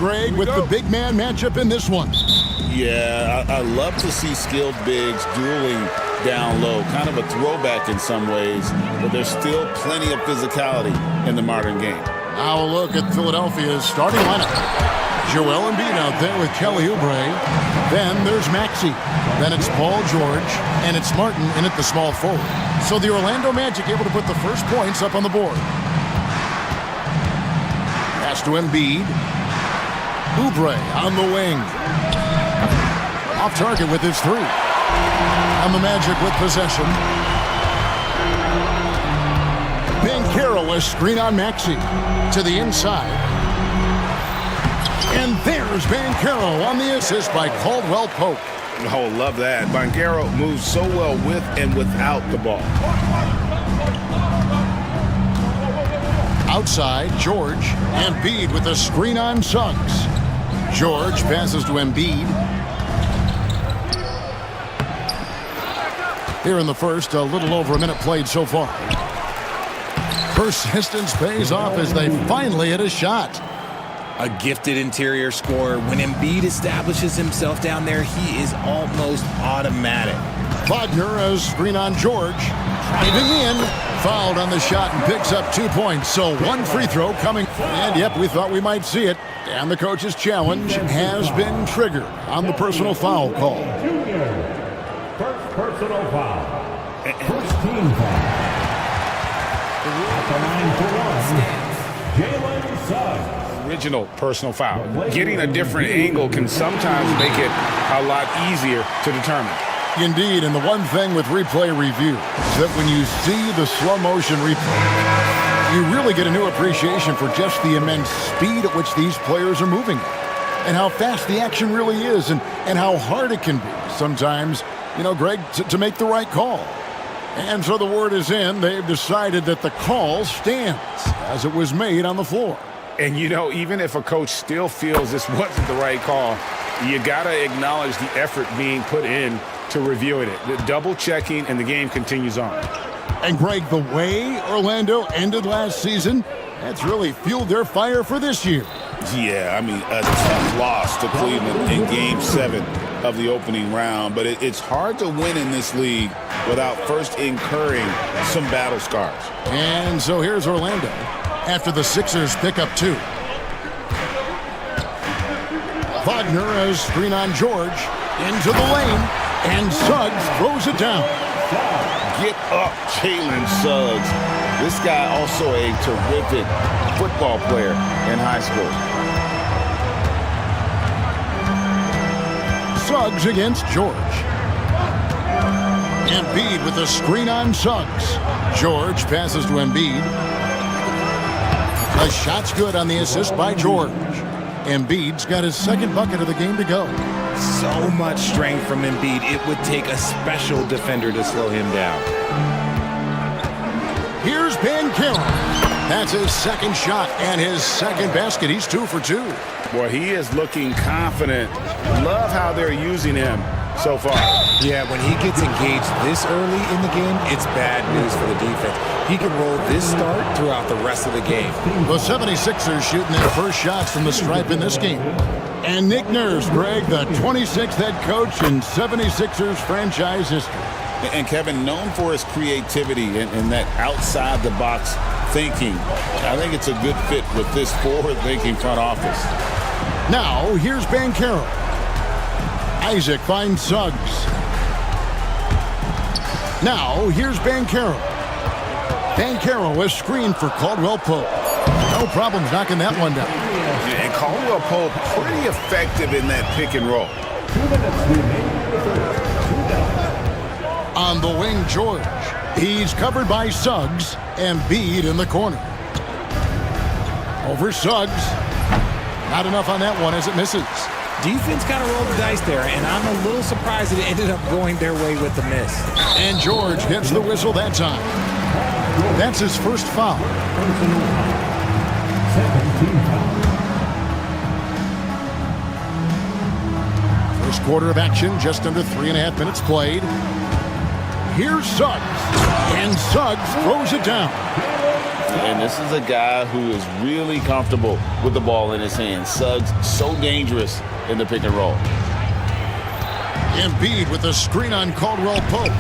Greg, with the big man matchup in this one. Yeah, I love to see skilled bigs dueling down low. Kind of a throwback in some ways, but there's still plenty of physicality in the modern game. Now a look at Philadelphia's starting lineup. Joel Embiid out there with Kelly Oubre. Then there's Maxey. Then it's Paul George. And it's Martin in at the small forward. So the Orlando Magic able to put the first points up on the board. Pass to Embiid. Oubre on the wing. Off target with his three. And the Magic with possession. Banchero, a screen on Maxey. To the inside. And there's Banchero on the assist by Caldwell Pope. Oh, love that. Banchero moves so well with and without the ball. Outside, George. Embiid with a screen on Suggs. George passes to Embiid. Here in the first, a little over a minute played so far. Persistence pays off as they finally hit a shot. A gifted interior scorer. When Embiid establishes himself down there, he is almost automatic. Wagner, a screen on George. Driving in. Fouled on the shot and picks up 2 points. So one free throw coming. And yep, we thought we might see it. And the coach's challenge has been triggered on the personal foul call. First personal foul. First team foul. At the line for one, Jalen Suggs. Original personal foul. Getting a different angle can sometimes make it a lot easier to determine. Indeed, and the one thing with replay review is that when you see the slow motion replay, you really get a new appreciation for just the immense speed at which these players are moving and how fast the action really is and how hard it can be sometimes, you know, Greg, to make the right call. And so the word is in. They've decided that the call stands as it was made on the floor. And, you know, even if a coach still feels this wasn't the right call, you got to acknowledge the effort being put in to reviewing it. The double checking, and the game continues on. And, Greg, the way Orlando ended last season, that's really fueled their fire for this year. Yeah, I mean, a tough loss to Cleveland in Game 7 of the opening round. But it's hard to win in this league without first incurring some battle scars. And so here's Orlando after the Sixers pick up 2. Wagner, a screen on George, into the lane, and Suggs throws it down. Get up, Jalen Suggs. This guy also a terrific football player in high school. Suggs against George. Embiid with a screen on Suggs. George passes to Embiid. The shot's good on the assist by George. Embiid's got his second bucket of the game to go. So much strength from Embiid. It would take a special defender to slow him down. Here's Banchero. That's his second shot and his second basket. He's 2 for 2. Boy, he is looking confident. Love how they're using him so far. Yeah, when he gets engaged this early in the game, it's bad news for the defense. He can roll this start throughout the rest of the game. The 76ers shooting their first shots from the stripe in this game. And Nick Nurse, Greg, the 26th head coach in 76ers franchise history. And Kevin, known for his creativity and that outside-the-box thinking, I think it's a good fit with this forward-thinking front office. Now, here's Banchero. Isaac finds Suggs. Now, here's Banchero. Banchero, a screen for Caldwell Pope. No problems knocking that one down. And Caldwell Pope pretty effective in that pick and roll. On the wing, George. He's covered by Suggs and Embiid in the corner. Over Suggs. Not enough on that one as it misses. Defense kind of rolled the dice there, and I'm a little surprised that it ended up going their way with the miss. And George gets the whistle that time. That's his first foul. First quarter of action, just under 3.5 minutes played. Here's Suggs, and Suggs throws it down. And this is a guy who is really comfortable with the ball in his hands. Suggs so dangerous in the pick and roll. Embiid with the screen on Caldwell Pope.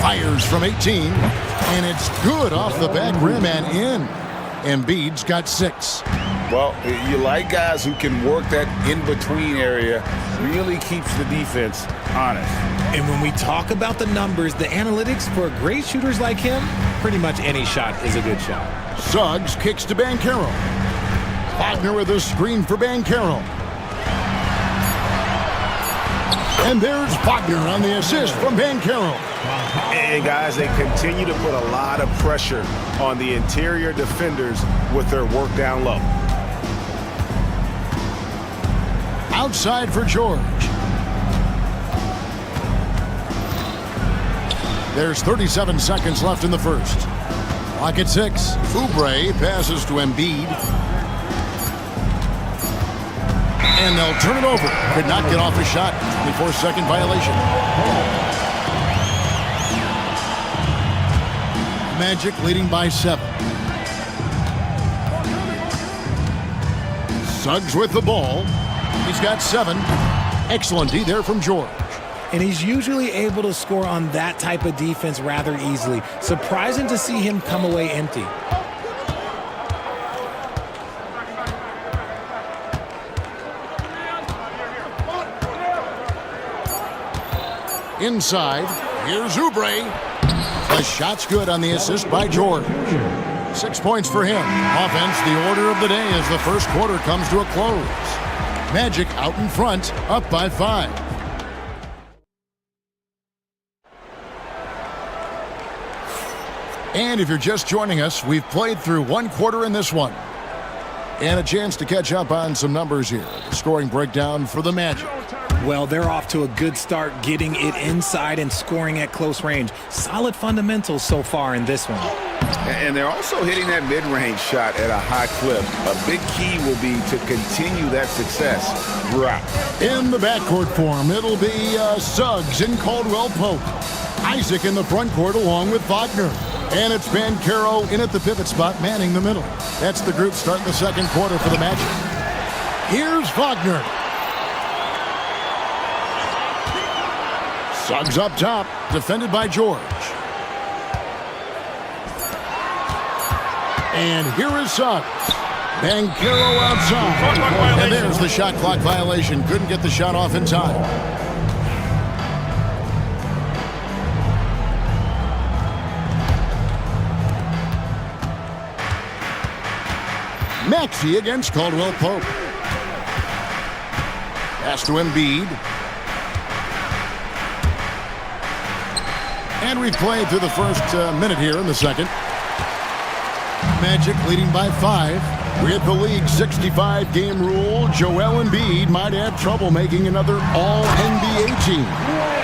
Fires from 18, and it's good off the back rim and in. Embiid's got 6. Well, you like guys who can work that in-between area, really keeps the defense honest. And when we talk about the numbers, the analytics for great shooters like him, pretty much any shot is a good shot. Suggs kicks to Banchero. Wagner with a screen for Banchero. And there's Wagner on the assist from Banchero. And guys, they continue to put a lot of pressure on the interior defenders with their work down low. Outside for George. There's 37 seconds left in the first. Clock at 6. Oubre passes to Embiid. And they'll turn it over. Could not get off a shot. 24-second violation. Magic leading by 7. Suggs with the ball. He's got 7. Excellent D there from George. And he's usually able to score on that type of defense rather easily. Surprising to see him come away empty. Inside, here's Oubre. The shot's good on the assist by George. 6 points for him. Offense, the order of the day as the first quarter comes to a close. Magic out in front, up by 5. And if you're just joining us, we've played through 1 quarter in this one. And a chance to catch up on some numbers here. The scoring breakdown for the Magic. Well, they're off to a good start getting it inside and scoring at close range. Solid fundamentals so far in this one. And they're also hitting that mid-range shot at a high clip. A big key will be to continue that success throughout. In the backcourt form, it'll be Suggs and Caldwell Pope. Isaac in the front court along with Wagner. And it's Banchero in at the pivot spot, manning the middle. That's the group starting the second quarter for the Magic. Here's Wagner. Suggs up top, defended by George. And here is Suggs. Banchero outside. And there's the shot clock violation. Couldn't get the shot off in time. Maxey against Caldwell Pope. Pass to Embiid. And we've played through the first minute here in the second. Magic leading by 5. With the league's 65-game rule, Joel Embiid might have trouble making another All-NBA team.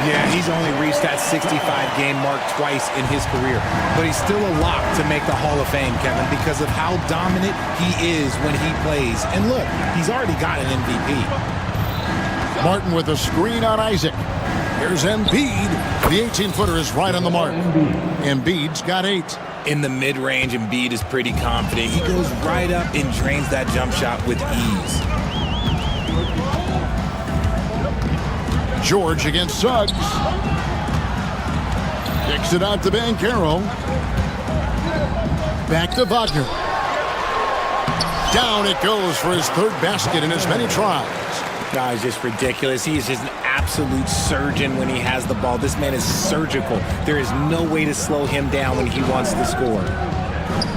Yeah, he's only reached that 65-game mark twice in his career. But he's still a lock to make the Hall of Fame, Kevin, because of how dominant he is when he plays. And look, he's already got an MVP. Martin with a screen on Isaac. Here's Embiid. The 18-footer is right on the mark. Embiid's got 8. In the mid-range, Embiid is pretty confident. He goes right up and drains that jump shot with ease. George against Suggs. Kicks it out to Banchero. Back to Wagner. Down it goes for his 3rd basket in as many tries. Guys, just ridiculous. He is just an absolute surgeon when he has the ball. This man is surgical. There is no way to slow him down when he wants to score.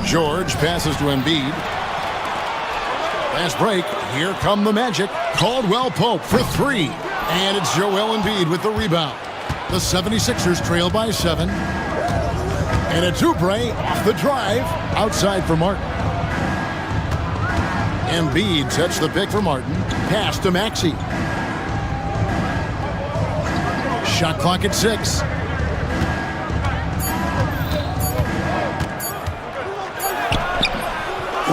George passes to Embiid. Last break. Here come the Magic. Caldwell Pope for 3. And it's Joel Embiid with the rebound. The 76ers trail by 7. And it's Oubre off the drive. Outside for Martin. Embiid sets the pick for Martin. Pass to Maxey. Shot clock at 6.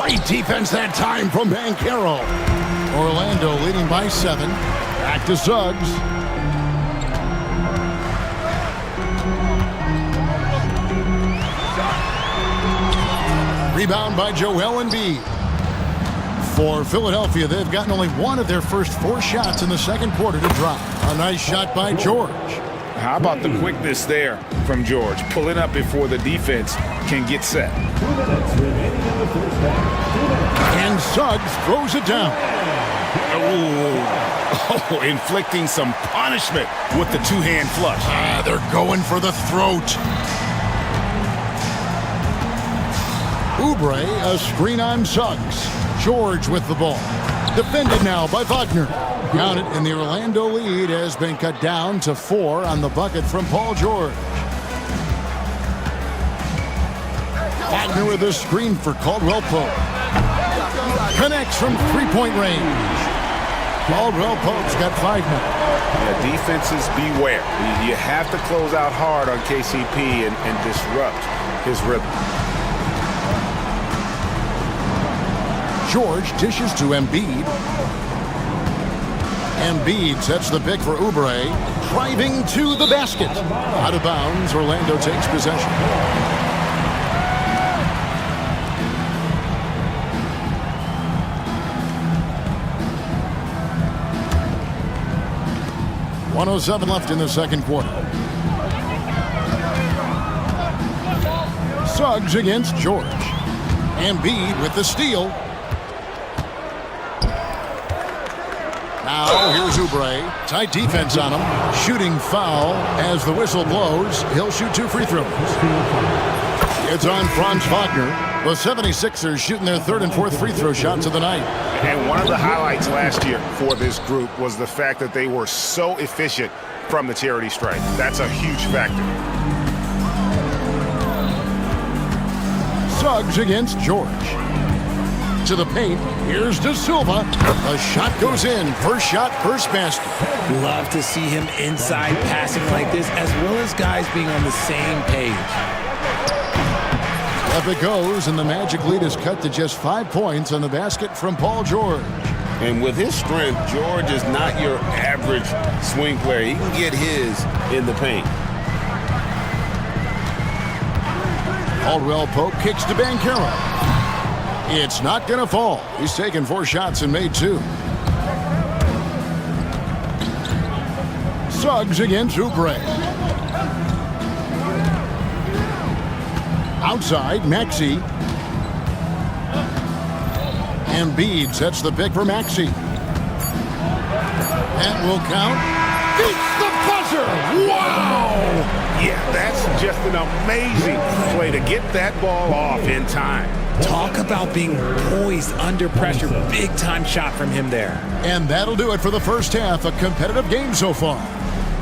Great defense that time from Banchero. Orlando leading by 7. Back to Suggs. Rebound by Joel Embiid. For Philadelphia, they've gotten only one of their first 4 shots in the second quarter to drop. A nice shot by George. How about the quickness there from George, pulling up before the defense can get set. 2 minutes remaining in the first half. And Suggs throws it down. Oh, inflicting some punishment with the 2-hand flush. They're going for the throat. Oubre, a screen on Suggs. George with the ball. Defended now by Wagner. Count it, and the Orlando lead has been cut down to 4 on the bucket from Paul George. Wagner with a screen for Caldwell Pope. Connects from 3-point range. Caldwell Pope's got 5 now. Yeah, defenses beware. You have to close out hard on KCP and disrupt his rhythm. George dishes to Embiid. Embiid sets the pick for Oubre. Driving to the basket. Out of bounds, Orlando takes possession. .107 left in the second quarter. Suggs against George. Embiid with the steal. Now here's Oubre. Tight defense on him. Shooting foul as the whistle blows. He'll shoot 2 free throws. It's on Franz Wagner. The 76ers shooting their 3rd and 4th free throw shots of the night. And one of the highlights last year for this group was the fact that they were so efficient from the charity stripe. That's a huge factor. Suggs against George. To the paint. Here's De Silva. The shot goes in. First shot, first basket. Love to see him inside passing like this, as well as guys being on the same page. Up it goes, and the Magic lead is cut to just 5 points on the basket from Paul George. And with his strength, George is not your average swing player. He can get his in the paint. Caldwell Pope kicks to Banchero. It's not going to fall. He's taken 4 shots and made 2. Suggs against Oubre. Outside, Maxey. Embiid sets the pick for Maxey. That will count. Beats the buzzer! Wow! Yeah, that's just an amazing play to get that ball off in time. Talk about being poised under pressure. Big time shot from him there. And that'll do it for the first half. A competitive game so far.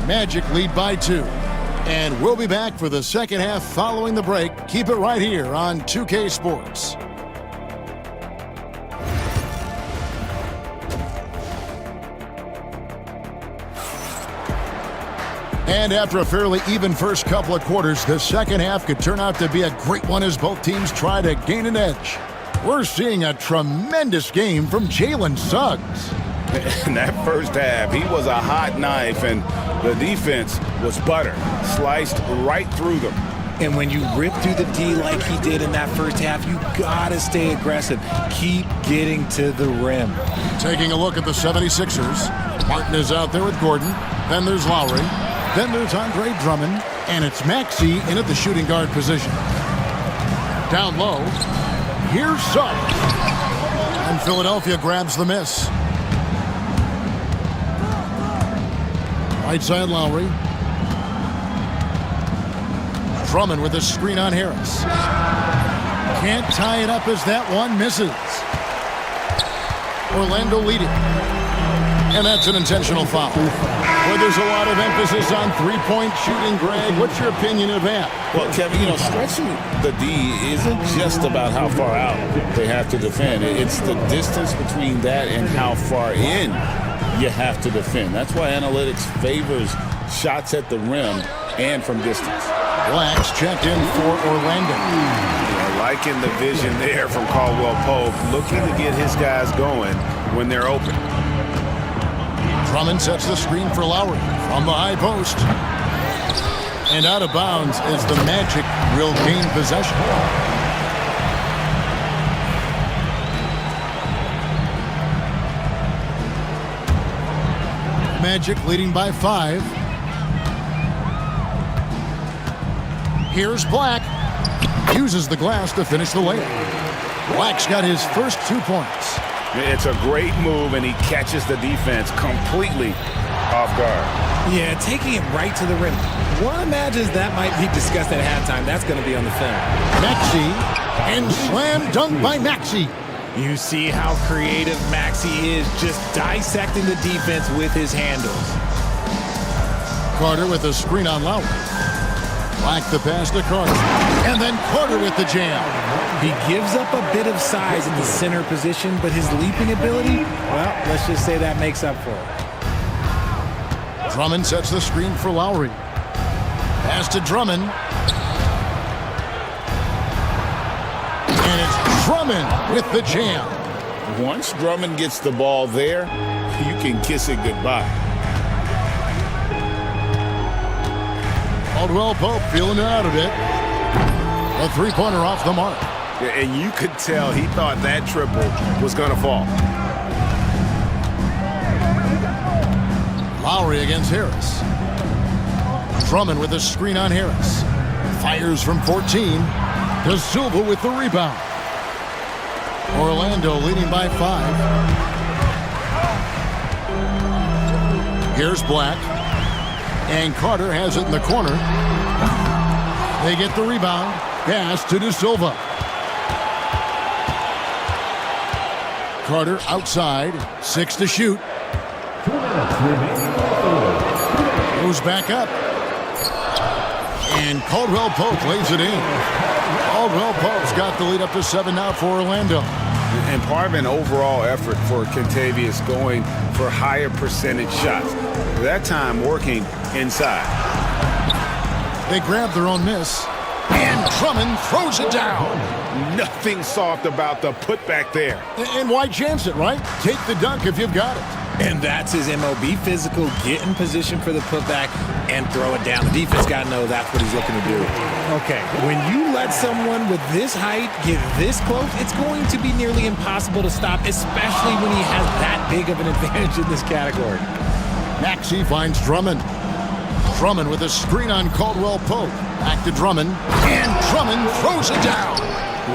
Magic lead by 2. And we'll be back for the second half following the break. Keep it right here on 2K Sports. And after a fairly even first couple of quarters, the second half could turn out to be a great one as both teams try to gain an edge. We're seeing a tremendous game from Jalen Suggs. In that first half, he was a hot knife, and the defense was butter, sliced right through them. And when you rip through the D like he did in that first half, you gotta stay aggressive. Keep getting to the rim. Taking a look at the 76ers. Martin is out there with Gordon. Then there's Lowry. Then there's Andre Drummond. And it's Maxey in at the shooting guard position. Down low. Here's Suggs. And Philadelphia grabs the miss. Right side Lowry. Drummond with a screen on Harris. Can't tie it up as that one misses. Orlando leading. And that's an intentional foul. Well, there's a lot of emphasis on three-point shooting, Greg. What's your opinion of that? Well, Kevin, stretching the D isn't just about how far out they have to defend. It's the distance between that and how far in you have to defend. That's why analytics favors shots at the rim and from distance. Blacks checked in for Orlando. Yeah, liking the vision there from Caldwell Pope, looking to get his guys going when they're open. Drummond sets the screen for Lowry from the high post. And out of bounds as the Magic will gain possession. Magic leading by 5. Here's Black. Uses the glass to finish the layup. Black's got his first 2 points. It's a great move, and he catches the defense completely off guard. Yeah, taking it right to the rim. One imagines that might be discussed at halftime. That's going to be on the film. Maxey, and slam dunk by Maxey. You see how creative Maxey is, just dissecting the defense with his handles. Carter with a screen on Lowry. Black the pass to Carter. And then Carter with the jam. He gives up a bit of size in the center position, but his leaping ability, well, let's just say that makes up for it. Drummond sets the screen for Lowry. Pass to Drummond. And it's Drummond with the jam. Once Drummond gets the ball there, you can kiss it goodbye. Caldwell Pope feeling it out a bit. A three-pointer off the mark. And you could tell he thought that triple was going to fall. Lowry against Harris. Drummond with a screen on Harris. Fires from 14. De Silva with the rebound. Orlando leading by 5. Here's Black. And Carter has it in the corner. They get the rebound. Pass to De Silva. Carter outside. 6 to shoot. 2 minutes remaining. Goes back up. And Caldwell Pope lays it in. Caldwell Pope's got the lead up to 7 now for Orlando. And part of an overall effort for Kentavious going for higher percentage shots. That time working inside. They grab their own miss. And Drummond throws it down. Nothing soft about the putback there. And why chance it, right? Take the dunk if you've got it. And that's his MO. Be physical, get in position for the putback, and throw it down. The defense got to know that's what he's looking to do. Okay, when you let someone with this height get this close, it's going to be nearly impossible to stop, especially when he has that big of an advantage in this category. Maxey finds Drummond. Drummond with a screen on Caldwell Pope. Back to Drummond. And Drummond throws it down.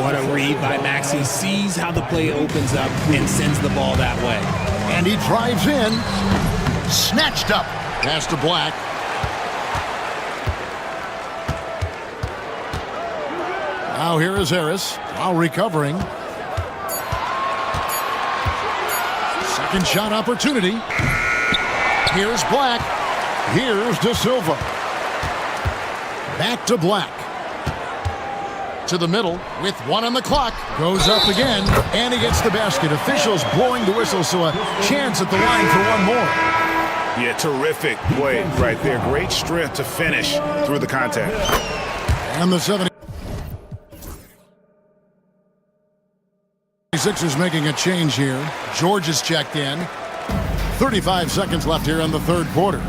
What a read by Maxey. Sees how the play opens up and sends the ball that way. And he drives in. Snatched up. Pass to Black. Now here is Harris. Now recovering. Second shot opportunity. Here's Black. Here's De Silva. Back to Black. To the middle with 1 on the clock. Goes up again, and he gets the basket. Officials blowing the whistle, so a chance at the line for one more. Yeah, terrific play right there. Great strength to finish through the contact. And the 76ers making a change here. George is checked in. 35 seconds left here in the third quarter.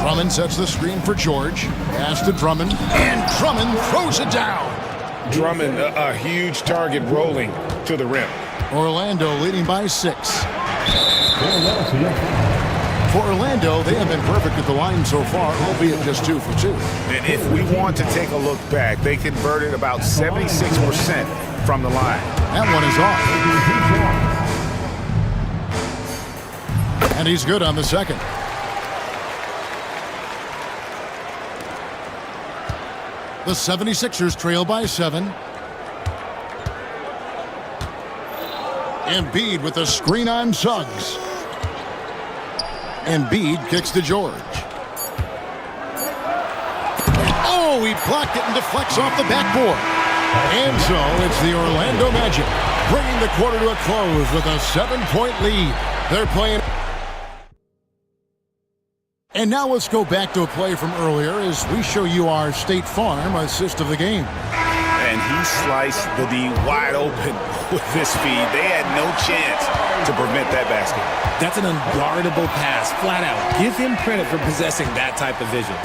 Drummond sets the screen for George. Pass to Drummond. And Drummond throws it down. Drummond, a huge target rolling to the rim. Orlando leading by 6. For Orlando, they have been perfect at the line so far, albeit just 2 for 2. And if we want to take a look back, they converted about 76% from the line. That one is off. And he's good on the second. The 76ers trail by 7. Embiid with a screen on Suggs. Embiid kicks to George. Oh, he blocked it and deflects off the backboard. And so it's the Orlando Magic bringing the quarter to a close with a 7-point lead. They're playing. And now let's go back to a play from earlier as we show you our State Farm assist of the game. And he sliced the D wide open with this feed. They had no chance to prevent that basket. That's an unguardable pass, flat out. Give him credit for possessing that type of vision.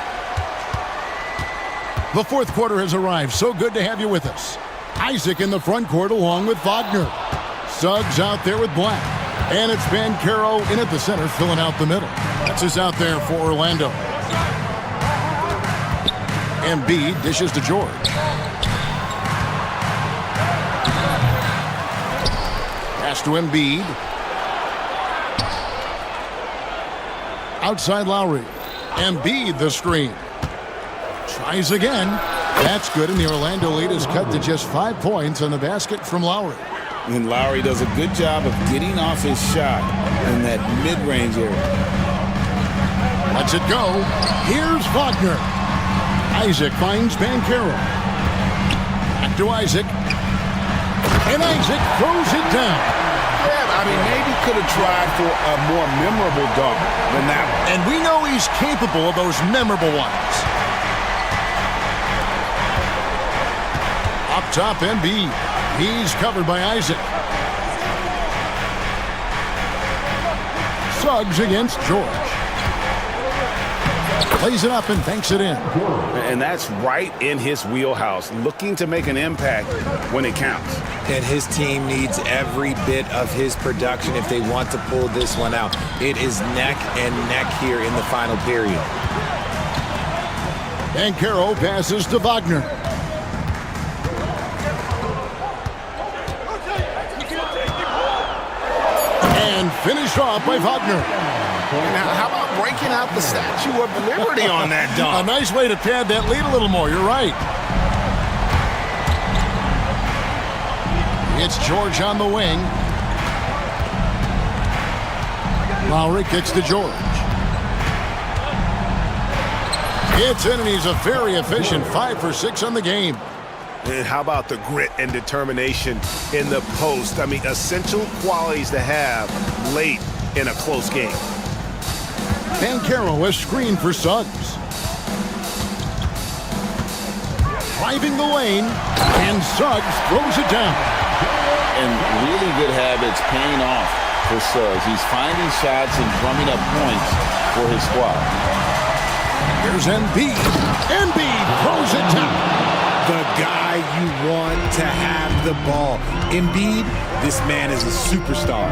The fourth quarter has arrived. So good to have you with us. Isaac in the front court along with Wagner. Suggs out there with Black. And it's Banchero in at the center, filling out the middle. That's us out there for Orlando. Embiid dishes to George. Pass to Embiid. Outside Lowry. Embiid the screen. Tries again. That's good, and the Orlando lead is cut to just 5 points on the basket from Lowry. And Lowry does a good job of getting off his shot in that mid-range area. Lets it go. Here's Wagner. Isaac finds Banchero. Back to Isaac. And Isaac throws it down. Yeah, I mean, maybe could have tried for a more memorable dunk than that one. And we know he's capable of those memorable ones. Up top, Embiid. He's covered by Isaac. Suggs against George. Plays it up and banks it in. And that's right in his wheelhouse, looking to make an impact when it counts. And his team needs every bit of his production if they want to pull this one out. It is neck and neck here in the final period. Banchero passes to Wagner. And finished off by Wagner. Now, how about breaking out the Statue of Liberty on that A dunk? nice way to pad that lead a little more. You're right. It's George on the wing. Lowry kicks to George. It's in, and he's a very efficient 5 for 6 on the game. And how about the grit and determination in the post? I mean, essential qualities to have late in a close game. Banchero a screen for Suggs. Driving the lane, and Suggs throws it down. And really good habits paying off for Suggs. He's finding shots and drumming up points for his squad. Here's Embiid. Embiid throws it down. The guy you want to have the ball. Embiid, this man is a superstar.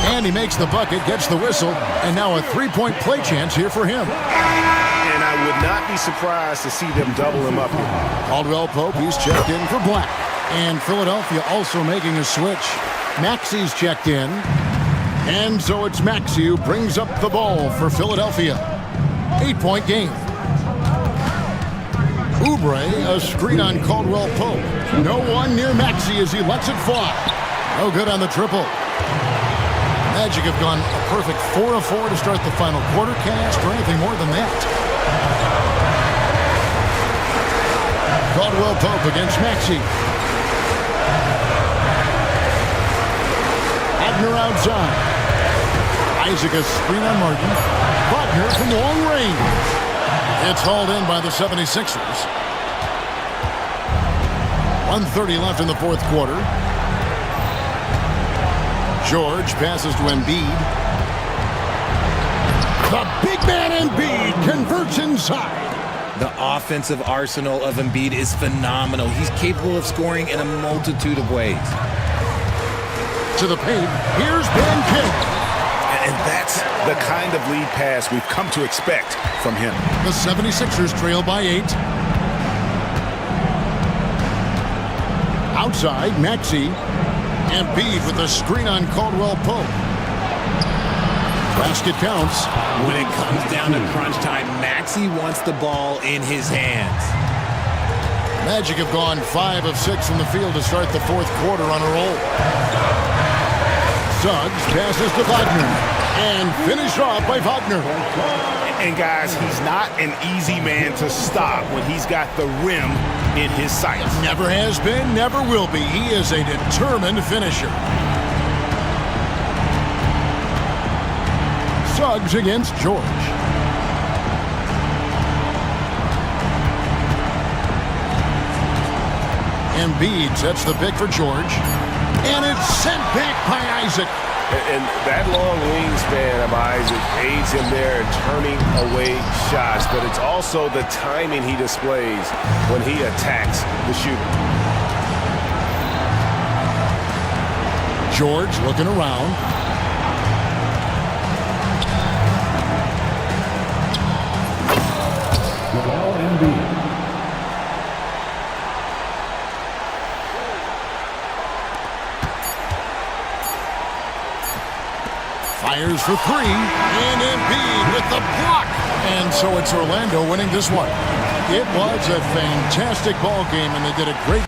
And he makes the bucket, gets the whistle, and now a three-point play chance here for him. And I would not be surprised to see them double him up here. Caldwell Pope, he's checked in for Black. And Philadelphia also making a switch. Maxi's checked in. And so it's Maxi who brings up the ball for Philadelphia. 8-point game. Oubre, a screen on Caldwell Pope. No one near Maxi as he lets it fly. No good on the triple. Magic have gone a perfect 4 of 4 to start the final quarter. Can't ask for anything more than that. Caldwell Pope against Maxi. Wagner outside. Isaac a screen on Martin. Wagner from long range. It's hauled in by the 76ers. 1:30 left in the fourth quarter. George passes to Embiid. The big man Embiid converts inside. The offensive arsenal of Embiid is phenomenal. He's capable of scoring in a multitude of ways. To the paint, here's Banchero. And that's the kind of lead pass we've come to expect from him. The 76ers trail by 8. Outside, Maxi. Embiid with a screen on Caldwell Pope. Basket counts. When it comes down to crunch time, Maxi wants the ball in his hands. Magic have gone 5 of 6 from the field to start the fourth quarter on a roll. Suggs passes to Wagner. And finished off by Wagner. And guys, he's not an easy man to stop when he's got the rim in his sights. Never has been, never will be. He is a determined finisher. Suggs against George. Embiid sets the pick for George. And it's sent back by Isaac. And that long wingspan of Isaac aids him there in turning away shots, but it's also the timing he displays when he attacks the shooter. George looking around. Joel Embiid. Fires for three, and Embiid with the block. And so it's Orlando winning this one. It was a fantastic ball game, and they did a great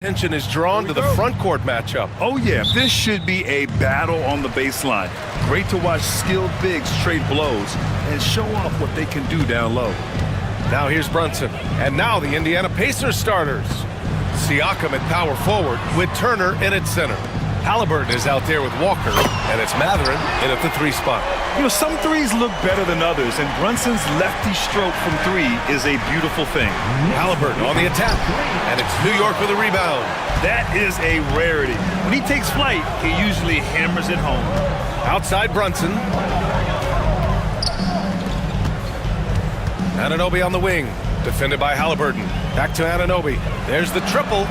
Attention is drawn to the front court matchup. Oh yeah, this should be a battle on the baseline. Great to watch skilled bigs trade blows and show off what they can do down low. Now here's Brunson. And now the Indiana Pacers starters. Siakam at power forward with Turner in at center. Halliburton is out there with Walker, and it's Matherin in at the 3 spot. You know, some threes look better than others, and Brunson's lefty stroke from 3 is a beautiful thing. Halliburton on the attack, and it's New York with a rebound. That is a rarity. When he takes flight, he usually hammers it home. Outside Brunson. Anunoby on the wing, defended by Halliburton. Back to Anunoby. There's the triple.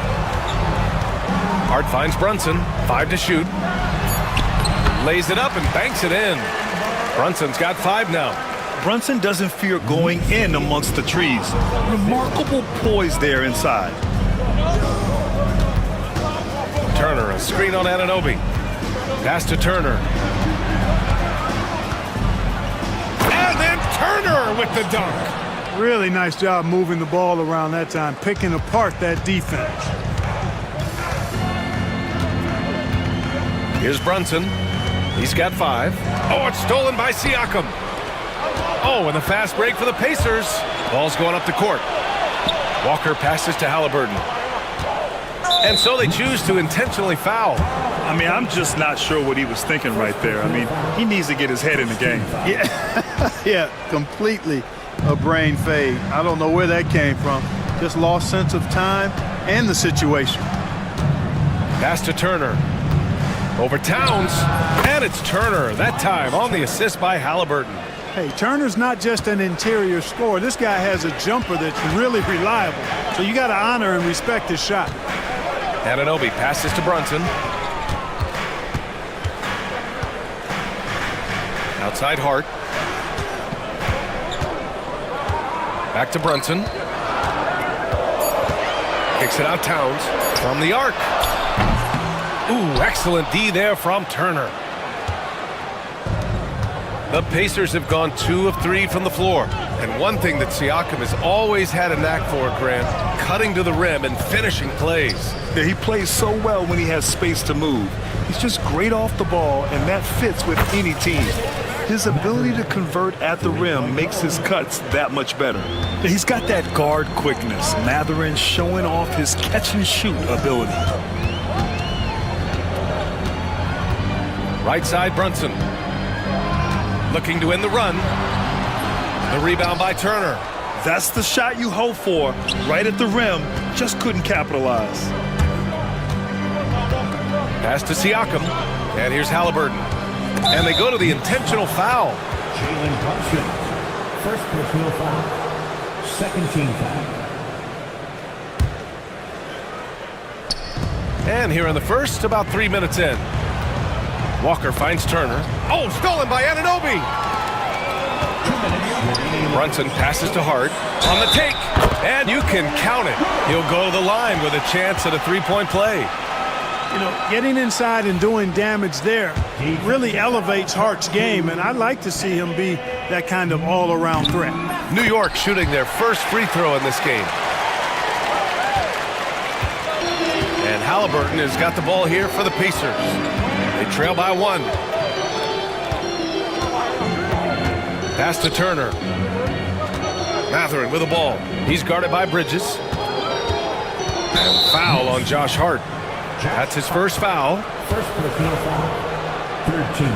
Hart finds Brunson, 5 to shoot. Lays it up and banks it in. Brunson's got 5 now. Brunson doesn't fear going in amongst the trees. Remarkable poise there inside. Turner, a screen on Anunoby. Pass to Turner. And then Turner with the dunk. Really nice job moving the ball around that time, picking apart that defense. Here's Brunson. He's got 5. Oh, it's stolen by Siakam. Oh, and the fast break for the Pacers. Ball's going up the court. Walker passes to Halliburton. And so they choose to intentionally foul. I mean, I'm just not sure what he was thinking right there. I mean, he needs to get his head in the game. Yeah, completely a brain fade. I don't know where that came from. Just lost sense of time and the situation. Pass to Turner. Over Towns, and it's Turner, that time on the assist by Halliburton. Hey, Turner's not just an interior scorer. This guy has a jumper that's really reliable. So you got to honor and respect his shot. Anunoby passes to Brunson. Outside Hart. Back to Brunson. Kicks it out Towns from the arc. Ooh, excellent D there from Turner. The Pacers have gone 2 of 3 from the floor. And one thing that Siakam has always had a knack for, Grant, cutting to the rim and finishing plays. Yeah, he plays so well when he has space to move. He's just great off the ball, and that fits with any team. His ability to convert at the rim makes his cuts that much better. He's got that guard quickness. Matherin showing off his catch-and-shoot ability. Right side, Brunson. Looking to win the run. The rebound by Turner. That's the shot you hope for. Right at the rim. Just couldn't capitalize. Pass to Siakam. And here's Halliburton. And they go to the intentional foul. First personal foul. Second team foul. And here in the first, about 3 minutes in. Walker finds Turner. Oh, stolen by Anunoby. Brunson passes to Hart on the take, and you can count it. He'll go to the line with a chance at a 3-point play. You know, getting inside and doing damage there really elevates Hart's game, and I'd like to see him be that kind of all-around threat. New York shooting their first free throw in this game. And Halliburton has got the ball here for the Pacers. They trail by 1. Pass to Turner. Matherin with the ball. He's guarded by Bridges. And foul on Josh Hart. That's his first foul. First personal foul. Third team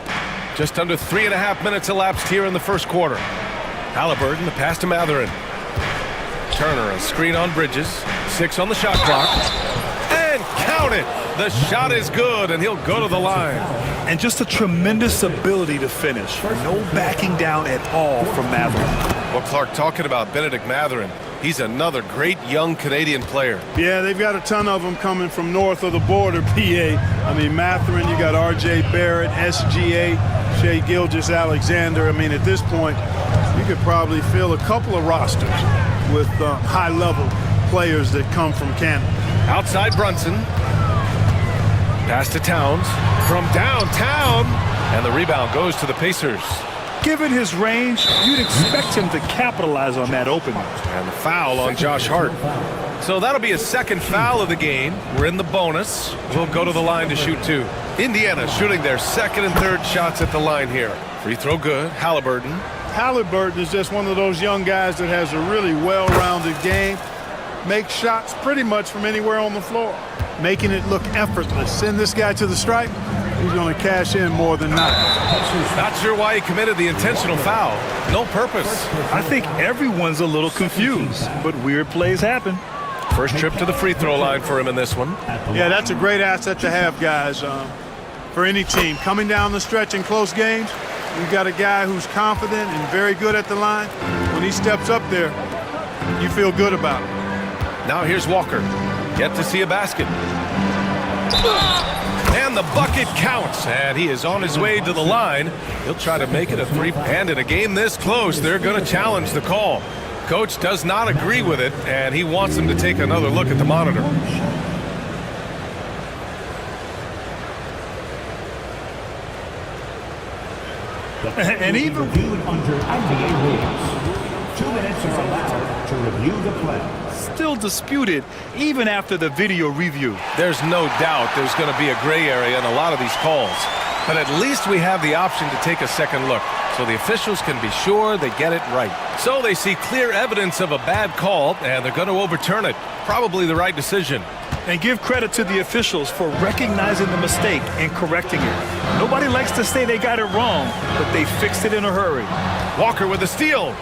foul. Just under 3.5 minutes elapsed here in the first quarter. Halliburton, the pass to Matherin. Turner, a screen on Bridges. 6 on the shot clock. And count it! The shot is good, and he'll go to the line. And just a tremendous ability to finish. No backing down at all from Matherin. Well, Clark, talking about Benedict Matherin, he's another great young Canadian player. Yeah, they've got a ton of them coming from north of the border, PA. I mean, Matherin, you got R.J. Barrett, SGA, Shai Gilgeous-Alexander. I mean, at this point, you could probably fill a couple of rosters with high-level players that come from Canada. Outside Brunson. Pass to Towns from downtown. And the rebound goes to the Pacers. Given his range, you'd expect him to capitalize on that opening. And the foul on Josh Hart. So that'll be his second foul of the game. We're in the bonus. We'll go to the line to shoot two. Indiana shooting their second and third shots at the line here. Free throw good. Halliburton. Halliburton is just one of those young guys that has a really well-rounded game. Makes shots pretty much from anywhere on the floor, making it look effortless. Send this guy to the stripe, he's going to cash in more than not. Not sure why he committed the intentional foul. No purpose. I think everyone's a little confused, but weird plays happen. First trip to the free throw line for him in this one. Yeah, that's a great asset to have, guys, for any team. Coming down the stretch in close games, you've got a guy who's confident and very good at the line. When he steps up there, you feel good about it. Now here's Walker. Yet to see a basket. And the bucket counts. And he is on his way to the line. He'll try to make it a three. And in a game this close, they're going to challenge the call. Coach does not agree with it, and he wants him to take another look at the monitor. And even under NBA rules, 2 minutes are allowed to review the play. still disputed even after the video review. There's no doubt there's going to be a gray area in a lot of these calls. But at least we have the option to take a second look, so the officials can be sure they get it right. So they see clear evidence of a bad call, and they're going to overturn it. Probably the right decision. And give credit to the officials for recognizing the mistake and correcting it. Nobody likes to say they got it wrong, but they fixed it in a hurry. Walker with a steal.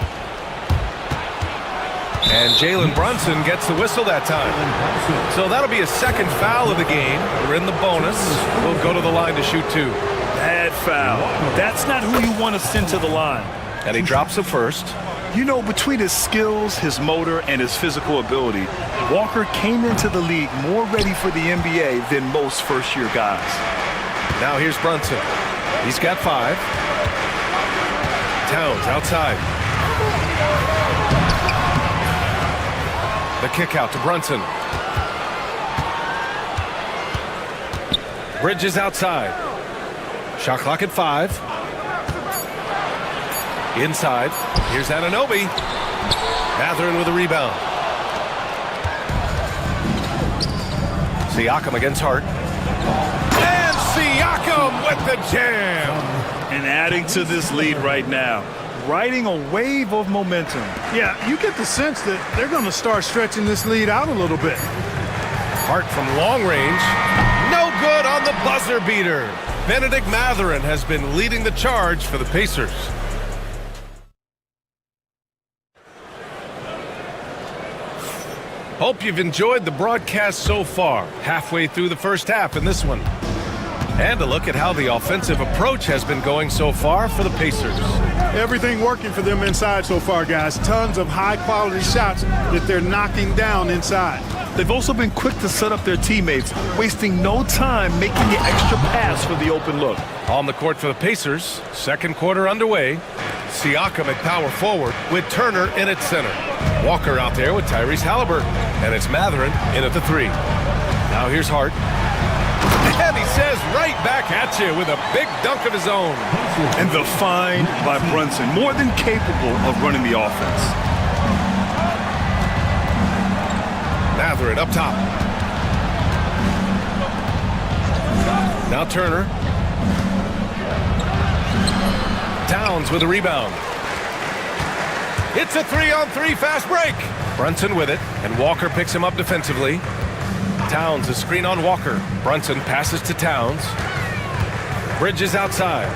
And Jalen Brunson gets the whistle that time. So that'll be a second foul of the game. We're in the bonus. We'll go to the line to shoot two. Bad foul. That's not who you want to send to the line. And he drops the first. You know, between his skills, his motor, and his physical ability, Walker came into the league more ready for the NBA than most first-year guys. Now here's Brunson. He's got 5. Towns outside. The kick out to Brunson. Bridges outside. Shot clock at 5. Inside. Here's Anunoby. Mathurin with a rebound. Siakam against Hart. And Siakam with the jam. And adding to this lead right now, riding a wave of momentum. Yeah, you get the sense that they're going to start stretching this lead out a little bit. Hart from long range. No good on the buzzer beater. Benedict Mathurin has been leading the charge for the Pacers. Hope you've enjoyed the broadcast so far. Halfway through the first half in this one. And a look at how the offensive approach has been going so far for the Pacers. Everything working for them inside so far, guys. Tons of high-quality shots that they're knocking down inside. They've also been quick to set up their teammates, wasting no time making the extra pass for the open look. On the court for the Pacers, second quarter underway. Siakam at power forward with Turner in at center. Walker out there with Tyrese Halliburton. And it's Mathurin in at the 3. Now here's Hart. And he says right back at you with a big dunk of his own. And the find by Brunson, more than capable of running the offense. Mathurin up top. Now Turner. Towns with a rebound. It's a 3-on-3 fast break. Brunson with it, and Walker picks him up defensively. Towns a screen on Walker. Brunson passes to Towns. Bridges outside.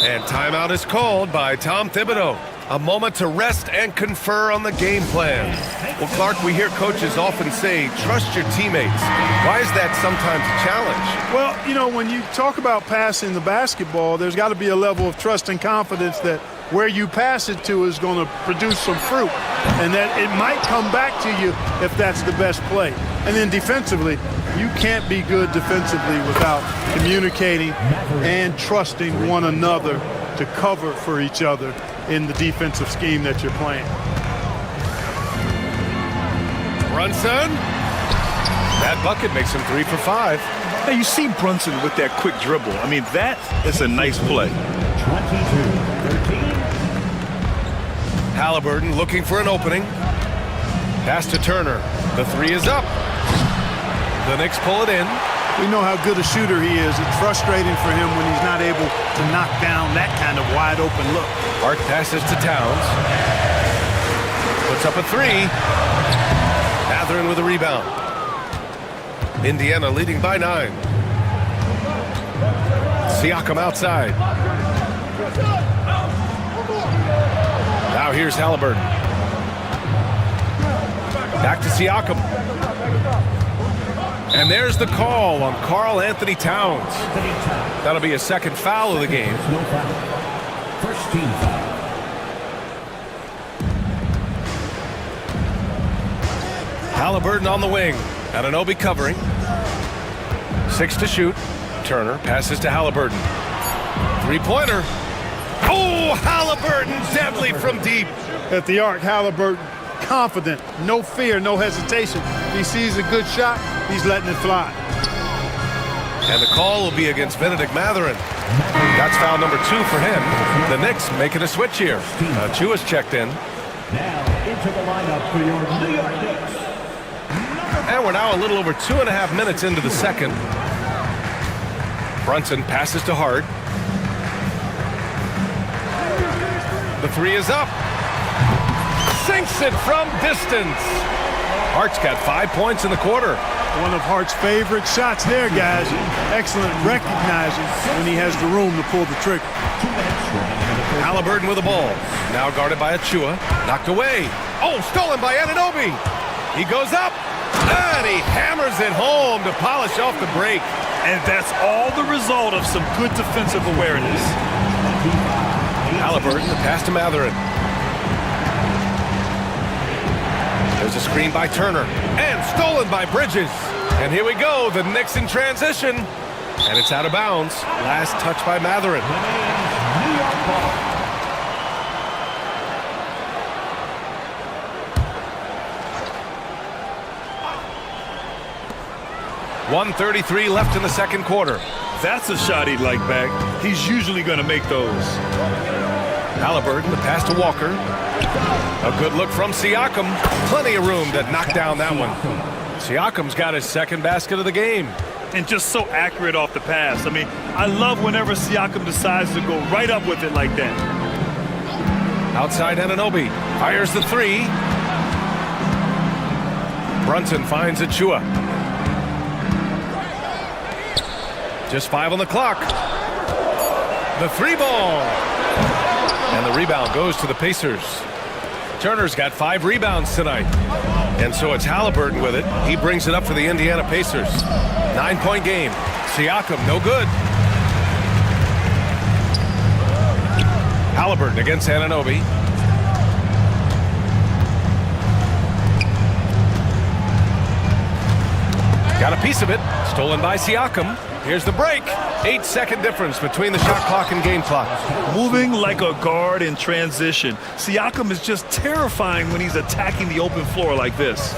And timeout is called by Tom Thibodeau. A moment to rest and confer on the game plan. Well, Clark, we hear coaches often say, trust your teammates. Why is that sometimes a challenge? Well, you know, when you talk about passing the basketball, there's got to be a level of trust and confidence that where you pass it to is going to produce some fruit, and that it might come back to you if that's the best play. And then defensively, you can't be good defensively without communicating and trusting one another to cover for each other in the defensive scheme that you're playing. Brunson. That bucket makes him 3 for 5. Now, you see Brunson with that quick dribble. I mean, that is a nice play. 22-13. Halliburton looking for an opening. Pass to Turner. The three is up. The Knicks pull it in. We know how good a shooter he is. It's frustrating for him when he's not able to knock down that kind of wide open look. Hart passes to Towns. Puts up a three. Mathurin with a rebound. Indiana leading by 9. Siakam outside. Now here's Halliburton. Back to Siakam. And there's the call on Karl Anthony Towns. That'll be a second foul of the game. No foul. First team foul. Halliburton on the wing. Anunoby covering. 6 to shoot. Turner passes to Halliburton. Three-pointer. Oh, Halliburton deadly from deep. At the arc, Halliburton, confident, no fear, no hesitation. He sees a good shot, he's letting it fly. And the call will be against Benedict Mathurin. That's foul number 2 for him. The Knicks making a switch here. Chua's checked in. Now into the lineup for your New York Knicks. And we're now a little over 2.5 minutes into the second. Brunson passes to Hart. The three is up. Sinks it from distance. Hart's got 5 points in the quarter. One of Hart's favorite shots there, guys. Excellent recognizing when he has the room to pull the trigger. Halliburton with the ball. Now guarded by Achua. Knocked away. Oh, stolen by Anunoby. He goes up. And he hammers it home to polish off the break. And that's all the result of some good defensive awareness. Halliburton, the pass to Mathurin. There's a screen by Turner. And stolen by Bridges. And here we go, the Knicks in transition. And it's out of bounds. Last touch by Mathurin. New York ball. 1:33 left in the second quarter. That's a shot he'd like back. He's usually going to make those. Halliburton, the pass to Walker. A good look from Siakam. Plenty of room to knock down that one. Siakam's got his second basket of the game. And just so accurate off the pass. I mean, I love whenever Siakam decides to go right up with it like that. Outside Anunoby. Fires the three. Brunson finds Achua. Just 5 on the clock. The three ball. And the rebound goes to the Pacers. Turner's got 5 rebounds tonight. And so it's Halliburton with it. He brings it up for the Indiana Pacers. 9-point game. Siakam, no good. Halliburton against Anunoby. Got a piece of it. Stolen by Siakam. Here's the break. 8-second difference between the shot clock and game clock. Moving like a guard in transition. Siakam is just terrifying when he's attacking the open floor like this.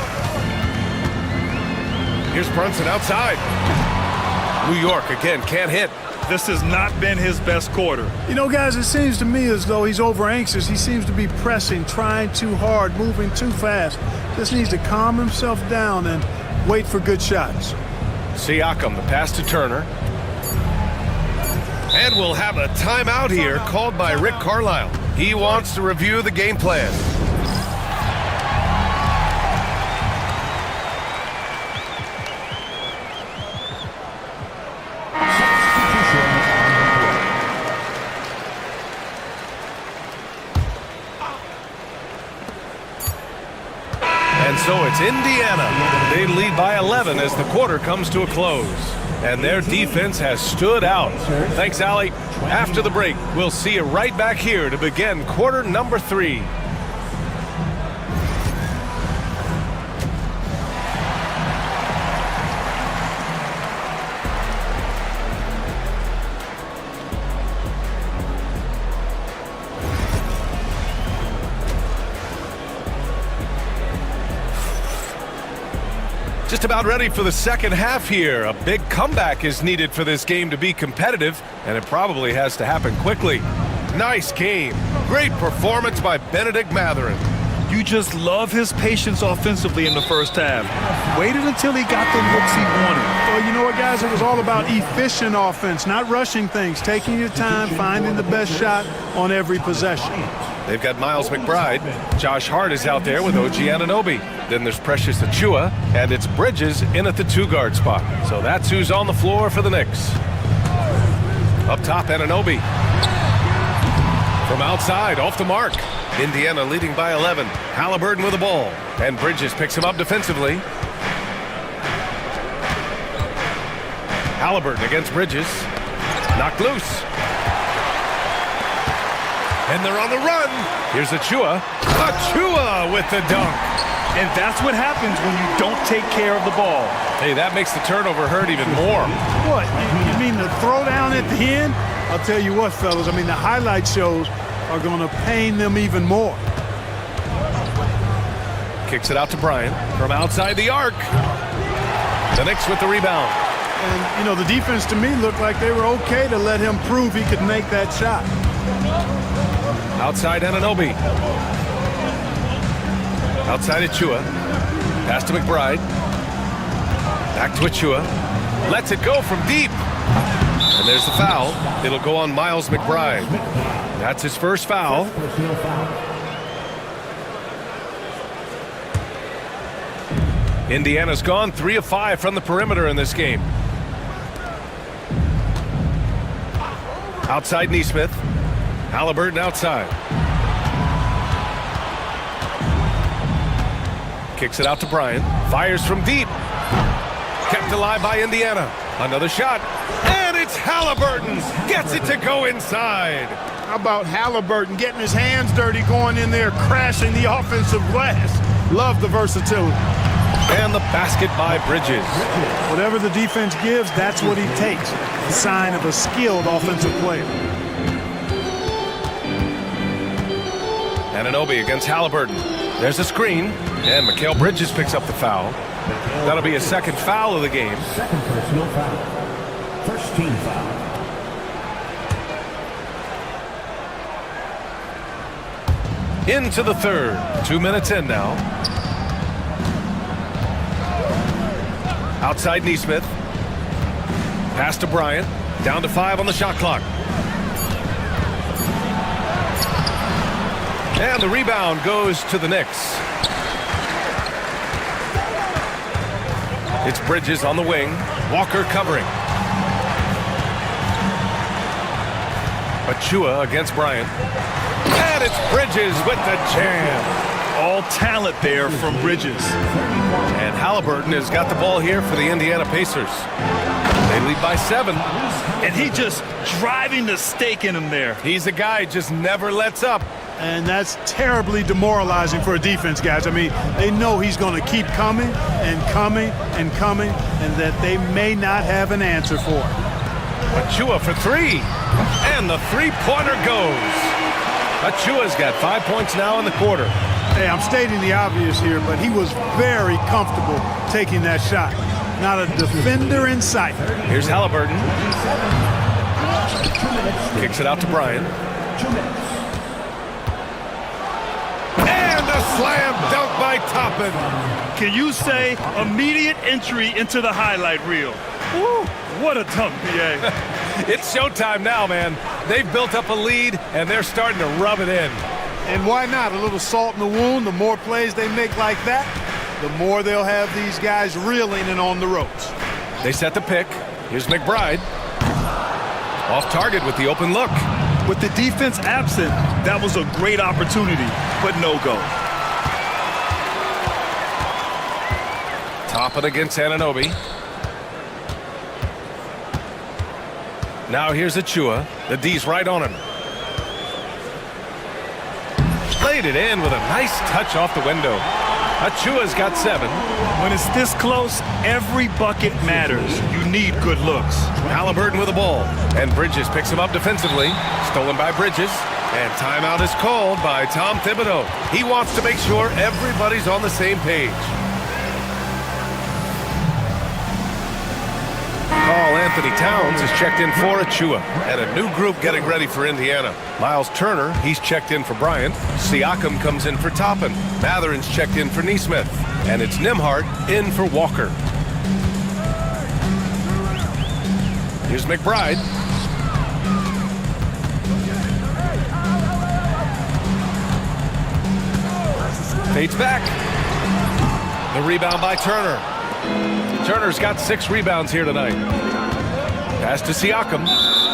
Here's Brunson outside. New York again can't hit. This has not been his best quarter. You know, guys, it seems to me as though he's over anxious. He seems to be pressing, trying too hard, moving too fast. Just needs to calm himself down and wait for good shots. Siakam, the pass to Turner. And we'll have a timeout here called by Rick Carlisle. He wants to review the game plan. And so it's Indiana. They lead by 11 as the quarter comes to a close. And their defense has stood out. Thanks, Allie. After the break, we'll see you right back here to begin quarter number 3. Just about ready for the second half here. A big comeback is needed for this game to be competitive, and it probably has to happen quickly. Nice game. Great performance by Benedict Mathurin. You just love his patience offensively in the first half. Waited until he got the looks he wanted. Well, you know what, guys? It was all about efficient offense, not rushing things, taking your time, finding the best shot on every possession. They've got Miles McBride. Josh Hart is out there with OG Anunoby. Then there's Precious Achiuwa, and it's Bridges in at the 2-guard spot. So that's who's on the floor for the Knicks. Up top, Anunoby. From outside, off the mark. Indiana leading by 11. Halliburton with the ball. And Bridges picks him up defensively. Halliburton against Bridges. Knocked loose. And they're on the run. Here's Achiuwa. Achiuwa with the dunk. And that's what happens when you don't take care of the ball. Hey, that makes the turnover hurt even more. What? You mean the throwdown at the end? I'll tell you what, fellas. I mean, the highlight shows are going to pain them even more. Kicks it out to Bryant from outside the arc. The Knicks with the rebound. And, you know, the defense to me looked like they were okay to let him prove he could make that shot. Outside Anunoby. Outside Achiuwa. Pass to McBride. Back to Achiuwa. Lets it go from deep. And there's the foul. It'll go on Miles McBride. That's his first foul. Indiana's gone 3 of 5 from the perimeter in this game. Outside Nesmith. Halliburton outside. Kicks it out to Bryant. Fires from deep. Kept alive by Indiana. Another shot. And it's Halliburton. Gets it to go inside. How about Halliburton getting his hands dirty, going in there, crashing the offensive glass? Love the versatility. And the basket by Bridges. Whatever the defense gives, that's what he takes. A sign of a skilled offensive player. Anunoby against Halliburton. There's a screen, and Mikal Bridges picks up the foul. That'll be a second foul of the game. Second personal foul. First team foul. Into the third. 2 minutes in now. Outside Nesmith. Pass to Bryant. Down to 5 on the shot clock. And the rebound goes to the Knicks. It's Bridges on the wing. Walker covering. Achiuwa against Bryant. And it's Bridges with the jam. All talent there from Bridges. And Halliburton has got the ball here for the Indiana Pacers. They lead by 7. And he just driving the stake in him there. He's a guy who just never lets up. And that's terribly demoralizing for a defense, guys. I mean, they know he's going to keep coming and coming and coming, and that they may not have an answer for it. Achiuwa for 3. And the three-pointer goes. Achiuwa's got 5 points now in the quarter. Hey, I'm stating the obvious here, but he was very comfortable taking that shot. Not a defender in sight. Here's Halliburton. Kicks it out to Bryant. 2 minutes. And a slam dunk by Toppin. Can you say immediate entry into the highlight reel? Woo, what a dunk, BA. It's showtime now, man. They've built up a lead, and they're starting to rub it in. And why not? A little salt in the wound. The more plays they make like that, the more they'll have these guys reeling and on the ropes. They set the pick. Here's McBride. Off target with the open look. With the defense absent, that was a great opportunity, but no go. Toppin against Anunoby. Now here's Achiuwa. The D's right on him. Laid it in with a nice touch off the window. Achiuwa's got 7. When it's this close, every bucket matters. You need good looks. Halliburton with the ball. And Bridges picks him up defensively. Stolen by Bridges. And timeout is called by Tom Thibodeau. He wants to make sure everybody's on the same page. Anthony Towns is checked in for Achua. And a new group getting ready for Indiana. Miles Turner, he's checked in for Bryant. Siakam comes in for Toppin. Matherin's checked in for Neesmith. And it's Nembhard in for Walker. Here's McBride. Fades back. The rebound by Turner. Turner's got 6 rebounds here tonight. Pass to Siakam.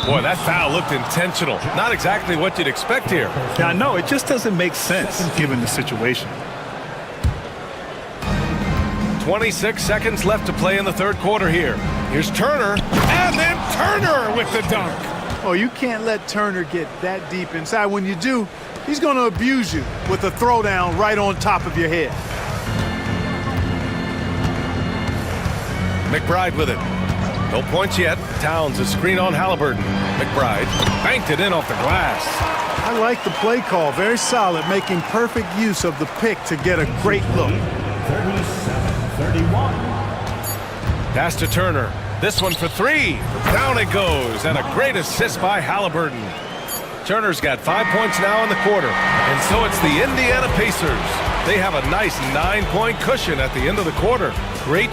Boy, that foul looked intentional. Not exactly what you'd expect here. Yeah, I know. It just doesn't make sense given the situation. 26 seconds left to play in the third quarter here. Here's Turner. And then Turner with the dunk. Oh, you can't let Turner get that deep inside. When you do, he's going to abuse you with a throwdown right on top of your head. McBride with it. No points yet. Towns a screen on Halliburton. McBride banked it in off the glass. I like the play call. Very solid, making perfect use of the pick to get a great look. 37-31. Pass to Turner. This one for 3. Down it goes. And a great assist by Halliburton. Turner's got 5 points now in the quarter. And so it's the Indiana Pacers. They have a nice 9-point cushion at the end of the quarter. Great.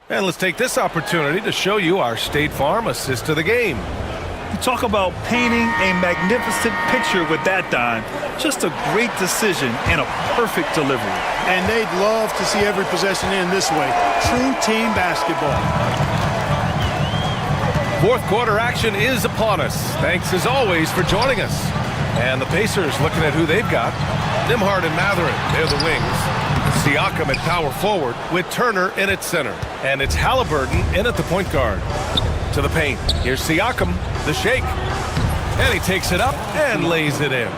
And let's take this opportunity to show you our State Farm assist to the game. You talk about painting a magnificent picture with that, Don. Just a great decision and a perfect delivery. And they'd love to see every possession end this way. True team basketball. Fourth quarter action is upon us. Thanks as always for joining us. And the Pacers looking at who they've got. Nembhard and Matherin, they're the wings. Siakam at power forward with Turner in at center. And it's Halliburton in at the point guard. To the paint. Here's Siakam, the shake. And he takes it up and lays it in.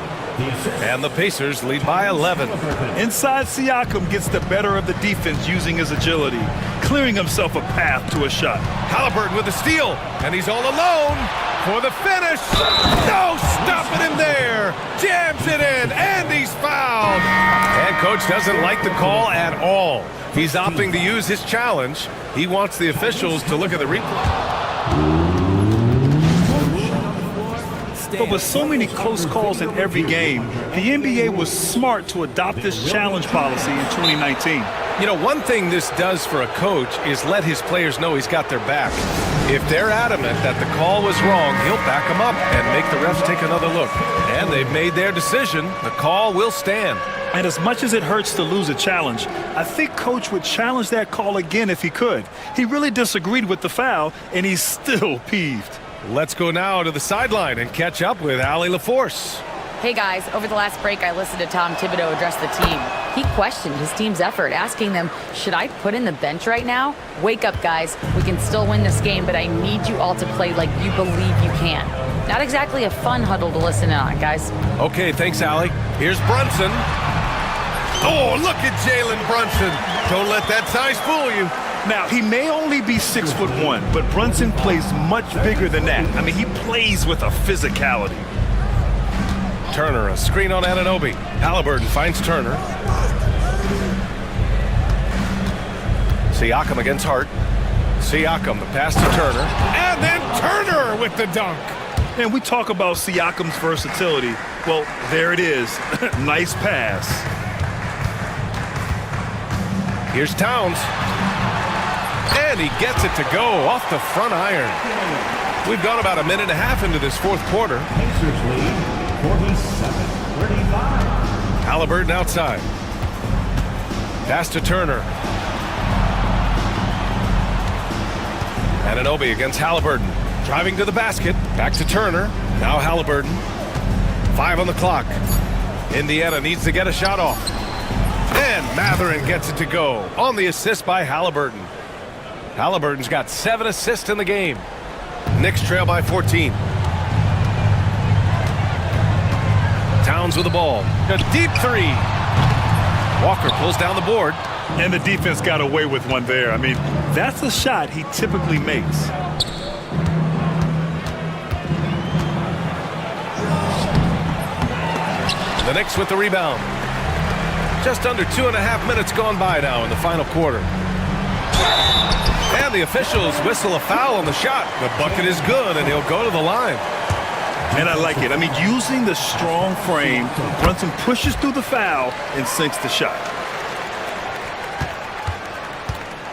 And the Pacers lead by 11. Inside, Siakam gets the better of the defense using his agility, clearing himself a path to a shot. Halliburton with the steal. And he's all alone for the finish. No, stopping him there. Jams it in, and he's fouled. And coach doesn't like the call at all. He's opting to use his challenge. He wants the officials to look at the replay. But with so many close calls in every game, the NBA was smart to adopt this challenge policy in 2019. You know, one thing this does for a coach is let his players know he's got their back. If they're adamant that the call was wrong, he'll back them up and make the refs take another look. And they've made their decision. The call will stand. And as much as it hurts to lose a challenge, I think Coach would challenge that call again if he could. He really disagreed with the foul, and he's still peeved. Let's go now to the sideline and catch up with Allie LaForce. Hey guys, over the last break I listened to Tom Thibodeau address the team. He questioned his team's effort, asking them, should I put in the bench right now? Wake up guys, we can still win this game, but I need you all to play like you believe you can. Not exactly a fun huddle to listen in on, guys. Okay, thanks Allie. Here's Brunson. Oh, look at Jalen Brunson. Don't let that size fool you. Now, he may only be 6'1", but Brunson plays much bigger than that. I mean, he plays with a physicality. Turner, a screen on Anunoby. Halliburton finds Turner. Siakam against Hart. Siakam, the pass to Turner. And then Turner with the dunk. And we talk about Siakam's versatility. Well, there it is. Nice pass. Here's Towns. And he gets it to go off the front iron. We've gone about a minute and a half into this fourth quarter. Pacers lead 47-35. Halliburton outside. Pass to Turner. Anunoby against Halliburton. Driving to the basket. Back to Turner. Now Halliburton. 5 on the clock. Indiana needs to get a shot off. And Matherin gets it to go on the assist by Halliburton. Halliburton's got 7 assists in the game. Knicks trail by 14. Towns with the ball. A deep 3. Walker pulls down the board. And the defense got away with one there. I mean, that's a shot he typically makes. The Knicks with the rebound. Just under 2.5 minutes gone by now in the final quarter. And the officials whistle a foul on the shot. The bucket is good, and he'll go to the line. And I like it. I mean, using the strong frame, Brunson pushes through the foul and sinks the shot.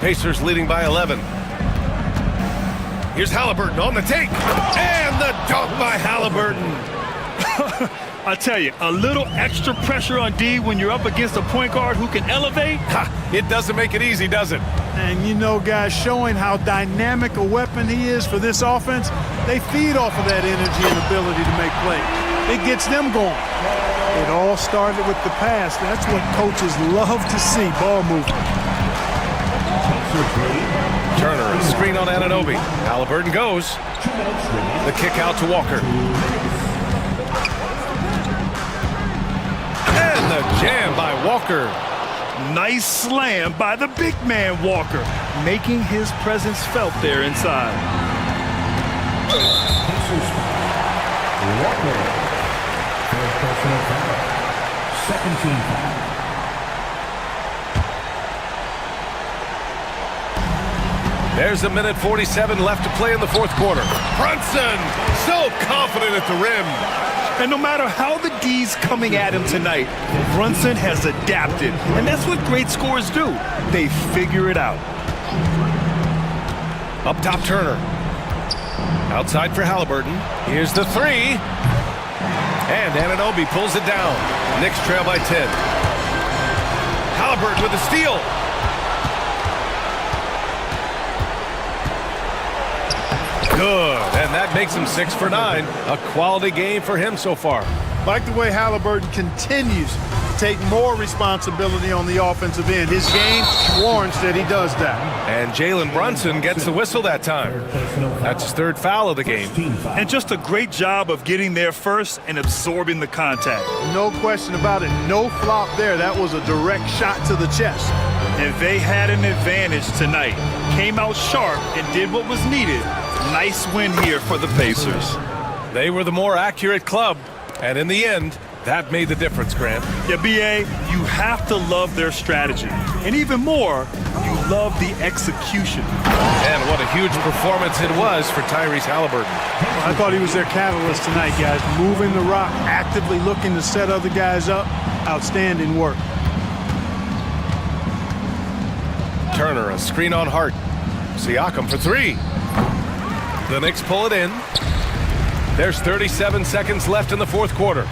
Pacers leading by 11. Here's Halliburton on the take. And the dunk by Halliburton. I tell you, a little extra pressure on D when you're up against a point guard who can elevate. It doesn't make it easy, does it? And you know, guys, showing how dynamic a weapon he is for this offense, they feed off of that energy and ability to make plays. It gets them going. It all started with the pass. That's what coaches love to see, ball movement. Turner, a screen on Anunoby. Halliburton goes. The kick out to Walker. And the jam by Walker. Nice slam by the big man Walker, making his presence felt there inside. Walker. Third personal foul. Second team foul. There's a minute 47 left to play in the fourth quarter. Brunson, so confident at the rim. And no matter how the D's coming at him tonight, Brunson has adapted. And that's what great scorers do. They figure it out. Up top, Turner. Outside for Halliburton. Here's the three. And Anunoby pulls it down. Knicks trail by 10. Halliburton with the steal. Good, and that makes him 6 for 9. A quality game for him so far. Like the way Halliburton continues to take more responsibility on the offensive end. His game warrants that he does that. And Jalen Brunson gets the whistle that time. That's his third foul of the game. And just a great job of getting there first and absorbing the contact. No question about it. No flop there. That was a direct shot to the chest. And they had an advantage tonight. Came out sharp and did what was needed. Nice win here for the Pacers. They were the more accurate club, and in the end, that made the difference, Grant. Yeah, B.A., you have to love their strategy. And even more, you love the execution. And what a huge performance it was for Tyrese Halliburton. I thought he was their catalyst tonight, guys. Moving the rock, actively looking to set other guys up. Outstanding work. Turner, a screen on Hart. Siakam for three. The Knicks pull it in. There's 37 seconds left in the fourth quarter.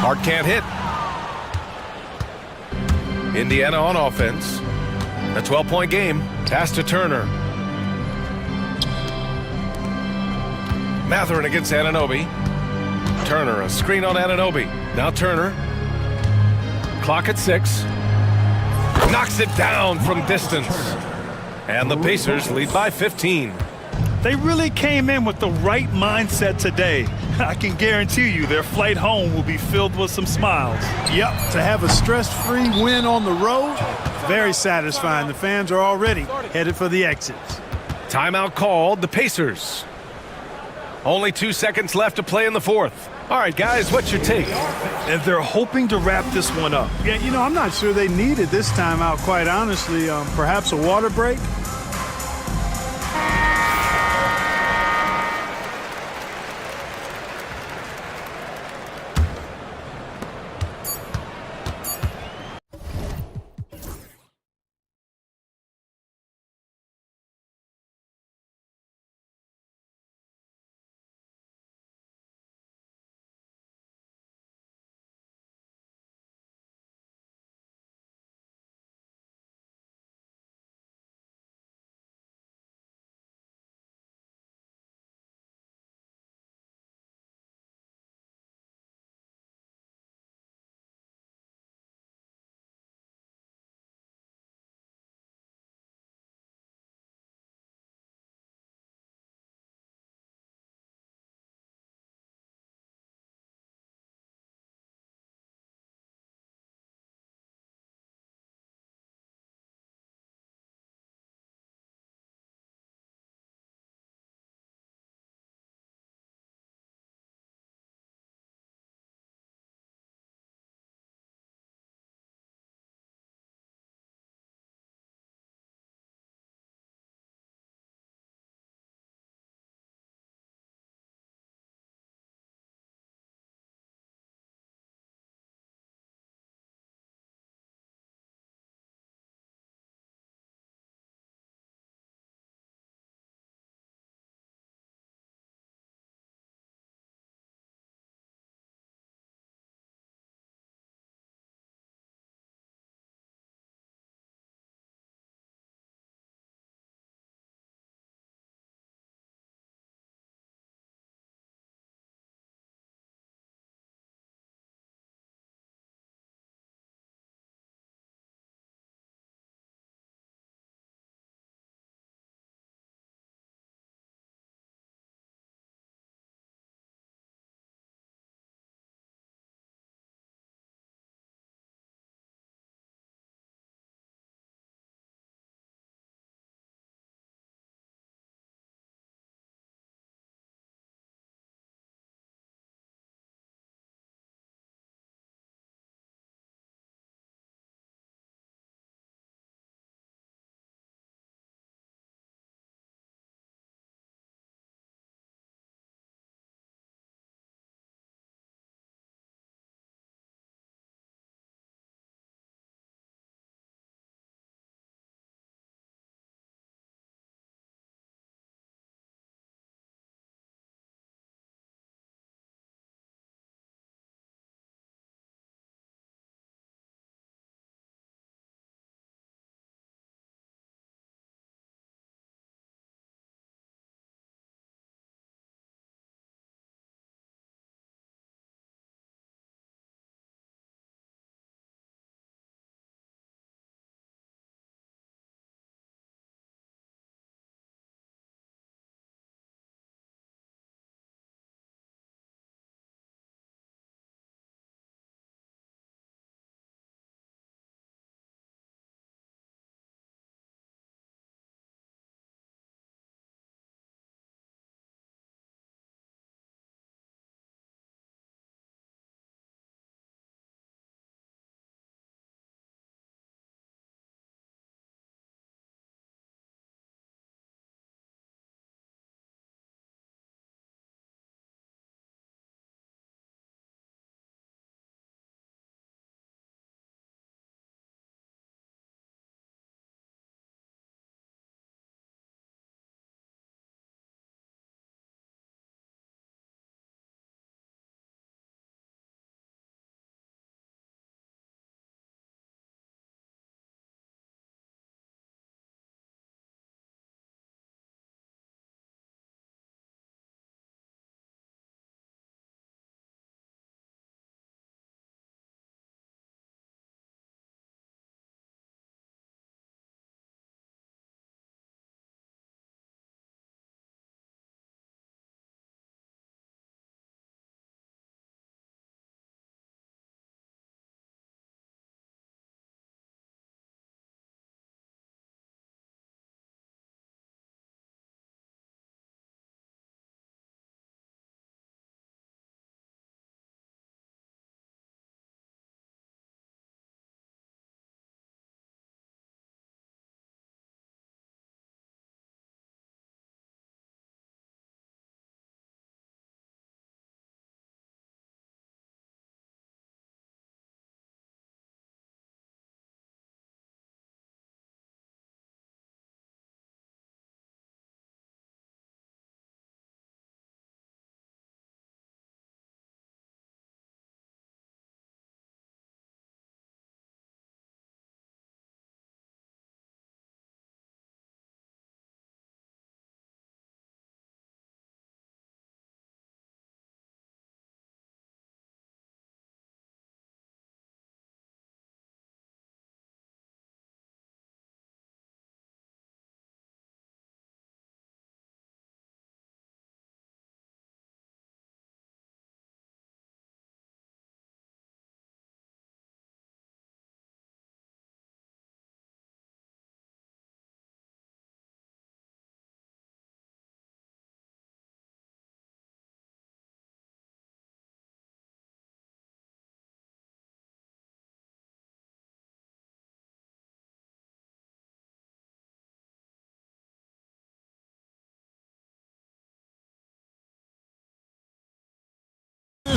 Hart can't hit. Indiana on offense. A 12-point game. Pass to Turner. Mathurin against Anunoby. Turner, a screen on Anunoby. Now Turner. Clock at 6. Knocks it down from distance. And the Pacers lead by 15. They really came in with the right mindset today. I can guarantee you their flight home will be filled with some smiles. Yep, to have a stress-free win on the road, very satisfying. The fans are already headed for the exits. Timeout called, the Pacers. Only 2 seconds left to play in the fourth. All right, guys, what's your take? And they're hoping to wrap this one up. Yeah, you know, I'm not sure they needed this timeout, quite honestly. Perhaps a water break?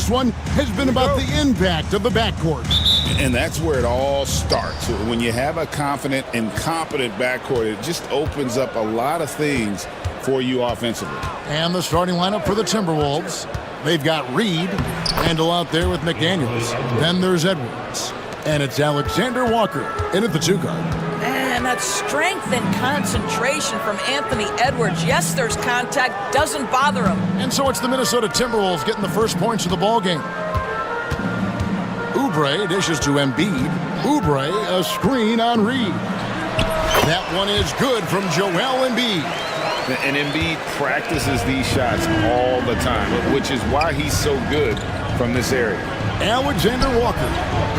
this one has been about the impact of the backcourt. And that's where it all starts. When you have a confident and competent backcourt, it just opens up a lot of things for you offensively. And the starting lineup for the Timberwolves. They've got Reed, Randall out there with McDaniels. Then there's Edwards. And it's Alexander Walker in at the 2 guard. And that strength and concentration from Anthony Edwards. Yes, there's contact, doesn't bother him. And so it's the Minnesota Timberwolves getting the first points of the ball game. Oubre dishes to Embiid. Oubre, a screen on Reed. That one is good from Joel Embiid. And Embiid practices these shots all the time, which is why he's so good from this area. Alexander Walker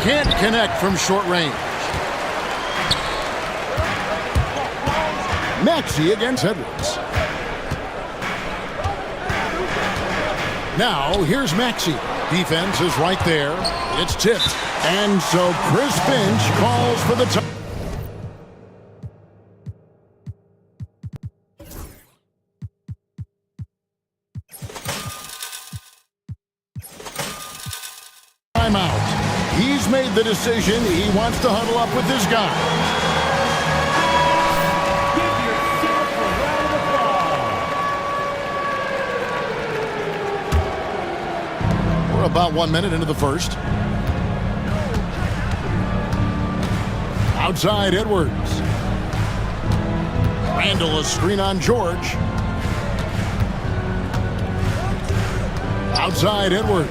can't connect from short range. Maxey against Edwards. Now, here's Maxey. Defense is right there. It's tipped. And so Chris Finch calls for the time. Timeout. He's made the decision. He wants to huddle up with his guy. About 1 minute into the first. Outside Edwards. Randall, a screen on George. Outside Edwards.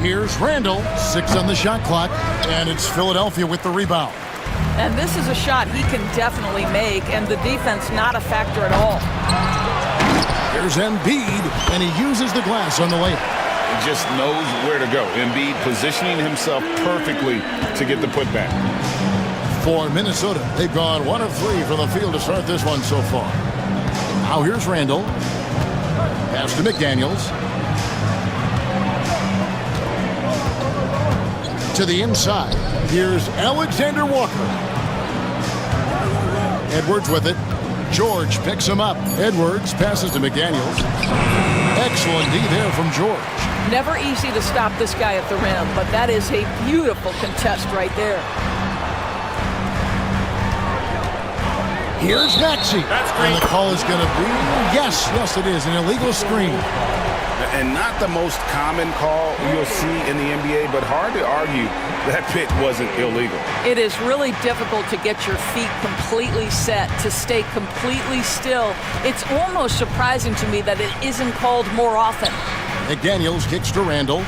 Here's Randall, 6 on the shot clock, and it's Philadelphia with the rebound. And this is a shot he can definitely make, and the defense not a factor at all. Here's Embiid, and he uses the glass on the layup. Just knows where to go. Embiid positioning himself perfectly to get the putback. For Minnesota, they've gone 1 of 3 from the field to start this one so far. Now here's Randall. Pass to McDaniels. To the inside. Here's Alexander Walker. Edwards with it. George picks him up. Edwards passes to McDaniels. Excellent D there from George. Never easy to stop this guy at the rim, but that is a beautiful contest right there. Here's Maxey. And the call is going to be, yes, it is, an illegal screen. And not the most common call you'll see in the NBA, but hard to argue that pick wasn't illegal. It is really difficult to get your feet completely set, to stay completely still. It's almost surprising to me that it isn't called more often. McDaniels kicks to Randall.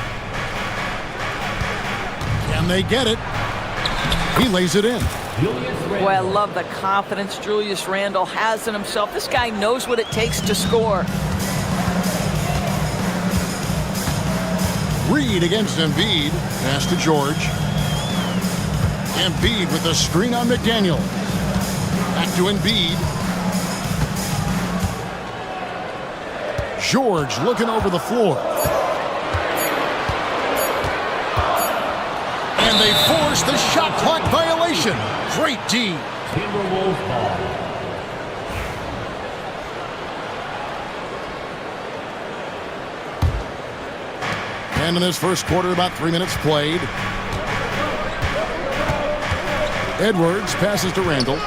Can they get it? He lays it in. Boy, I love the confidence Julius Randle has in himself. This guy knows what it takes to score. Reed against Embiid. Pass to George. Embiid with the screen on McDaniel. Back to Embiid. George looking over the floor. And they force the shot clock violation. Great D. Timberwolves ball. And in this first quarter, about 3 minutes played. Edwards passes to Randall.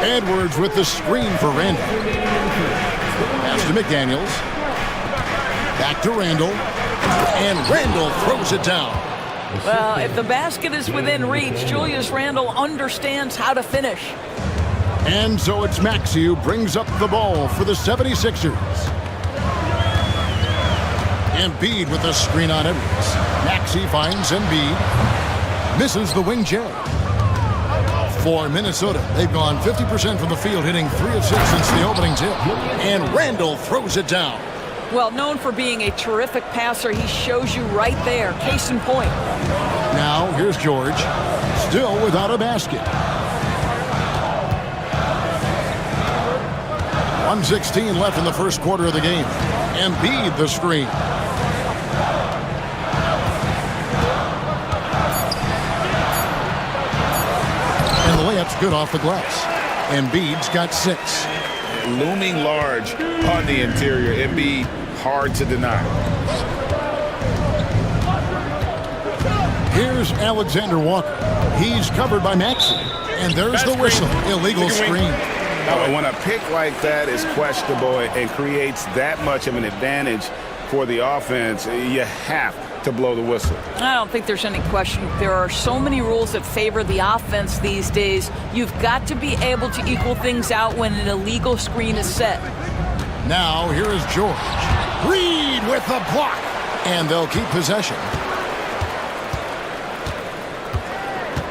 Edwards with the screen for Randall. Pass to McDaniels. Back to Randall. And Randall throws it down. Well, if the basket is within reach, Julius Randle understands how to finish. And so it's Maxey who brings up the ball for the 76ers. Embiid with the screen on Edwards. Maxey finds Embiid. Misses the wing J. For Minnesota, they've gone 50% from the field, hitting 3 of 6 since the opening tip. And Randall throws it down. Well, known for being a terrific passer, he shows you right there. Case in point. Now, here's George. Still without a basket. 1:16 left in the first quarter of the game. Embiid the screen. And the layup's good off the glass. Embiid's got 6. Looming large on the interior. Embiid hard to deny. Here's Alexander Walker. He's covered by Maxey. And there's the whistle. Illegal screen. When a pick like that is questionable and creates that much of an advantage for the offense, you have to blow the whistle. I don't think there's any question. There are so many rules that favor the offense these days. You've got to be able to equal things out when an illegal screen is set. Now, here is George. Reed with the block. And they'll keep possession.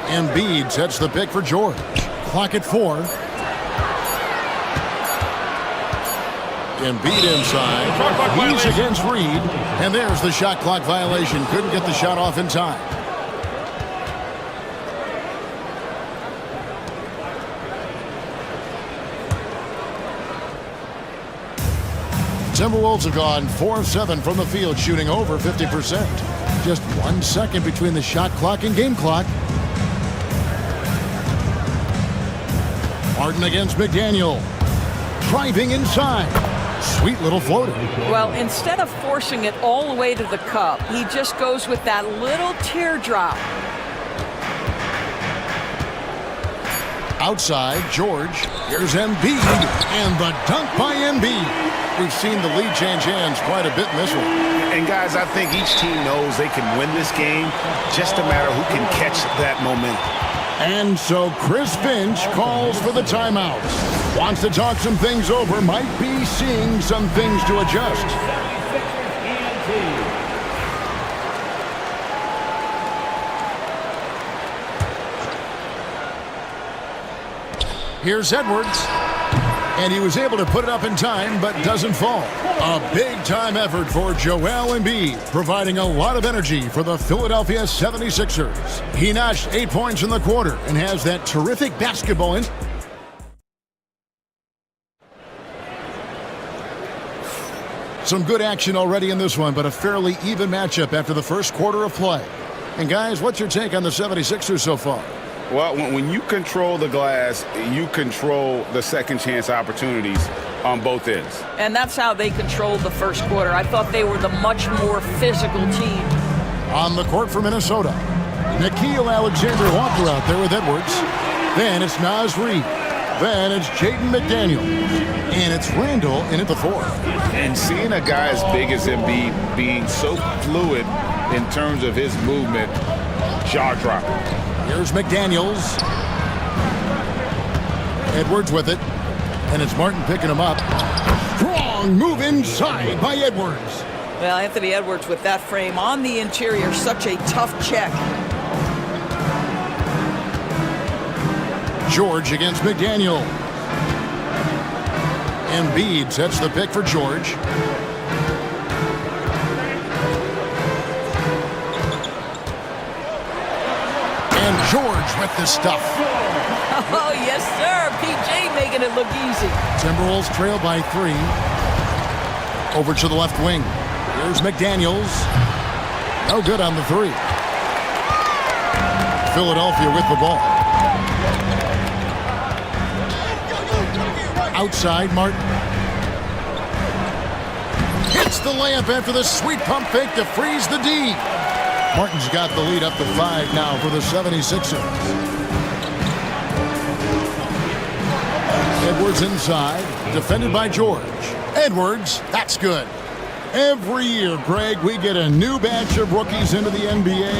Embiid sets the pick for George. Clock at 4. Embiid inside. He's against Reed. And there's the shot clock violation. Couldn't get the shot off in time. Timberwolves have gone 4 of 7 from the field, shooting over 50%. Just 1 second between the shot clock and game clock. Martin against McDaniel. Driving inside. Sweet little floater. Well, instead of forcing it all the way to the cup, he just goes with that little teardrop. Outside, George. Here's Embiid. And the dunk by Embiid. We've seen the lead change hands quite a bit in this one. And guys, I think each team knows they can win this game. Just a matter who can catch that momentum. And so Chris Finch calls for the timeout. Wants to talk some things over. Might be seeing some things to adjust. Here's Edwards. And he was able to put it up in time, but doesn't fall. A big-time effort for Joel Embiid, providing a lot of energy for the Philadelphia 76ers. He notched 8 points in the quarter and has that terrific basketball in. Some good action already in this one, but a fairly even matchup after the first quarter of play. And guys, what's your take on the 76ers so far? Well, when you control the glass, you control the second chance opportunities on both ends. And that's how they controlled the first quarter. I thought they were the much more physical team. On the court for Minnesota, Nickeil Alexander-Walker out there with Edwards. Then it's Naz Reid. Then it's Jaden McDaniel. And it's Randall in at the 4th. And seeing a guy as big as Embiid being so fluid in terms of his movement, jaw-dropping. Here's McDaniels. Edwards with it. And it's Martin picking him up. Strong move inside by Edwards. Well, Anthony Edwards with that frame on the interior, such a tough check. George against McDaniel. Embiid sets the pick for George. And George with the stuff. Oh, yes, sir. PJ making it look easy. Timberwolves trail by 3. Over to the left wing. Here's McDaniels. No good on the 3. Philadelphia with the ball. Outside, Martin. Hits the layup after the sweet pump fake to freeze the D. Martin's got the lead up to 5 now for the 76ers. Edwards inside, defended by George. Edwards, that's good. Every year, Greg, we get a new batch of rookies into the NBA,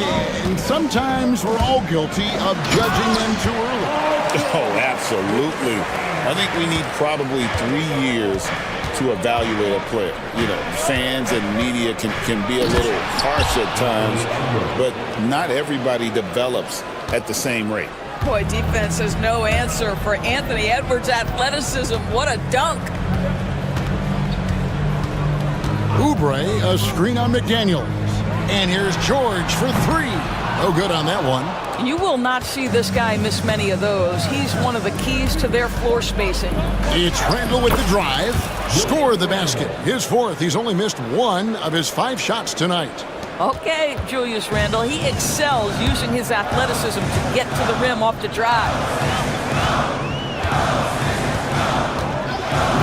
and sometimes we're all guilty of judging them too early. Oh, absolutely. I think we need probably 3 years to evaluate a player. You know, fans and media can be a little harsh at times, but not everybody develops at the same rate. Boy, defense has no answer for Anthony Edwards' athleticism. What a dunk. Oubre, a screen on McDaniels. And here's George for 3. No good on that one. You will not see this guy miss many of those. He's one of the keys to their floor spacing. It's Randall with the drive. Score the basket. His 4th. He's only missed 1 of his 5 shots tonight. Okay, Julius Randle. He excels using his athleticism to get to the rim off the drive.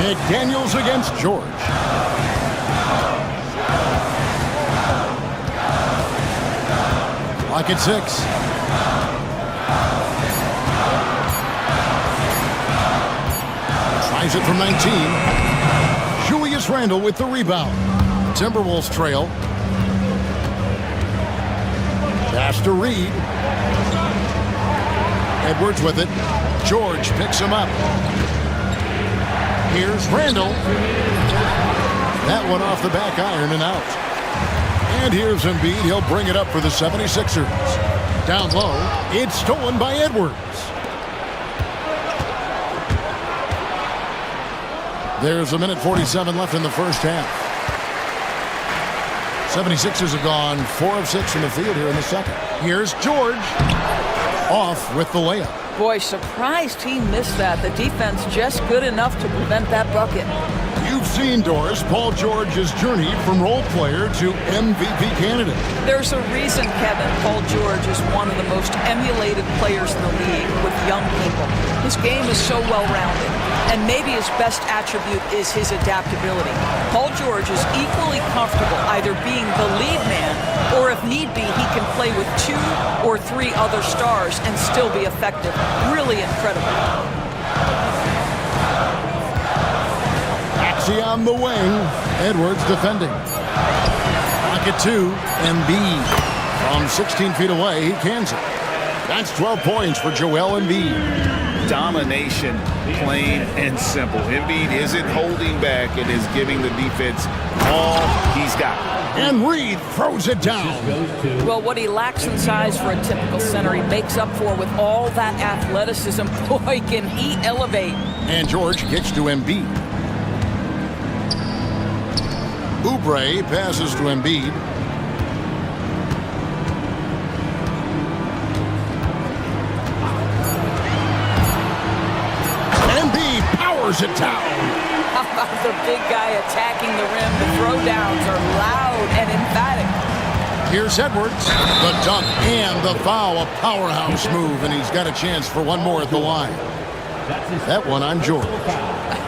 McDaniels against George. Clock at 6. Tries it from 19. Julius Randle with the rebound. Timberwolves trail. Pass to Reed. Edwards with it. George picks him up. Here's Randle. That one off the back iron and out. And here's Embiid. He'll bring it up for the 76ers. Down low. It's stolen by Edwards. There's a minute 47 left in the first half. 76ers have gone 4 of 6 from the field here in the second. Here's George. Off with the layup. Boy, surprised he missed that. The defense just good enough to prevent that bucket. You've seen, Doris, Paul George's journey from role player to MVP candidate. There's a reason, Kevin, Paul George is one of the most emulated players in the league with young people. His game is so well-rounded, and maybe his best attribute is his adaptability. Paul George is equally comfortable either being the lead man, or if need be, he can play with 2 or 3 other stars and still be effective. Really incredible. On the wing, Edwards defending. Pocket 2, Embiid. From 16 feet away, he cans it. That's 12 points for Joel Embiid. Domination, plain and simple. Embiid isn't holding back and is giving the defense all he's got. And Reed throws it down. Well, what he lacks in size for a typical center, he makes up for with all that athleticism. Boy, can he elevate. And George gets to Embiid. Oubre passes to Embiid. Embiid powers it down. How about the big guy attacking the rim? The throwdowns are loud and emphatic. Here's Edwards. The dunk and the foul. A powerhouse move, and he's got a chance for one more at the line. That one on George.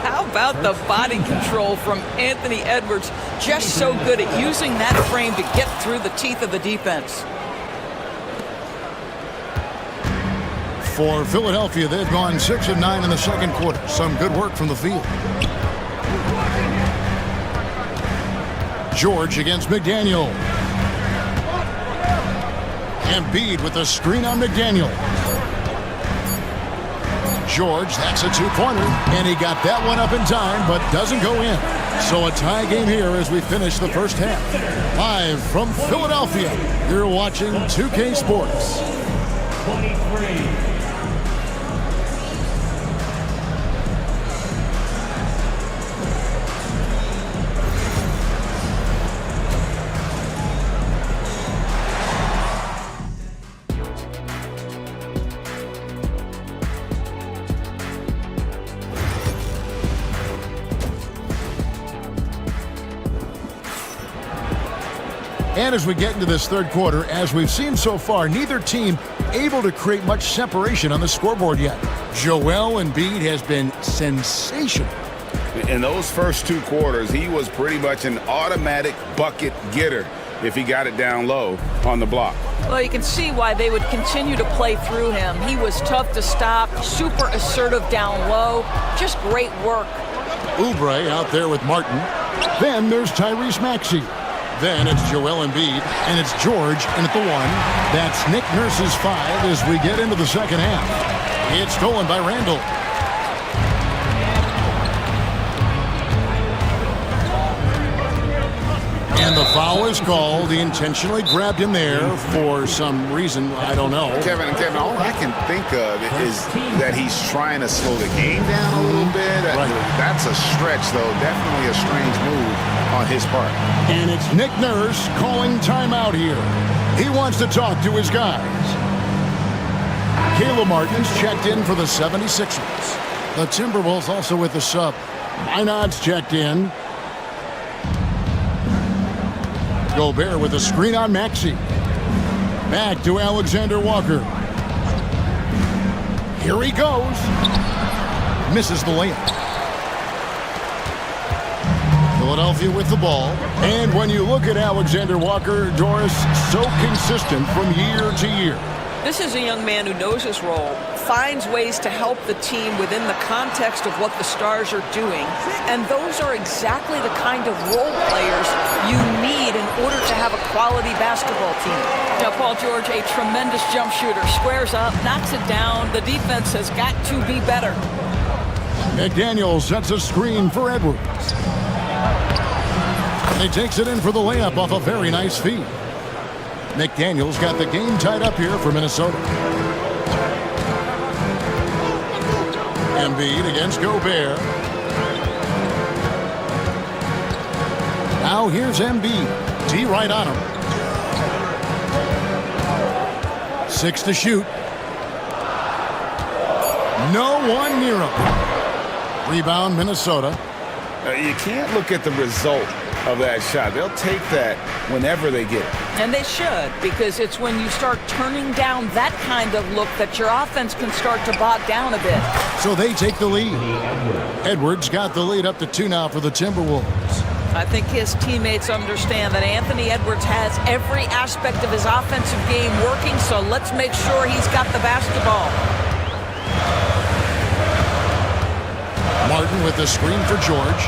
How about the body control from Anthony Edwards? Just so good at using that frame to get through the teeth of the defense. For Philadelphia, they've gone 6 of 9 in the second quarter. Some good work from the field. George against McDaniel. Embiid with a screen on McDaniel. George, that's a two-pointer, and he got that one up in time, but doesn't go in. So a tie game here as we finish the first half. Live from Philadelphia, you're watching 2K Sports. 23. And as we get into this third quarter, as we've seen so far, neither team able to create much separation on the scoreboard yet. Joel Embiid has been sensational. In those first 2 quarters, he was pretty much an automatic bucket getter if he got it down low on the block. Well, you can see why they would continue to play through him. He was tough to stop, super assertive down low. Just great work. Oubre out there with Martin. Then there's Tyrese Maxey. Then it's Joel Embiid, and it's George in at the 1. That's Nick Nurse's 5 as we get into the second half. It's stolen by Randle. And the foul is called. He intentionally grabbed him there for some reason. I don't know. Kevin, all I can think of is that he's trying to slow the game down a little bit. Right. That's a stretch, though. Definitely a strange move on his part. And it's Nick Nurse calling timeout here. He wants to talk to his guys. Caleb Martin's checked in for the 76ers. The Timberwolves also with the sub. Minot's checked in. Gobert with a screen on Maxey. Back to Alexander Walker. Here he goes. Misses the layup. Philadelphia with the ball. And when you look at Alexander Walker, Doris, so consistent from year to year. This is a young man who knows his role, finds ways to help the team within the context of what the Stars are doing, and those are exactly the kind of role players you need in order to have a quality basketball team. Now, Paul George, a tremendous jump shooter, squares up, knocks it down. The defense has got to be better. McDaniel sets a screen for Edwards. And he takes it in for the layup off a very nice feed. McDaniel's got the game tied up here for Minnesota. Embiid against Gobert. Now here's Embiid. D right on him. 6 to shoot. No one near him. Rebound, Minnesota. You can't look at the result of that shot. They'll take that whenever they get it. And they should, because it's when you start turning down that kind of look that your offense can start to bog down a bit. So they take the lead. Edwards got the lead up to 2 now for the Timberwolves. I think his teammates understand that Anthony Edwards has every aspect of his offensive game working, so let's make sure he's got the basketball. Martin with the screen for George.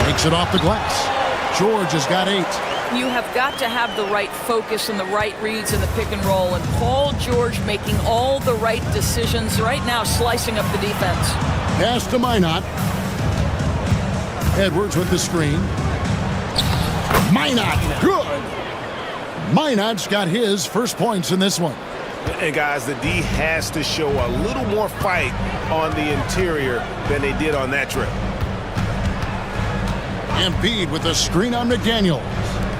Makes it off the glass. George has got 8. You have got to have the right focus and the right reads in the pick and roll, and Paul George making all the right decisions right now, slicing up the defense. Pass to Minot. Edwards with the screen. Minot, good. Minot's got his first points in this one. And guys, the D has to show a little more fight on the interior than they did on that trip. Embiid with the screen on McDaniel.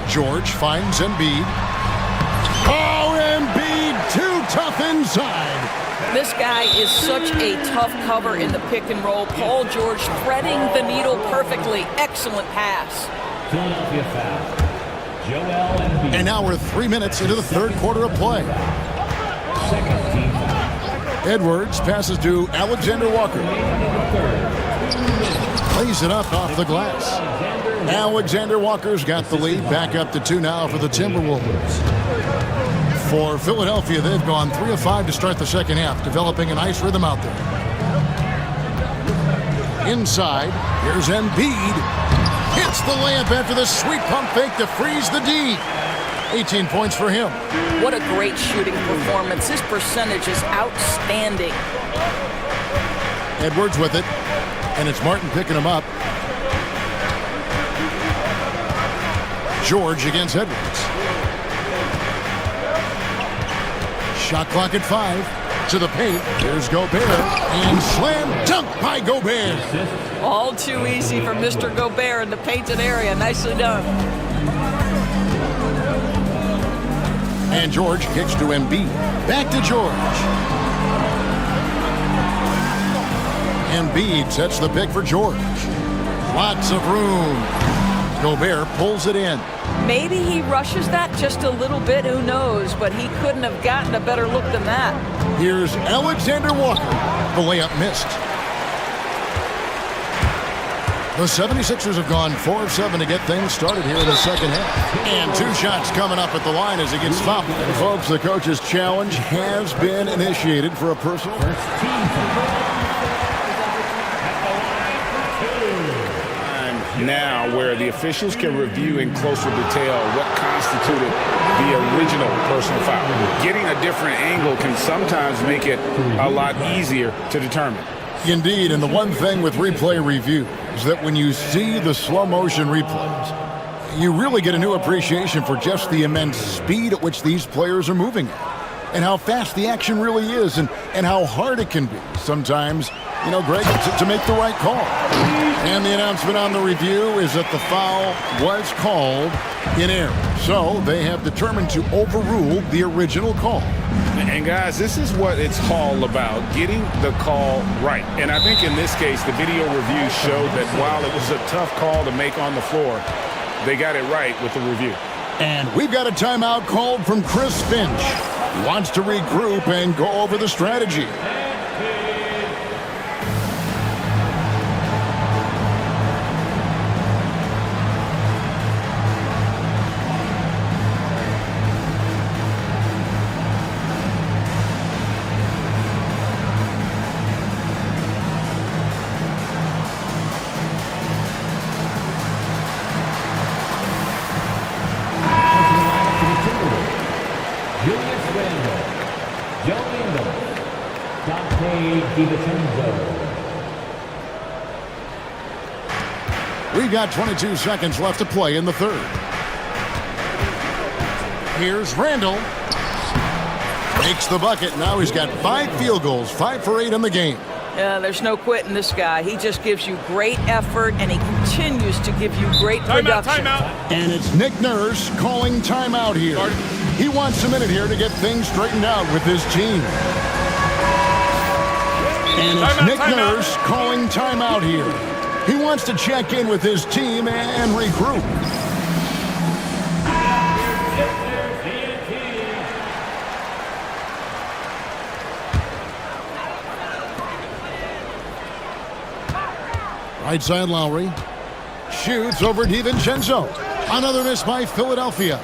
George finds Embiid. Oh, Embiid, too tough inside. This guy is such a tough cover in the pick and roll. Paul George threading the needle perfectly. Excellent pass. Philadelphia foul. Joel Embiid. And now we're 3 minutes into the third quarter of play. Second team foul. Edwards passes to Alexander Walker. Lays it up off the glass. Alexander Walker's got the lead. Back up to 2 now for the Timberwolves. For Philadelphia, they've gone 3 of 5 to start the second half, developing a nice rhythm out there. Inside, here's Embiid. Hits the layup after the sweet pump fake to freeze the D. 18 points for him. What a great shooting performance. His percentage is outstanding. Edwards with it, and it's Martin picking him up. George against Edwards. Shot clock at 5. To the paint. There's Gobert. And slam dunk by Gobert. All too easy for Mr. Gobert in the painted area. Nicely done. And George kicks to Embiid. Back to George. Embiid sets the pick for George. Lots of room. Gobert pulls it in. Maybe he rushes that just a little bit, who knows, but he couldn't have gotten a better look than that. Here's Alexander Walker. The layup missed. The 76ers have gone 4 of 7 to get things started here in the second half. And 2 shots coming up at the line as he gets fouled. And folks, the coach's challenge has been initiated for a personal. Now where the officials can review in closer detail what constituted the original personal foul. Getting a different angle can sometimes make it a lot easier to determine. Indeed, and the one thing with replay review is that when you see the slow motion replays, you really get a new appreciation for just the immense speed at which these players are moving at, and how fast the action really is, and how hard it can be sometimes, you know, Greg, to make the right call. And the announcement on the review is that the foul was called in error. So they have determined to overrule the original call. And guys, this is what it's all about, getting the call right. And I think in this case, the video review showed that while it was a tough call to make on the floor, they got it right with the review. And we've got a timeout called from Chris Finch. He wants to regroup and go over the strategy. We've got 22 seconds left to play in the third. Here's Randall. Makes the bucket. Now he's got 5 field goals, 5 for 8 in the game. There's no quitting this guy. He just gives you great effort, and he continues to give you great production. And it's Nick Nurse calling timeout here. He wants a minute here to get things straightened out with his team. And it's Nick Nurse calling timeout here. He wants to check in with his team and regroup. Right side Lowry. Shoots over DiVincenzo. Another miss by Philadelphia.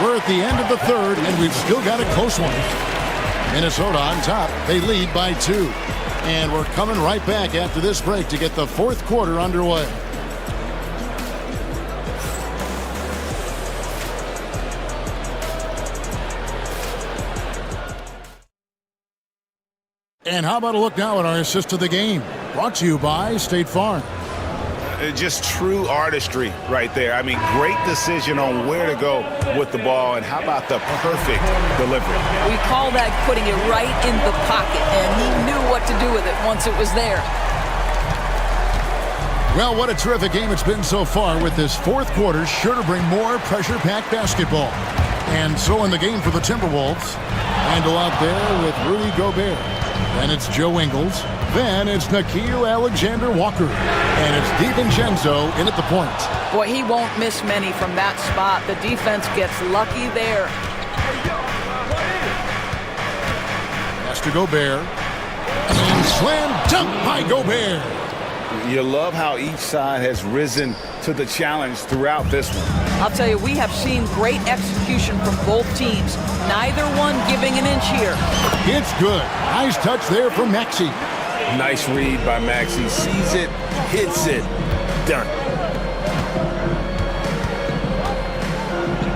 We're at the end of the third, and we've still got a close one. Minnesota on top. They lead by 2. And we're coming right back after this break to get the fourth quarter underway. And how about a look now at our assist of the game? Brought to you by State Farm. Just true artistry right there. I mean, great decision on where to go with the ball, and how about the perfect delivery? We call that putting it right in the pocket, and he knew what to do with it once it was there. Well, what a terrific game it's been so far, with this fourth quarter sure to bring more pressure-packed basketball. And so in the game for the Timberwolves, handle out there with Rudy Gobert. Then it's Joe Ingles. Then it's Nickeil Alexander-Walker. And it's DiVincenzo in at the point. Boy, he won't miss many from that spot. The defense gets lucky there. Pass to Gobert. And slam dunk by Gobert. You love how each side has risen to the challenge throughout this one. I'll tell you, we have seen great execution from both teams. Neither one giving an inch here. It's good. Nice touch there from Maxey. Nice read by Maxey. Sees it, hits it, done.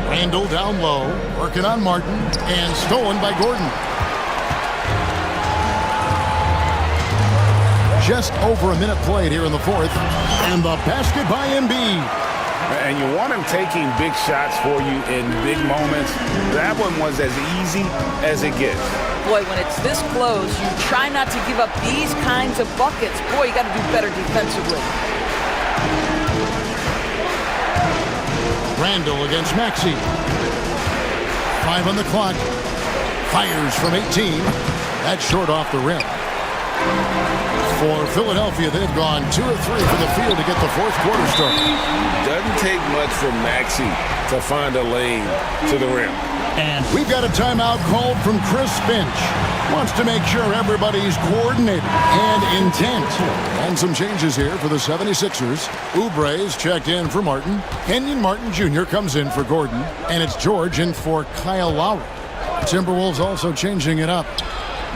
Randall down low, working on Martin, and stolen by Gordon. Just over a minute played here in the fourth, and the basket by Embiid. And you want him taking big shots for you in big moments. That one was as easy as it gets. Boy, when it's this close, you try not to give up these kinds of buckets. Boy, you got to do better defensively. Randall against Maxey. 5 on the clock. Fires from 18. That's short off the rim. For Philadelphia, they've gone 2 of 3 from the field to get the fourth quarter started. Doesn't take much for Maxey to find a lane to the rim. And we've got a timeout called from Chris Finch. Wants to make sure everybody's coordinated and intent. And some changes here for the 76ers. Oubre's checked in for Martin. Kenyon Martin Jr. comes in for Gordon. And it's George in for Kyle Lowry. Timberwolves also changing it up.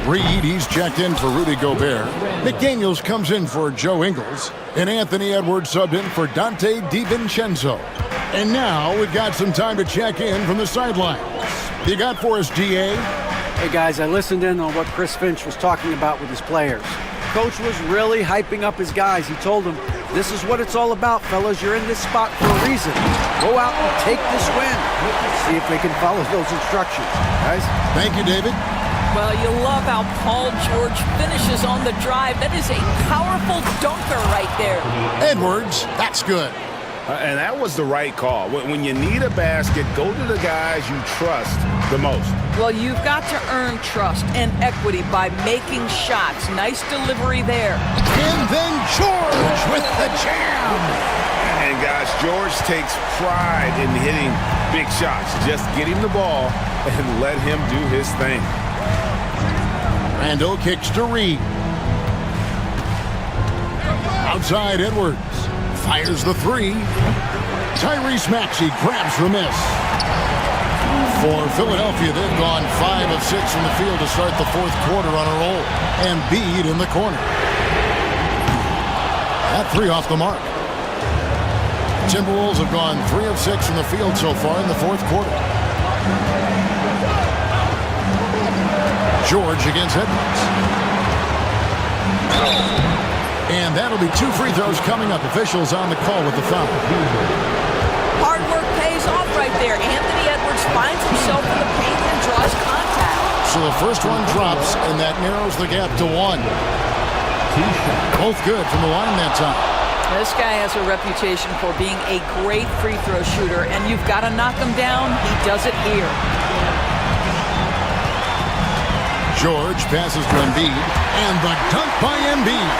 Reed, he's checked in for Rudy Gobert. McDaniels comes in for Joe Ingles. And Anthony Edwards subbed in for Dante DiVincenzo. And now we've got some time to check in from the sidelines. You got for us, GA? Hey guys, I listened in on what Chris Finch was talking about with his players. Coach was really hyping up his guys. He told them, this is what it's all about, fellas. You're in this spot for a reason. Go out and take this win. See if they can follow those instructions, guys. Thank you, David. Well, you love how Paul George finishes on the drive. That is a powerful dunker right there. Edwards, that's good. And that was the right call. When you need a basket, go to the guys you trust the most. Well, you've got to earn trust and equity by making shots. Nice delivery there. And then George with the jam. And guys, George takes pride in hitting big shots. Just get him the ball and let him do his thing. Randall kicks to Reed. Outside Edwards. Fires the 3. Tyrese Maxey grabs the miss. For Philadelphia, they've gone 5 of 6 from the field to start the fourth quarter on a roll. And Embiid in the corner. That 3 off the mark. Timberwolves have gone 3 of 6 from the field so far in the fourth quarter. George against Edwards. And that'll be 2 free throws coming up. Officials on the call with the foul. Hard work pays off right there. Anthony Edwards finds himself in the paint and draws contact. So the first one drops, and that narrows the gap to 1. Both good from the line that time. This guy has a reputation for being a great free throw shooter, and you've got to knock him down. He does it here. George passes to Embiid, and the dunk by Embiid.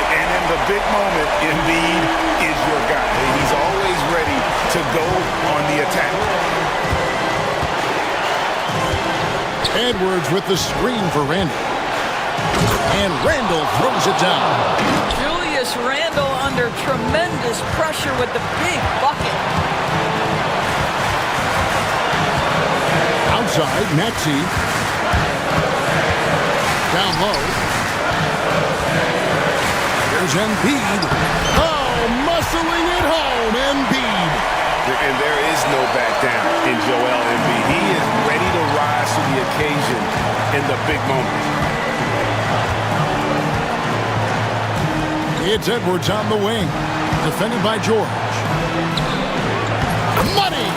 And in the big moment, Embiid is your guy. He's always ready to go on the attack. Edwards with the screen for Randall. And Randall throws it down. Julius Randle under tremendous pressure with the big bucket. Outside, Maxey. Down low. Here's Embiid. Oh, muscling it home, Embiid. And there is no back down in Joel Embiid. He is ready to rise to the occasion in the big moment. It's Edwards on the wing, defended by George. Money!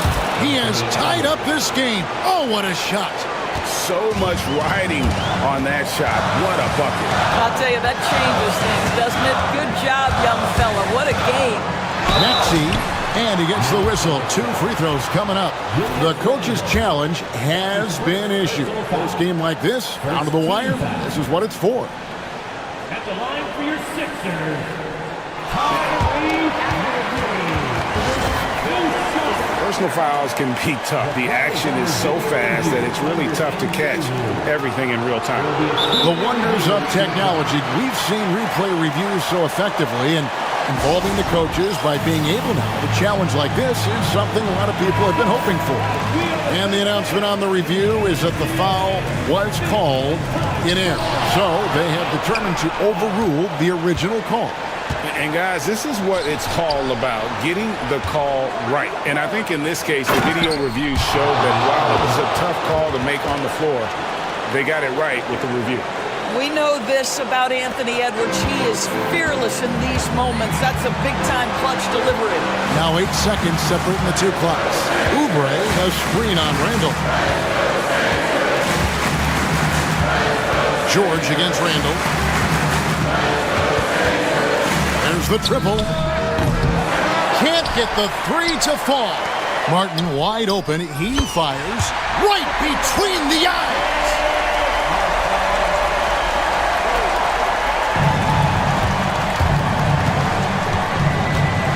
He has tied up this game. Oh, what a shot. So much riding on that shot. What a bucket. I'll tell you, that changes things, doesn't it? Good job, young fella. What a game. Maxey, and he gets the whistle. 2 free throws coming up. The coach's challenge has been issued. This game like this, down to the wire, this is what it's for. At the line for your Sixers, Personal fouls can be tough. The action is so fast that it's really tough to catch everything in real time. The wonders of technology. We've seen replay reviews so effectively, and involving the coaches by being able now to challenge like this is something a lot of people have been hoping for. And the announcement on the review is that the foul was called in error. So they have determined to overrule the original call. And guys, this is what it's all about, getting the call right. And I think in this case, the video review showed that while it was a tough call to make on the floor, they got it right with the review. We know this about Anthony Edwards. He is fearless in these moments. That's a big-time clutch delivery. Now 8 seconds separating the 2 clocks. Oubre, a screen on Randall. George against Randall. There's the triple. Can't get the 3 to fall. Martin wide open. He fires right between the eyes.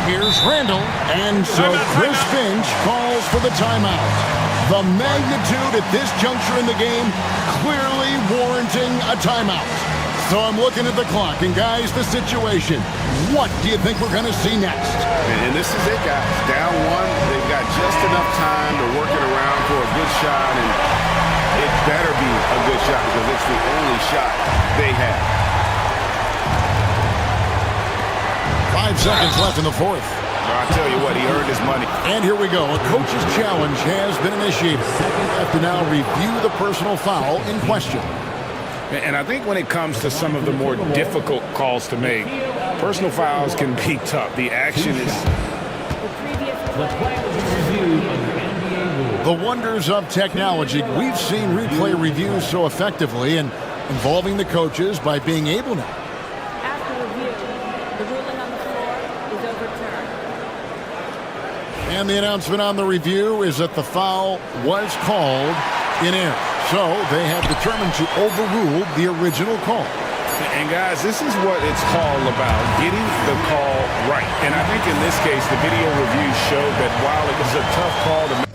Here's Randall, and so Chris Finch calls for the timeout. The magnitude at this juncture in the game clearly warranting a timeout. So I'm looking at the clock, and guys, the situation. What do you think we're going to see next? And this is it, guys. Down 1, they've got just enough time to work it around for a good shot, and it better be a good shot because it's the only shot they have. 5 seconds left in the 4th. I tell you what, he earned his money. And here we go. A coach's challenge has been initiated. We have to now review the personal foul in question. And I think when it comes to some of the more difficult calls to make, personal fouls can be tough. The action is... The wonders of technology. We've seen replay reviews so effectively and involving the coaches by being able now. After review, the ruling on the floor is overturned. And the announcement on the review is that the foul was called in error. So they have determined to overrule the original call. And guys, this is what it's all about, getting the call right. And I think in this case, the video review showed that while it was a tough call to make,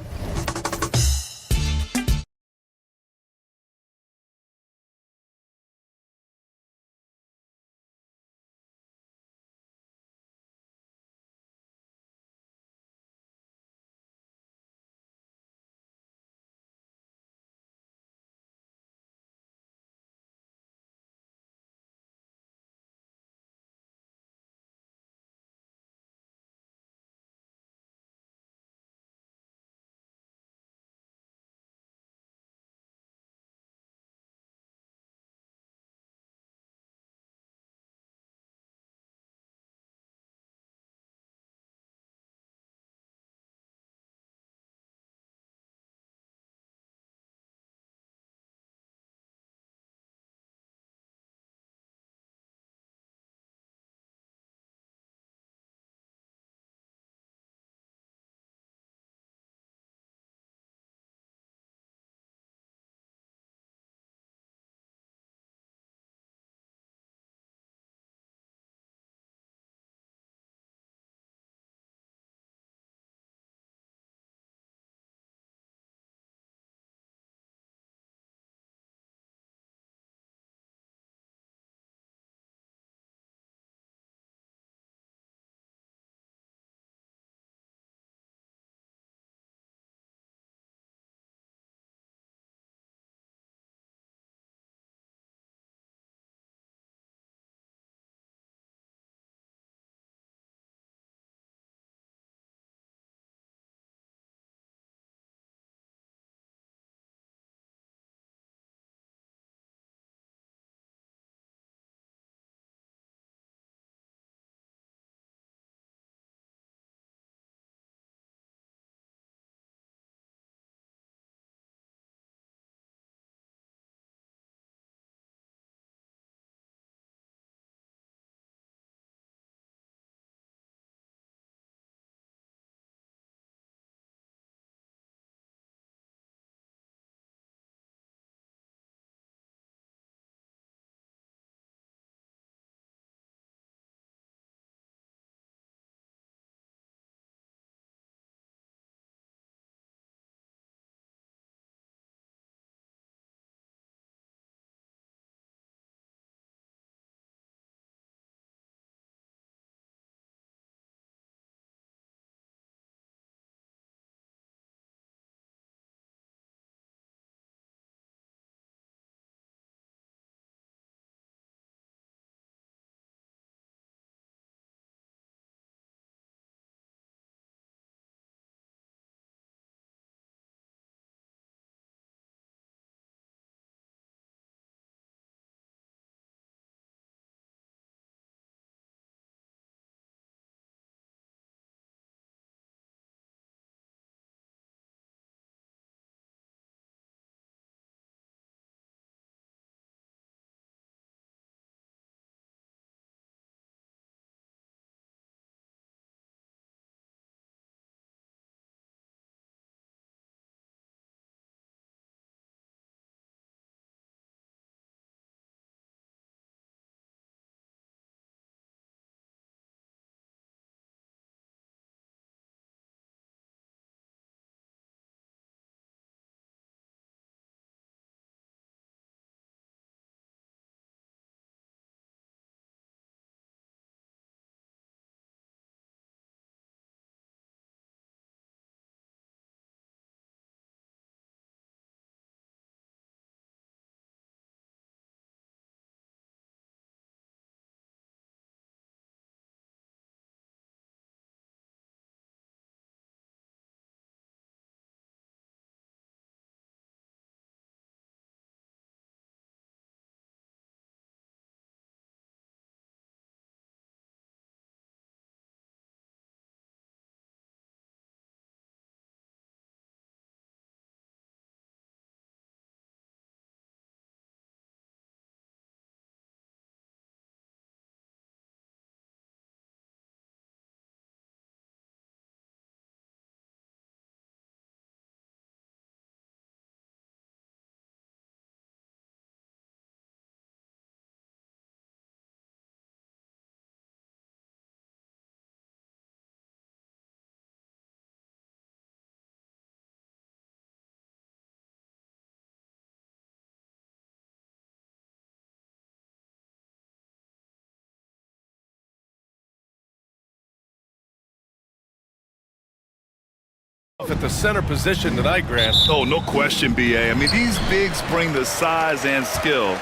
At the center position tonight, Grant. Oh, no question, B.A. I mean, these bigs bring the size and skill.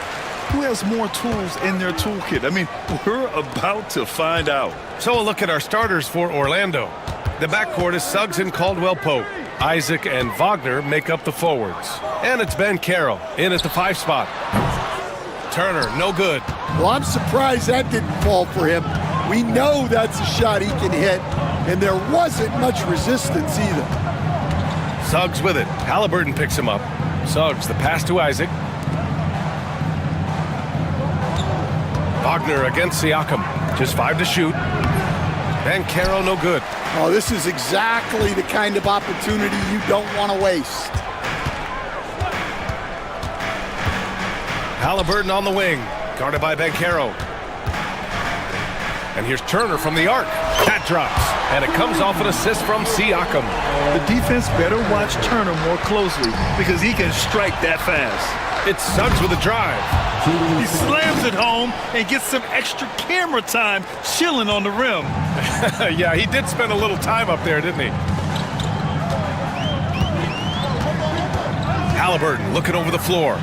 Who has more tools in their toolkit? I mean, we're about to find out. So a look at our starters for Orlando. The backcourt is Suggs and Caldwell-Pope. Isaac and Wagner make up the forwards. And it's Ben Carroll in at the 5 spot. Turner, no good. Well, I'm surprised that didn't fall for him. We know that's a shot he can hit, and there wasn't much resistance either. Suggs with it. Halliburton picks him up. Suggs, the pass to Isaac. Wagner against Siakam. Just 5 to shoot. Ben Carroll, no good. Oh, this is exactly the kind of opportunity you don't want to waste. Halliburton on the wing, guarded by Ben Carroll. And here's Turner from the arc. That drops, and it comes off an assist from Siakam. The defense better watch Turner more closely because he can strike that fast. It's Suggs with a drive. He slams it home and gets some extra camera time chilling on the rim. Yeah, he did spend a little time up there, didn't he? Halliburton looking over the floor.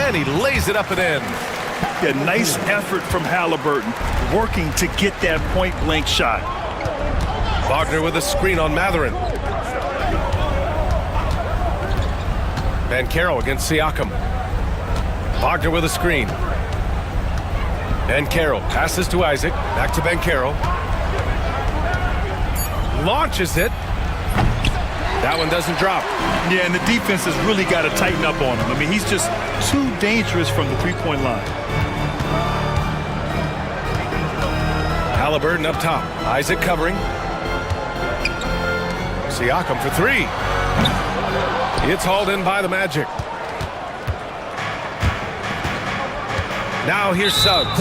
And he lays it up and in. Yeah, nice effort from Halliburton, working to get that point-blank shot. Wagner with a screen on Matherin. Ben Carroll against Siakam. Wagner with a screen. Ben Carroll passes to Isaac. Back to Ben Carroll. Launches it. That one doesn't drop. Yeah, and the defense has really got to tighten up on him. I mean, he's just too dangerous from the three-point line. Halliburton up top. Isaac covering. Siakam for 3. It's hauled in by the Magic. Now here's Suggs.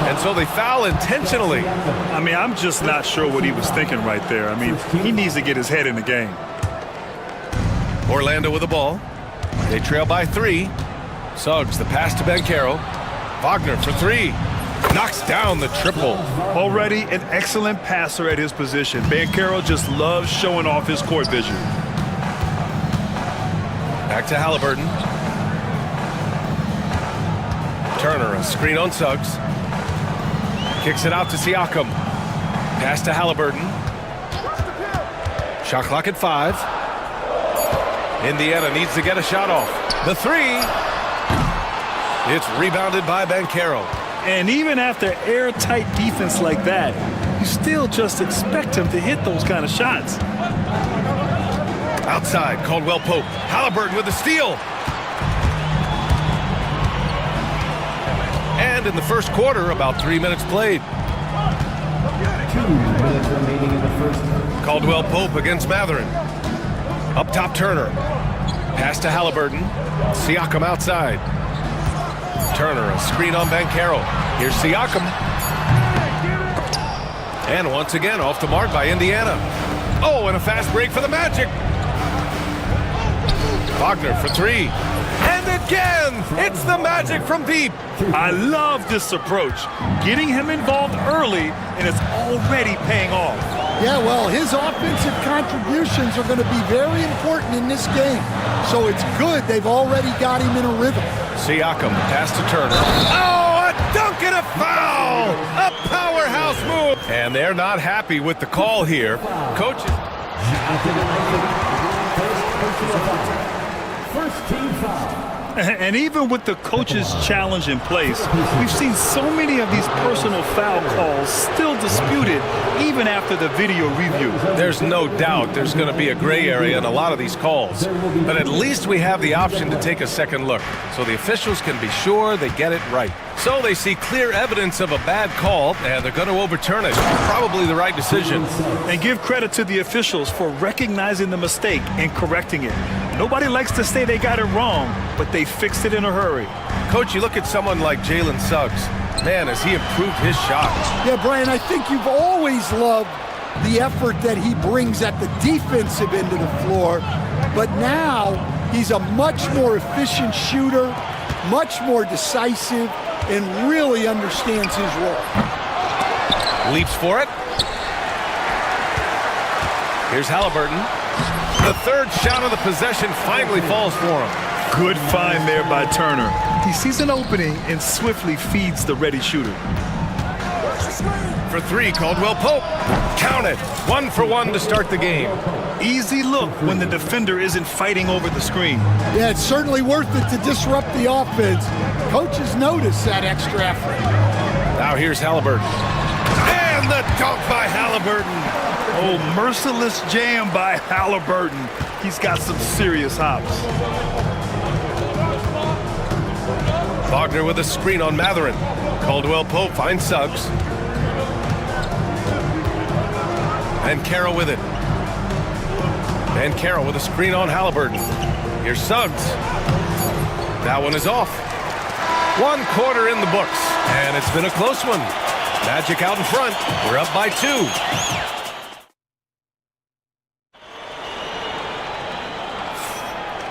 And so they foul intentionally. I mean, I'm just not sure what he was thinking right there. I mean, he needs to get his head in the game. Orlando with the ball. They trail by 3. Suggs, the pass to Ben Carroll. Wagner for 3. Knocks down the triple. Already an excellent passer at his position. Ben Carroll just loves showing off his court vision. Back to Halliburton. Turner, a screen on Suggs. Kicks it out to Siakam. Pass to Halliburton. Shot clock at 5. Indiana needs to get a shot off. The 3. It's rebounded by Ben Carroll. And even after airtight defense like that, you still just expect him to hit those kind of shots. Outside, Caldwell-Pope. Halliburton with the steal. And in the first quarter, about 3 minutes played. 2 minutes remaining in the first. Caldwell-Pope against Matherin. Up top, Turner. Pass to Halliburton. Siakam outside. Turner, a screen on Ben Carroll. Here's Siakam. And once again, off the mark by Indiana. Oh, and a fast break for the Magic. Wagner for 3. And again, it's the Magic from deep. I love this approach. Getting him involved early, and it's already paying off. Yeah, well, his offensive contributions are going to be very important in this game. So it's good they've already got him in a rhythm. Siakam, pass to Turner. Oh, a dunk and a foul! A powerhouse move! And they're not happy with the call here. Coaches. First team foul. And even with the coach's challenge in place, we've seen so many of these personal foul calls still disputed even after the video review. There's no doubt there's going to be a gray area in a lot of these calls. But at least we have the option to take a second look, so the officials can be sure they get it right. So they see clear evidence of a bad call, and they're going to overturn it. Probably the right decision. And give credit to the officials for recognizing the mistake and correcting it. Nobody likes to say they got it wrong, but they fixed it in a hurry. Coach, you look at someone like Jalen Suggs. Man, has he improved his shot. Yeah, Brian, I think you've always loved the effort that he brings at the defensive end of the floor, but now he's a much more efficient shooter, much more decisive, and really understands his role. Leaps for it. Here's Halliburton. the third shot of the possession finally falls for him. Good find there by Turner. He sees an opening and swiftly feeds the ready shooter. For three, Caldwell Pope. Count it. 1 for 1 to start the game. Easy look when the defender isn't fighting over the screen. Yeah, it's certainly worth it to disrupt the offense. Coaches notice that extra effort. Now here's Halliburton. And the dunk by Halliburton. Oh, merciless jam by Halliburton. He's got some serious hops. Wagner with a screen on Matherin. Caldwell Pope finds Suggs. And Carroll with it. And Carroll with a screen on Halliburton. Here's Suggs. That one is off. 1 quarter in the books. And it's been a close one. Magic out in front. We're up by 2.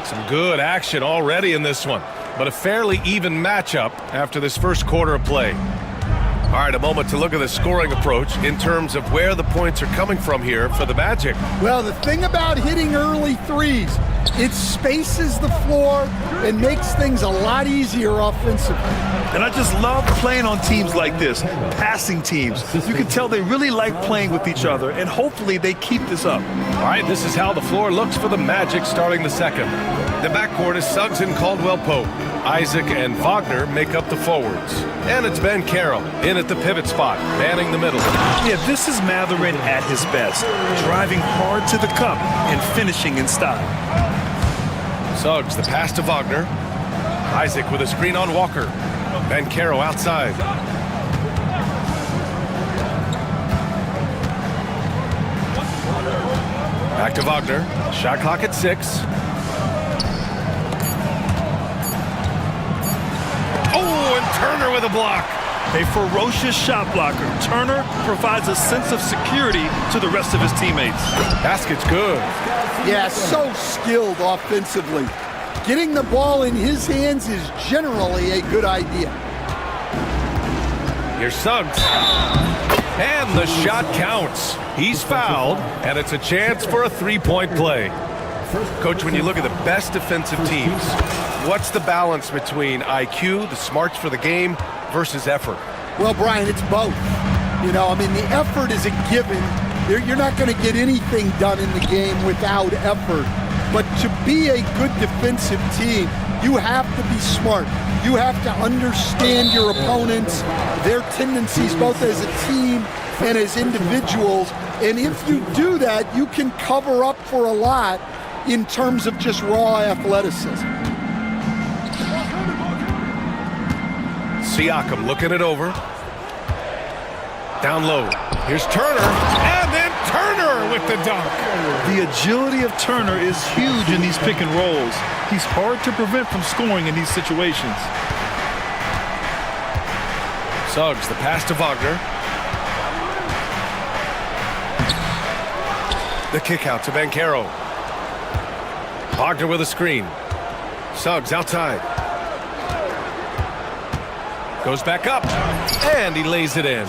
Some good action already in this one, but a fairly even matchup after this first quarter of play. All right, a moment to look at the scoring approach in terms of where the points are coming from here for the Magic. Well, the thing about hitting early threes, it spaces the floor and makes things a lot easier offensively. And I just love playing on teams like this, passing teams. You can tell they really like playing with each other, and hopefully they keep this up. All right, this is how the floor looks for the Magic starting the second. The backcourt is Suggs and Caldwell Pope. Isaac and Wagner make up the forwards. And it's Ben Carroll in at the pivot spot, manning the middle. Yeah, this is Matherin at his best, driving hard to the cup and finishing in style. Suggs, the pass to Wagner. Isaac with a screen on Walker. Ben Carroll outside. Back to Wagner. Shot clock at 6. Oh, and Turner with a block. A ferocious shot blocker. Turner provides a sense of security to the rest of his teammates. Basket's good. Yeah, so skilled offensively. Getting the ball in his hands is generally a good idea. Here's Suggs. And the shot counts. He's fouled, and it's a chance for a three-point play. Coach, when you look at the best defensive teams, what's the balance between IQ, the smarts for the game, versus effort? Well, Brian, it's both. You know, I mean, the effort is a given. You're not going to get anything done in the game without effort. But to be a good defensive team, you have to be smart. You have to understand your opponents, their tendencies, both as a team and as individuals. And if you do that, you can cover up for a lot in terms of just raw athleticism. Siakam looking it over. Down low. Here's Turner. And then Turner with the dunk. The agility of Turner is huge in these pick and rolls. He's hard to prevent from scoring in these situations. Suggs, the pass to Wagner. The kick out to Banchero. Wagner with a screen. Suggs outside. Goes back up. And he lays it in.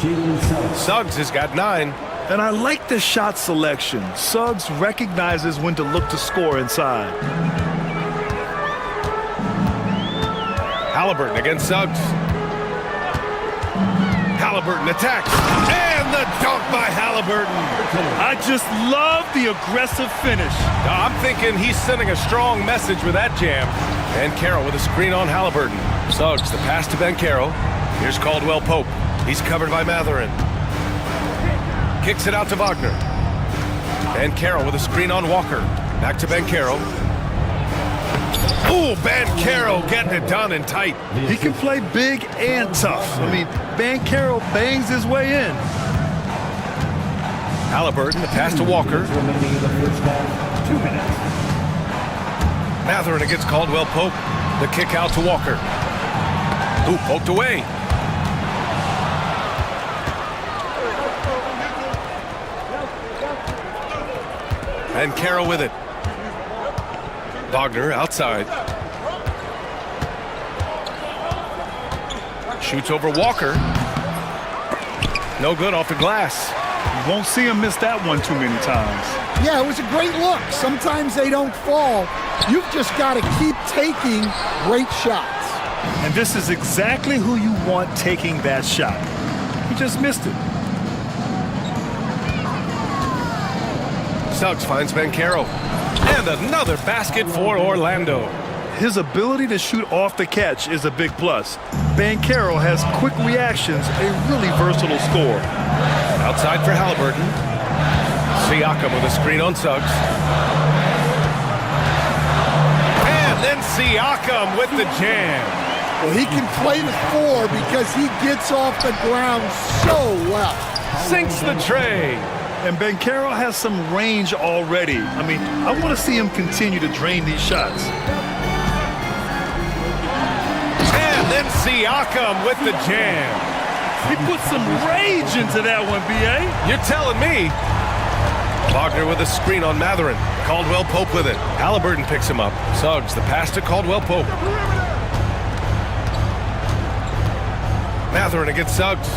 Suggs has got 9. And I like the shot selection. Suggs recognizes when to look to score inside. Halliburton against Suggs. Halliburton attacks. And the dunk by Halliburton. I just love the aggressive finish. I'm thinking he's sending a strong message with that jam. And Carroll with a screen on Halliburton. Suggs, the pass to Ben Carroll. Here's Caldwell Pope. He's covered by Matherin. Kicks it out to Wagner. Ben Carroll with a screen on Walker. Back to Ben Carroll. Ooh, Ben Carroll getting it done and tight. He can play big and tough. I mean, Ben Carroll bangs his way in. Halliburton, the pass to Walker. 2 minutes. Matherin against Caldwell Pope. The kick out to Walker. Ooh, poked away. And Carroll with it. Wagner outside. Shoots over Walker. No good off the glass. You won't see him miss that one too many times. Yeah, it was a great look. Sometimes they don't fall. You've just got to keep taking great shots. And this is exactly who you want taking that shot. He just missed it. Suggs finds Bankero. And another basket for Orlando. His ability to shoot off the catch is a big plus. Bankero has quick reactions, a really versatile scorer. Outside for Halliburton. Siakam with a screen on Suggs. And then Siakam with the jam. Well, he can play the 4 because he gets off the ground so well. Sinks the tray. And Bankero has some range already. I mean, I want to see him continue to drain these shots. And then Siakam with the jam. He put some rage into that one, B.A. You're telling me. Wagner with a screen on Matherin. Caldwell Pope with it. Halliburton picks him up. Suggs, the pass to Caldwell Pope. Matherin against Suggs.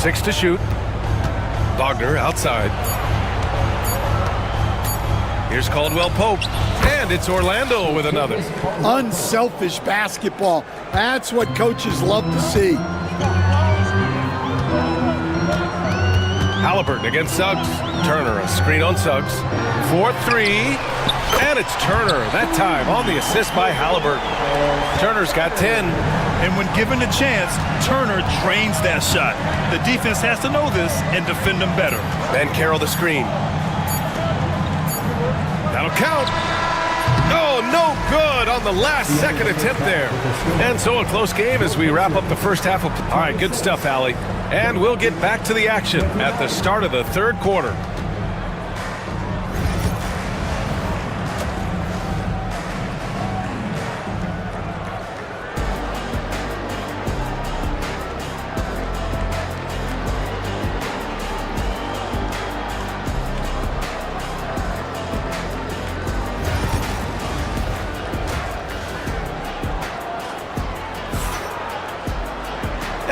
6 to shoot. Wagner outside. Here's Caldwell Pope. And it's Orlando with another. Unselfish basketball. That's what coaches love to see. Halliburton against Suggs. Turner, a screen on Suggs. 4-3. And it's Turner, that time on the assist by Halliburton. Turner's got 10. And when given a chance, Turner drains that shot. The defense has to know this and defend them better. Bankero the screen. That'll count. Oh, no good on the last second attempt there. And so a close game as we wrap up the first half of... All right, good stuff, Allie. And we'll get back to the action at the start of the third quarter.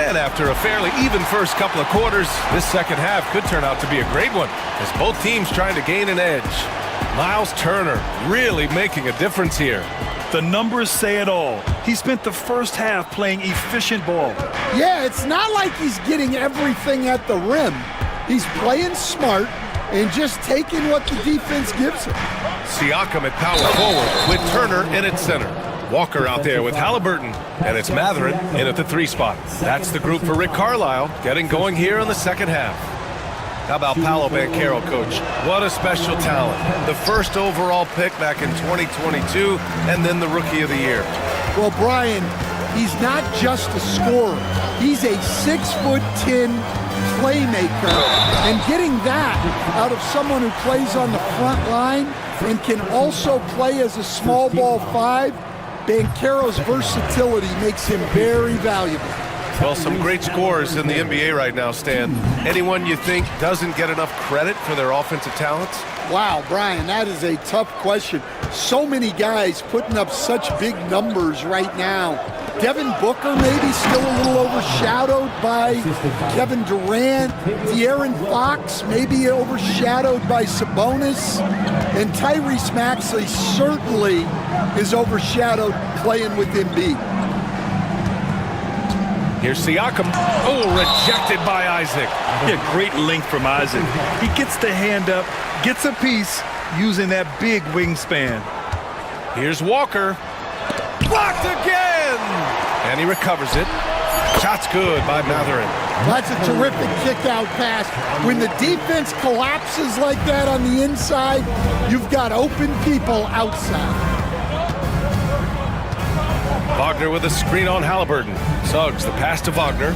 And after a fairly even first couple of quarters, this second half could turn out to be a great one as both teams trying to gain an edge. Miles Turner really making a difference here. The numbers say it all. He spent the first half playing efficient ball. Yeah, it's not like he's getting everything at the rim. He's playing smart and just taking what the defense gives him. Siakam at power forward with Turner in at center. Walker out there with Halliburton, and it's Matherin in at the 3 spot. That's the group for Rick Carlisle, getting going here in the second half. How about Paolo Bankero, coach? What a special talent. The first overall pick back in 2022, and then the Rookie of the Year. Well, Brian, he's not just a scorer. He's a 6'10" playmaker, and getting that out of someone who plays on the front line and can also play as a small ball 5, Bankero's versatility makes him very valuable. Well, some great scorers in the NBA right now, Stan. Anyone you think doesn't get enough credit for their offensive talents? Wow, Brian, that is a tough question. So many guys putting up such big numbers right now. Devin Booker maybe still a little overshadowed by Kevin Durant. De'Aaron Fox maybe overshadowed by Sabonis. And Tyrese Maxey certainly is overshadowed playing with Embiid. Here's Siakam. Oh, rejected by Isaac. Yeah, great length from Isaac. He gets the hand up, gets a piece using that big wingspan. Here's Walker. Blocked again! And he recovers it. Shot's good by Matherin. That's a terrific kick-out pass. When the defense collapses like that on the inside, you've got open people outside. Wagner with a screen on Halliburton. Suggs, the pass to Wagner.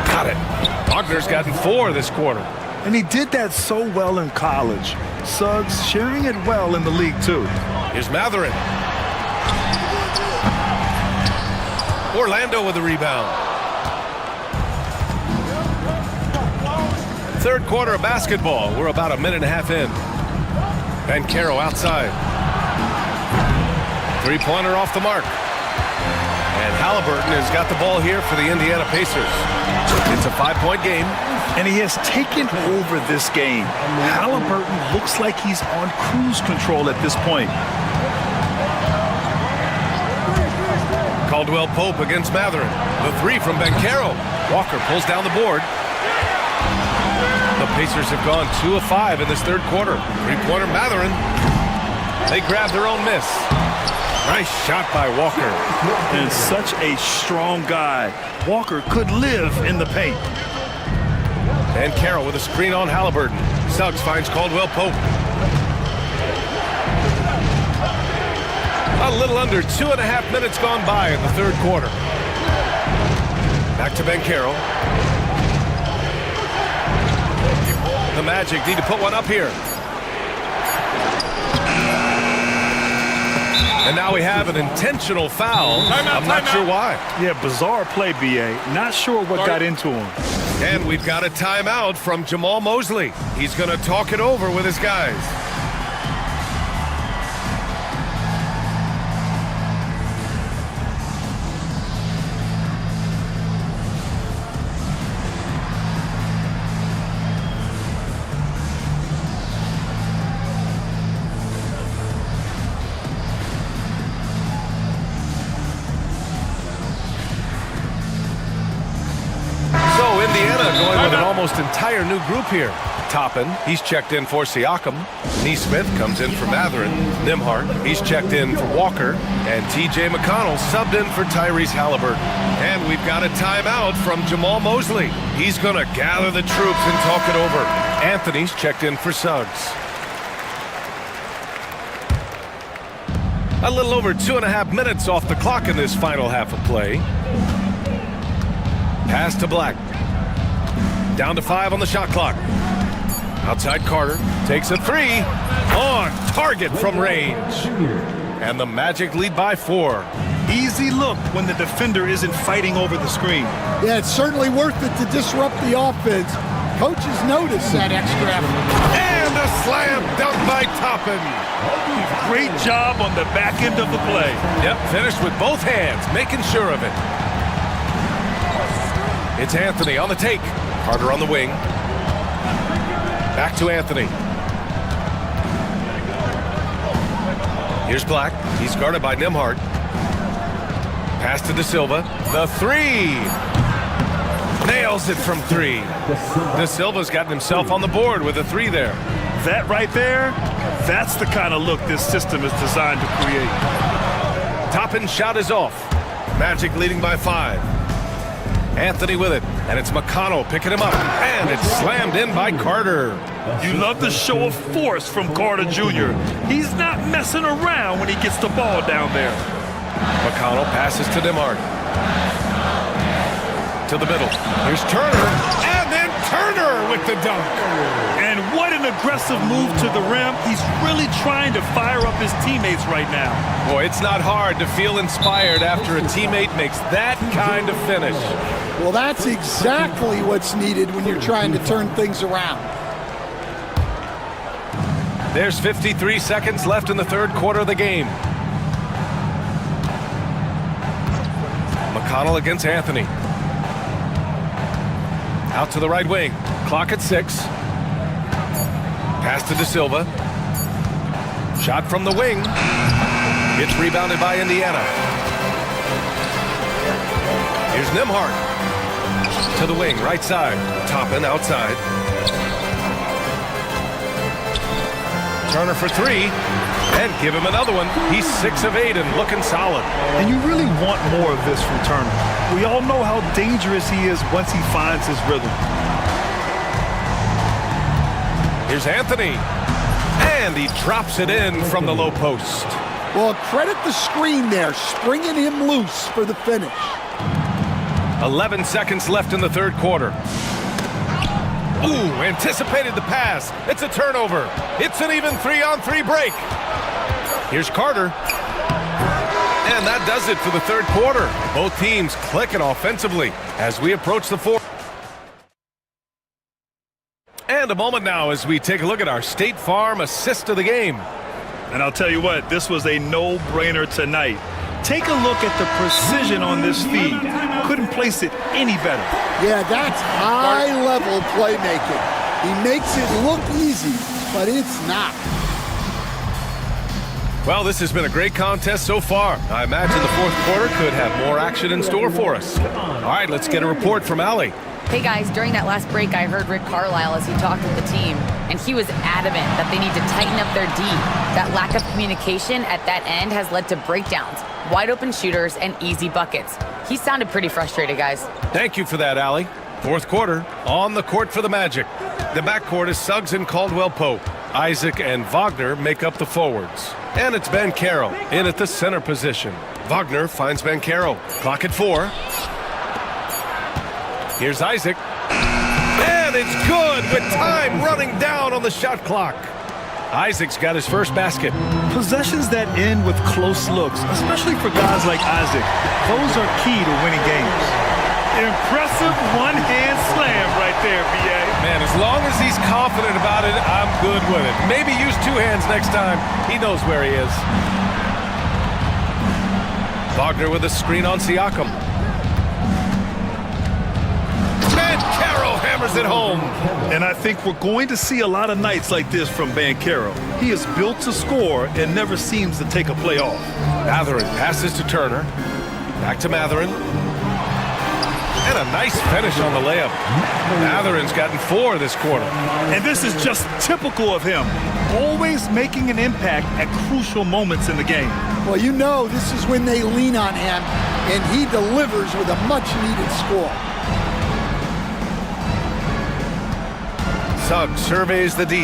Got it. Wagner's gotten 4 this quarter. And he did that so well in college. Suggs sharing it well in the league, too. Here's Matherin. Orlando with the rebound. Third quarter of basketball. We're about a minute and a half in. Bankero outside. Three-pointer off the mark. And Halliburton has got the ball here for the Indiana Pacers. It's a 5-point game. And he has taken over this game. Halliburton looks like he's on cruise control at this point. Caldwell Pope against Matherin. The three from Banchero. Walker pulls down the board. The Pacers have gone 2 of 5 in this third quarter. Three-pointer Matherin. They grab their own miss. Nice shot by Walker. And such a strong guy. Walker could live in the paint. And Carroll with a screen on Halliburton. Suggs finds Caldwell Pope. A little under 2.5 minutes gone by in the third quarter. Back to Banchero. The Magic need to put one up here. And now we have an intentional foul. I'm not sure why. Yeah, bizarre play, B.A. Not sure what got into him. And we've got a timeout from Jamal Mosley. He's going to talk it over with his guys. Going with an almost entire new group here. Toppin, he's checked in for Siakam. Neesmith comes in for Matherin. Nimhart, he's checked in for Walker. And T.J. McConnell subbed in for Tyrese Halliburton. And we've got a timeout from Jamal Mosley. He's going to gather the troops and talk it over. Anthony's checked in for Suggs. A little over 2.5 minutes off the clock in this final half of play. Pass to Black. Down to 5 on the shot clock. Outside Carter takes a three. On target from range. And the Magic lead by 4. Easy look when the defender isn't fighting over the screen. Yeah, it's certainly worth it to disrupt the offense. Coaches notice that extra effort. And a slam dunk by Toppin. Great job on the back end of the play. Yep, finished with both hands, making sure of it. It's Anthony on the take. Carter on the wing. Back to Anthony. Here's Black. He's guarded by Nimhart. Pass to De Silva. The three. Nails it from 3. De Silva's gotten himself on the board with a 3 there. That right there, that's the kind of look this system is designed to create. Toppin's shot is off. Magic leading by 5. Anthony with it, and it's McConnell picking him up, and it's slammed in by Carter. You love the show of force from Carter Jr. He's not messing around when he gets the ball down there. McConnell passes to Nimhart. To the middle. Here's Turner, and then Turner with the dunk. And what an aggressive move to the rim. He's really trying to fire up his teammates right now. Boy, it's not hard to feel inspired after a teammate makes that kind of finish. Well, that's exactly what's needed when you're trying to turn things around. There's 53 seconds left in the third quarter of the game. McConnell against Anthony. Out to the right wing. Clock at 6. Pass to De Silva. Shot from the wing. It's rebounded by Indiana. Here's Nimhart. To the wing, right side. Toppin outside. Turner for 3. And give him another one. He's 6 of 8 and looking solid. And you really want more of this from Turner. We all know how dangerous he is once he finds his rhythm. Here's Anthony. And he drops it in from the low post. Well, credit the screen there, springing him loose for the finish. 11 seconds left in the third quarter. Ooh, anticipated the pass. It's a turnover. It's an even 3-on-3 break. Here's Carter. And that does it for the third quarter. Both teams clicking offensively as we approach the fourth. And a moment now as we take a look at our State Farm assist of the game. And I'll tell you what, this was a no-brainer tonight. Take a look at the precision on this feed. Couldn't place it any better. Yeah, that's high-level playmaking. He makes it look easy, but it's not. Well, this has been a great contest so far. I imagine the fourth quarter could have more action in store for us. All right, let's get a report from Allie. Hey guys, during that last break, I heard Rick Carlisle as he talked with the team, and he was adamant that they need to tighten up their D. That lack of communication at that end has led to breakdowns, wide open shooters, and easy buckets. He sounded pretty frustrated, guys. Thank you for that, Allie. Fourth quarter, on the court for the Magic. The backcourt is Suggs and Caldwell-Pope. Isaac and Wagner make up the forwards. And it's Banchero in at the center position. Wagner finds Banchero. Clock at 4. Here's Isaac. And it's good with time running down on the shot clock. Isaac's got his first basket. Possessions that end with close looks, especially for guys like Isaac, those are key to winning games. Impressive one-hand slam right there, B.A. Man, as long as he's confident about it, I'm good with it. Maybe use two hands next time. He knows where he is. Wagner with a screen on Siakam. Banchero hammers it home. And I think we're going to see a lot of nights like this from Banchero. He is built to score and never seems to take a play off. Mathurin passes to Turner. Back to Mathurin. And a nice finish on the layup. Mathurin's gotten 4 this quarter. And this is just typical of him. Always making an impact at crucial moments in the game. Well, you know this is when they lean on him, and he delivers with a much-needed score. Suggs surveys the D.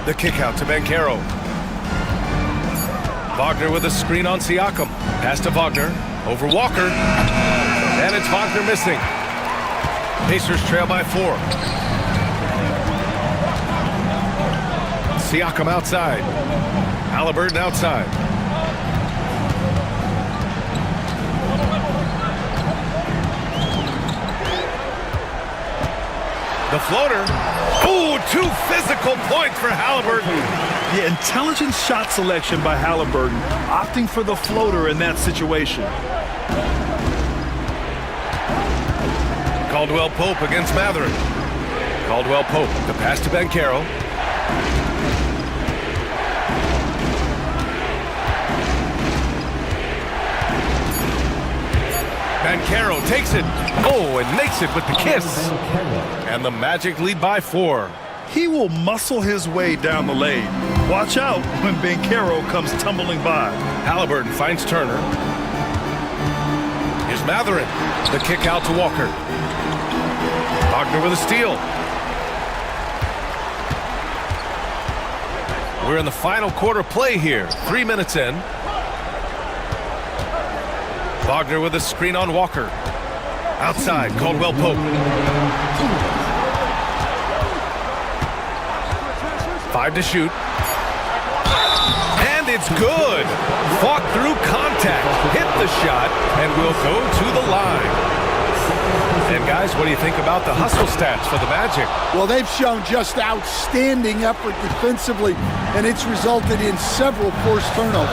The kick out to Banchero. Wagner with a screen on Siakam. Pass to Wagner. Over Walker. And it's Wagner missing. Pacers trail by 4. Siakam outside. Halliburton outside. The floater. Ooh, 2 physical points for Halliburton. Yeah, intelligent shot selection by Halliburton, opting for the floater in that situation. Caldwell-Pope against Mathurin. Caldwell-Pope, the pass to Banchero. Banchero takes it. Oh, and makes it with the kiss. And the Magic lead by 4. He will muscle his way down the lane. Watch out when Banchero comes tumbling by. Halliburton finds Turner. Here's Mathurin. The kick out to Walker. Wagner with a steal. We're in the final quarter play here. 3 minutes in. Wagner with a screen on Walker. Outside, Caldwell-Pope. 5 to shoot. And it's good. Fought through contact. Hit the shot and will go to the line. And guys, what do you think about the hustle stats for the Magic? Well, they've shown just outstanding effort defensively, and it's resulted in several forced turnovers.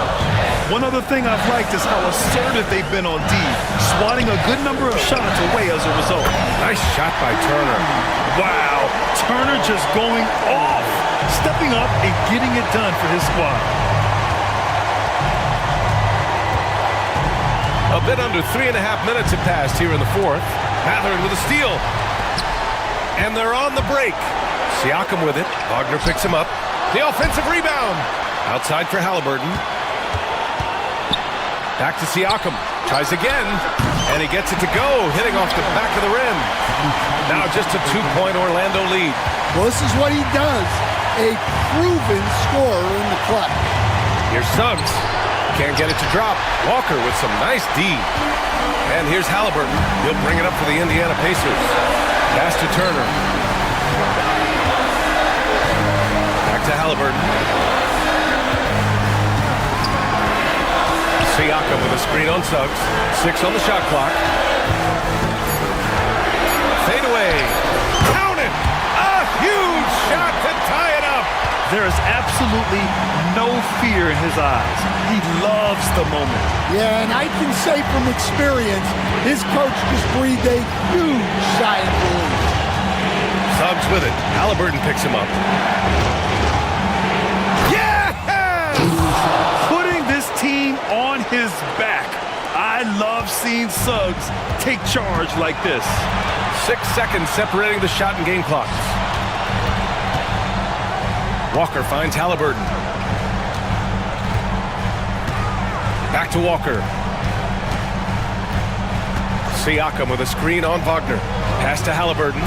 One other thing I've liked is how assertive they've been on D, swatting a good number of shots away as a result. Nice shot by Turner. Wow, Turner just going off, stepping up and getting it done for his squad. A bit under 3.5 minutes have passed here in the fourth. Mathurin with a steal. And they're on the break. Siakam with it. Wagner picks him up. The offensive rebound. Outside for Halliburton. Back to Siakam. Tries again. And he gets it to go. Hitting off the back of the rim. Now just a 2-point Orlando lead. Well, this is what he does. A proven scorer in the clutch. Here's Suggs. Can't get it to drop. Walker with some nice D. And here's Halliburton. He'll bring it up for the Indiana Pacers. Pass to Turner. Back to Halliburton. Siakam with a screen on Suggs. 6 on the shot clock. Fade away. Count it! A huge shot to tie it up. There is absolutely no fear in his eyes. He loves the moment. Yeah, and I can say from experience, his coach just breathed a huge sigh of relief. Suggs with it. Halliburton picks him up. Yes! Putting this team on his back. I love seeing Suggs take charge like this. 6 seconds separating the shot and game clocks. Walker finds Halliburton. Back to Walker. Siakam with a screen on Wagner. Pass to Halliburton.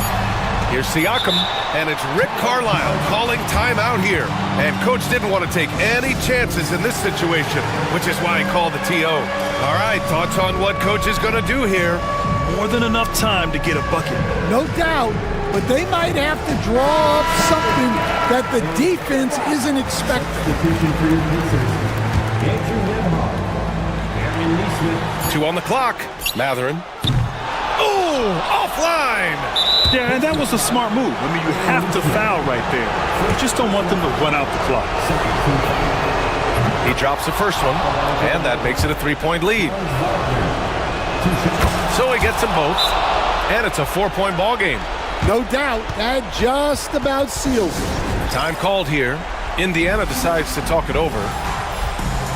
Here's Siakam, and it's Rick Carlisle calling timeout here. And coach didn't want to take any chances in this situation, which is why he called the TO. All right, thoughts on what coach is going to do here? More than enough time to get a bucket. No doubt, but they might have to draw up something that the defense isn't expecting. 2 on the clock. Matherin. Oh, offline! Yeah, and that was a smart move. I mean, you have to foul right there. You just don't want them to run out the clock. He drops the first one, and that makes it a 3-point lead. So he gets them both, and it's a 4-point ball game. No doubt, that just about seals it. Time called here. Indiana decides to talk it over.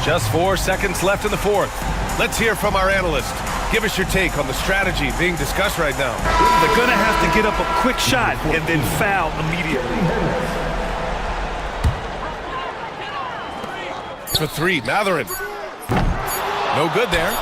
Just 4 seconds left in the fourth. Let's hear from our analyst. Give us your take on the strategy being discussed right now. They're going to have to get up a quick shot and then foul immediately. For 3, Matherin. No good there.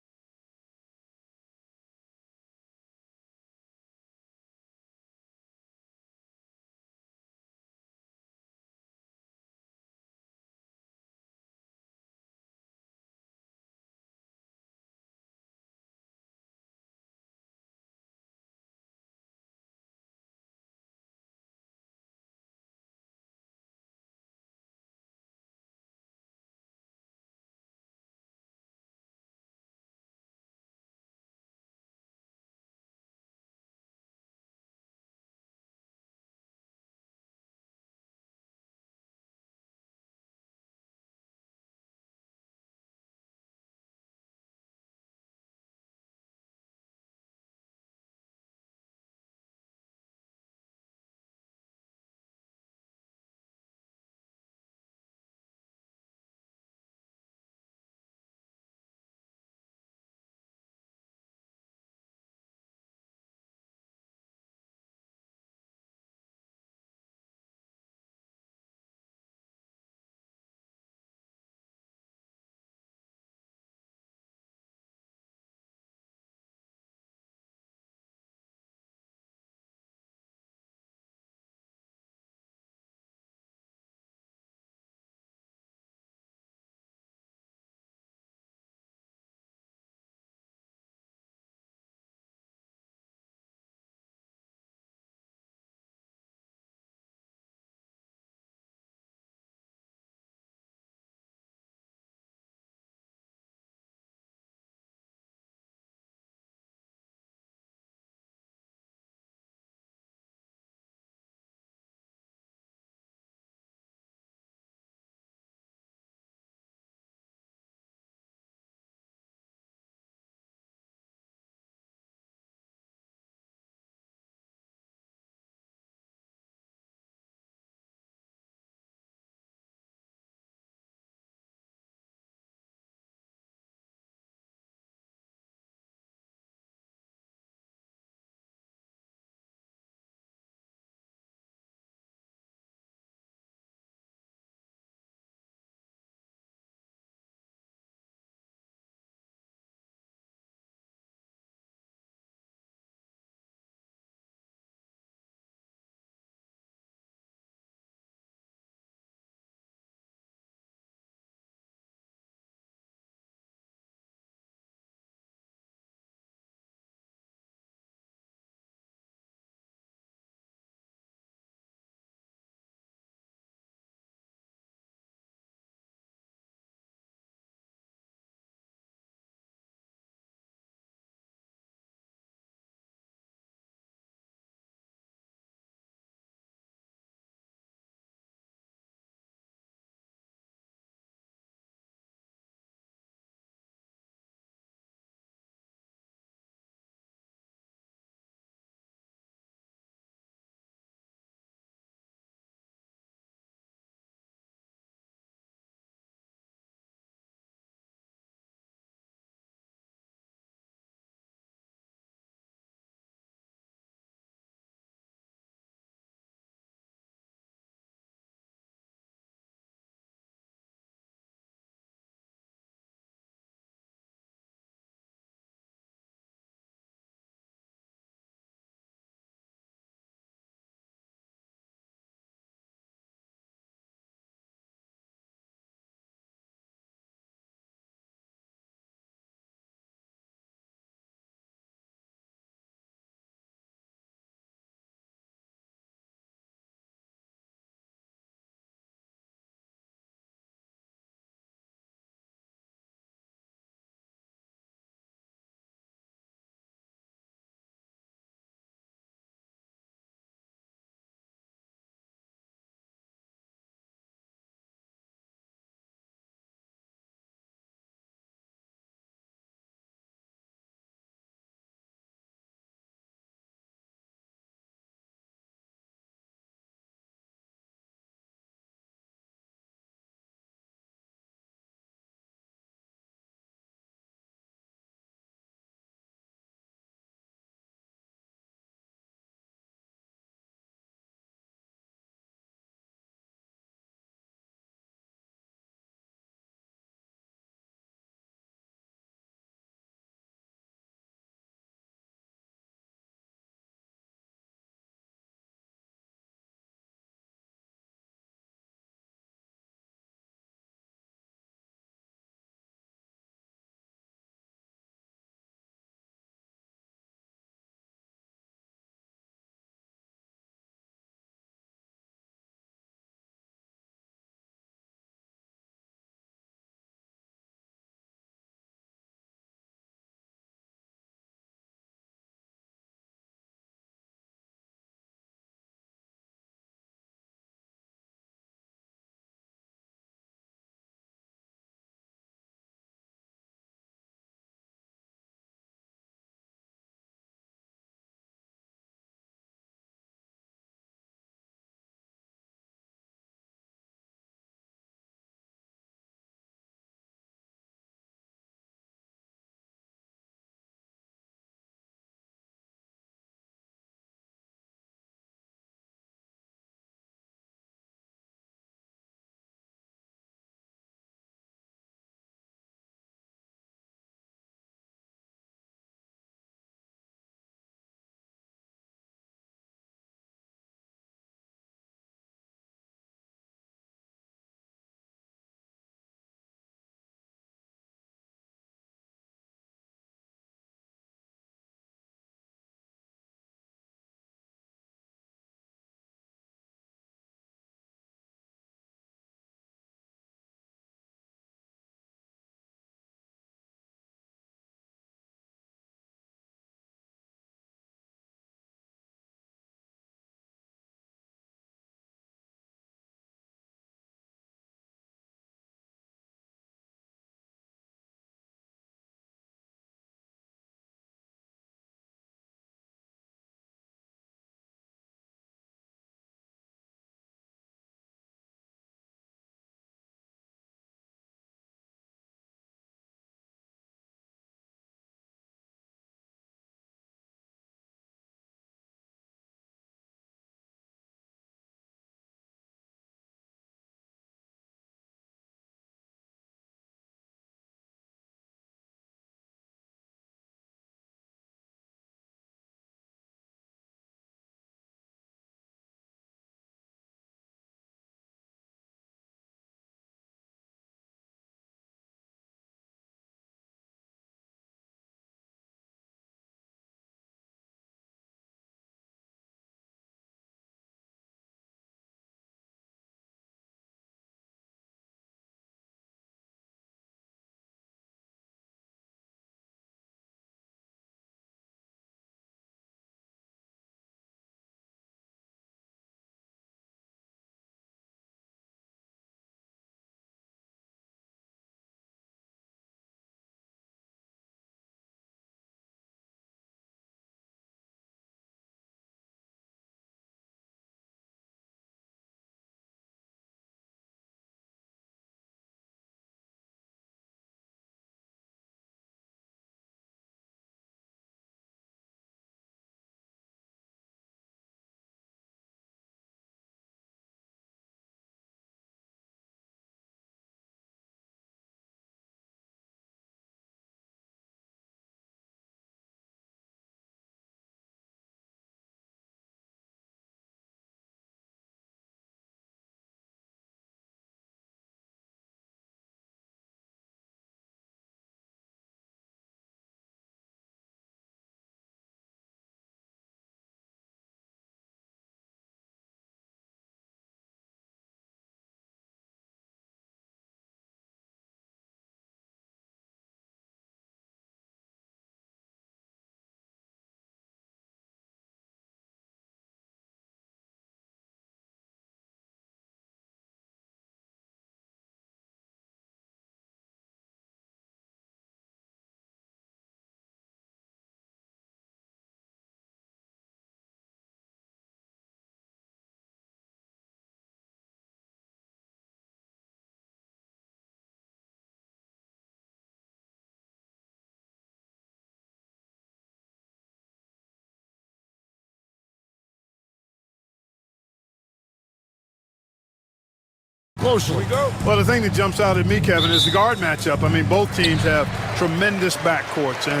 closely. Well, the thing that jumps out at me, Kevin, is the guard matchup. I mean, both teams have tremendous backcourts, and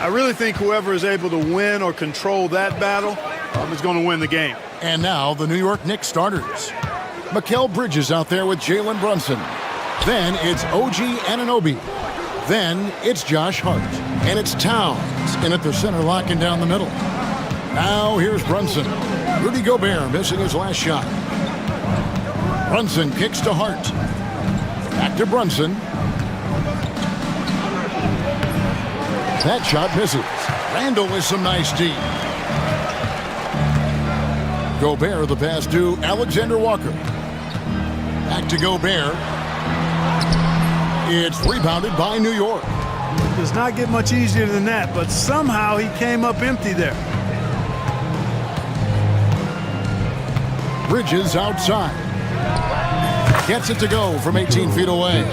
I really think whoever is able to win or control that battle is going to win the game. And now the New York Knicks starters. Mikal Bridges out there with Jalen Brunson. Then it's OG Anunoby. Then it's Josh Hart. And it's Towns in at the center, locking down the middle. Now here's Brunson. Rudy Gobert missing his last shot. Brunson kicks to Hart. Back to Brunson. That shot misses. Randall with some nice D. Gobert the pass to Alexander Walker. Back to Gobert. It's rebounded by New York. It does not get much easier than that, but somehow he came up empty there. Bridges outside. Gets it to go from 18 feet away.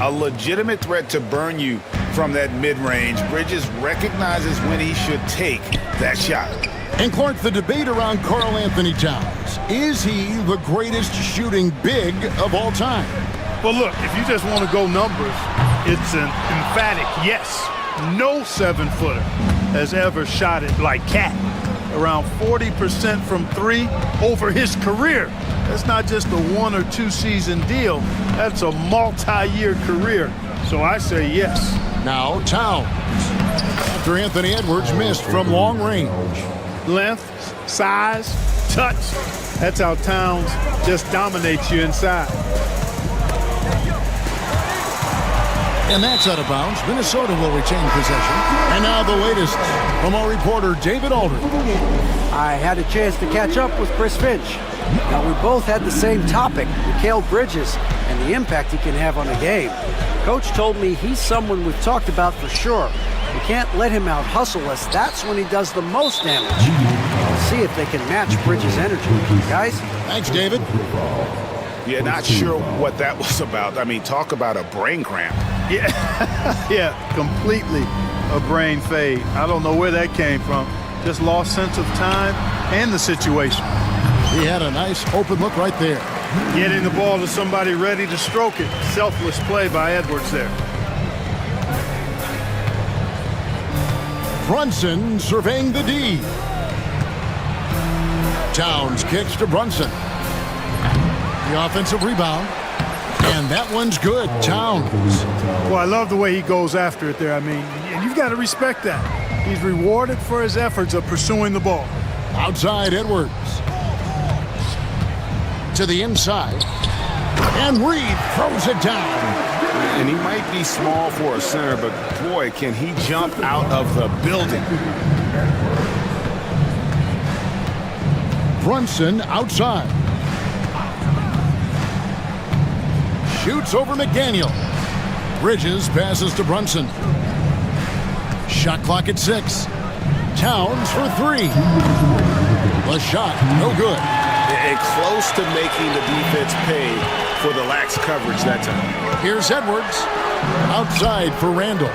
A legitimate threat to burn you from that mid-range. Bridges recognizes when he should take that shot. And Clark, the debate around Karl Anthony Towns. Is he the greatest shooting big of all time? Well, look, if you just want to go numbers, it's an emphatic yes. No 7-footer has ever shot it like Cat. Around 40% from three over his career. That's not just a 1 or 2 season deal. That's a multi-year career. So I say yes. Now Towns. After Anthony Edwards missed from long range. Length, size, touch. That's how Towns just dominates you inside. And that's out of bounds. Minnesota will retain possession. And now the latest from our reporter, David Aldridge. I had a chance to catch up with Chris Finch. Now, we both had the same topic, Mikal Bridges, and the impact he can have on a game. Coach told me he's someone we've talked about for sure. We can't let him out-hustle us. That's when he does the most damage. We'll see if they can match Bridges' energy. Guys? Thanks, David. Yeah, not sure what that was about. I mean, talk about a brain cramp. Yeah, yeah, completely a brain fade. I don't know where that came from. Just lost sense of time and the situation. He had a nice open look right there. Getting the ball to somebody ready to stroke it. Selfless play by Edwards there. Brunson surveying the D. Towns kicks to Brunson. The offensive rebound. And that one's good. Towns. Well, I love the way he goes after it there. I mean, you've got to respect that. He's rewarded for his efforts of pursuing the ball. Outside Edwards. To the inside. And Reed throws it down. And he might be small for a center, but boy, can he jump out of the building. Brunson outside. Shoots over McDaniel. Bridges passes to Brunson. Shot clock at 6. Towns for 3. The shot, no good. And close to making the defense pay for the lax coverage that time. Here's Edwards. Outside for Randall.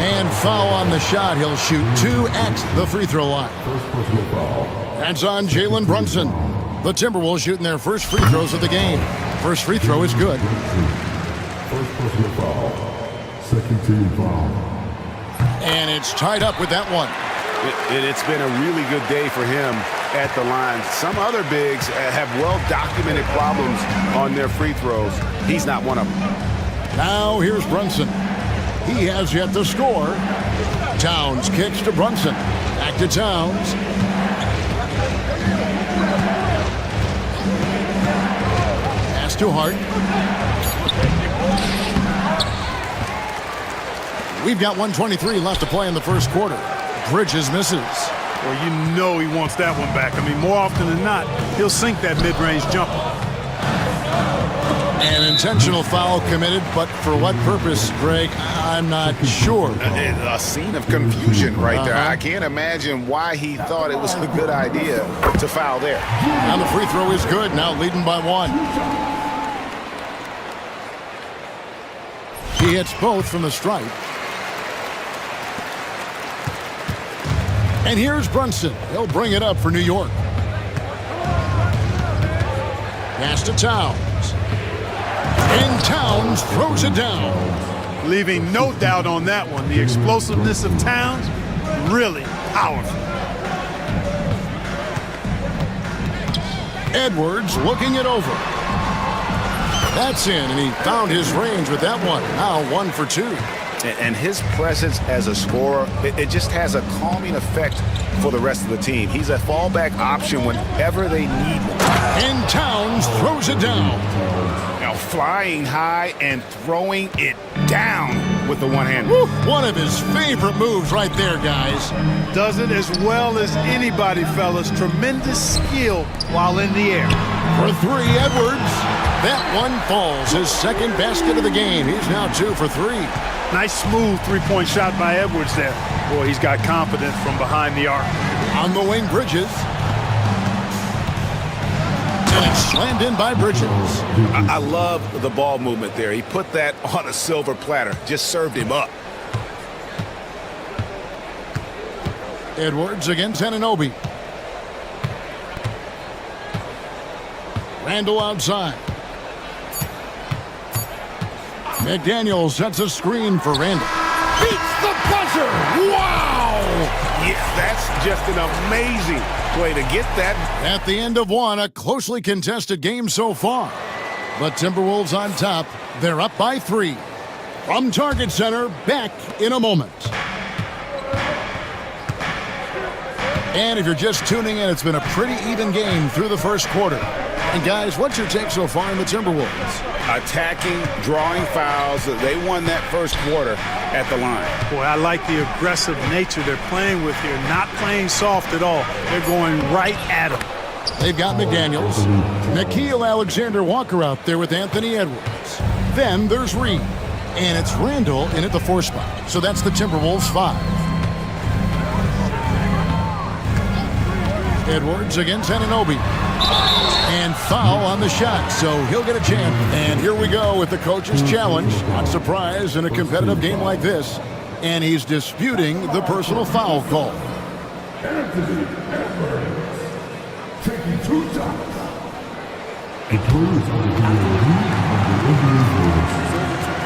And foul on the shot. He'll shoot 2 at the free throw line. That's on Jalen Brunson. The Timberwolves shooting their first free throws of the game. First free throw is good. First personal foul. Second team foul. And it's tied up with that one. It's been a really good day for him at the line. Some other bigs have well-documented problems on their free throws. He's not one of them. Now here's Brunson. He has yet to score. Towns kicks to Brunson. Back to Towns. Pass to Hart. We've got 1:23 left to play in the first quarter. Bridges misses. Well, you know he wants that one back. I mean, more often than not, he'll sink that mid-range jumper. An intentional foul committed, but for what purpose, Greg? I'm not sure. A scene of confusion right there. I can't imagine why he thought it was a good idea to foul there. Now the free throw is good, now leading by 1. He hits both from the stripe. And here's Brunson. He'll bring it up for New York. Pass to Towns. And Towns throws it down. Leaving no doubt on that one. The explosiveness of Towns, really powerful. Edwards looking it over. That's in, and he found his range with that one. Now 1 for 2. And his presence as a scorer, it just has a calming effect for the rest of the team. He's a fallback option whenever they need him. And Towns throws it down. Now flying high and throwing it down with the one hand. One of his favorite moves right there, guys. Does it as well as anybody, fellas. Tremendous skill while in the air. For 3, Edwards. That one falls. His second basket of the game. He's now 2 for 3. Nice smooth three-point shot by Edwards there. Boy, he's got confidence from behind the arc. On the wing, Bridges. And it's slammed in by Bridges. I love the ball movement there. He put that on a silver platter. Just served him up. Edwards against Anunoby. Randall outside. McDaniel sets a screen for Randall. Beats the buzzer! Wow! Yeah, that's just an amazing way to get that. At the end of one, a closely contested game so far. But Timberwolves on top. They're up by 3. From Target Center, back in a moment. And if you're just tuning in, it's been a pretty even game through the first quarter. And guys, what's your take so far in the Timberwolves? Attacking, drawing fouls. They won that first quarter at the line. Boy, I like the aggressive nature they're playing with here. Not playing soft at all. They're going right at them. They've got McDaniels. Nickeil Alexander-Walker out there with Anthony Edwards. Then there's Reed. And it's Randall in at the 4 spot. So that's the Timberwolves 5. Edwards against Anunoby. And foul on the shot, so he'll get a chance. And here we go with the coach's challenge. Not surprised in a competitive game like this. And he's disputing the personal foul call. Taking 2 shots. A player is under the review of the NBA rules.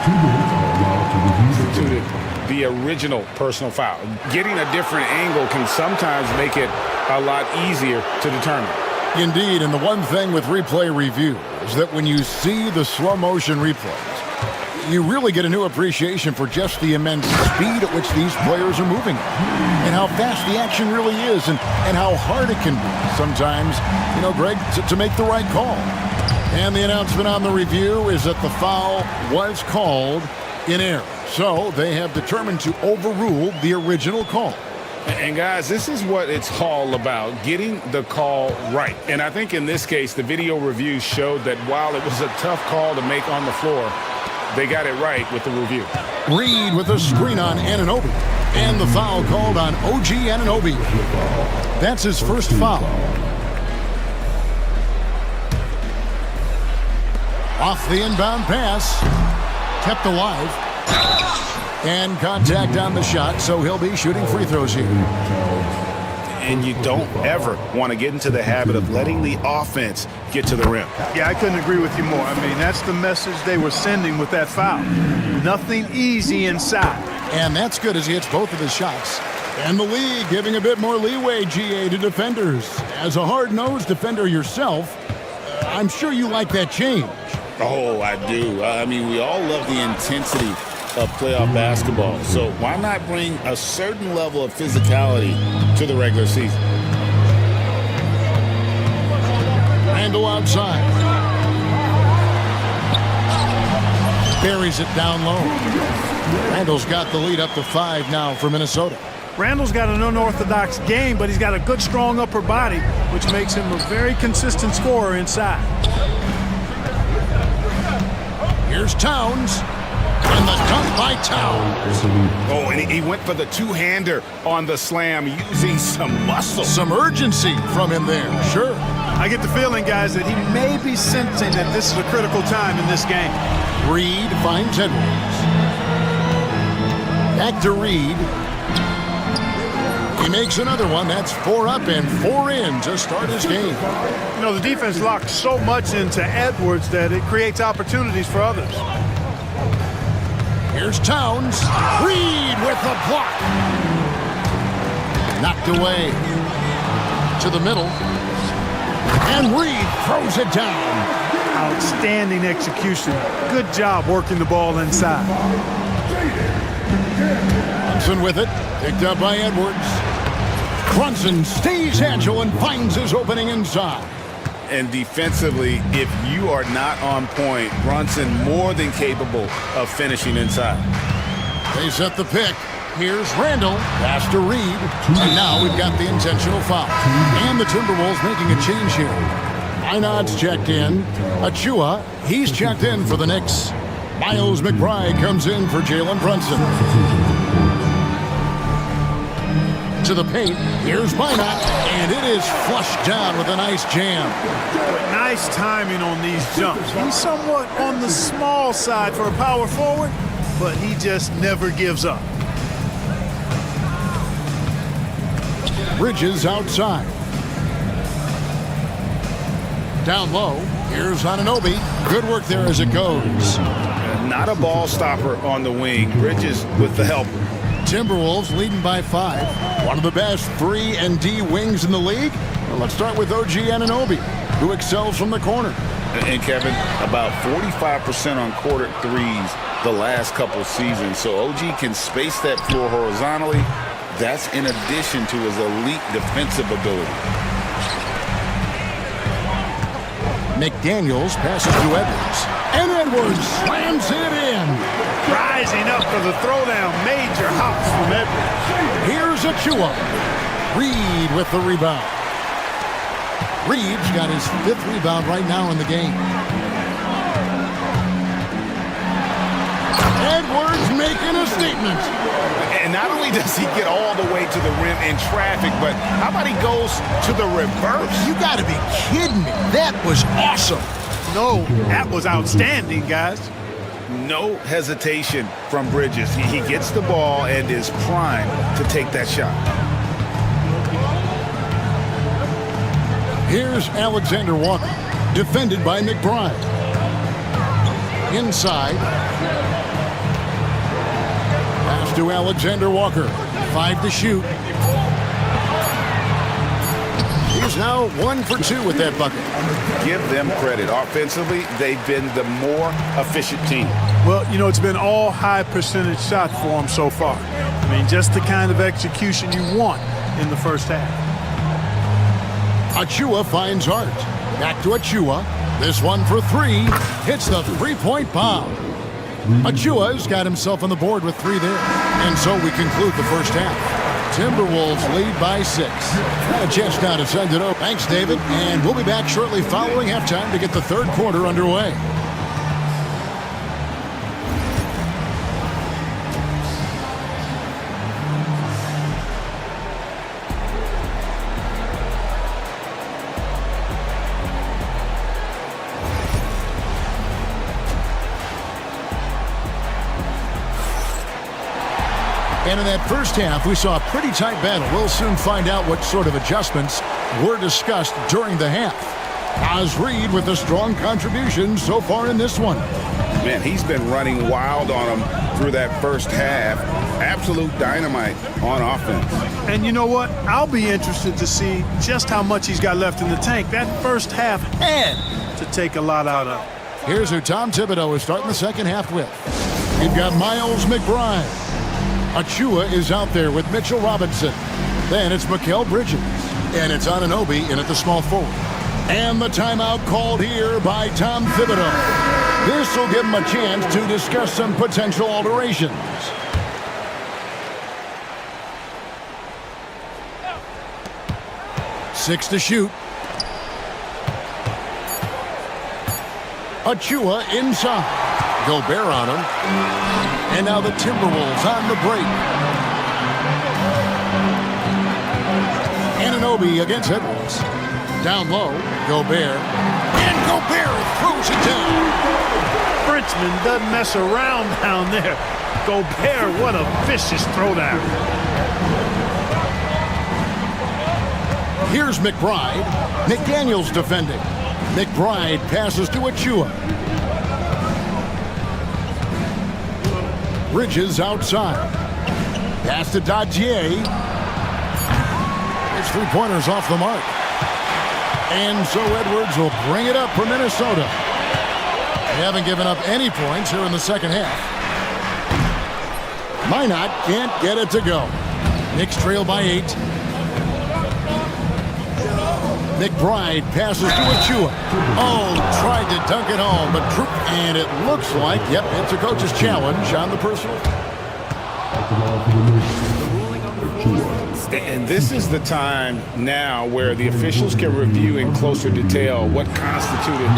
2 minutes are allowed to review the play. The original personal foul. Getting a different angle can sometimes make it a lot easier to determine. Indeed, and the one thing with replay review is that when you see the slow motion replays, you really get a new appreciation for just the immense speed at which these players are moving and how fast the action really is and how hard it can be sometimes, you know, Greg, to make the right call. And the announcement on the review is that the foul was called in error. So they have determined to overrule the original call. And guys, this is what it's all about, getting the call right. And I think in this case, the video review showed that while it was a tough call to make on the floor, they got it right with the review. Reed with a screen on Anunoby. And the foul called on OG Anunoby. That's his first foul. Off the inbound pass. Kept alive. And contact on the shot, so he'll be shooting free throws here. And you don't ever want to get into the habit of letting the offense get to the rim. Yeah, I couldn't agree with you more. I mean, that's the message they were sending with that foul. Nothing easy inside. And that's good as he hits both of his shots. And the league giving a bit more leeway, GA, to defenders. As a hard-nosed defender yourself, I'm sure you like that change. Oh, I do. I mean, we all love the intensity of playoff basketball. So why not bring a certain level of physicality to the regular season? Randall outside. Buries it down low. Randall's got the lead up to 5 now for Minnesota. Randall's got an unorthodox game, but he's got a good, strong upper body, which makes him a very consistent scorer inside. Here's Towns. And the dunk by Towns. Oh, and he went for the two-hander on the slam, using some muscle. Some urgency from him there, sure. I get the feeling, guys, that he may be sensing that this is a critical time in this game. Reed finds Edwards. Back to Reed. He makes another one. That's 4 up and 4 in to start his game. You know, the defense locks so much into Edwards that it creates opportunities for others. Here's Towns. Reed with the block. Knocked away to the middle. And Reed throws it down. Outstanding execution. Good job working the ball inside. Brunson with it. Picked up by Edwards. Brunson stays agile and finds his opening inside. And defensively, if you are not on point, Brunson more than capable of finishing inside. They set the pick. Here's Randall. Pass to Reed. And now we've got the intentional foul. And the Timberwolves making a change here. Einod's checked in. Achua, he's checked in for the Knicks. Miles McBride comes in for Jalen Brunson. To the paint, here's Minot, and it is flushed down with a nice jam. Nice timing on these jumps. He's somewhat on the small side for a power forward, but he just never gives up. Bridges outside. Down low, here's Anunoby. Good work there as it goes. Not a ball stopper on the wing. Bridges with the help. Timberwolves leading by 5. One of the best 3 and D wings in the league. Well, let's start with OG Anunoby, who excels from the corner. And Kevin, about 45% on quarter threes the last couple seasons. So OG can space that floor horizontally. That's in addition to his elite defensive ability. McDaniels passes to Edwards. And Edwards slams it in. Rising up for the throwdown. Major hops from Edwards. Here's Achua. Reed with the rebound. Reed's got his 5th rebound right now in the game. Edwards making a statement. And not only does he get all the way to the rim in traffic, but how about he goes to the reverse? You got to be kidding me. That was awesome. No, that was outstanding, guys. No hesitation from Bridges. He gets the ball and is primed to take that shot. Here's Alexander Walker, defended by McBride. Inside. Pass to Alexander Walker. 5 to shoot. He's now 1 for 2 with that bucket. Give them credit. Offensively, they've been the more efficient team. Well, you know, it's been all high percentage shots for them so far. I mean, just the kind of execution you want in the first half. Achua finds Hart. Back to Achua. This one for 3. Hits the 3-point bomb. Achua's got himself on the board with 3 there. And so we conclude the first half. Timberwolves lead by 6. Got a chance now to send it over. Thanks, David. And we'll be back shortly following halftime to get the 3rd quarter underway. And in that first half, we saw a pretty tight battle. We'll soon find out what sort of adjustments were discussed during the half. Oz Reed with a strong contribution so far in this one. Man, he's been running wild on him through that first half. Absolute dynamite on offense. And you know what? I'll be interested to see just how much he's got left in the tank. That first half had to take a lot out of. Here's who Tom Thibodeau is starting the second half with. We've got Miles McBride. Achua is out there with Mitchell Robinson. Then it's Mikal Bridges. And it's Anunoby in at the small forward. And the timeout called here by Tom Thibodeau. This will give him a chance to discuss some potential alterations. Six to shoot. Achua inside. Gobert on him. And now the Timberwolves on the break. Anunoby against Edwards. Down low, Gobert. And Gobert throws it down. Frenchman doesn't mess around down there. Gobert, what a vicious throwdown. Here's McBride. McDaniels defending. McBride passes to Achua. Bridges outside. Pass to Dadier. His three-pointers off the mark. And so Edwards will bring it up for Minnesota. They haven't given up any points here in the second half. Minot can't get it to go. Knicks trail by 8. McBride passes to Achua. Oh, tried to dunk it home, but and it looks like, yep, it's a coach's challenge on the personal. And this is the time now where the officials can review in closer detail what constituted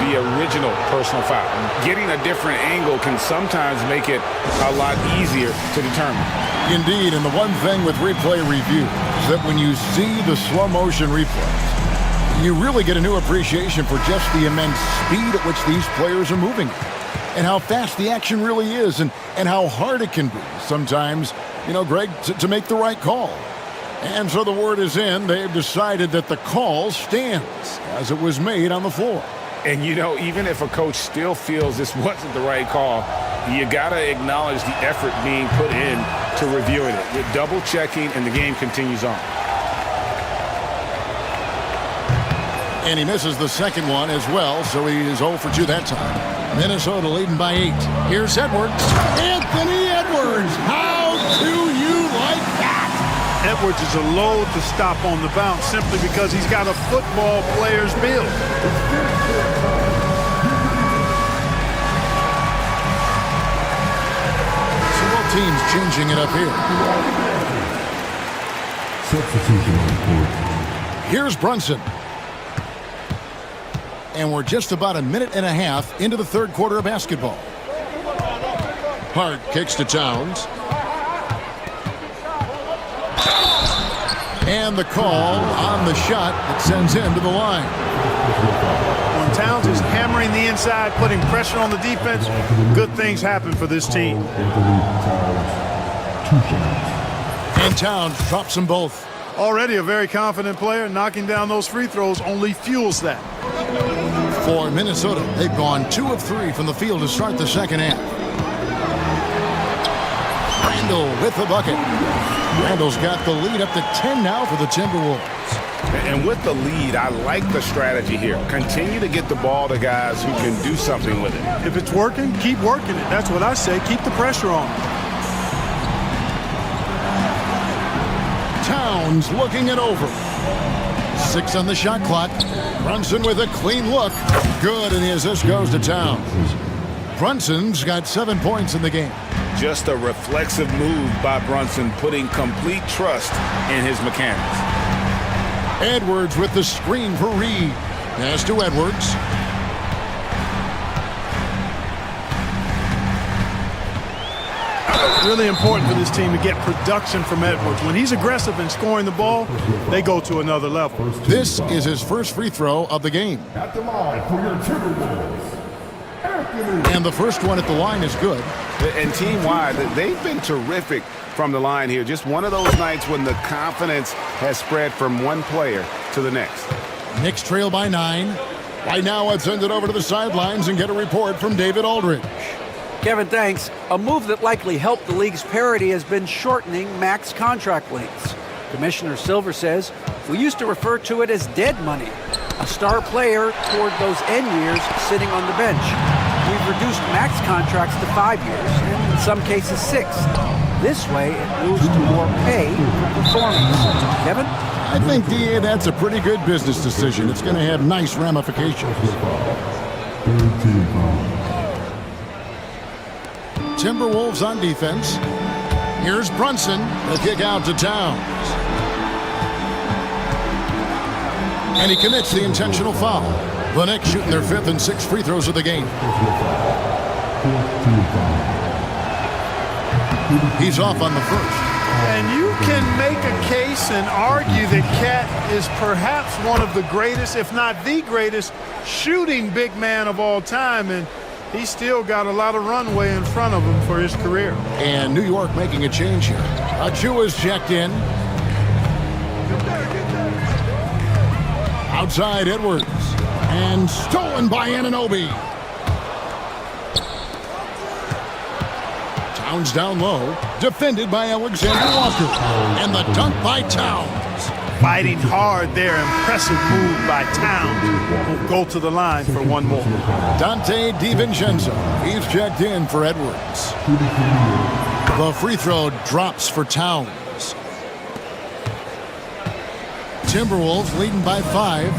the original personal foul. Getting a different angle can sometimes make it a lot easier to determine. Indeed, and the one thing with replay review is that when you see the slow motion replays, you really get a new appreciation for just the immense speed at which these players are moving and how fast the action really is and how hard it can be sometimes, you know, Greg, to make the right call. And so the word is in. They've decided that the call stands as it was made on the floor. And, you know, even if a coach still feels this wasn't the right call, you got to acknowledge the effort being put in to reviewing it. You're double-checking, and the game continues on. And he misses the second one as well, so he is 0 for 2 that time. Minnesota leading by 8. Here's Edwards. Anthony Edwards. How do you like that? Edwards is a load to stop on the bounce simply because he's got a football player's build. So both teams changing it up here. Substitution on the court. Here's Brunson. And we're just about a minute and a half into the third quarter of basketball. Hart kicks to Towns. And the call on the shot that sends him to the line. When Towns is hammering the inside, putting pressure on the defense, good things happen for this team. And Towns drops them both. Already a very confident player. Knocking down those free throws only fuels that. For Minnesota, they've gone 2 of 3 from the field to start the second half. Randall with the bucket. Randall's got the lead up to 10 now for the Timberwolves. And with the lead, I like the strategy here. Continue to get the ball to guys who can do something with it. If it's working, keep working it. That's what I say. Keep the pressure on. Towns looking it over. 6 on the shot clock. Brunson with a clean look. Good, and the assist goes to Towns. Brunson's got 7 points in the game. Just a reflexive move by Brunson, putting complete trust in his mechanics. Edwards with the screen for Reed. Pass to Edwards. Really important for this team to get production from Edwards. When he's aggressive in scoring the ball, they go to another level. This is his first free throw of the game. At the line for your Timberwolves. And the first one at the line is good. And team-wide, they've been terrific from the line here. Just one of those nights when the confidence has spread from one player to the next. Knicks trail by 9. Right now, let's send it over to the sidelines and get a report from David Aldridge. Kevin, thanks. A move that likely helped the league's parity has been shortening max contract lengths. Commissioner Silver says we used to refer to it as dead money, a star player toward those end years sitting on the bench. We've reduced max contracts to 5 years, and in some cases 6. This way, it moves to more pay for performance. Kevin? I think, DA, that's a pretty good business decision. It's going to have nice ramifications. Timberwolves on defense. Here's Brunson. The kick out to Towns. And he commits the intentional foul. The Knicks shooting their 5th and 6th free throws of the game. He's off on the first. And you can make a case and argue that Cat is perhaps one of the greatest, if not the greatest, shooting big man of all time. And he's still got a lot of runway in front of him for his career. And New York making a change here. Achua's checked in. Outside Edwards. And stolen by Anunoby. Towns down low. Defended by Alexander Walker. And the dunk by Towns. Fighting hard there. Impressive move by Towns. Will go to the line for one more. Dante DiVincenzo. He's checked in for Edwards. The free throw drops for Towns. Timberwolves leading by 5.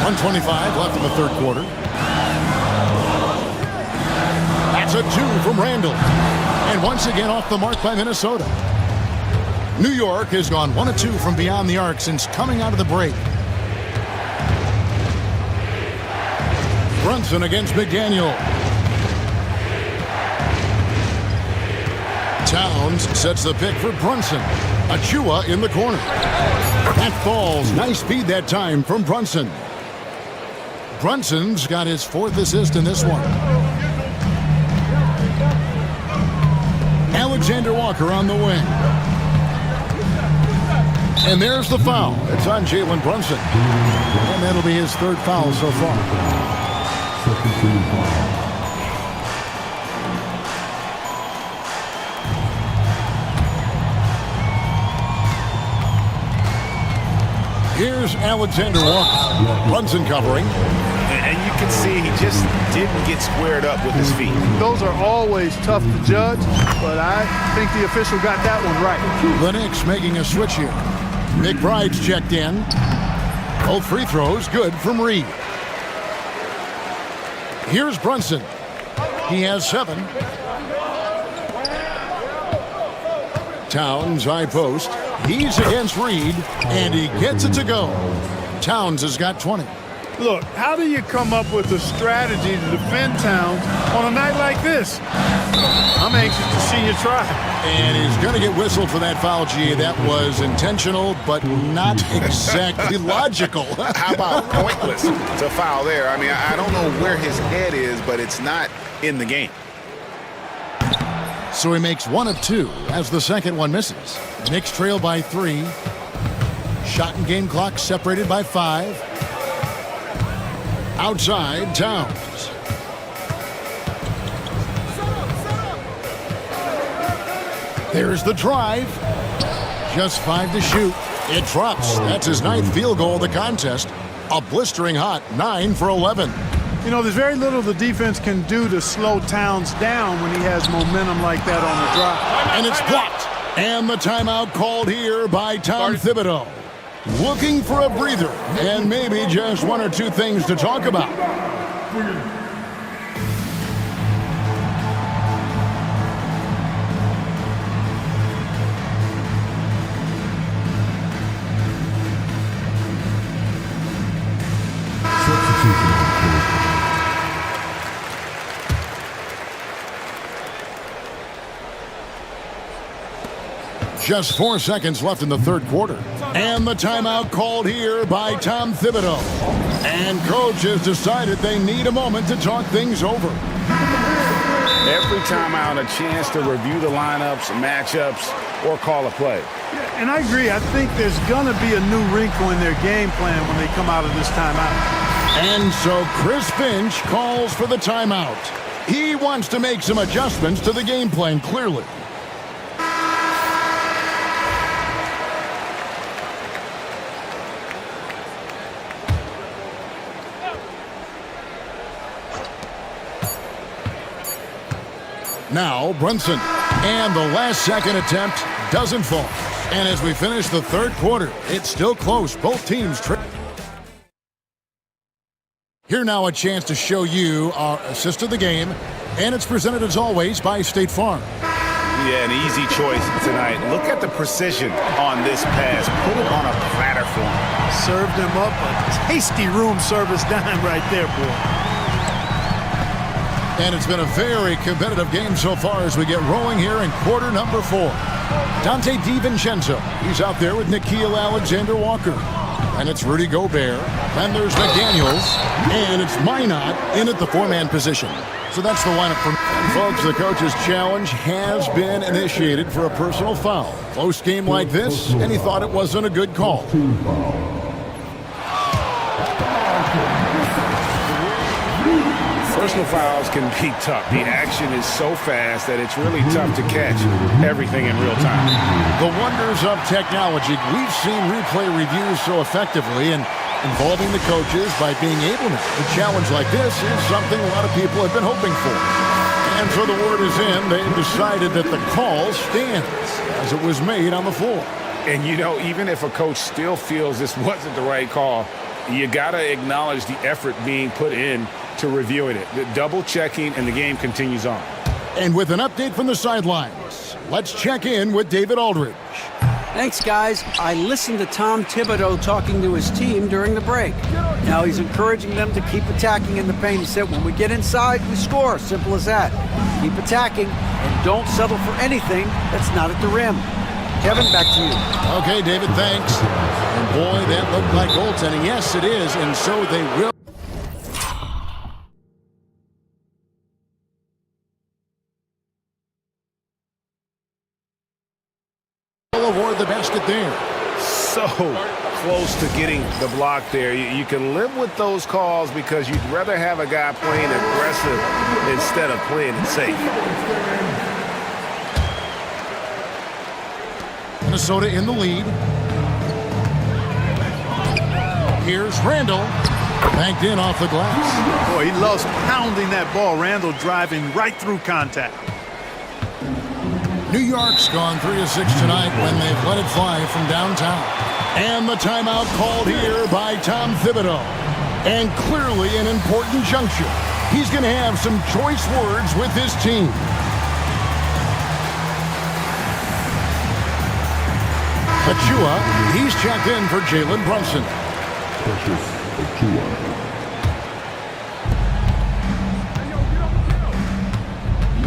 1:25 left in the third quarter. That's a 2 from Randall. And once again off the mark by Minnesota. New York has gone 1 of 2 from beyond the arc since coming out of the break. Brunson against McDaniel. Towns sets the pick for Brunson. Achua in the corner. That falls. Nice speed that time from Brunson. Brunson's got his 4th assist in this one. Alexander Walker on the wing. And there's the foul. It's on Jalen Brunson. And that'll be his 3rd foul so far. Second team foul. Here's Alexander Walker. Brunson covering. And you can see he just didn't get squared up with his feet. Those are always tough to judge, but I think the official got that one right. The Knicks making a switch here. McBride's checked in. Both free throws good from Reed. Here's Brunson. He has 7. Towns high post. He's against Reed, and he gets it to go. Towns has got 20. Look, how do you come up with a strategy to defend Towns on a night like this? I'm anxious to see you try. And he's going to get whistled for that foul, G. That was intentional, but not exactly logical. How about pointless to foul there? I mean, I don't know where his head is, but it's not in the game. So he makes 1 of 2 as the second one misses. Knicks trail by 3. Shot and game clock separated by 5. Outside, Towns. There's the drive. Just 5 to shoot. It drops. That's his 9th field goal of the contest. A blistering hot 9 for 11. You know, there's very little the defense can do to slow Towns down when he has momentum like that on the drive. And it's blocked. And the timeout called here by Tom Thibodeau. Looking for a breather and maybe just 1 or 2 things to talk about. Just 4 seconds left in the third quarter. And the timeout called here by Tom Thibodeau. And coach has decided they need a moment to talk things over. Every timeout, a chance to review the lineups, matchups, or call a play. Yeah, and I agree. I think there's going to be a new wrinkle in their game plan when they come out of this timeout. And so Chris Finch calls for the timeout. He wants to make some adjustments to the game plan, clearly. Now Brunson, and the last second attempt doesn't fall. And as we finish the third quarter, it's still close. Both teams here now a chance to show you our assist of the game, and it's presented as always by State Farm. Yeah, an easy choice tonight. Look at the precision on this pass. Put it on a platter for him. Served him up a tasty room service dime right there, boy. And it's been a very competitive game so far as we get rolling here in quarter number 4. Dante DiVincenzo, he's out there with Nickeil Alexander-Walker. And it's Rudy Gobert. Then there's McDaniels. And it's Minot in at the four-man position. So that's the lineup for... And folks, the coach's challenge has been initiated for a personal foul. Close game like this, and he thought it wasn't a good call. Personal fouls can be tough. The action is so fast that it's really tough to catch everything in real time. The wonders of technology. We've seen replay reviews so effectively, and involving the coaches by being able to challenge like this is something a lot of people have been hoping for. And so the word is in. They've decided that the call stands as it was made on the floor. And you know, even if a coach still feels this wasn't the right call, you got to acknowledge the effort being put in to reviewing it. The double checking, and the game continues on. And with an update from the sidelines, let's check in with David Aldridge. Thanks, guys. I listened to Tom Thibodeau talking to his team during the break. Now he's encouraging them to keep attacking in the paint. He said, when we get inside, we score. Simple as that. Keep attacking and don't settle for anything that's not at the rim. Kevin, back to you. Okay, David, thanks. And boy, that looked like goaltending. Yes, it is, and so they will. Award the basket there. So close to getting the block there. You can live with those calls because you'd rather have a guy playing aggressive instead of playing it safe. Minnesota in the lead. Here's Randall. Banked in off the glass. Boy, he loves pounding that ball. Randall driving right through contact. New York's gone 3 of 6 tonight when they've let it fly from downtown. And the timeout called here by Tom Thibodeau. And clearly an important juncture. He's going to have some choice words with his team. Achua, he's checked in for Jalen Brunson. Precious Achua.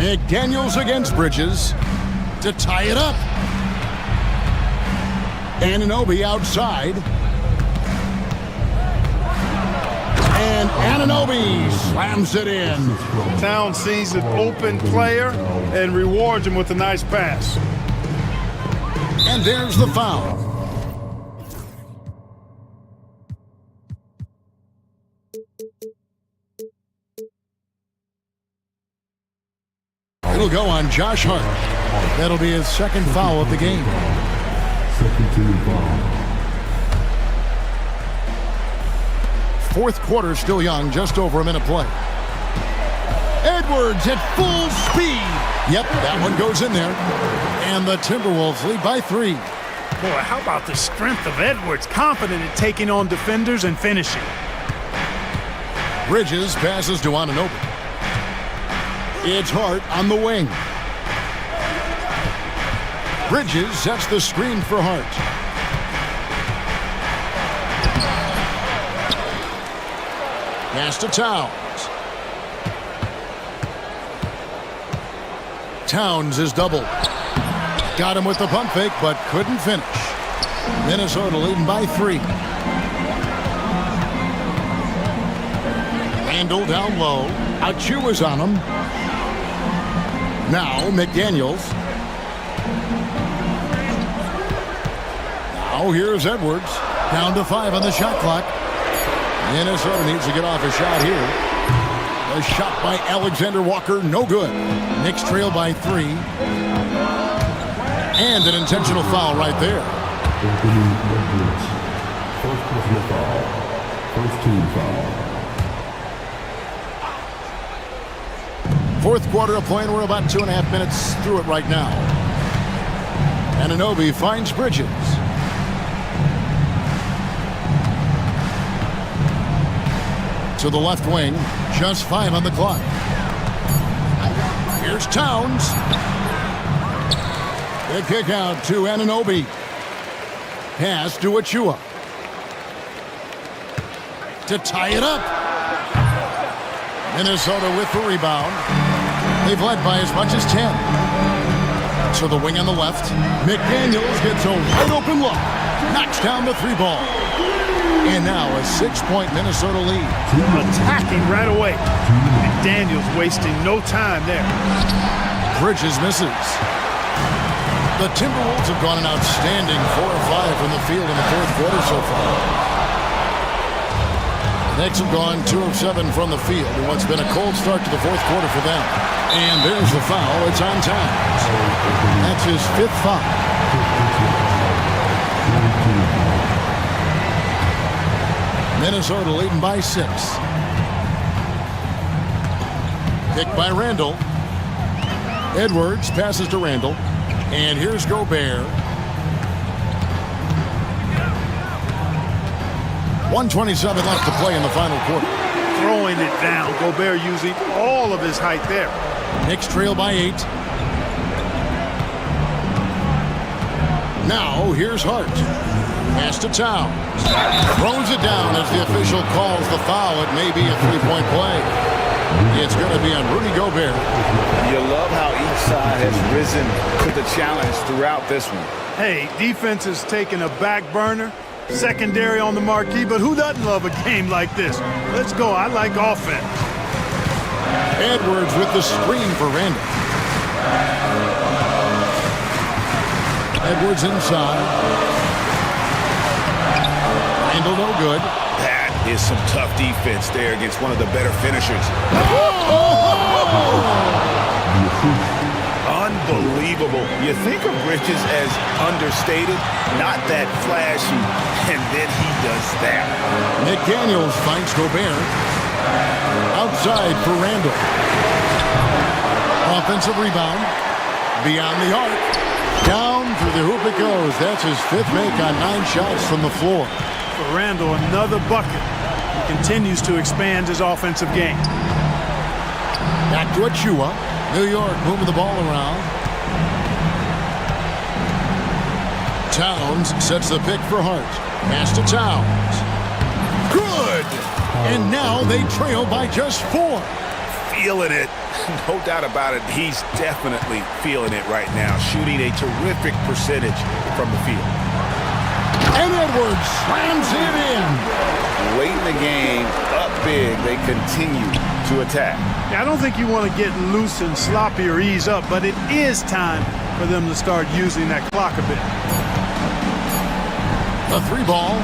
McDaniels against Bridges to tie it up. Anunoby outside. And Anunoby slams it in. Town sees an open player and rewards him with a nice pass. And there's the foul. It'll go on Josh Hart. That'll be his second foul of the game. Second team foul. Fourth quarter still young, just over a minute play. Edwards at full speed. Yep, that one goes in there. And the Timberwolves lead by 3. Boy, how about the strength of Edwards? Confident in taking on defenders and finishing. Bridges passes to Anunoby. It's Hart on the wing. Bridges sets the screen for Hart. Pass to Towns. Towns is doubled. Got him with the pump fake, but couldn't finish. Minnesota leading by 3. Randall down low. Achua's on him. Now McDaniels. Now here's Edwards. Down to 5 on the shot clock. Minnesota needs to get off a shot here. A shot by Alexander Walker, no good. Knicks trail by 3. And an intentional foul right there. Anthony Edwards. First personal foul. First team foul. Fourth quarter of play, and we're about 2.5 minutes through it right now. Anunoby finds Bridges. To the left wing, just 5 on the clock. Here's Towns. The kick out to Anunoby. Pass to Achua. To tie it up. Minnesota with the rebound. They've led by as much as 10. To the wing on the left. McDaniels gets a wide open look. Knocks down the 3 ball. And now a 6-point Minnesota lead. Attacking right away. And Daniels wasting no time there. Bridges misses. The Timberwolves have gone an outstanding 4 of 5 from the field in the fourth quarter so far. Knicks have gone 2 of 7 from the field in what's been a cold start to the fourth quarter for them. And there's the foul. It's on Towns. That's his 5th foul. Minnesota leading by 6. Kick by Randall. Edwards passes to Randall. And here's Gobert. 1:27 left to play in the final quarter. Throwing it down. Gobert using all of his height there. Knicks trail by 8. Now here's Hart. Pass to Towns. Throws it down as the official calls the foul. It may be a 3-point play. It's going to be on Rudy Gobert. You love how each side has risen to the challenge throughout this one. Hey, defense is taking a back burner. Secondary on the marquee, but who doesn't love a game like this? Let's go. I like offense. Edwards with the screen for Randall. Edwards inside. Randall no good. That is some tough defense there against one of the better finishers. Unbelievable. You think of Bridges as understated, not that flashy, and then he does that. McDaniels finds Gobert. Outside for Randall. Offensive rebound. Beyond the arc. Down through the hoop it goes. That's his 5th make on 9 shots from the floor. For Randall, another bucket. He continues to expand his offensive game. Back to Achua. New York moving the ball around. Towns sets the pick for Hart. Pass to Towns. Good! And now they trail by just 4. Feeling it. No doubt about it. He's definitely feeling it right now. Shooting a terrific percentage from the field. And Edwards slams it in. Late in the game, up big, they continue to attack. I don't think you want to get loose and sloppy or ease up, but it is time for them to start using that clock a bit. The 3-ball.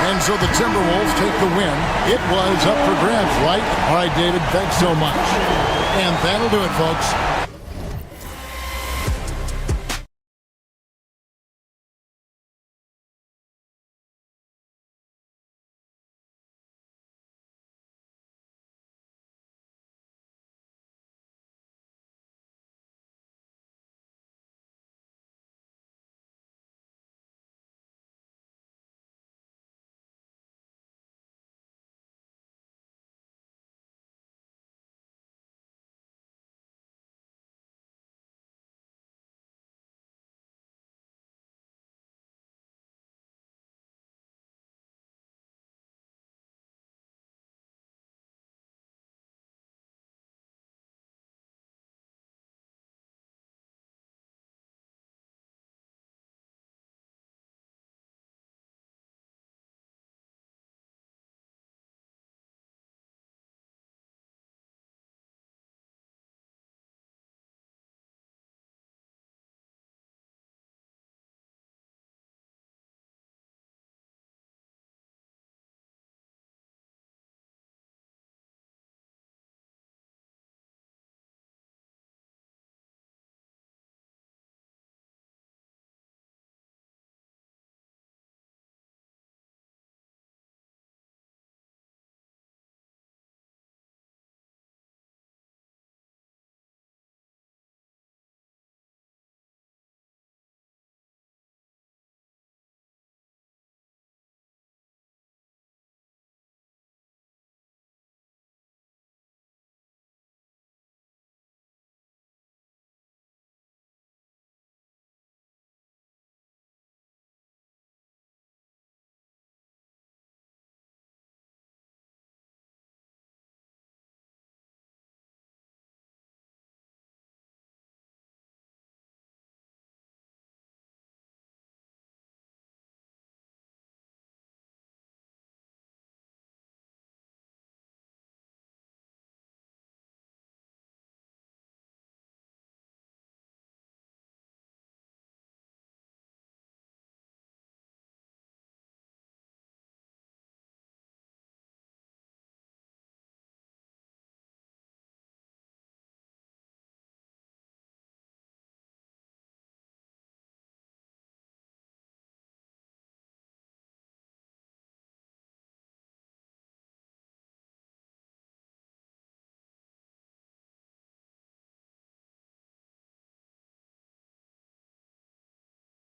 And so the Timberwolves take the win. It was up for grabs, right? All right, David, thanks so much. And that'll do it, folks.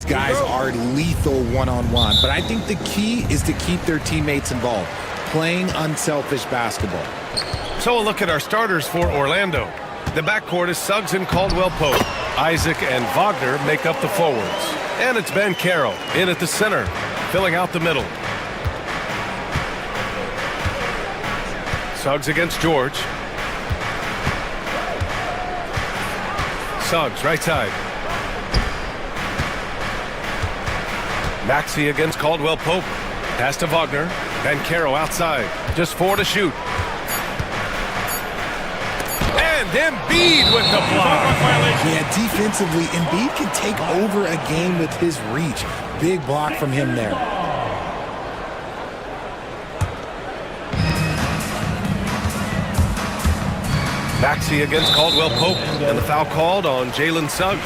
Guys are lethal one-on-one, but I think the key is to keep their teammates involved, playing unselfish basketball. So a look at our starters for Orlando. The backcourt is Suggs and Caldwell-Pope. Isaac and Wagner make up the forwards. And it's Ben Carroll in at the center, filling out the middle. Suggs against George. Suggs, right side. Maxey against Caldwell-Pope. Pass to Wagner. Ben Carroll outside. Just 4 to shoot. And Embiid with the block. Yeah, defensively, Embiid can take over a game with his reach. Big block from him there. Maxey against Caldwell-Pope, and the foul called on Jalen Suggs.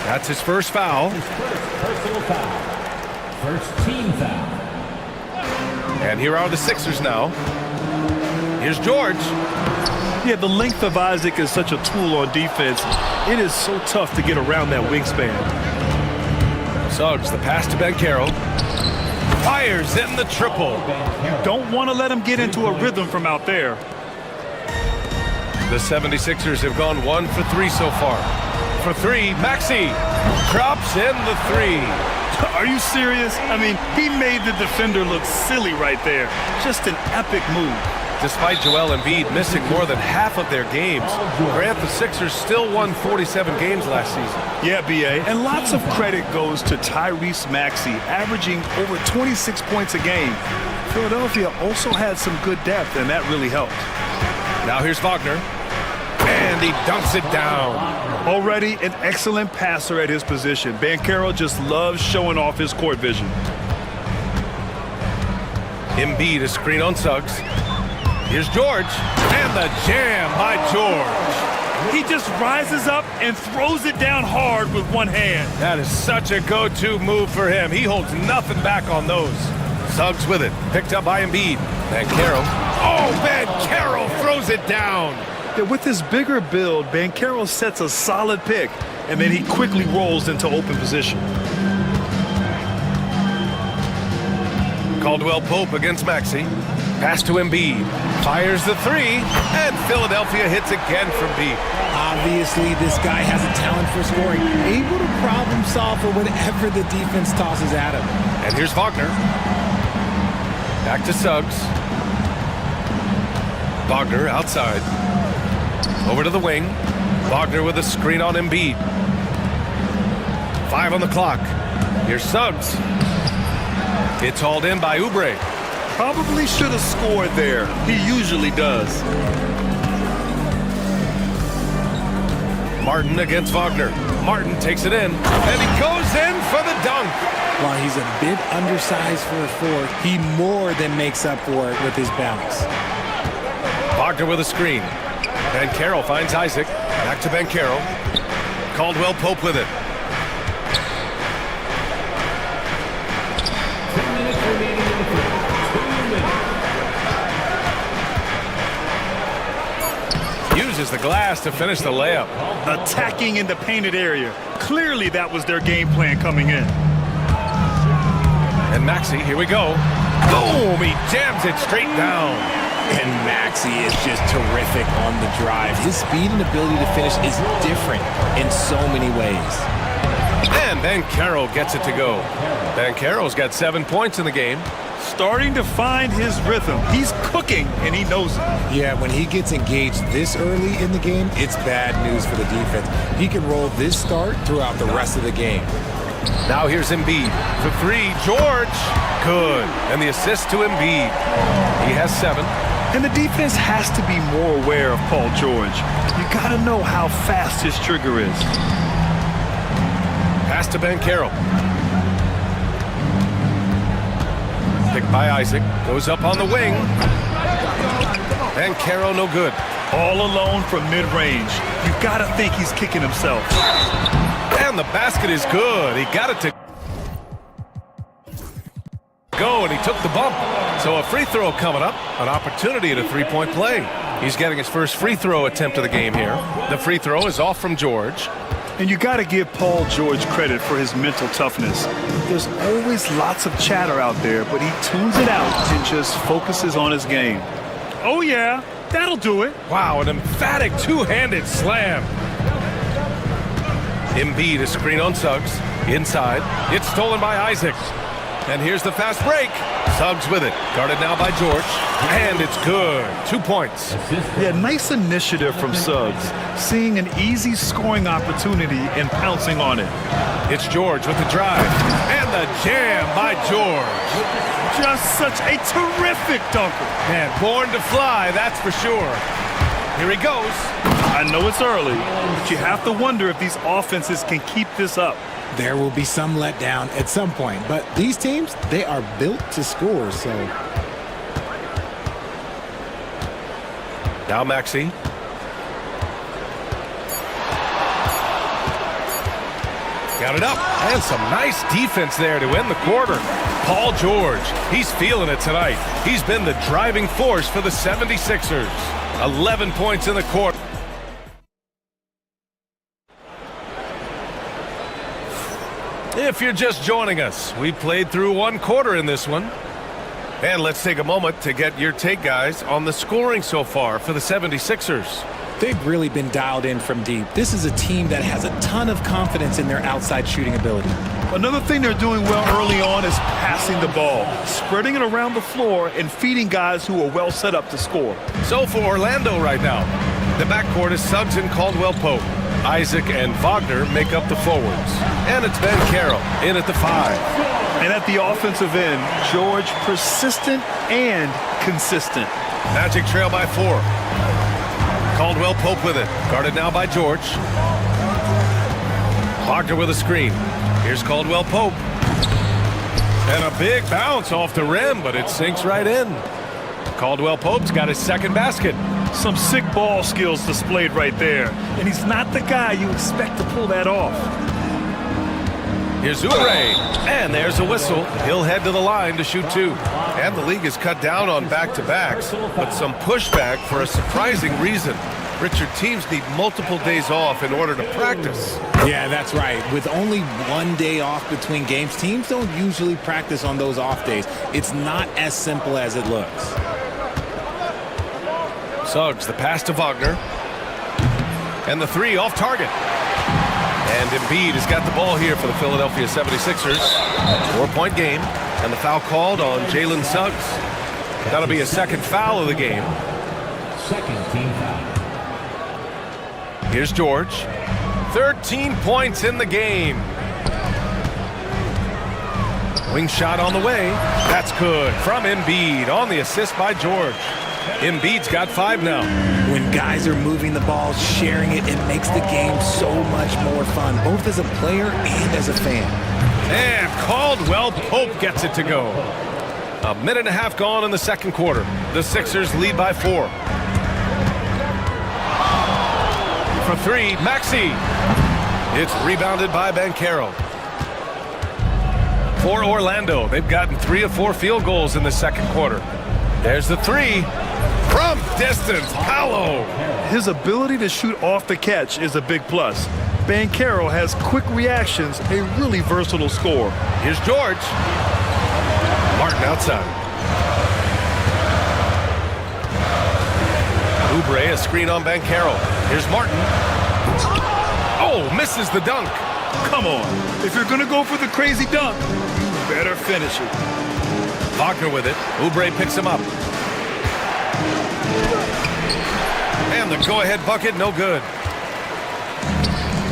That's his first foul. Personal foul. First team foul. And here are the Sixers now. Here's George. Yeah, the length of Isaac is such a tool on defense. It is so tough to get around that wingspan. Suggs, the pass to Ben Carroll. Fires in the triple. Don't want to let him get into a rhythm from out there. The 76ers have gone 1 for 3 so far. For 3, Maxey drops in the 3. Are you serious? I mean, he made the defender look silly right there. Just an epic move. Despite Joel Embiid missing more than half of their games, Grant, the Sixers still won 47 games last season. Yeah, B.A., and lots of credit goes to Tyrese Maxey, averaging over 26 points a game. Philadelphia also had some good depth, and that really helped. Now here's Wagner, and he dunks it down. Already an excellent passer at his position. Ben Carroll just loves showing off his court vision. Embiid a screen on Suggs. Here's George, and the jam by George. He just rises up and throws it down hard with one hand. That is such a go-to move for him. He holds nothing back on those. Suggs with it, picked up by Embiid. Ben Carroll. Oh, Ben Carroll throws it down. Yeah, with his bigger build, Ben Carroll sets a solid pick, and then he quickly rolls into open position. Caldwell-Pope against Maxey. Pass to Embiid. Fires the 3, and Philadelphia hits again from deep. Obviously, this guy has a talent for scoring, able to problem solve for whatever the defense tosses at him. And here's Wagner. Back to Suggs. Wagner outside. Over to the wing. Wagner with a screen on Embiid. 5 on the clock. Here's Suggs. It's hauled in by Oubre. Probably should have scored there. He usually does. Martin against Wagner. Martin takes it in, and he goes in for the dunk. While he's a bit undersized for a 4, he more than makes up for it with his bounce. Wagner with a screen. Ben Carroll finds Isaac. Back to Ben Carroll. Caldwell-Pope with it. 2 minutes remaining in the quarter. 2 minutes. Uses the glass to finish the layup. Attacking in the painted area. Clearly that was their game plan coming in. And Maxey, here we go. Boom! He jams it straight down. And Maxey is just terrific on the drive. His speed and ability to finish is different in so many ways. And Ben Carroll gets it to go. Ben Carroll's got 7 points in the game. Starting to find his rhythm. He's cooking, and he knows it. Yeah, when he gets engaged this early in the game, it's bad news for the defense. He can roll this start throughout the rest of the game. Now here's Embiid. For 3, George. Good. And the assist to Embiid. He has 7. And the defense has to be more aware of Paul George. You got to know how fast his trigger is. Pass to Ben Carroll. Picked by Isaac. Goes up on the wing. Ben Carroll no good. All alone from mid-range. You got to think he's kicking himself. And the basket is good. He got it to go, and he took the bump. So a free throw coming up. An opportunity at a 3-point play. He's getting his first free throw attempt of the game here. The free throw is off from George. And you got to give Paul George credit for his mental toughness. There's always lots of chatter out there, but he tunes it out and just focuses on his game. Oh yeah, that'll do it. Wow, an emphatic two-handed slam. Embiid, a screen on Suggs. Inside. It's stolen by Isaac. And here's the fast break. Suggs with it. Guarded now by George. And it's good. 2 points. Yeah, nice initiative from Suggs. Seeing an easy scoring opportunity and pouncing on it. It's George with the drive. And the jam by George. Just such a terrific dunker. Man, born to fly, that's for sure. Here he goes. I know it's early, but you have to wonder if these offenses can keep this up. There will be some letdown at some point, but these teams, they are built to score, so. Now Maxey. Got it up, and some nice defense there to end the quarter. Paul George, he's feeling it tonight. He's been the driving force for the 76ers. 11 points in the quarter. If you're just joining us, we played through one quarter in this one. And let's take a moment to get your take, guys, on the scoring so far for the 76ers. They've really been dialed in from deep. This is a team that has a ton of confidence in their outside shooting ability. Another thing they're doing well early on is passing the ball, spreading it around the floor and feeding guys who are well set up to score. So for Orlando right now, the backcourt is Suggs and Caldwell-Pope. Isaac and Wagner make up the forwards. And it's Ben Carroll in at the 5. And at the offensive end, George persistent and consistent. Magic trail by 4. Caldwell-Pope with it. Guarded now by George. Wagner with a screen. Here's Caldwell-Pope. And a big bounce off the rim, but it sinks right in. Caldwell-Pope's got his second basket. Some sick ball skills displayed right there. And he's not the guy you expect to pull that off. Here's Oubre. And there's a whistle. He'll head to the line to shoot 2. And the league has cut down on back-to-backs, but some pushback for a surprising reason. Richard, teams need multiple days off in order to practice. Yeah, that's right. With only 1 day off between games, teams don't usually practice on those off days. It's not as simple as it looks. Suggs, the pass to Wagner. And the 3 off target. And Embiid has got the ball here for the Philadelphia 76ers. 4-point game. And the foul called on Jalen Suggs. That'll be a second foul of the game. Second team foul. Here's George. 13 points in the game. Wing shot on the way. That's good from Embiid on the assist by George. Embiid's got 5 now. When guys are moving the ball, sharing it, it makes the game so much more fun, both as a player and as a fan. And Caldwell-Pope gets it to go. A minute and a half gone in the second quarter. The Sixers lead by 4. For 3, Maxey. It's rebounded by Ben Carroll. For Orlando, they've gotten 3 of 4 field goals in the second quarter. There's the 3. From distance, Paolo. His ability to shoot off the catch is a big plus. Ben Carroll has quick reactions, a really versatile scorer. Here's George. Martin outside. Oubre, a screen on Ben Carroll. Here's Martin. Oh, misses the dunk. Come on. If you're going to go for the crazy dunk, you better finish it. Wagner with it. Oubre picks him up. And the go-ahead bucket, no good.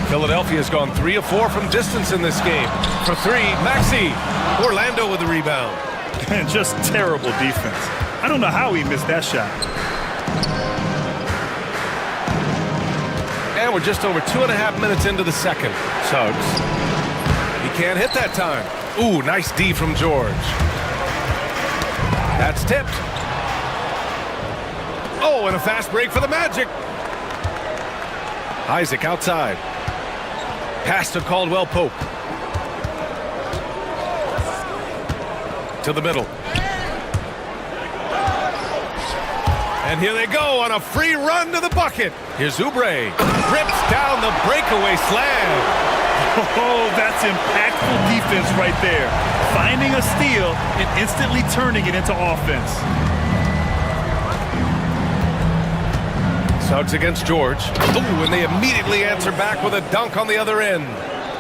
Philadelphia's gone 3 of 4 from distance in this game. For 3, Maxey. Orlando with the rebound. And just terrible defense. I don't know how he missed that shot. And we're just over 2.5 minutes into the second. Suggs. He can't hit that time. Ooh, nice D from George. That's tipped. Oh, and a fast break for the Magic. Isaac outside. Pass to Caldwell-Pope. To the middle. And here they go on a free run to the bucket. Here's Oubre. Rips down the breakaway slam. Oh, that's impactful defense right there. Finding a steal and instantly turning it into offense. Suggs against George. Ooh, and they immediately answer back with a dunk on the other end.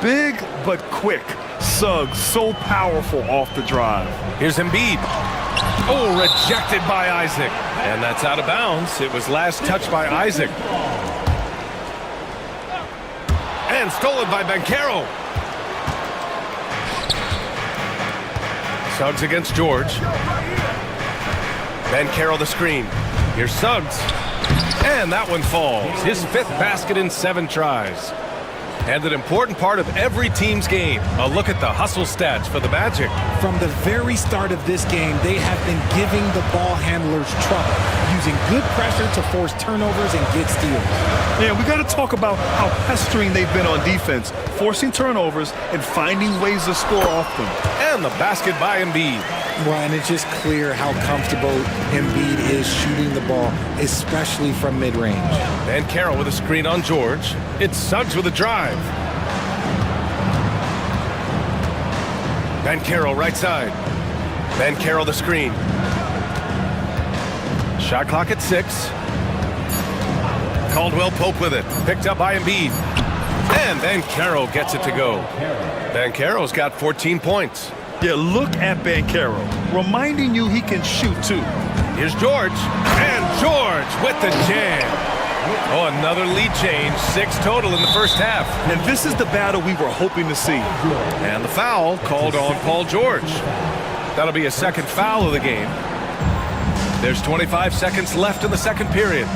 Big but quick. Suggs so powerful off the drive. Here's Embiid. Oh, rejected by Isaac. And that's out of bounds. It was last touched by Isaac. And stolen by Banchero. Suggs against George. Banchero the screen. Here's Suggs. And that one falls. His 5th basket in 7 tries. And an important part of every team's game. A look at the hustle stats for the Magic. From the very start of this game, they have been giving the ball handlers trouble, using good pressure to force turnovers and get steals. Yeah, we got to talk about how pestering they've been on defense, forcing turnovers and finding ways to score off them. And the basket by Embiid. Well, and it's just clear how comfortable Embiid is shooting the ball, especially from mid-range. Banchero with a screen on George. It's Suggs with a drive. Banchero right side. Banchero the screen. Shot clock at 6. Caldwell Pope with it. Picked up by Embiid. And Banchero gets it to go. Banchero's got 14 points. Yeah, look at Banchero, reminding you he can shoot too. Here's George. And George with the jam. Oh, another lead change. 6 total in the first half. And this is the battle we were hoping to see. And the foul called on Paul George. That'll be a 2nd foul of the game. There's 25 seconds left in the 2nd period.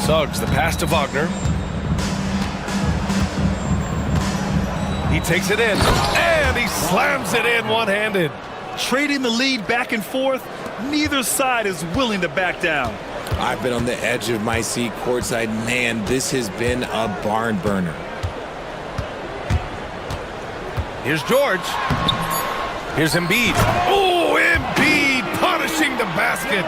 Suggs, the pass to Wagner. He takes it in, and he slams it in one-handed. Trading the lead back and forth, neither side is willing to back down. I've been on the edge of my seat courtside. Man, this has been a barn burner. Here's George. Here's Embiid. Oh, Embiid punishing the basket.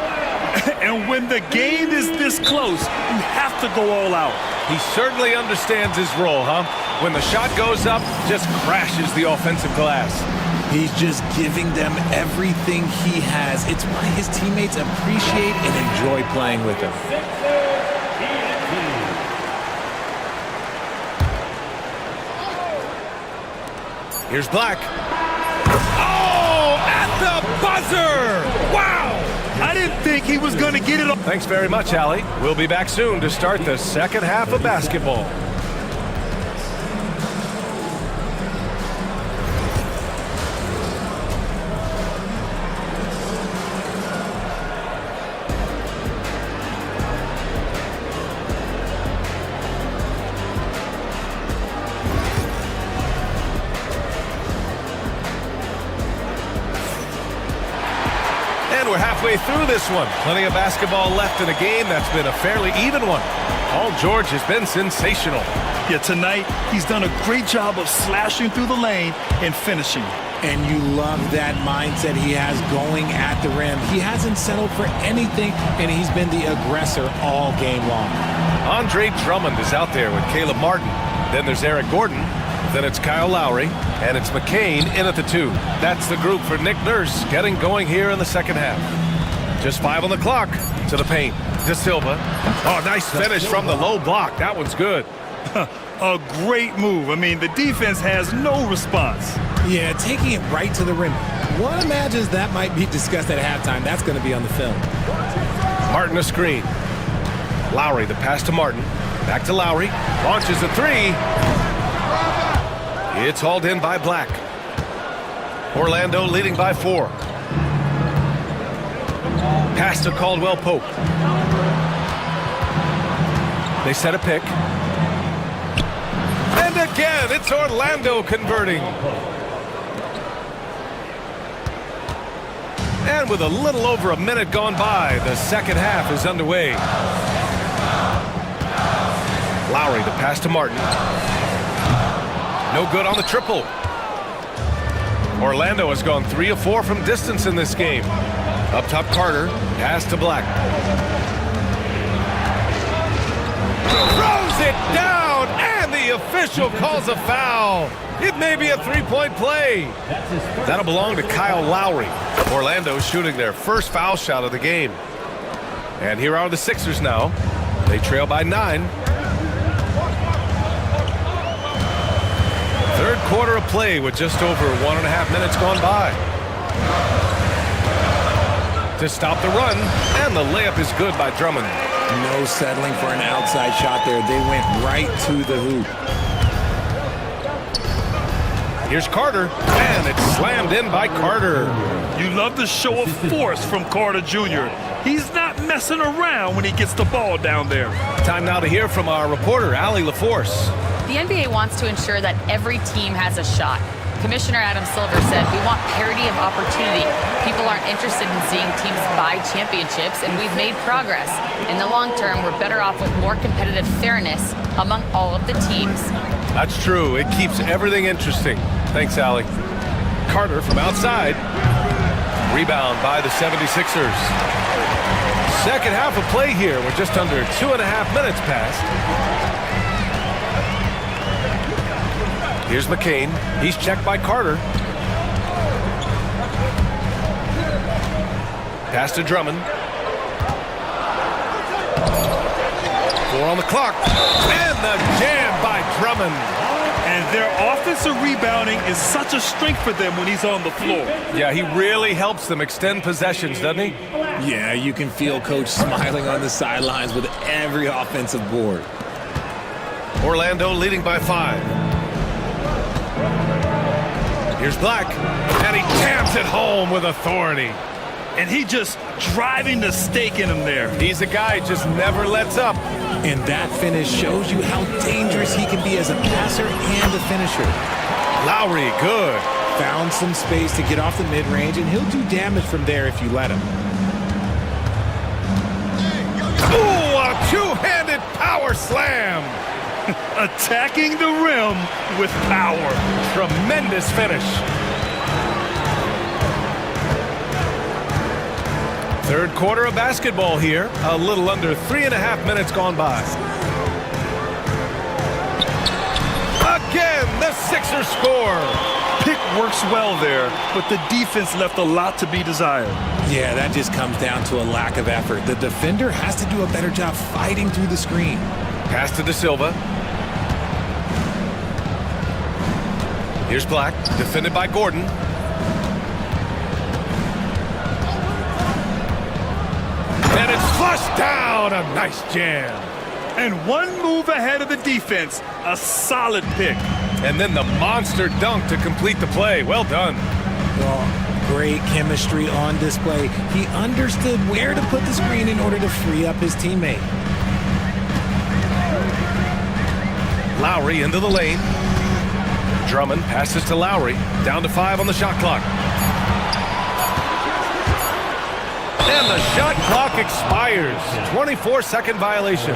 And when the game is this close, you have to go all out. He certainly understands his role, huh? When the shot goes up, just crashes the offensive glass. He's just giving them everything he has. It's why his teammates appreciate and enjoy playing with him. Here's Black. Oh, at the buzzer! Wow! I didn't think he was going to get it. Thanks very much, Allie. We'll be back soon to start the 2nd half of basketball. We're halfway through this one. Plenty of basketball left in a game that's been a fairly even one. Paul George has been sensational. Yeah, tonight he's done a great job of slashing through the lane and finishing. And you love that mindset he has going at the rim. He hasn't settled for anything, and he's been the aggressor all game long. Andre Drummond is out there with Caleb Martin. Then there's Eric Gordon. Then it's Kyle Lowry, and it's McCain in at the 2. That's the group for Nick Nurse getting going here in the 2nd half. Just 5 on the clock. To the paint. De Silva. Oh, nice finish from the low block. That one's good. A great move. I mean, the defense has no response. Yeah, taking it right to the rim. One imagines that might be discussed at halftime. That's going to be on the film. Martin a screen. Lowry, the pass to Martin. Back to Lowry. Launches a 3. It's hauled in by Black. Orlando leading by 4. Pass to Caldwell Pope. They set a pick. And again, it's Orlando converting. And with a little over a minute gone by, the 2nd half is underway. Lowry, the pass to Martin. No good on the triple. Orlando has gone 3 of 4 from distance in this game. Up top, Carter. Pass to Black. Throws it down, and the official calls a foul. It may be a three-point play. That'll belong to Kyle Lowry. Orlando shooting their first foul shot of the game. And here are the Sixers now. They trail by 9. Third quarter of play with just over 1.5 minutes gone by. To stop the run, and the layup is good by Drummond. No settling for an outside shot there. They went right to the hoop. Here's Carter, and it's slammed in by Carter. You love the show of force from Carter Jr. He's not messing around when he gets the ball down there. Time now to hear from our reporter, Allie LaForce. The NBA wants to ensure that every team has a shot. Commissioner Adam Silver said, we want parity of opportunity. People aren't interested in seeing teams buy championships, and we've made progress. In the long term, we're better off with more competitive fairness among all of the teams. That's true. It keeps everything interesting. Thanks, Allie. Carter from outside. Rebound by the 76ers. Second half of play here with just under 2.5 minutes passed. Here's McCain. He's checked by Carter. Pass to Drummond. 4 on the clock. And the jam by Drummond. And their offensive rebounding is such a strength for them when he's on the floor. Yeah, he really helps them extend possessions, doesn't he? Yeah, you can feel Coach smiling on the sidelines with every offensive board. Orlando leading by 5. Here's Black, and he jams it home with authority. And he just driving the stake in him there. He's a guy who just never lets up. And that finish shows you how dangerous he can be as a passer and a finisher. Lowry, good. Found some space to get off the mid-range, and he'll do damage from there if you let him. Ooh, a two-handed power slam. Attacking the rim with power. Tremendous finish. Third quarter of basketball here. A little under 3.5 minutes gone by. Again, the Sixers score. Pick works well there, but the defense left a lot to be desired. Yeah, that just comes down to a lack of effort. The defender has to do a better job fighting through the screen. Pass to De Silva. Here's Black, defended by Gordon. And it's flushed down. A nice jam. And one move ahead of the defense. A solid pick. And then the monster dunk to complete the play. Well done. Well, great chemistry on display. He understood where to put the screen in order to free up his teammate. Lowry into the lane. Drummond passes to Lowry. Down to 5 on the shot clock. And the shot clock expires. 24-second violation.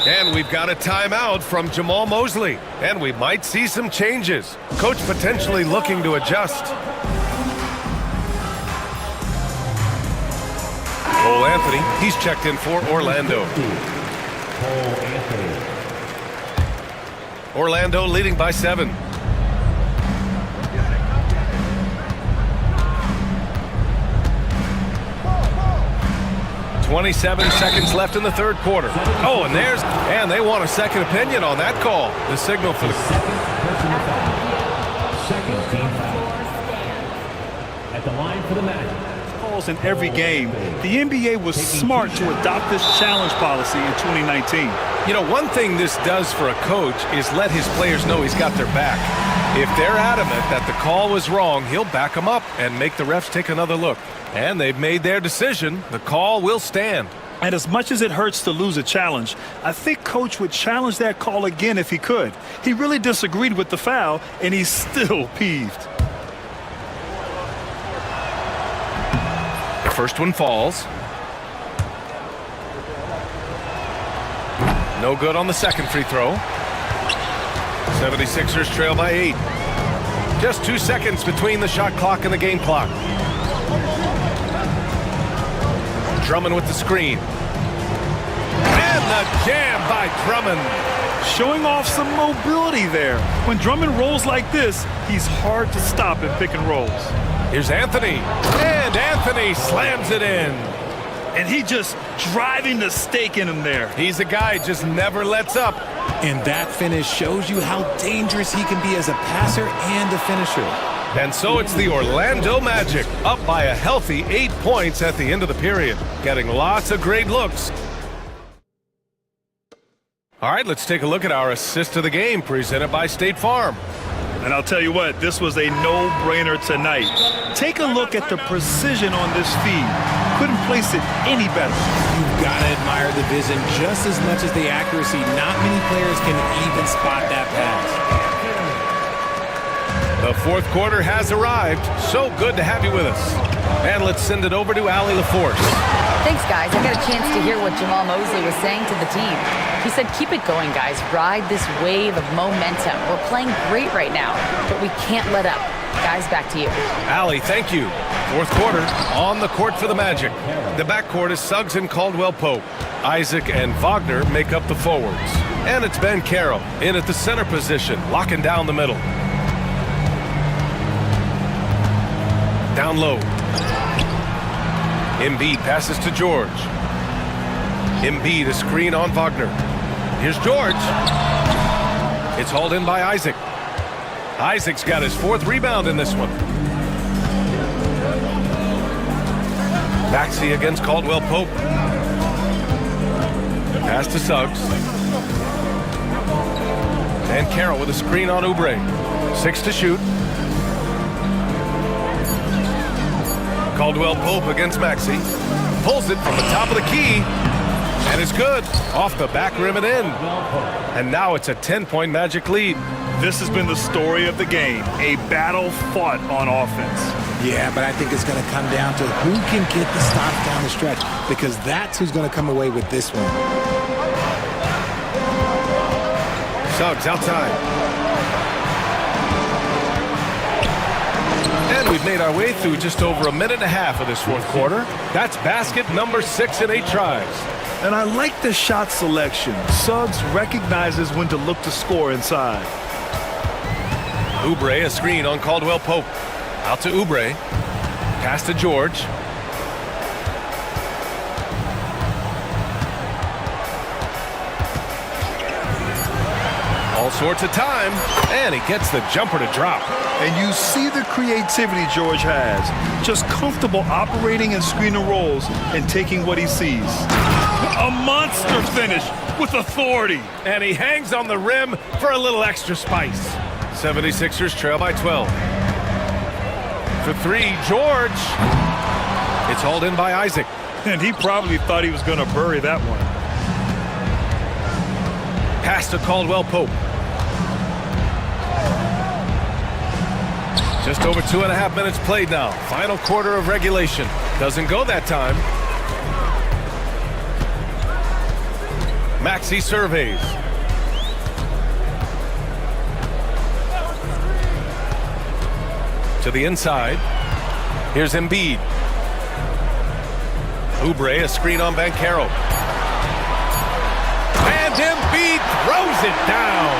And we've got a timeout from Jamal Mosley. And we might see some changes. Coach potentially looking to adjust. Cole Anthony, he's checked in for Orlando. Orlando leading by 7. "27 seconds left in the third quarter. Oh, and they want a second opinion on that call. The signal for the Second team foul. At the line for the Magic. Calls in every game. The NBA was smart to adopt this challenge policy in 2019. You know, one thing this does for a coach is let his players know he's got their back. If they're adamant that the call was wrong, he'll back them up and make the refs take another look. And they've made their decision. The call will stand. And as much as it hurts to lose a challenge, I think Coach would challenge that call again if he could. He really disagreed with the foul, and he's still peeved. The first one falls. No good on the second free throw. 76ers trail by 8. Just 2 seconds between the shot clock and the game clock. Drummond with the screen. And the jam by Drummond. Showing off some mobility there. When Drummond rolls like this, he's hard to stop in pick and rolls. Here's Anthony. And Anthony slams it in. And he just driving the stake in him there. He's a guy who just never lets up. And that finish shows you how dangerous he can be as a passer and a finisher. And so it's the Orlando Magic, up by a healthy 8 points at the end of the period, getting lots of great looks. All right, let's take a look at our assist of the game, presented by State Farm. And I'll tell you what, this was a no-brainer tonight. Take a look at the precision on this feed. Couldn't place it any better. You've got to admire the vision just as much as the accuracy. Not many players can even spot that pass. The fourth quarter has arrived. So good to have you with us. And let's send it over to Allie LaForce. Thanks, guys. I got a chance to hear what Jamal Mosley was saying to the team. He said, keep it going, guys. Ride this wave of momentum. We're playing great right now, but we can't let up. Guys, back to you. Allie, thank you. Fourth quarter, on the court for the Magic. The backcourt is Suggs and Caldwell-Pope. Isaac and Wagner make up the forwards. And it's Ben Carroll in at the center position, locking down the middle. Down low. Embiid passes to George. Embiid, a screen on Wagner. Here's George. It's hauled in by Isaac. Isaac's got his fourth rebound in this one. Maxey against Caldwell-Pope. Pass to Suggs. And Carroll with a screen on Oubre. 6 to shoot. Caldwell-Pope against Maxey. Pulls it from the top of the key. And it's good. Off the back rim and in. And now it's a 10-point Magic lead. This has been the story of the game. A battle fought on offense. Yeah, but I think it's going to come down to who can get the stops down the stretch, because that's who's going to come away with this one. Suggs outside. And we've made our way through just over a minute and a half of this fourth quarter. That's basket number 6 in 8 tries. And I like the shot selection. Suggs recognizes when to look to score inside. Oubre, a screen on Caldwell-Pope. Out to Oubre. Pass to George. All sorts of time. And he gets the jumper to drop. And you see the creativity George has. Just comfortable operating in screen and rolls and taking what he sees. A monster finish with authority. And he hangs on the rim for a little extra spice. 76ers trail by 12. For 3, George. It's hauled in by Isaac. And he probably thought he was going to bury that one. Pass to Caldwell-Pope. Just over 2.5 minutes played now. Final quarter of regulation. Doesn't go that time. Maxey surveys. To the inside. Here's Embiid. Oubre, a screen on Banchero. And Embiid throws it down.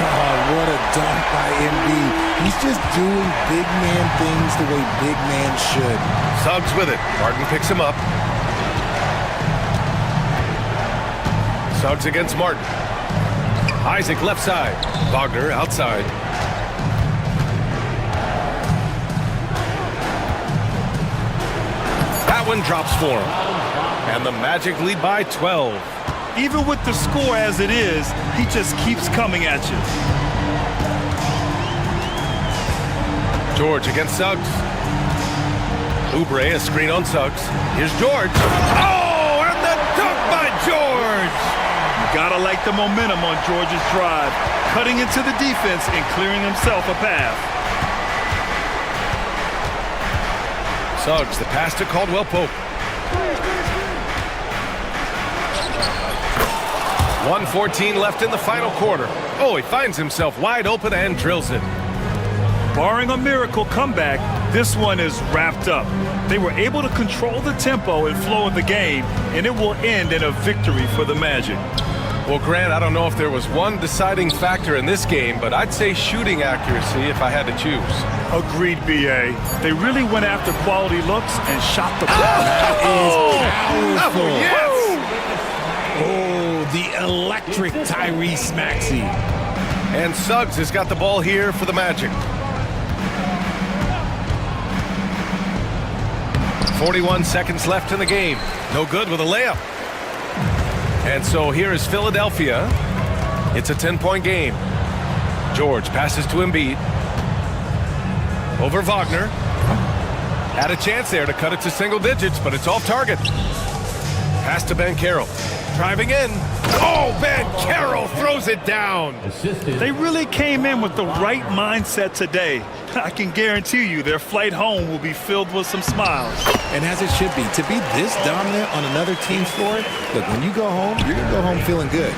Oh, what a dunk by Embiid. He's just doing big man things the way big man should. Suggs with it. Martin picks him up. Suggs against Martin. Isaac left side. Wagner outside. That one drops for him. And the Magic lead by 12. Even with the score as it is, he just keeps coming at you. George against Suggs. Oubre, a screen on Suggs. Here's George. Oh, and the dunk by George! You gotta like the momentum on George's drive, cutting into the defense and clearing himself a path. Suggs, the pass to Caldwell-Pope. 1:14 left in the final quarter. Oh, he finds himself wide open and drills it. Barring a miracle comeback, this one is wrapped up. They were able to control the tempo and flow of the game, and it will end in a victory for the Magic. Well, Grant, I don't know if there was one deciding factor in this game, but I'd say shooting accuracy if I had to choose. Agreed, B.A. They really went after quality looks and shot the ball. That is powerful. Oh, yes! Oh, the electric Tyrese Maxey. And Suggs has got the ball here for the Magic. 41 seconds left in the game. No good with a layup. And so here is Philadelphia. It's a 10-point game. George passes to Embiid. Over Wagner. Had a chance there to cut it to single digits, but it's off target. Pass to Ben Carroll. Driving in. Oh, Ben Carroll throws it down. They really came in with the right mindset today. I can guarantee you their flight home will be filled with some smiles. And as it should be, to be this dominant on another team's floor, look, when you go home, you're going to go home feeling good.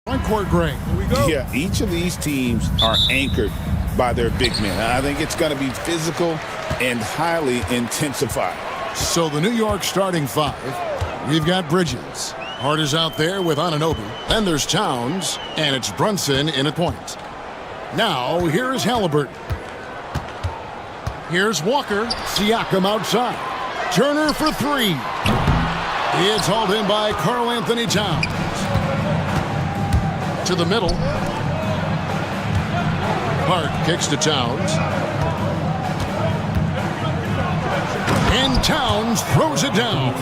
Front court Greg. Here we go. Yeah, each of these teams are anchored by their big men. I think it's going to be physical and highly intensified. So the New York starting five, we've got Bridges. Hart is out there with Anunoby. Then there's Towns, and it's Brunson in at point. Now, here's Halliburton. Here's Walker. Siakam outside. Turner for three. It's hauled in by Karl Anthony Towns. To the middle. Hart kicks to Towns. And Towns throws it down.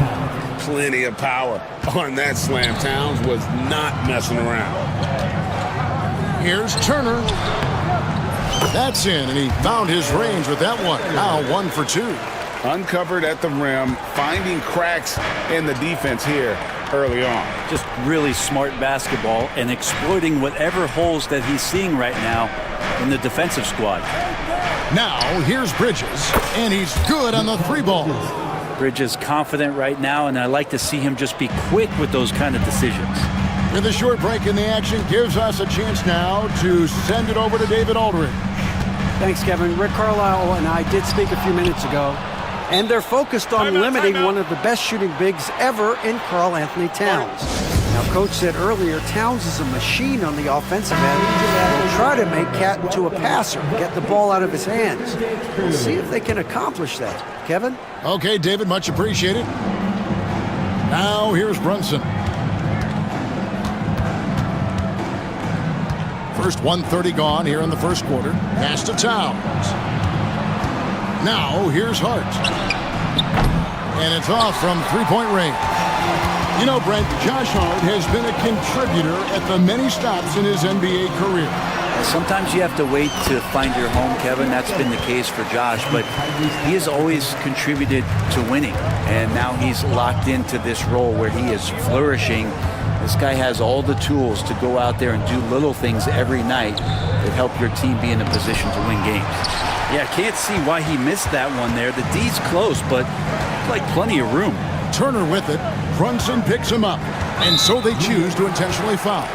Plenty of power on that slam. Towns was not messing around. Here's Turner. That's in, and he found his range with that one. Now 1 for 2. Uncovered at the rim, finding cracks in the defense here early on. Just really smart basketball and exploiting whatever holes that he's seeing right now in the defensive squad. Now, here's Bridges, and he's good on the three ball. Bridges confident right now, and I like to see him just be quick with those kind of decisions. With a short break in the action, gives us a chance now to send it over to David Aldridge. Thanks, Kevin. Rick Carlisle and I did speak a few minutes ago, and they're focused on limiting one of the best shooting bigs ever in Karl Anthony Towns. Now, Coach said earlier, Towns is a machine on the offensive end. They'll try to make Cat into a passer, get the ball out of his hands. We'll see if they can accomplish that. Kevin? Okay, David, much appreciated. Now, here's Brunson. First 1:30 gone here in the first quarter. Pass to Towns. Now, here's Hart. And it's off from three-point range. You know, Brent, Josh Hart has been a contributor at the many stops in his NBA career. Sometimes you have to wait to find your home, Kevin. That's been the case for Josh, but he has always contributed to winning, and now he's locked into this role where he is flourishing. This guy has all the tools to go out there and do little things every night that help your team be in a position to win games. Yeah, I can't see why he missed that one there. The D's close, but like plenty of room. Turner with it. Brunson picks him up, and so they choose to intentionally foul.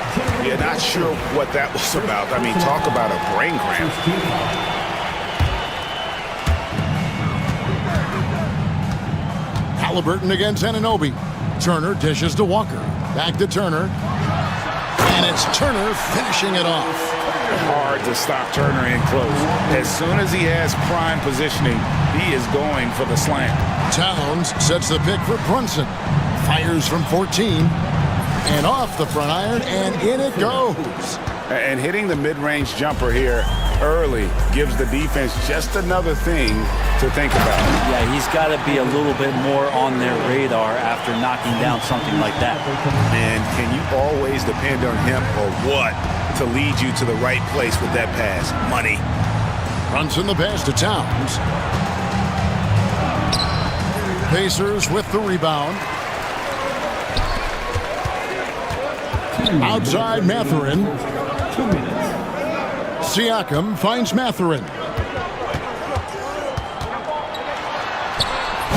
Yeah, not sure what that was about. I mean, talk about a brain cramp. Halliburton against Anunoby. Turner dishes to Walker. Back to Turner. And it's Turner finishing it off. Hard to stop Turner in close. As soon as he has prime positioning, he is going for the slam. Towns sets the pick for Brunson. Fires from 14. And off the front iron, and in it goes. And hitting the mid-range jumper here early gives the defense just another thing to think about. Yeah, he's got to be a little bit more on their radar after knocking down something like that. And can you always depend on him or what to lead you to the right place with that pass? Money. Brunson the pass to Towns. Pacers with the rebound. Outside Mathurin. 2 minutes. Siakam finds Mathurin.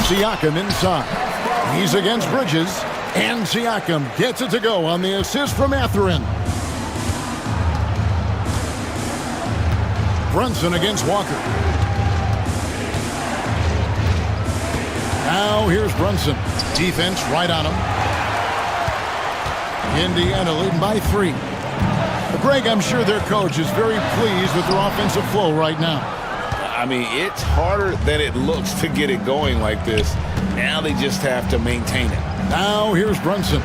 Siakam inside. He's against Bridges. And Siakam gets it to go on the assist from Mathurin. Brunson against Walker. Now here's Brunson. Defense right on him. Indiana leading by 3. Greg, I'm sure their coach is very pleased with their offensive flow right now. I mean, it's harder than it looks to get it going like this. Now they just have to maintain it. Now here's Brunson.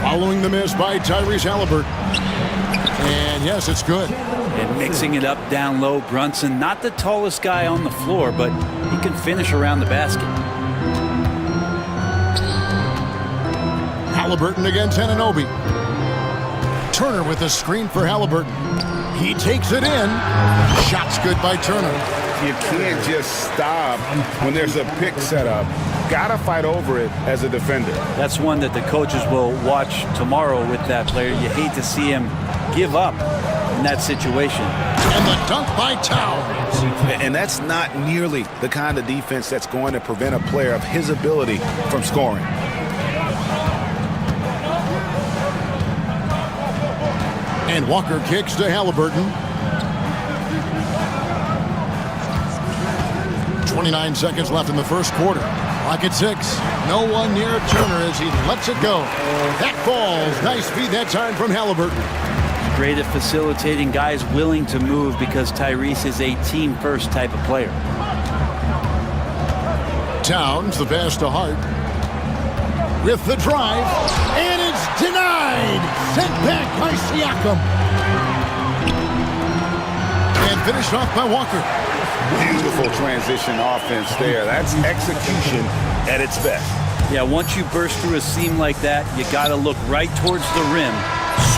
Following the miss by Tyrese Halliburton. And yes, it's good. And mixing it up down low, Brunson, not the tallest guy on the floor, but he can finish around the basket. Halliburton against Anunoby. Turner with a screen for Halliburton. He takes it in. Shot's good by Turner. You can't just stop when there's a pick set up. Gotta fight over it as a defender. That's one that the coaches will watch tomorrow with that player. You hate to see him give up in that situation. And the dunk by Towns. And that's not nearly the kind of defense that's going to prevent a player of his ability from scoring. And Walker kicks to Halliburton. 29 seconds left in the first quarter. Clock at 6. No one near Turner as he lets it go. That falls. Nice feed that time from Halliburton. Great at facilitating guys willing to move because Tyrese is a team-first type of player. Towns, the pass to Hart. With the drive, and it's denied! Sent back by Siakam. And finished off by Walker. Beautiful transition offense there. That's execution at its best. Yeah, once you burst through a seam like that, you got to look right towards the rim.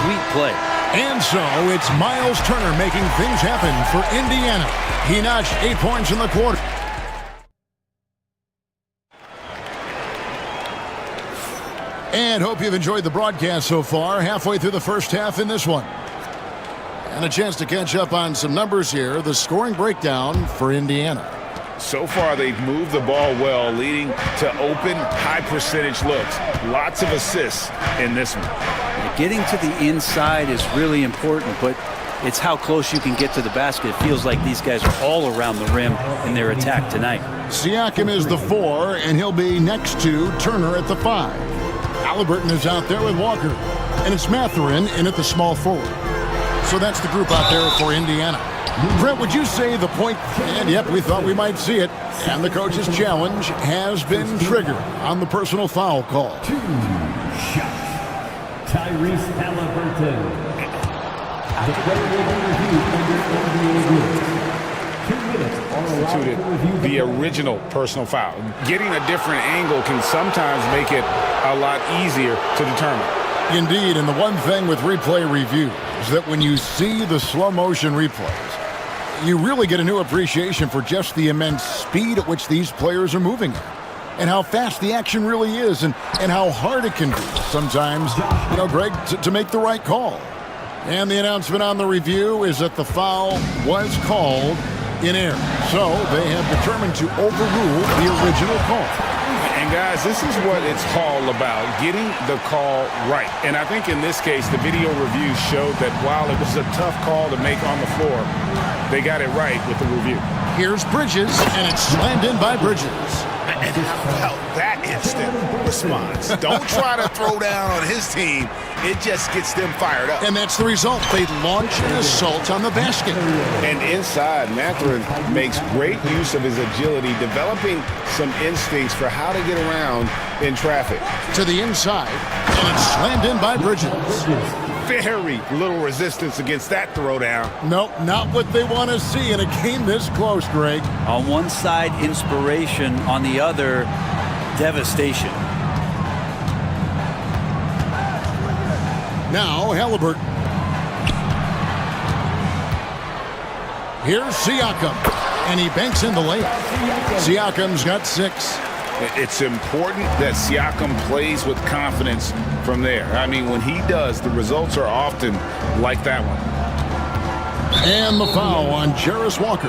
Sweet play. And so it's Miles Turner making things happen for Indiana. He notched 8 points in the quarter. And hope you've enjoyed the broadcast so far. Halfway through the first half in this one. And a chance to catch up on some numbers here. The scoring breakdown for Indiana. So far, they've moved the ball well, leading to open, high-percentage looks. Lots of assists in this one. Getting to the inside is really important, but it's how close you can get to the basket. It feels like these guys are all around the rim in their attack tonight. Siakam is the 4, and he'll be next to Turner at the 5. Halliburton is out there with Walker, and it's Mathurin in at the small forward. So that's the group out there for Indiana. Brent, would you say the point, and yep, we thought we might see it, and the coach's challenge has been triggered on the personal foul call. 2 shots. Tyrese Halliburton. The player will be reviewed under NBA rules. 2 minutes are allowed to review the original personal foul. Getting a different angle can sometimes make it a lot easier to determine. Indeed, and the one thing with replay review is that when you see the slow motion replays, you really get a new appreciation for just the immense speed at which these players are moving at, and how fast the action really is, and how hard it can be sometimes, Greg, to make the right call. And the announcement on the review is that the foul was called in error. So they have determined to overrule the original call. And guys, this is what it's all about, getting the call right. And I think in this case, the video review showed that while it was a tough call to make on the floor, they got it right with the review. Here's Bridges, and it's slammed in by Bridges. And how about that instant response? Don't try to throw down on his team. It just gets them fired up. And that's the result. They launch an assault on the basket. And inside, Mathurin makes great use of his agility, developing some instincts for how to get around in traffic. To the inside, and it's slammed in by Bridges. Very little resistance against that throwdown. Nope, not what they want to see in a game this close, Greg. On one side, inspiration. On the other, devastation. Now, Halliburton. Here's Siakam, and he banks in the layup. Siakam's got 6. It's important that Siakam plays with confidence from there. I mean, when he does, the results are often like that one. And the foul on Jarris Walker.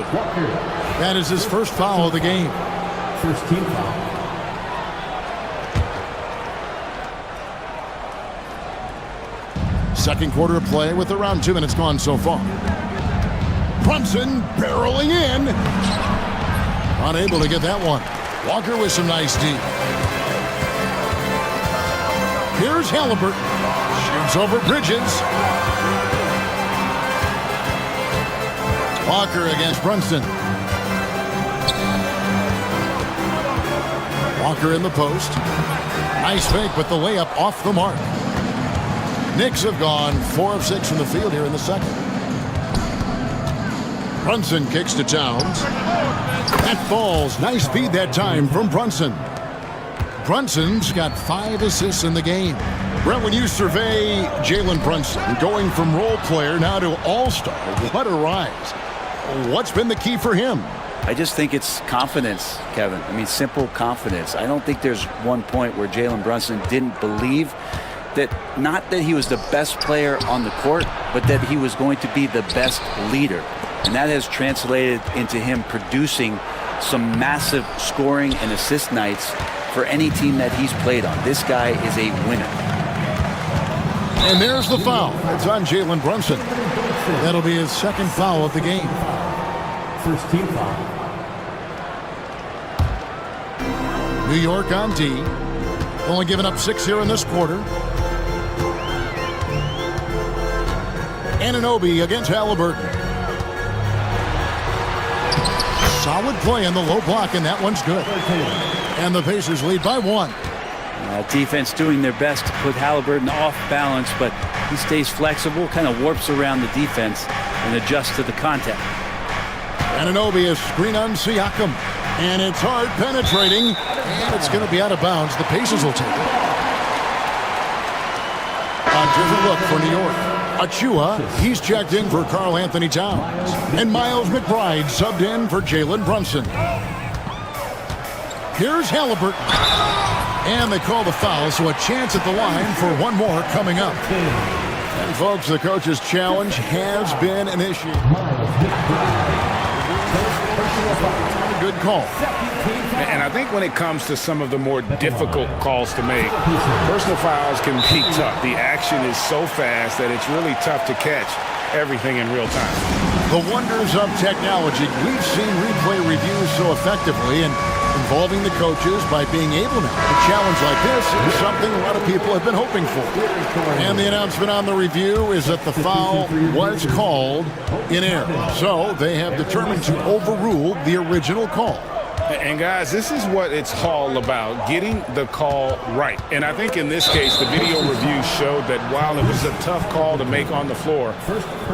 That is his first foul of the game. First team foul. Second quarter of play with around 2 minutes gone so far. Brunson barreling in. Unable to get that one. Walker with some nice D. Here's Halliburton. Shoots over Bridges. Walker against Brunson. Walker in the post. Nice fake, but the layup off the mark. Knicks have gone 4 of 6 from the field here in the second. Brunson kicks to Towns. That falls. Nice feed that time from Brunson. Brunson's got 5 assists in the game. Brent, when you survey Jalen Brunson, going from role player now to all-star, what a rise. What's been the key for him? I just think it's confidence, Kevin. I mean, simple confidence. I don't think there's one point where Jalen Brunson didn't believe that, not that he was the best player on the court, but that he was going to be the best leader. And that has translated into him producing some massive scoring and assist nights for any team that he's played on. This guy is a winner. And there's the foul. It's on Jalen Brunson. That'll be his second foul of the game. First team foul. New York on D. Only giving up 6 here in this quarter. Anunoby against Halliburton. Solid play on the low block, and that one's good. And the Pacers lead by 1. Defense doing their best to put Halliburton off balance, but he stays flexible, kind of warps around the defense and adjusts to the contact. Anunoby is screen on Siakam. And it's hard penetrating. And it's going to be out of bounds. The Pacers will take it. A different look for New York. Achua, he's checked in for Karl Anthony Towns. And Miles McBride subbed in for Jalen Brunson. Here's Halliburton. And they call the foul, so a chance at the line for one more coming up. And folks, the coach's challenge has been initiated. Good call. And I think when it comes to some of the more difficult calls to make, personal fouls can be tough. The action is so fast that it's really tough to catch everything in real time. The wonders of technology. We've seen replay reviews so effectively and involving the coaches by being able now. A challenge like this is something a lot of people have been hoping for. And the announcement on the review is that the foul was called in error. So they have determined to overrule the original call. And guys, this is what it's all about, getting the call right. And I think in this case, the video review showed that while it was a tough call to make on the floor,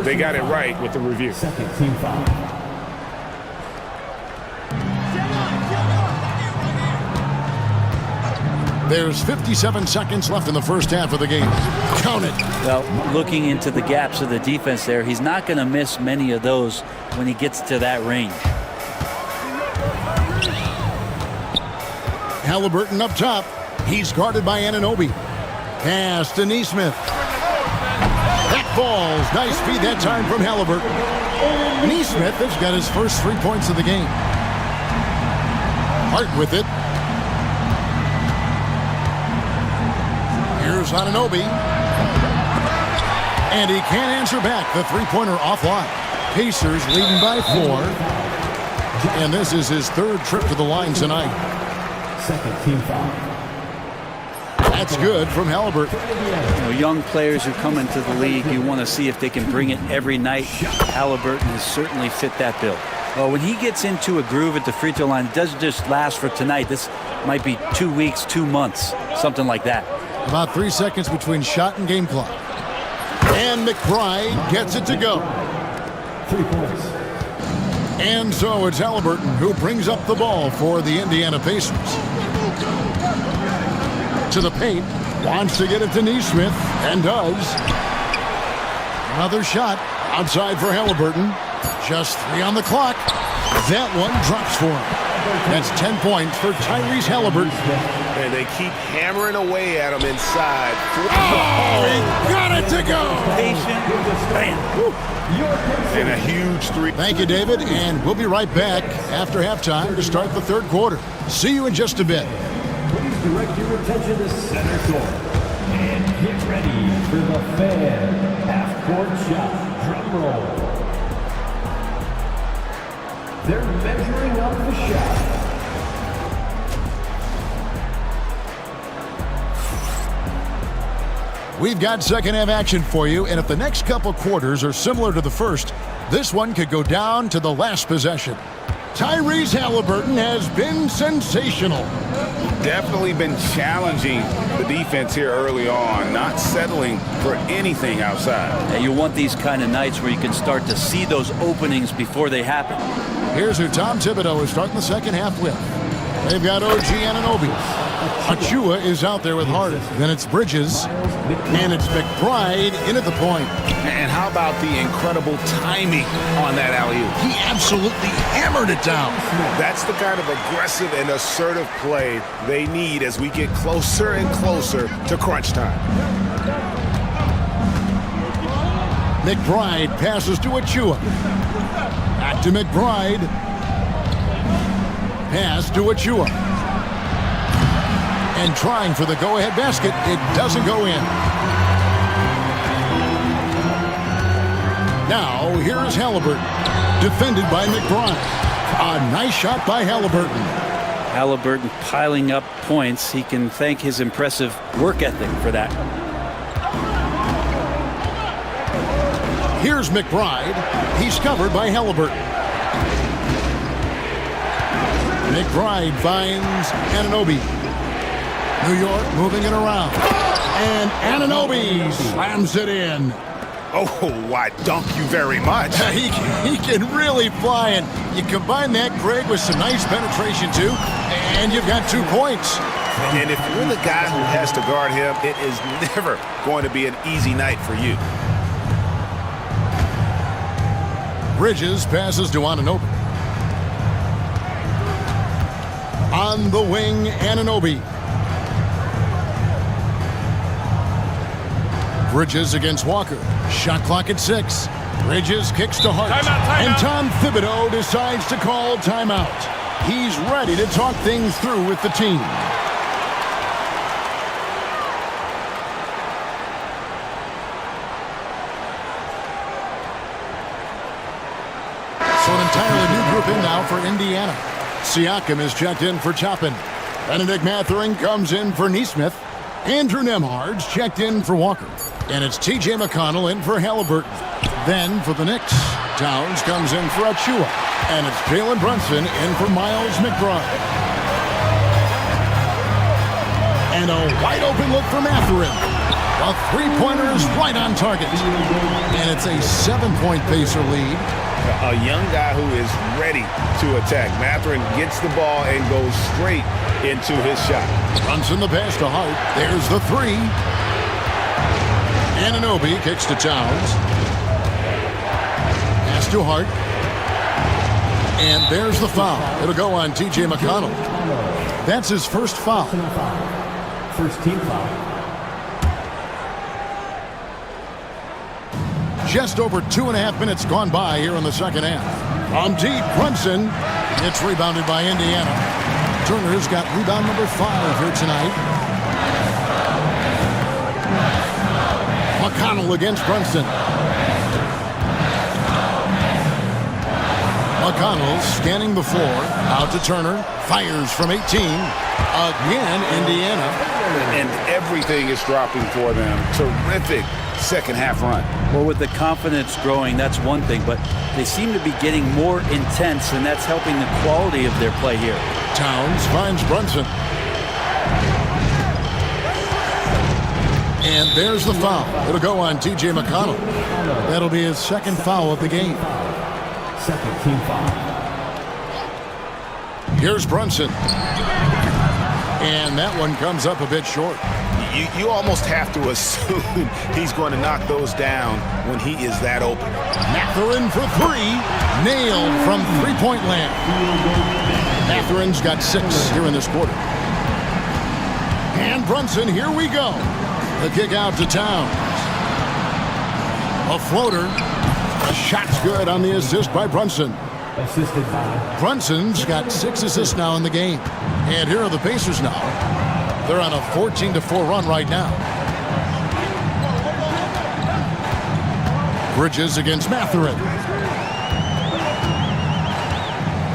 they got it right with the review. Second team foul. There's 57 seconds left in the first half of the game. Count it. Well, looking into the gaps of the defense there, he's not going to miss many of those when he gets to that range. Halliburton up top. He's guarded by Anunoby. Pass to Neesmith. That falls. Nice feed that time from Halliburton. Neesmith has got his first 3 points of the game. Hart with it. Here's Anunoby. And he can't answer back. The three-pointer offline. Pacers leading by 4. And this is his third trip to the line tonight. Second team foul. That's good from Halliburton. You know, young players who come into the league, you want to see if they can bring it every night. Halliburton has certainly fit that bill. Well, when he gets into a groove at the free throw line, it doesn't just last for tonight. This might be 2 weeks, 2 months, something like that. About 3 seconds between shot and game clock. And McBride gets it to go. 3 points. And so it's Halliburton who brings up the ball for the Indiana Pacers. To the paint. Wants to get it to Neesmith. And does. Another shot outside for Halliburton. Just 3 on the clock. That one drops for him. That's 10 points for Tyrese Halliburton. And they keep hammering away at him inside. Oh, he got it to go. Patient. Bam. And a huge three. Thank you, David. And we'll be right back after halftime to start the third quarter. See you in just a bit. Please direct your attention to center court. And get ready for the fan half-court shot. Drum roll. They're measuring up the shot. We've got second half action for you, and if the next couple quarters are similar to the first, this one could go down to the last possession. Tyrese Halliburton has been sensational. Definitely been challenging the defense here early on, not settling for anything outside. And you want these kind of nights where you can start to see those openings before they happen. Here's who Tom Thibodeau is starting the second half with. They've got OG Anunoby. Achua is out there with Hart. Then it's Bridges. And it's McBride in at the point. And how about the incredible timing on that alley-oop? He absolutely hammered it down. That's the kind of aggressive and assertive play they need as we get closer and closer to crunch time. McBride passes to Achua. Back to McBride. Pass to Achua. And trying for the go-ahead basket, it doesn't go in. Now, here's Halliburton. Defended by McBride. A nice shot by Halliburton. Halliburton piling up points. He can thank his impressive work ethic for that. Here's McBride. He's covered by Halliburton. McBride finds Anunoby. New York moving it around. And Anunoby slams it in. Oh, why, dunk you very much. He can really fly, and you combine that, Greg, with some nice penetration, too, and you've got 2 points. And if you're the guy who has to guard him, it is never going to be an easy night for you. Bridges passes to Anunoby. On the wing, Anunoby. Bridges against Walker. Shot clock at 6. Bridges kicks to Hart. And Tom Thibodeau decides to call timeout. He's ready to talk things through with the team. So an entirely new group in now for Indiana. Siakam is checked in for Chopin. Benedict Mathurin comes in for Neesmith. Andrew Nembhard's checked in for Walker. And it's T.J. McConnell in for Halliburton. Then for the Knicks, Towns comes in for Achua. And it's Jalen Brunson in for Miles McBride. And a wide open look for Mathurin. A three-pointer is right on target. And it's a 7-point Pacer lead. A young guy who is ready to attack. Mathurin gets the ball and goes straight into his shot. Brunson the pass to Hart. There's the 3. Anunoby kicks to Towns. Pass to Hart. And there's the foul. It'll go on T.J. McConnell. That's his first foul. First team foul. Just over 2.5 minutes gone by here in the second half. From deep, Brunson. It's rebounded by Indiana. Turner's got rebound number 5 here tonight. McConnell against Brunson. McConnell scanning the floor. Out to Turner. Fires from 18. Again, Indiana. And everything is dropping for them. Terrific second half run. Well, with the confidence growing, that's one thing, but they seem to be getting more intense, and that's helping the quality of their play here. Towns finds Brunson. And there's the foul. It'll go on T.J. McConnell. That'll be his second foul of the game. Second team foul. Here's Brunson. And that one comes up a bit short. You almost have to assume he's going to knock those down when he is that open. Mathurin for 3. Nailed from three-point land. Mathurin's got 6 here in this quarter. And Brunson, here we go. The kick out to Towns. A floater. The shot's good on the assist by Brunson. Assisted by. Brunson's got 6 assists now in the game. And here are the Pacers now. They're on a 14-4 run right now. Bridges against Mathurin.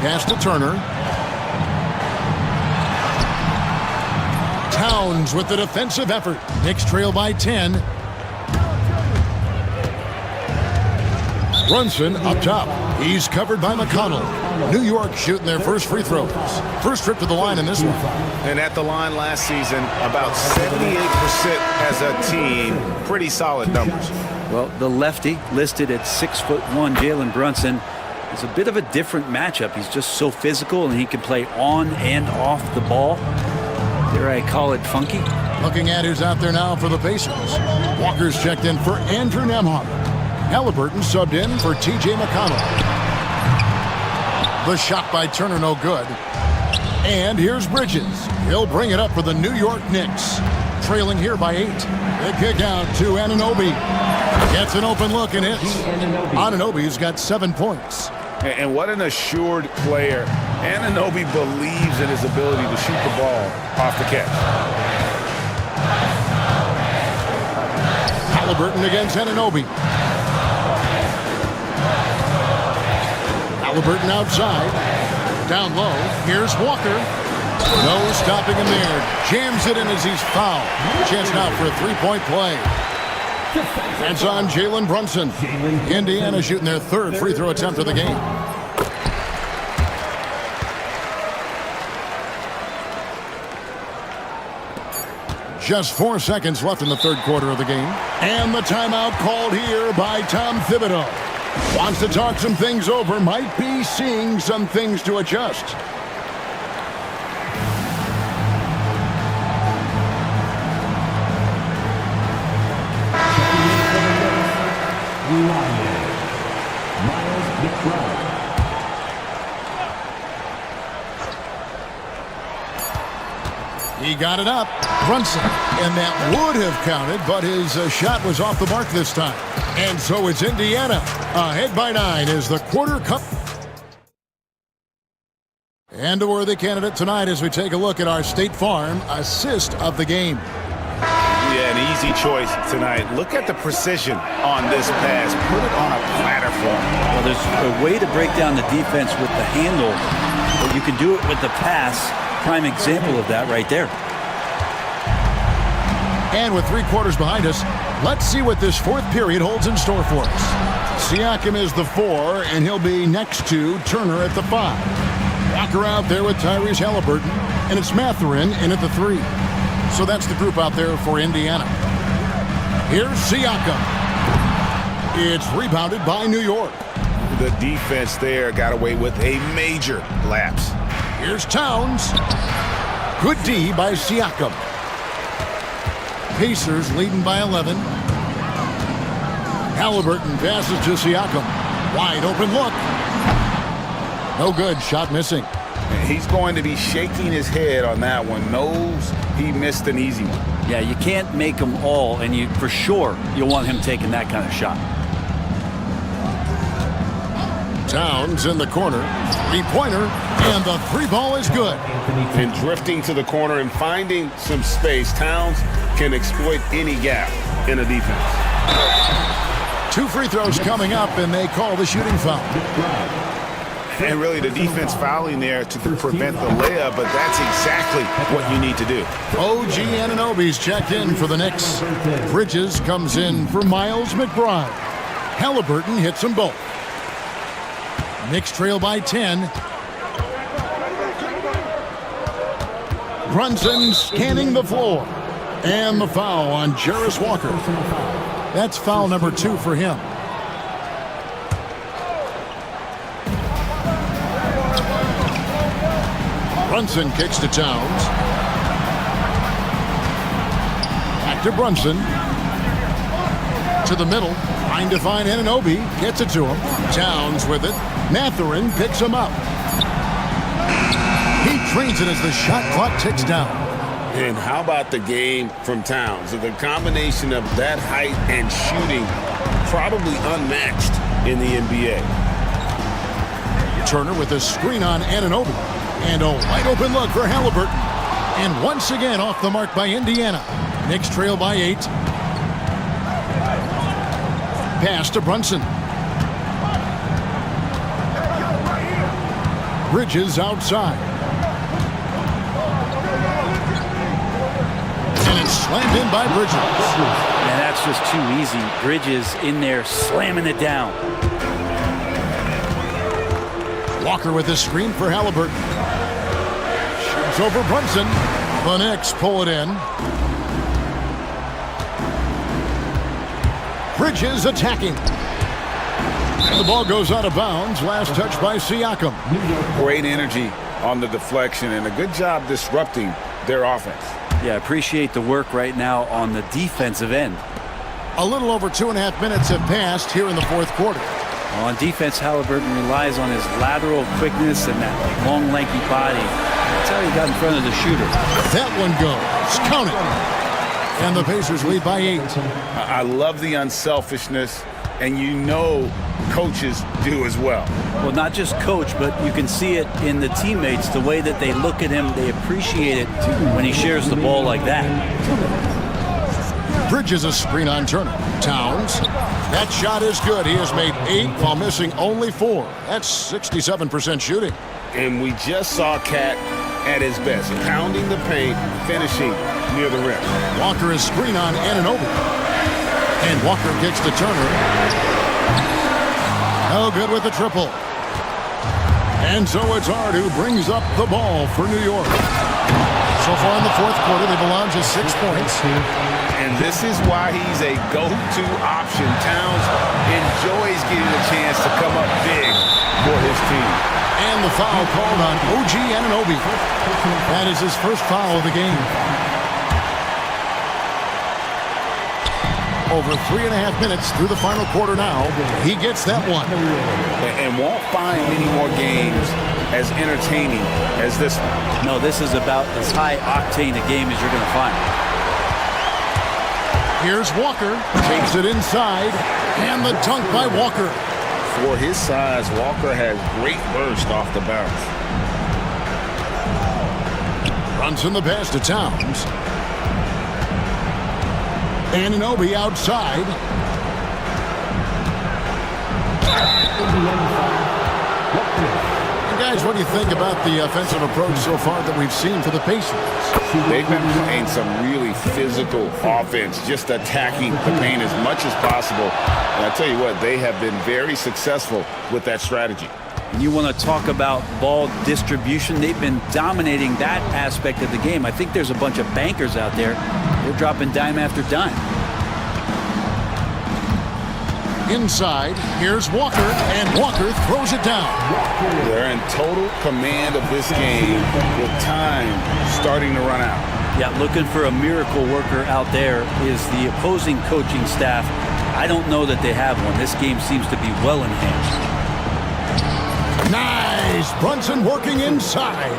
Pass to Turner. Towns with the defensive effort. Knicks trail by 10. Brunson up top. He's covered by McConnell. New York shooting their first free throws. First trip to the line in this one. And at the line last season, about 78% as a team. Pretty solid numbers. Well, the lefty listed at 6'1", Jalen Brunson, is a bit of a different matchup. He's just so physical, and he can play on and off the ball. Dare I call it funky? Looking at who's out there now for the Pacers. Walker's checked in for Andrew Nembhard. Halliburton subbed in for T.J. McConnell. The shot by Turner no good. And here's Bridges. He'll bring it up for the New York Knicks. Trailing here by 8. The kick out to Anunoby. Gets an open look and hits. Anunoby's got 7 points. And what an assured player. Anunoby believes in his ability to shoot the ball off the catch. Halliburton against Anunoby. Halliburton outside. Down low. Here's Walker. No stopping him there. Jams it in as he's fouled. Chance now for a three-point play. That's on Jalen Brunson. Indiana shooting their third free throw attempt of the game. Just 4 seconds left in the third quarter of the game. And the timeout called here by Tom Thibodeau. Wants to talk some things over. Might be seeing some things to adjust. He got it up. Brunson. And that would have counted, but his shot was off the mark this time. And so it's Indiana ahead by 9 as the quarter cup. And a worthy candidate tonight as we take a look at our State Farm assist of the game. Yeah, an easy choice tonight. Look at the precision on this pass. Put it on a platter for him. Well, there's a way to break down the defense with the handle, but you can do it with the pass. Prime example of that right there. And with 3 quarters behind us, let's see what this fourth period holds in store for us. Siakam is the 4, and he'll be next to Turner at the 5. Walker out there with Tyrese Halliburton, and it's Mathurin in at the 3. So that's the group out there for Indiana. Here's Siakam. It's rebounded by New York. The defense there got away with a major lapse. Here's Towns. Good D by Siakam. Pacers leading by 11. Halliburton passes to Siakam. Wide open look. No good. Shot missing. He's going to be shaking his head on that one. Knows he missed an easy one. Yeah, you can't make them all, and you for sure you'll want him taking that kind of shot. Towns in the corner. 3-pointer, and the 3-ball is good. And drifting to the corner and finding some space, Towns can exploit any gap in a defense. 2 free throws coming up, and they call the shooting foul. And really the defense fouling there to prevent the layup, but that's exactly what you need to do. OG Anunoby's checked in for the Knicks. Bridges comes in for Miles McBride. Halliburton hits them both. Knicks trail by 10. Brunson scanning the floor. And the foul on Jarris Walker. That's foul number 2 for him. Brunson kicks to Towns. Back to Brunson. To the middle. Trying to find Anunoby. Gets it to him. Towns with it. Mathurin picks him up. He trains it as the shot clock ticks down. And how about the game from Towns? The combination of that height and shooting, probably unmatched in the NBA. Turner with a screen on Anunoby. And a wide open look for Halliburton. And once again off the mark by Indiana. Knicks trail by 8. Pass to Brunson. Bridges outside. And it's slammed in by Bridges. And that's just too easy. Bridges in there slamming it down. Walker with a screen for Halliburton. Shoots over Brunson. The Knicks pull it in. Bridges attacking. And the ball goes out of bounds. Last touch by Siakam. Great energy on the deflection and a good job disrupting their offense. Yeah, appreciate the work right now on the defensive end. A little over 2.5 minutes have passed here in the fourth quarter. Well, on defense, Halliburton relies on his lateral quickness and that long, lanky body. That's how he got in front of the shooter. That one goes. Count it. And the Pacers lead by 8. I love the unselfishness, and you know coaches do as well. Well, not just coach, but you can see it in the teammates, the way that they look at him. They appreciate it when he shares the ball like that. Bridges a screen on Turner. Towns. That shot is good. He has made 8 while missing only 4. That's 67% shooting. And we just saw Cat at his best, pounding the paint, finishing near the rim. Walker is screen on Anunoby. And Walker kicks to Turner. No good with the triple. And so it's Hart who brings up the ball for New York. So far in the fourth quarter, they've allowed just 6 points. And this is why he's a go-to option. Towns enjoys getting a chance to come up big for his team. And the foul called on OG Anunoby. That is his first foul of the game. Over 3.5 minutes through the final quarter now. He gets that one. And won't find many more games as entertaining as this one. No, this is about as high octane a game as you're going to find. Here's Walker. Takes it inside. And the dunk by Walker. For his size, Walker has great burst off the bounce. Brunson the pass to Towns. Anunoby outside. And guys, what do you think about the offensive approach so far that we've seen for the Pacers? They've been playing some really physical offense, just attacking the paint as much as possible. And I tell you what, they have been very successful with that strategy. And you want to talk about ball distribution. They've been dominating that aspect of the game. I think there's a bunch of bankers out there. They're dropping dime after dime. Inside, here's Walker, and Walker throws it down. They're in total command of this game with time starting to run out. Yeah, looking for a miracle worker out there is the opposing coaching staff. I don't know that they have one. This game seems to be well in hand. Nice! Brunson working inside.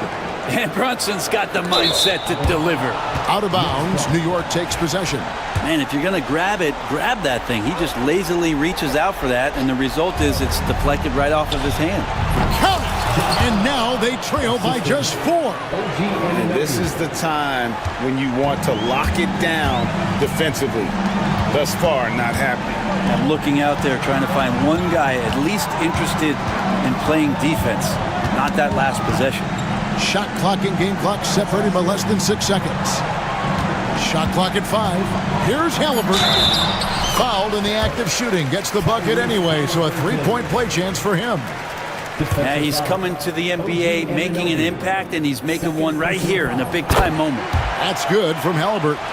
And Brunson's got the mindset to deliver. Out of bounds, New York takes possession. Man, if you're going to grab it, grab that thing. He just lazily reaches out for that, and the result is it's deflected right off of his hand. Count it! And now they trail by just 4. And this is the time when you want to lock it down defensively. Thus far, not happening. I'm looking out there trying to find one guy at least interested in playing defense, not that last possession. Shot clock and game clock separated by less than 6 seconds. Shot clock at 5. Here's Halliburton. Fouled in the act of shooting. Gets the bucket anyway, so a 3-point play chance for him. Yeah, he's coming to the NBA, making an impact, and he's making one right here in a big-time moment. That's good from Halliburton.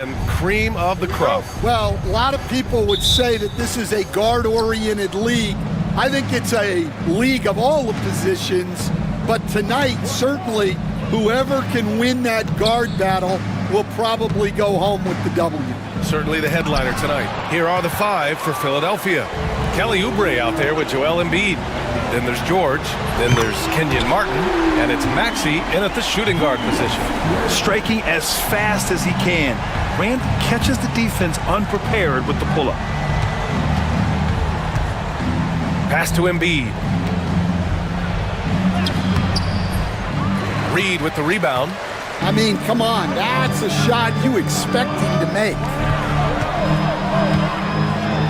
And cream of the crop. Well, a lot of people would say that this is a guard-oriented league. I think it's a league of all the positions, but tonight, certainly, whoever can win that guard battle will probably go home with the W. Certainly the headliner tonight. Here are the 5 for Philadelphia. Kelly Oubre out there with Joel Embiid. Then there's George. Then there's Kenyon Martin. And it's Maxey in at the shooting guard position. Striking as fast as he can. Randall catches the defense unprepared with the pull-up. Pass to Embiid. Reed with the rebound. I mean, come on, that's a shot you expect him to make.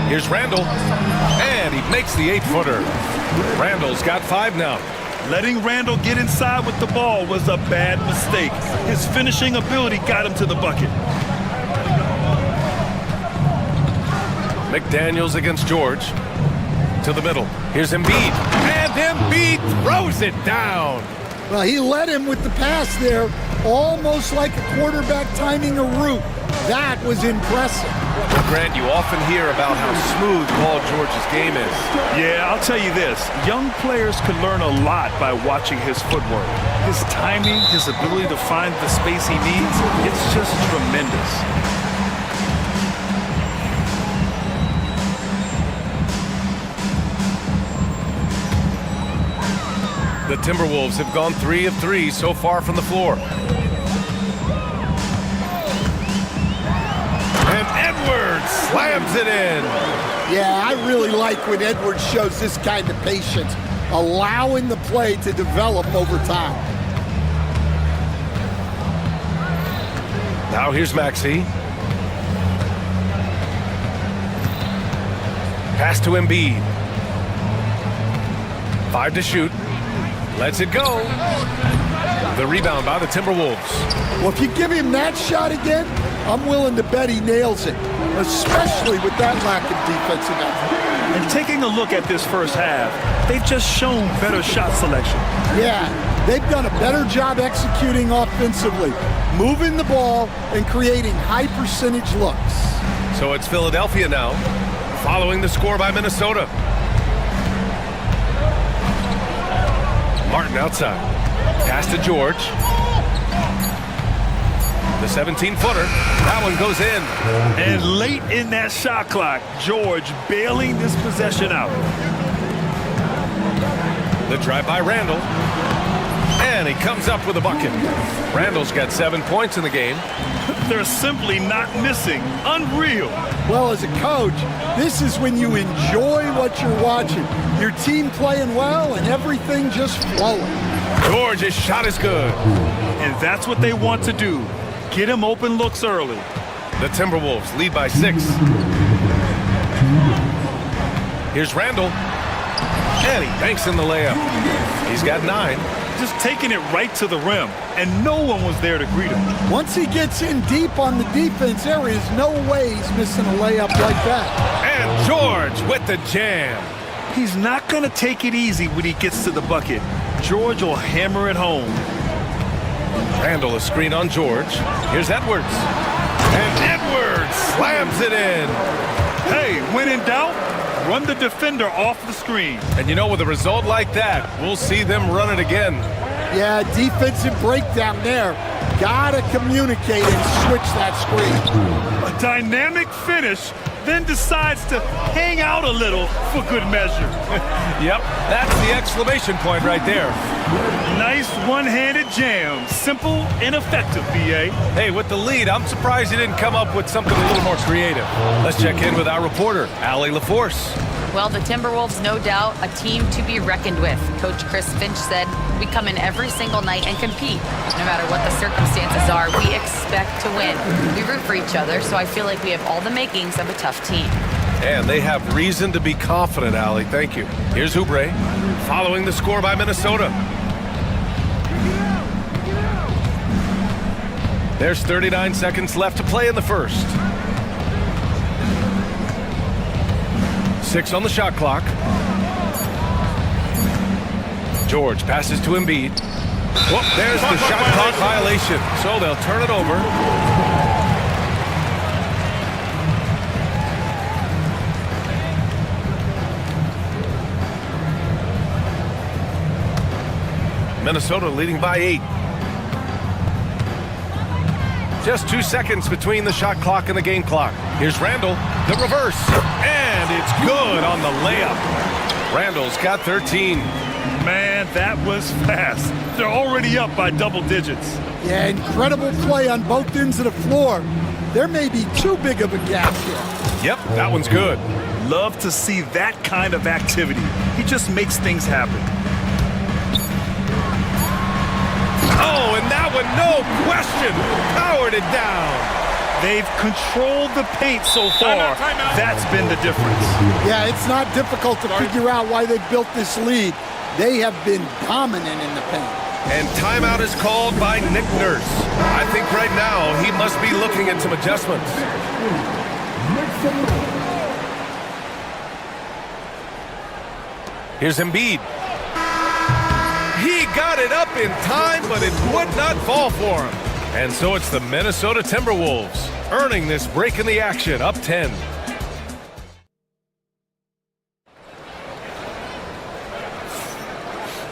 Here's Randall, and he makes the 8-footer. Randall's got 5 now. Letting Randall get inside with the ball was a bad mistake. His finishing ability got him to the bucket. McDaniels against George. To the middle. Here's Embiid, and Embiid throws it down. Well, he led him with the pass there, almost like a quarterback timing a route. That was impressive. Grant, you often hear about how smooth Paul George's game is. Yeah, I'll tell you this. Young players can learn a lot by watching his footwork. His timing, his ability to find the space he needs, it's just tremendous. The Timberwolves have gone 3 of 3 so far from the floor. And Edwards slams it in. Yeah, I really like when Edwards shows this kind of patience, allowing the play to develop over time. Now here's Maxey. Pass to Embiid. 5 to shoot. Lets it go. The rebound by the Timberwolves. Well, if you give him that shot again, I'm willing to bet he nails it, especially with that lack of defensive effort. And taking a look at this first half, they've just shown better shot selection. Yeah, they've done a better job executing offensively, moving the ball and creating high percentage looks. So it's Philadelphia now, following the score by Minnesota. Martin outside. Pass to George. The 17-footer. That one goes in. And late in that shot clock, George bailing this possession out. The drive by Randall. And he comes up with a bucket. Randall's got 7 points in the game. They're simply not missing. Unreal. Well, as a coach, this is when you enjoy what you're watching. Your team playing well and everything just flowing. George's shot is good. And that's what they want to do. Get him open looks early. The Timberwolves lead by 6. Here's Randall. And he banks in the layup. He's got 9. Just taking it right to the rim, and no one was there to greet him. Once he gets in deep on the defense, there is no way he's missing a layup like that. And George with the jam. He's not going to take it easy when he gets to the bucket. George will hammer it home. Randall a screen on George. Here's Edwards. And Edwards slams it in. Hey, when in doubt, run the defender off the screen. And you know, with a result like that, we'll see them run it again. Yeah, defensive breakdown there. Gotta communicate and switch that screen. A dynamic finish, then decides to hang out a little for good measure. Yep, that's the exclamation point right there. Nice one-handed jam. Simple and effective, B.A. Hey, with the lead, I'm surprised he didn't come up with something a little more creative. Let's check in with our reporter, Allie LaForce. Well, the Timberwolves, no doubt, a team to be reckoned with. Coach Chris Finch said, we come in every single night and compete. No matter what the circumstances are, we expect to win. We root for each other, so I feel like we have all the makings of a tough team. And they have reason to be confident, Allie. Thank you. Here's Oubre, following the score by Minnesota. There's 39 seconds left to play in the first. 6 on the shot clock. George passes to Embiid. Whoop, there's the shot clock violation. So they'll turn it over. Minnesota leading by 8. Just 2 seconds between the shot clock and the game clock. Here's Randall, the reverse, and it's good on the layup. Randall's got 13. Man, that was fast. They're already up by double digits. Yeah, incredible play on both ends of the floor. There may be too big of a gap here. Yep, that one's good. Love to see that kind of activity. He just makes things happen. Oh, and that one, no question, powered it down. They've controlled the paint so far. That's been the difference. Yeah, it's not difficult to figure out why they've built this lead. They have been dominant in the paint. And timeout is called by Nick Nurse. I think right now he must be looking at some adjustments. Here's Embiid. He got it up in time, but it would not fall for him. And so it's the Minnesota Timberwolves earning this break in the action, up 10.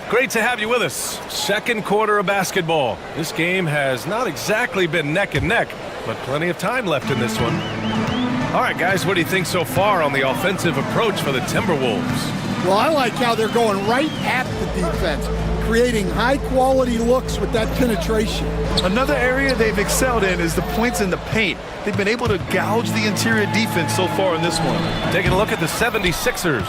Great to have you with us. Second quarter of basketball. This game has not exactly been neck and neck, but plenty of time left in this one. All right, guys, what do you think so far on the offensive approach for the Timberwolves? Well, I like how they're going right at the defense, creating high-quality looks with that penetration. Another area they've excelled in is the points in the paint. They've been able to gouge the interior defense so far in this one. Taking a look at the 76ers.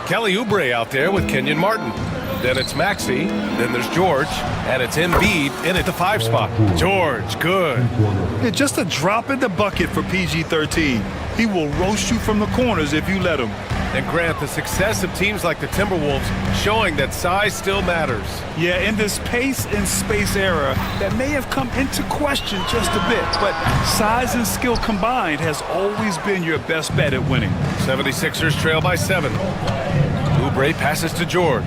Kelly Oubre out there with Kenyon Martin. Then it's Maxey, then there's George, and it's Embiid in at the 5 spot. George, good. Yeah, just a drop in the bucket for PG-13. He will roast you from the corners if you let him. And Grant, the success of teams like the Timberwolves showing that size still matters. Yeah, in this pace and space era, that may have come into question just a bit, but size and skill combined has always been your best bet at winning. 76ers trail by 7. Oubre passes to George.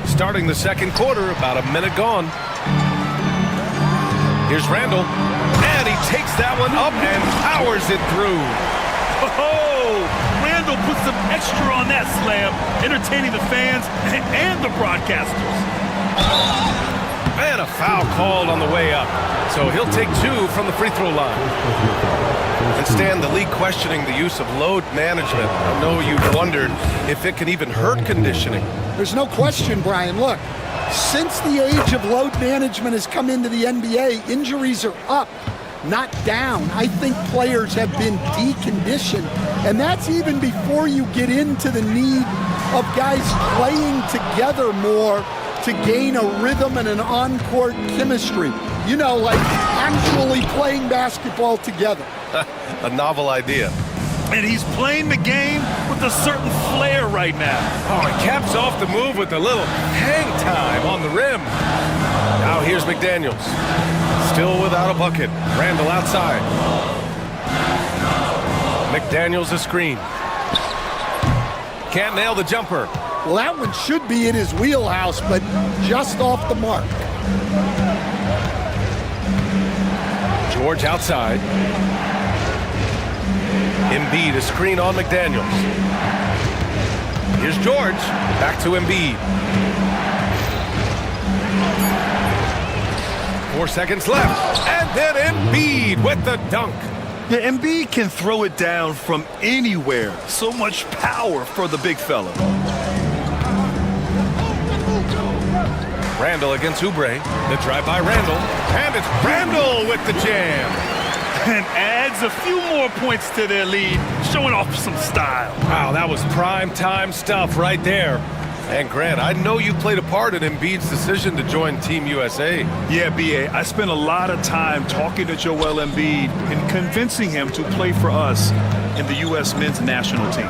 Starting the second quarter, about a minute gone. Here's Randall, and he takes that one up and powers it through. Oh, Randall puts some extra on that slam, entertaining the fans and the broadcasters. And a foul called on the way up. So he'll take 2 from the free throw line. And Stan, the league questioning the use of load management. I know you've wondered if it can even hurt conditioning. There's no question, Brian. Look, since the age of load management has come into the NBA, injuries are up, not down. I think players have been deconditioned, and that's even before you get into the need of guys playing together more to gain a rhythm and an on-court chemistry. You know, like actually playing basketball together. A novel idea. And he's playing the game with a certain flair right now. Oh, he caps off the move with a little hang time on the rim. Now here's McDaniels. Still without a bucket. Randall outside. McDaniels a screen. Can't nail the jumper. Well, that one should be in his wheelhouse, but just off the mark. George outside. Embiid, a screen on McDaniels. Here's George. Back to Embiid. 4 seconds left. And then Embiid with the dunk. Yeah, Embiid can throw it down from anywhere. So much power for the big fella. Randall against Oubre. The drive by Randall. And it's Randall with the jam. And adds a few more points to their lead, showing off some style. Wow, that was prime time stuff right there. And Grant, I know you played a part in Embiid's decision to join Team USA. Yeah, B.A., I spent a lot of time talking to Joel Embiid and convincing him to play for us in the U.S. men's national team.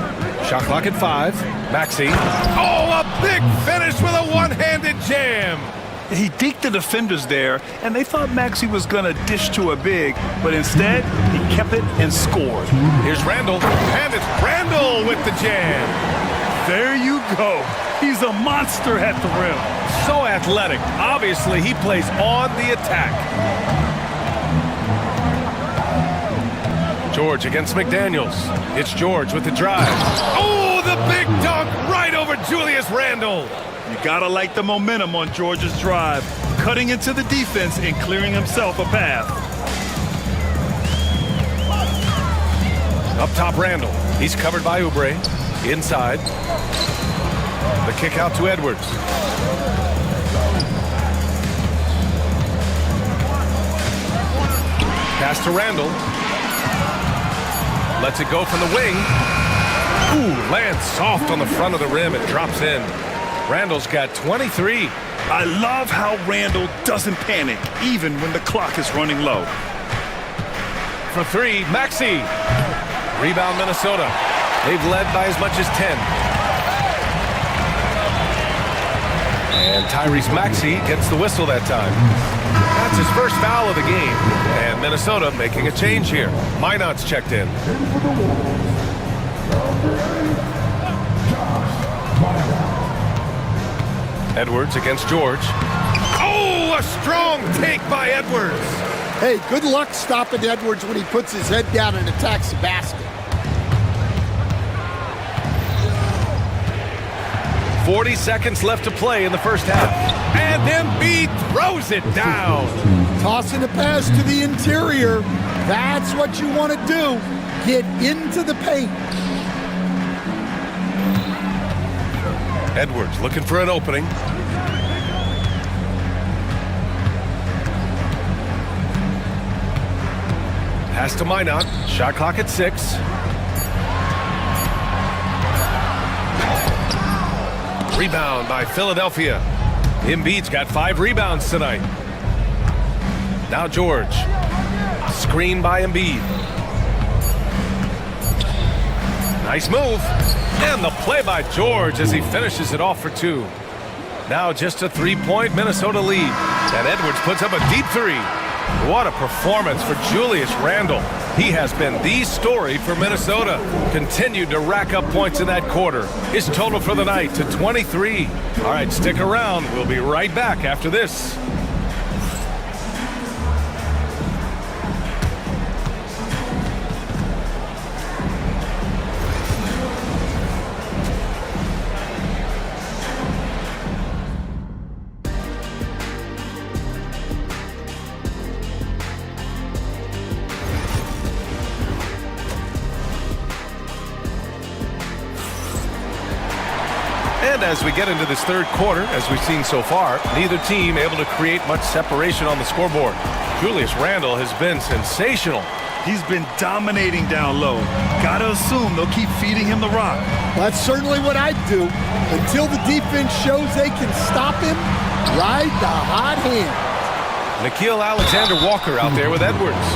Shot clock at 5. Maxey. Oh, a big finish with a one-handed jam. He deked the defenders there, and they thought Maxey was going to dish to a big, but instead, he kept it and scored. Here's Randall, and it's Randall with the jam. There you go. He's a monster at the rim. So athletic. Obviously, he plays on the attack. George against McDaniels. It's George with the drive. Oh, the big dunk right over Julius Randle. You gotta like the momentum on George's drive, cutting into the defense and clearing himself a path. Up top, Randle. He's covered by Oubre. Inside. The kick out to Edwards. Pass to Randle. Lets it go from the wing. Ooh, lands soft on the front of the rim. It drops in. Randle's got 23. I love how Randle doesn't panic, even when the clock is running low. For three, Maxey. Rebound, Minnesota. They've led by as much as 10. And Tyrese Maxey gets the whistle that time. That's his first foul of the game. And Minnesota making a change here. Minot's checked in. Edwards against George. Oh, a strong take by Edwards. Hey, good luck stopping Edwards when he puts his head down and attacks the basket. 40 seconds left to play in the first half. And Embiid throws it down. Tossing a pass to the interior. That's what you want to do. Get into the paint. Edwards looking for an opening. Pass to Minot. Shot clock at 6. Rebound by Philadelphia. Embiid's got 5 rebounds tonight. Now George. Screen by Embiid. Nice move. And the play by George as he finishes it off for 2. Now just a 3-point Minnesota lead. And Edwards puts up a deep 3. What a performance for Julius Randle. He has been the story for Minnesota. Continued to rack up points in that quarter. His total for the night to 23. All right, stick around. We'll be right back after this. And as we get into this third quarter, as we've seen so far, neither team able to create much separation on the scoreboard. Julius Randle has been sensational. He's been dominating down low. Gotta assume they'll keep feeding him the rock. That's certainly what I'd do. Until the defense shows they can stop him, ride the hot hand. Nickeil Alexander-Walker out there with Edwards.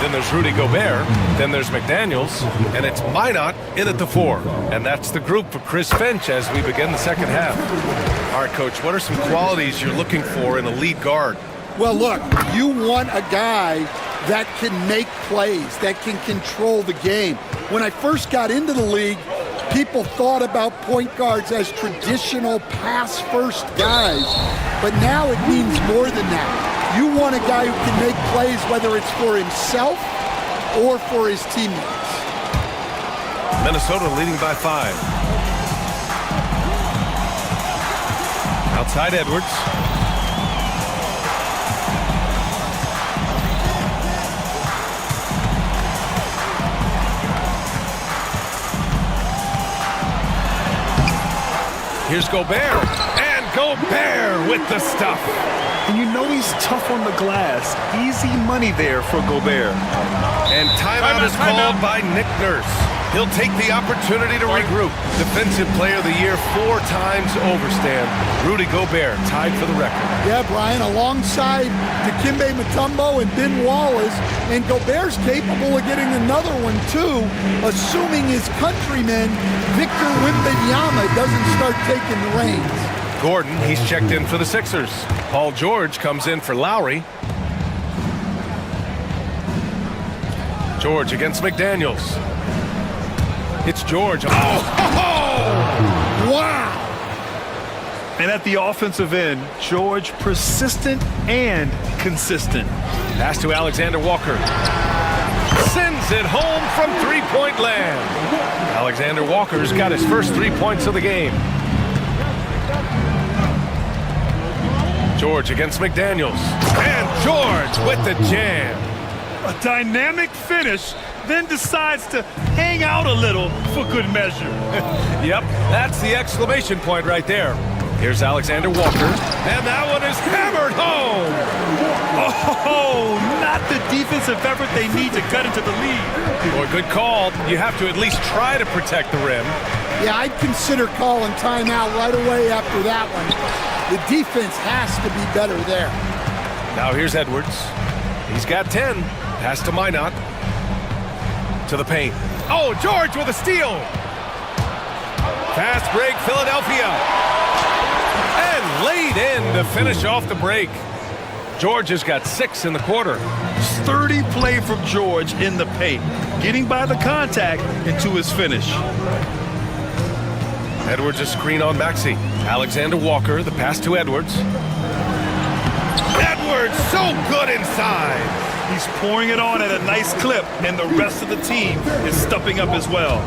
Then there's Rudy Gobert. Then there's McDaniels. And it's Minot in at the 4. And that's the group for Chris Finch as we begin the second half. All right, Coach, what are some qualities you're looking for in a lead guard? Well, look, you want a guy that can make plays, that can control the game. When I first got into the league, people thought about point guards as traditional pass-first guys. But now it means more than that. You want a guy who can make plays, whether it's for himself or for his teammates. Minnesota leading by 5. Outside Edwards. Here's Gobert. And Gobert with the stuff. And you know he's tough on the glass. Easy money there for Gobert. And timeout is called by Nick Nurse. He'll take the opportunity to regroup. Defensive Player of the Year 4 times over, Stan. Rudy Gobert tied for the record. Yeah, Brian, alongside Dikembe Mutombo and Ben Wallace. And Gobert's capable of getting another one, too, assuming his countryman, Victor Wembanyama, doesn't start taking the reins. Gordon, he's checked in for the Sixers. Paul George comes in for Lowry. George against McDaniels. It's George. Oh! Wow! And at the offensive end, George persistent and consistent. Pass to Alexander Walker. sends it home from three-point land. Alexander Walker's got his first 3 points of the game. George against McDaniels. And George with the jam. A dynamic finish, then decides to hang out a little for good measure. Yep, that's the exclamation point right there. Here's Alexander Walker, and that one is hammered home. Oh, not the defensive effort they need to cut into the lead. Boy, good call. You have to at least try to protect the rim. Yeah, I'd consider calling timeout right away after that one. The defense has to be better there. Now here's Edwards. He's got 10. Pass to Minot. To the paint. Oh, George with a steal. Fast break, Philadelphia. And laid in to finish off the break. George has got 6 in the quarter. Sturdy play from George in the paint, getting by the contact into his finish. Edwards a screen on Maxey. Alexander Walker, the pass to Edwards. Edwards so good inside. He's pouring it on at a nice clip, and the rest of the team is stepping up as well.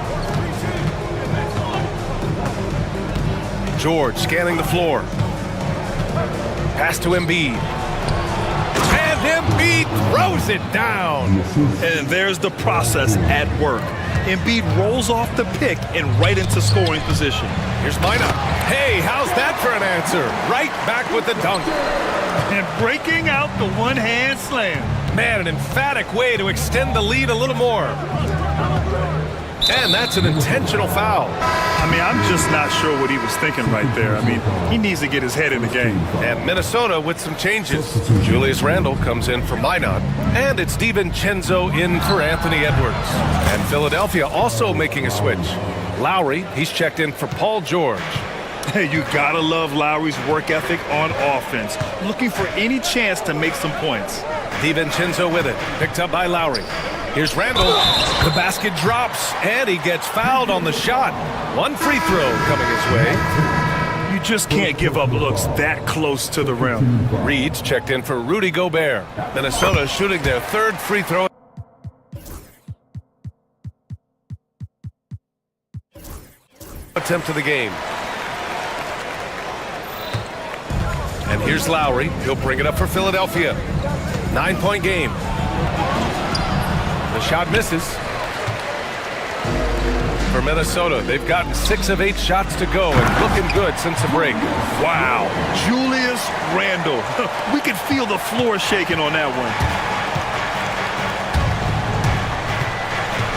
George scanning the floor. Pass to Embiid. And Embiid throws it down. And there's the process at work. Embiid rolls off the pick and right into scoring position. Here's Minot. Hey, how's that for an answer? Right back with the dunk. And breaking out the one-hand slam. Man, an emphatic way to extend the lead a little more. And that's an intentional foul. I mean, I'm just not sure what he was thinking right there. I mean, he needs to get his head in the game. And Minnesota with some changes. Julius Randle comes in for Minot. And it's DiVincenzo in for Anthony Edwards. And Philadelphia also making a switch. Lowry, he's checked in for Paul George. Hey, you gotta love Lowry's work ethic on offense. Looking for any chance to make some points. DiVincenzo with it. Picked up by Lowry. Here's Randle. The basket drops, and he gets fouled on the shot. One free throw coming his way. You just can't give up looks that close to the rim. Reed's checked in for Rudy Gobert. Minnesota shooting their third free throw. Attempt of the game. And here's Lowry. He'll bring it up for Philadelphia. 9-point game. The shot misses. For Minnesota, they've gotten 6 of 8 shots to go and looking good since the break. Wow. Julius Randle. We could feel the floor shaking on that one.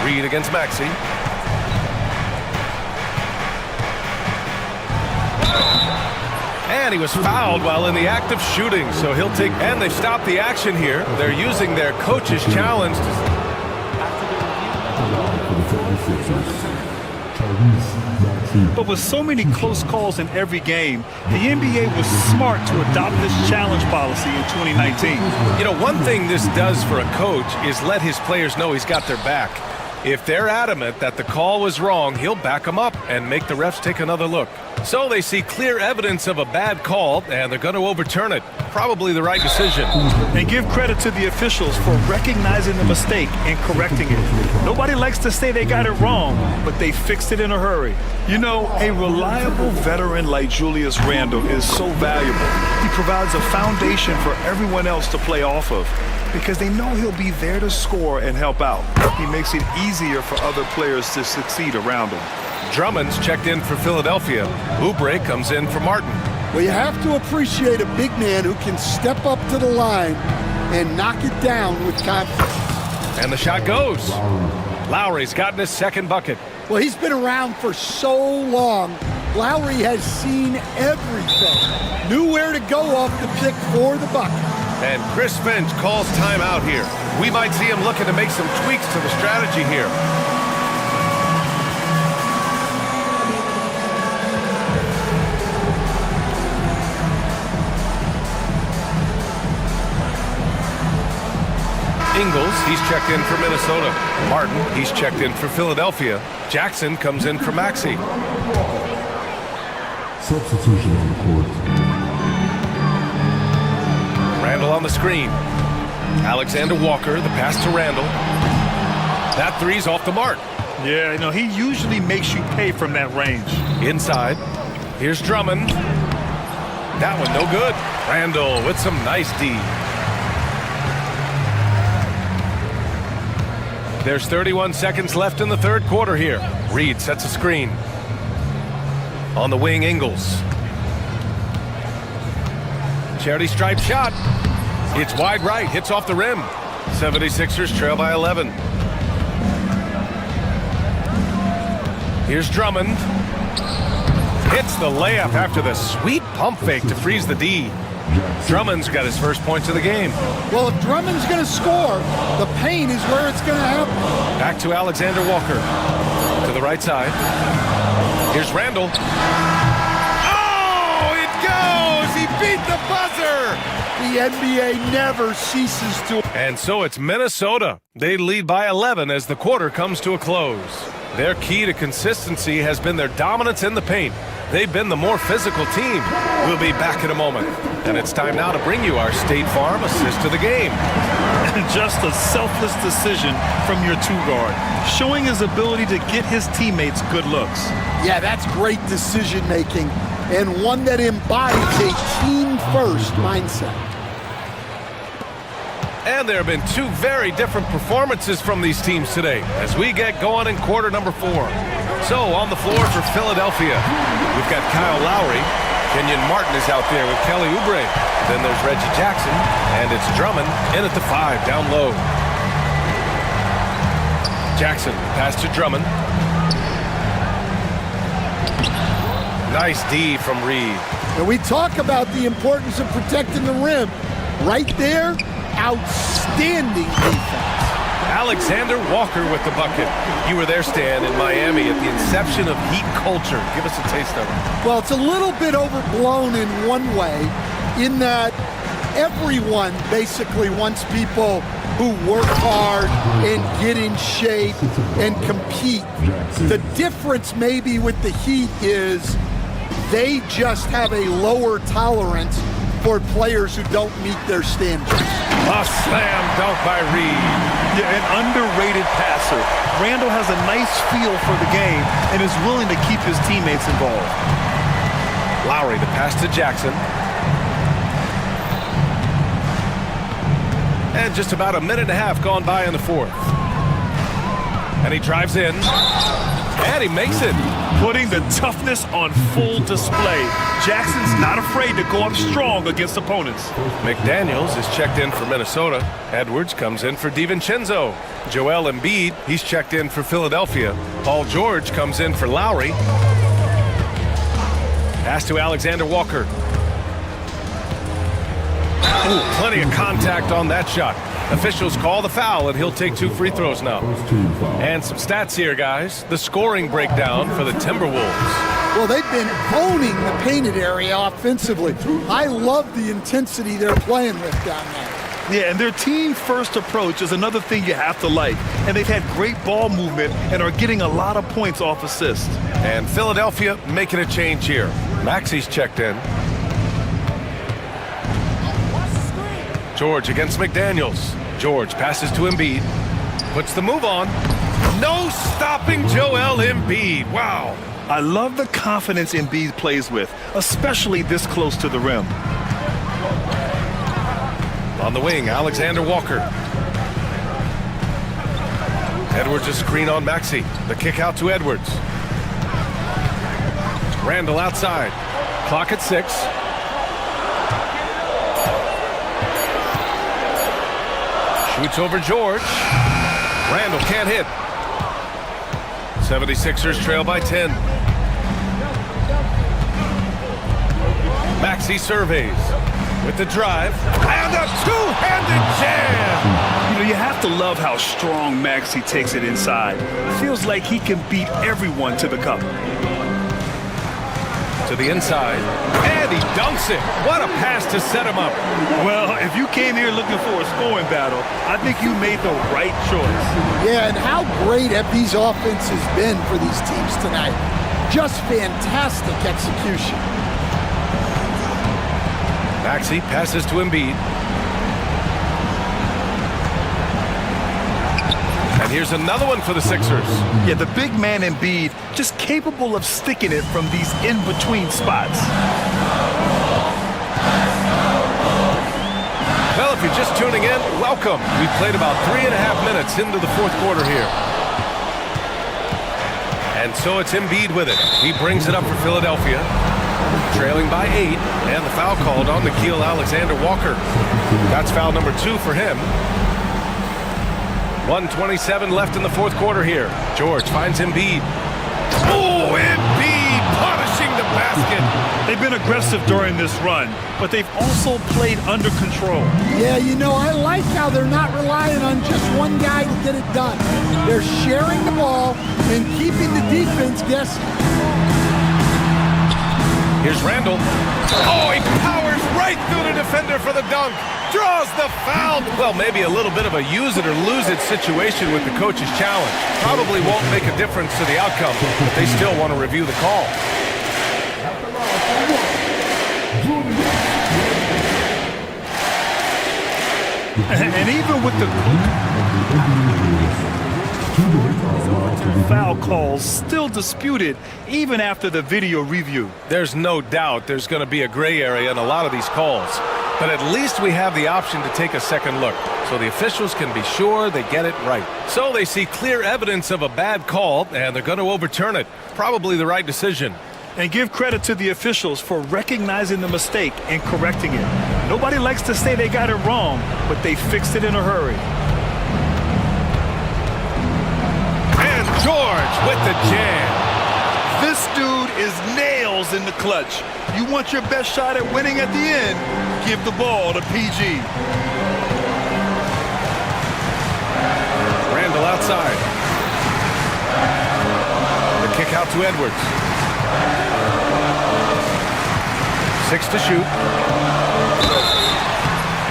Reed against Maxey. And he was fouled while in the act of shooting, so he'll take, and they've stopped the action here. They're using their coach's challenge to... But with so many close calls in every game, the NBA was smart to adopt this challenge policy in 2019. You know, one thing this does for a coach is let his players know he's got their back. If they're adamant that the call was wrong, he'll back them up and make the refs take another look. So they see clear evidence of a bad call, and they're going to overturn it. Probably the right decision. And give credit to the officials for recognizing the mistake and correcting it. Nobody likes to say they got it wrong, but they fixed it in a hurry. You know, a reliable veteran like Julius Randle is so valuable. He provides a foundation for everyone else to play off of, because they know he'll be there to score and help out. He makes it easier for other players to succeed around him. Drummond's checked in for Philadelphia. Oubre comes in for Martin. Well, you have to appreciate a big man who can step up to the line and knock it down with confidence. And the shot goes. Lowry's gotten his second bucket. Well, he's been around for so long. Lowry has seen everything. Knew where to go off the pick for the bucket. And Chris Finch calls timeout here. We might see him looking to make some tweaks to the strategy here. Ingles, he's checked in for Minnesota. Martin, he's checked in for Philadelphia. Jackson comes in for Maxey. Substitution on the court. Randle on the screen. Alexander Walker, the pass to Randle. That three's off the mark. Yeah, you know, he usually makes you pay from that range. Inside. Here's Drummond. That one no good. Randall with some nice D. There's 31 seconds left in the third quarter here. Reed sets a screen. On the wing, Ingles. Charity stripe shot. It's wide right, hits off the rim. 76ers trail by 11. Here's Drummond. Hits the layup after the sweet pump fake to freeze the D. Drummond's got his first points of the game. Well, if Drummond's going to score, the paint is where it's going to happen. Back to Alexander Walker. To the right side. Here's Randall. Oh, it goes! He beat the buzzer! The NBA never ceases to. And so it's Minnesota. They lead by 11 as the quarter comes to a close. Their key to consistency has been their dominance in the paint. They've been the more physical team. We'll be back in a moment. And it's time now to bring you our State Farm assist to the game. Just a selfless decision from your two-guard, showing his ability to get his teammates good looks. Yeah, that's great decision-making, and one that embodies a team-first mindset. And there have been two very different performances from these teams today as we get going in quarter number 4. So on the floor for Philadelphia, we've got Kyle Lowry. Kenyon Martin is out there with Kelly Oubre. Then there's Reggie Jackson, and it's Drummond in at the 5 down low. Jackson pass to Drummond. Nice D from Reed. And we talk about the importance of protecting the rim. Right there, outstanding defense. Alexander Walker with the bucket. You were there, Stan, in Miami at the inception of Heat culture. Give us a taste of it. Well, it's a little bit overblown in one way, in that everyone basically wants people who work hard and get in shape and compete. The difference maybe with the Heat is they just have a lower tolerance for players who don't meet their standards. A slam dunk by Reed. Yeah, an underrated passer. Randall has a nice feel for the game and is willing to keep his teammates involved. Lowry, the pass to Jackson. And just about a minute and a half gone by in the fourth. And he drives in. And he makes it. Putting the toughness on full display. Jackson's not afraid to go up strong against opponents. McDaniels is checked in for Minnesota. Edwards comes in for DiVincenzo. Joel Embiid, he's checked in for Philadelphia. Paul George comes in for Lowry. Pass to Alexander Walker. Ooh, plenty of contact on that shot. Officials call the foul, and he'll take 2 free throws now. And some stats here, guys. The scoring breakdown for the Timberwolves. Well, they've been owning the painted area offensively. I love the intensity they're playing with down there. Yeah, and their team-first approach is another thing you have to like. And they've had great ball movement and are getting a lot of points off assists. And Philadelphia making a change here. Maxi's checked in. George against McDaniels. George passes to Embiid. Puts the move on. No stopping Joel Embiid. Wow. I love the confidence Embiid plays with, especially this close to the rim. On the wing, Alexander Walker. Edwards a screen on Maxey. The kick out to Edwards. Randall outside. Clock at 6. Shoots over George. Randall can't hit. 76ers trail by 10. Maxey surveys with the drive and a two-handed jam. You know, you have to love how strong Maxey takes it inside. It feels like he can beat everyone to the cup. To the inside, and he dunks it. What a pass to set him up. Well, if you came here looking for a scoring battle, I think you made the right choice. Yeah, and how great have these offenses been for these teams tonight? Just fantastic execution. Maxey passes to Embiid. And And here's another one for the Sixers. Yeah, the big man Embiid just capable of sticking it from these in-between spots. Well, if you're just tuning in, welcome. We've played about 3.5 minutes into the fourth quarter here. And so it's Embiid with it. He brings it up for Philadelphia. Trailing by 8, and the foul called on Nickeil Alexander-Walker. That's foul number 2 for him. 1:27 left in the fourth quarter here. George finds Embiid. Oh, Embiid punishing the basket. They've been aggressive during this run, but they've also played under control. Yeah, you know, I like how they're not relying on just one guy to get it done. They're sharing the ball and keeping the defense guessing. Here's Randall. Oh, he powers right through the defender for the dunk. Draws the foul. Well, maybe a little bit of a use it or lose it situation with the coach's challenge. Probably won't make a difference to the outcome, but they still want to review the call. And even with the foul calls still disputed even after the video review. There's no doubt there's going to be a gray area in a lot of these calls, but at least we have the option to take a second look so the officials can be sure they get it right. So they see clear evidence of a bad call and they're going to overturn it. Probably the right decision. And give credit to the officials for recognizing the mistake and correcting it. Nobody likes to say they got it wrong, but they fixed it in a hurry. And George with the jam. This dude is nails in the clutch. You want your best shot at winning at the end, give the ball to PG. Randall outside. The kick out to Edwards. 6 to shoot.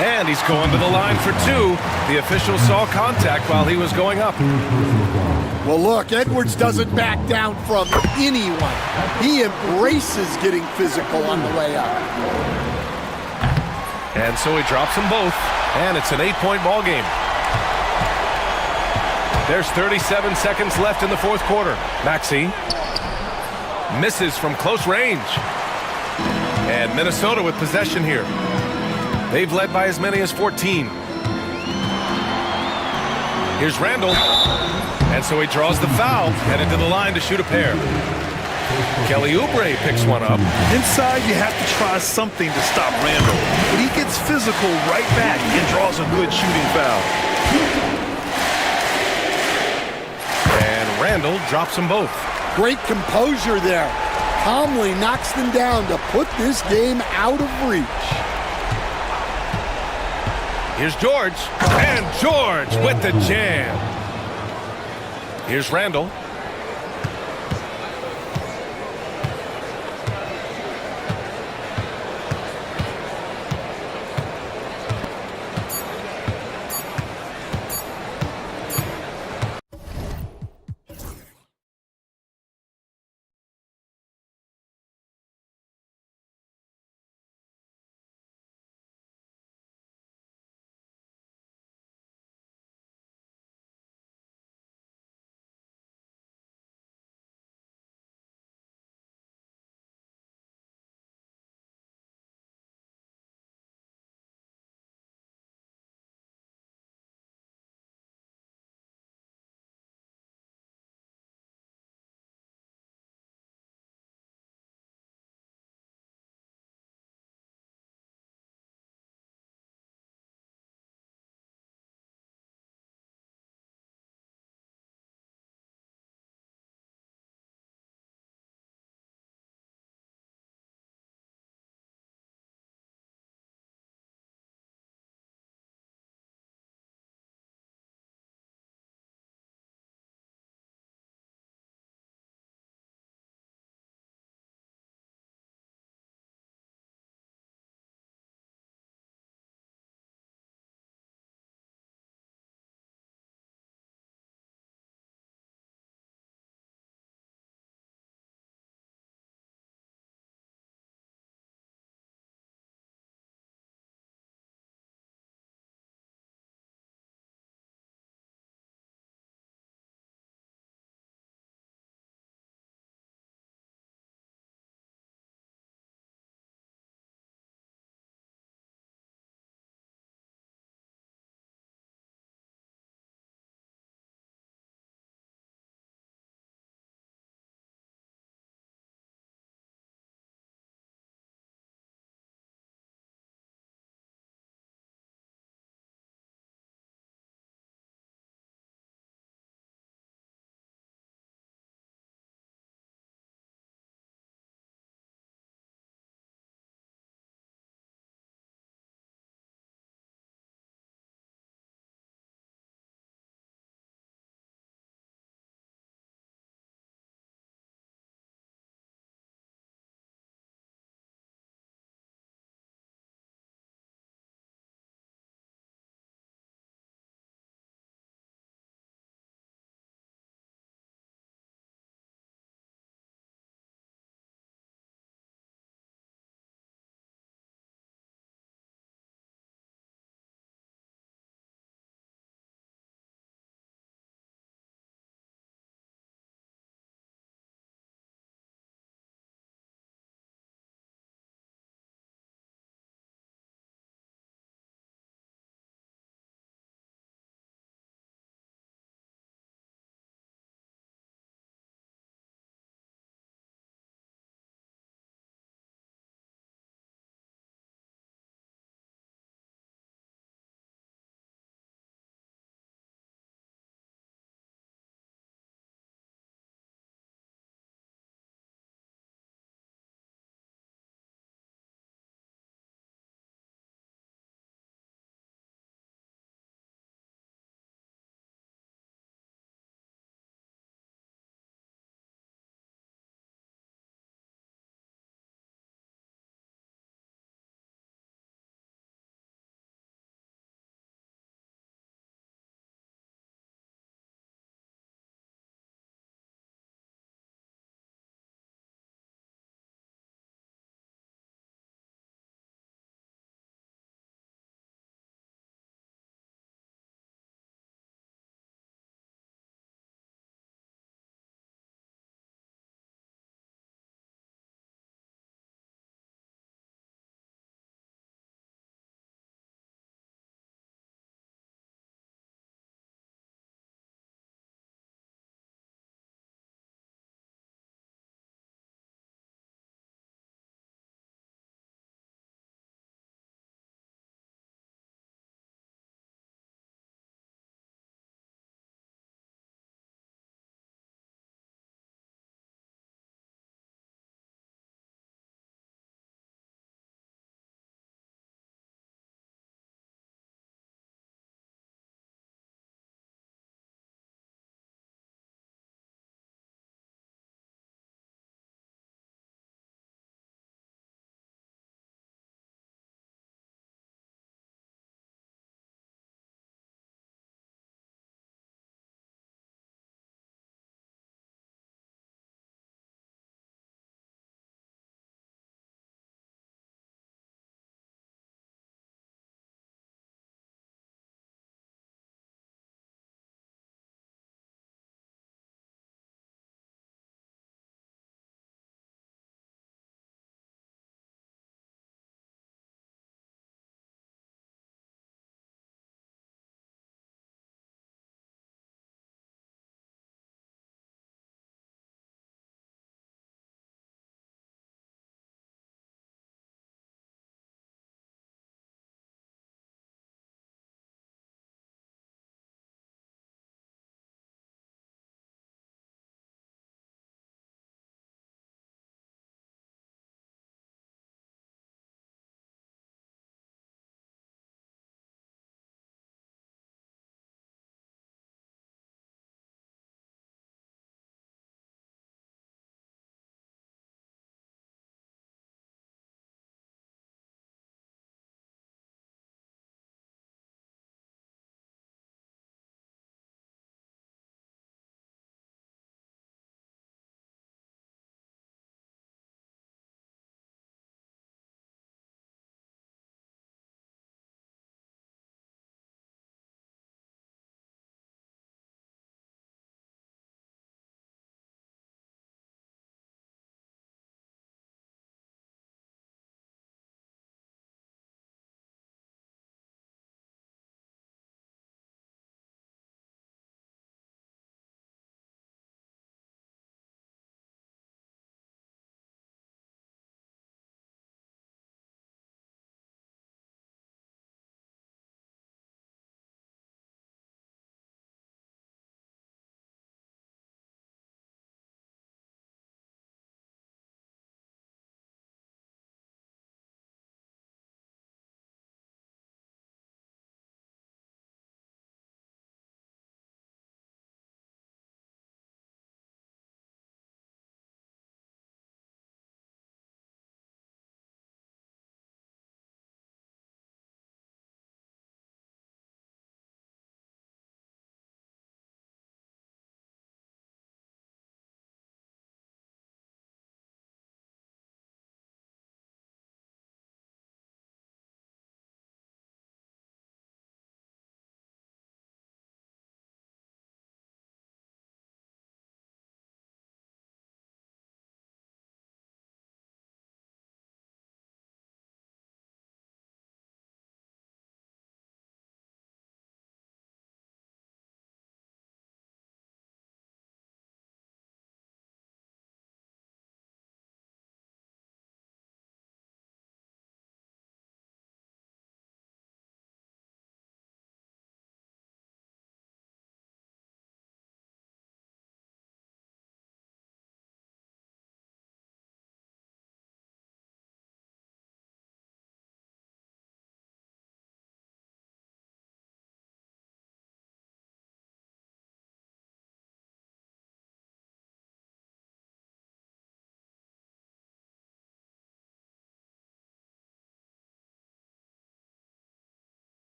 And he's going to the line for 2. The official saw contact while he was going up. Well, look, Edwards doesn't back down from anyone. He embraces getting physical on the way up. And so he drops them both, and it's an 8-point ball game. There's 37 seconds left in the fourth quarter. Maxey misses from close range. And Minnesota with possession here. They've led by as many as 14. Here's Randall. And so he draws the foul, headed to the line to shoot a pair. Kelly Oubre picks one up. Inside, you have to try something to stop Randall. But he gets physical right back and draws a good shooting foul. And Randall drops them both. Great composure there. Calmly knocks them down to put this game out of reach. Here's George. And George with the jam. Here's Randall.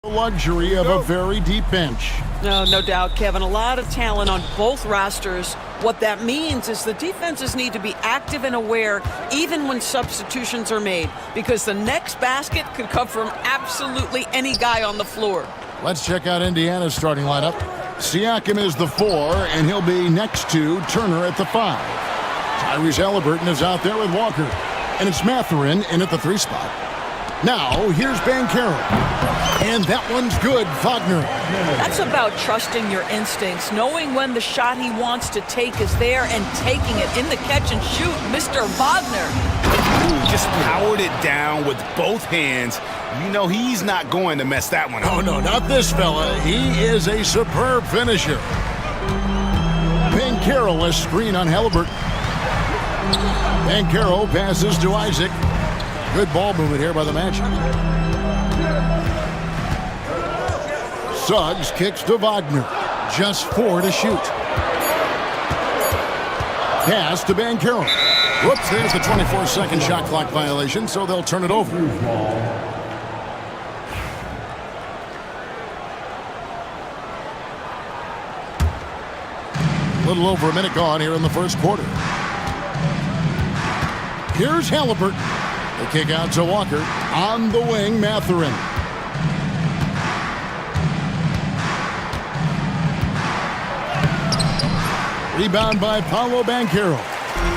The luxury of a very deep bench. No doubt, Kevin. A lot of talent on both rosters. What that means is the defenses need to be active and aware even when substitutions are made, because the next basket could come from absolutely any guy on the floor. Let's check out Indiana's starting lineup. Siakam is the 4, and he'll be next to Turner at the 5. Tyrese Halliburton is out there with Walker, and it's Mathurin in at the 3 spot. Now, here's Banchero. And that one's good, Wagner. That's about trusting your instincts, knowing when the shot he wants to take is there and taking it in the catch and shoot, Mr. Wagner. Ooh, just powered it down with both hands. You know he's not going to mess that one up. Oh, no, not this fella. He is a superb finisher. Banchero, a screen on Halliburton. Banchero passes to Isaac. Good ball movement here by the Magic. Suggs kicks to Wagner. Just 4 to shoot. Pass to Banchero. Whoops, there's the 24-second shot clock violation, so they'll turn it over. A little over a minute gone here in the first quarter. Here's Halliburton. The kick out to Walker. On the wing, Mathurin. Rebound by Paolo Banchero.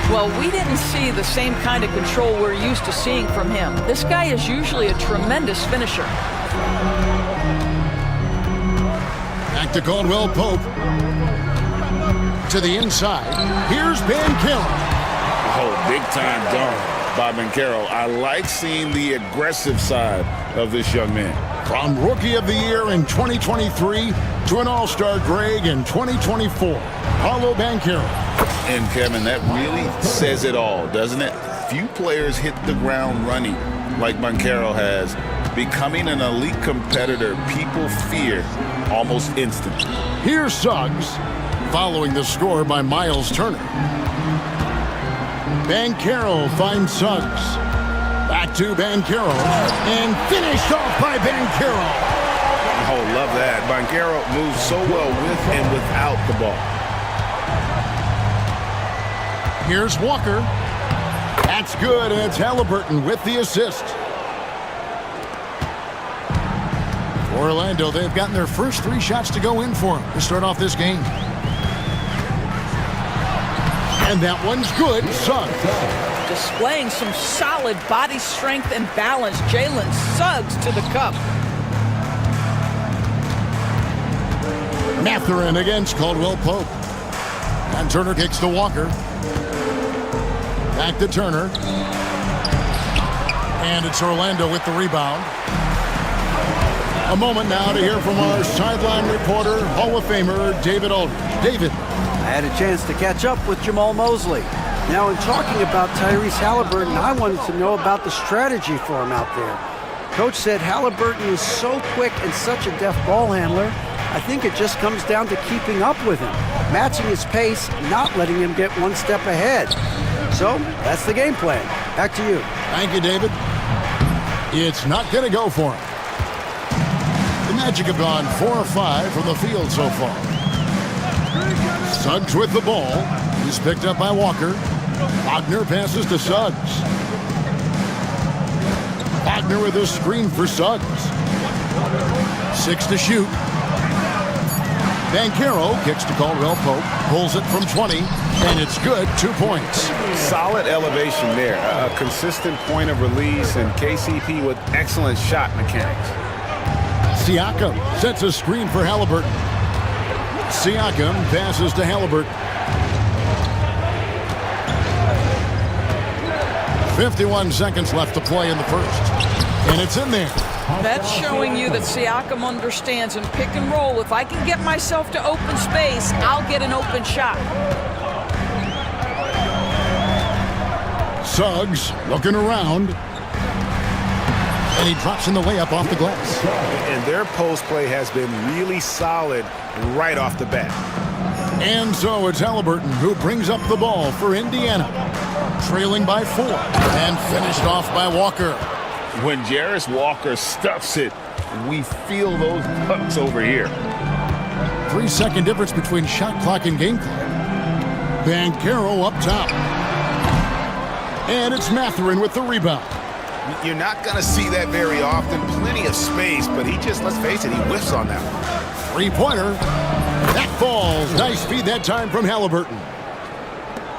Well, we didn't see the same kind of control we're used to seeing from him. This guy is usually a tremendous finisher. Back to Caldwell Pope. To the inside. Here's Banchero. Oh, big-time dunk by Banchero. I like seeing the aggressive side of this young man. From Rookie of the Year in 2023 to an All-Star Greg in 2024, Paolo Banchero. And Kevin, that really says it all, doesn't it? Few players hit the ground running like Banchero has. Becoming an elite competitor, people fear almost instantly. Here's Suggs, following the score by Miles Turner. Banchero finds Suggs. Back to Banchero, and finished off by Banchero. Oh, love that. Banchero moves so well with and without the ball. Here's Walker. That's good, and it's Halliburton with the assist. Orlando, they've gotten their first 3 shots to go in for them to start off this game. And that one's good. Suggs. Displaying some solid body strength and balance. Jalen Suggs to the cup. Mathurin against Caldwell Pope. And Turner kicks to Walker. Back to Turner. And it's Orlando with the rebound. A moment now to hear from our sideline reporter, Hall of Famer David Aldridge. David. I had a chance to catch up with Jamal Mosley. Now, in talking about Tyrese Halliburton, I wanted to know about the strategy for him out there. Coach said Halliburton is so quick and such a deft ball handler, I think it just comes down to keeping up with him, matching his pace, not letting him get one step ahead. So, that's the game plan. Back to you. Thank you, David. It's not going to go for him. The Magic have gone 4 or 5 from the field so far. Suggs with the ball. He's picked up by Walker. Wagner passes to Suggs. Wagner with a screen for Suggs. 6 to shoot. Banchero kicks to Caldwell Pope. Pulls it from 20, and it's good. 2 points. Solid elevation there. A consistent point of release, and KCP with excellent shot mechanics. Siakam sets a screen for Halliburton. Siakam passes to Halliburton. 51 seconds left to play in the first. And it's in there. That's showing you that Siakam understands in pick and roll. If I can get myself to open space, I'll get an open shot. Suggs looking around. And he drops in the layup off the glass. And their post play has been really solid right off the bat. And so it's Halliburton who brings up the ball for Indiana. Trailing by 4. And finished off by Walker. When Jarris Walker stuffs it we feel those pucks over here. 3-second difference between shot clock and game clock. Banchero up top. And it's Mathurin with the rebound. You're not going to see that very often. Plenty of space, but he just, let's face it, he whiffs on that one. Three-pointer. That falls. Nice feed that time from Halliburton.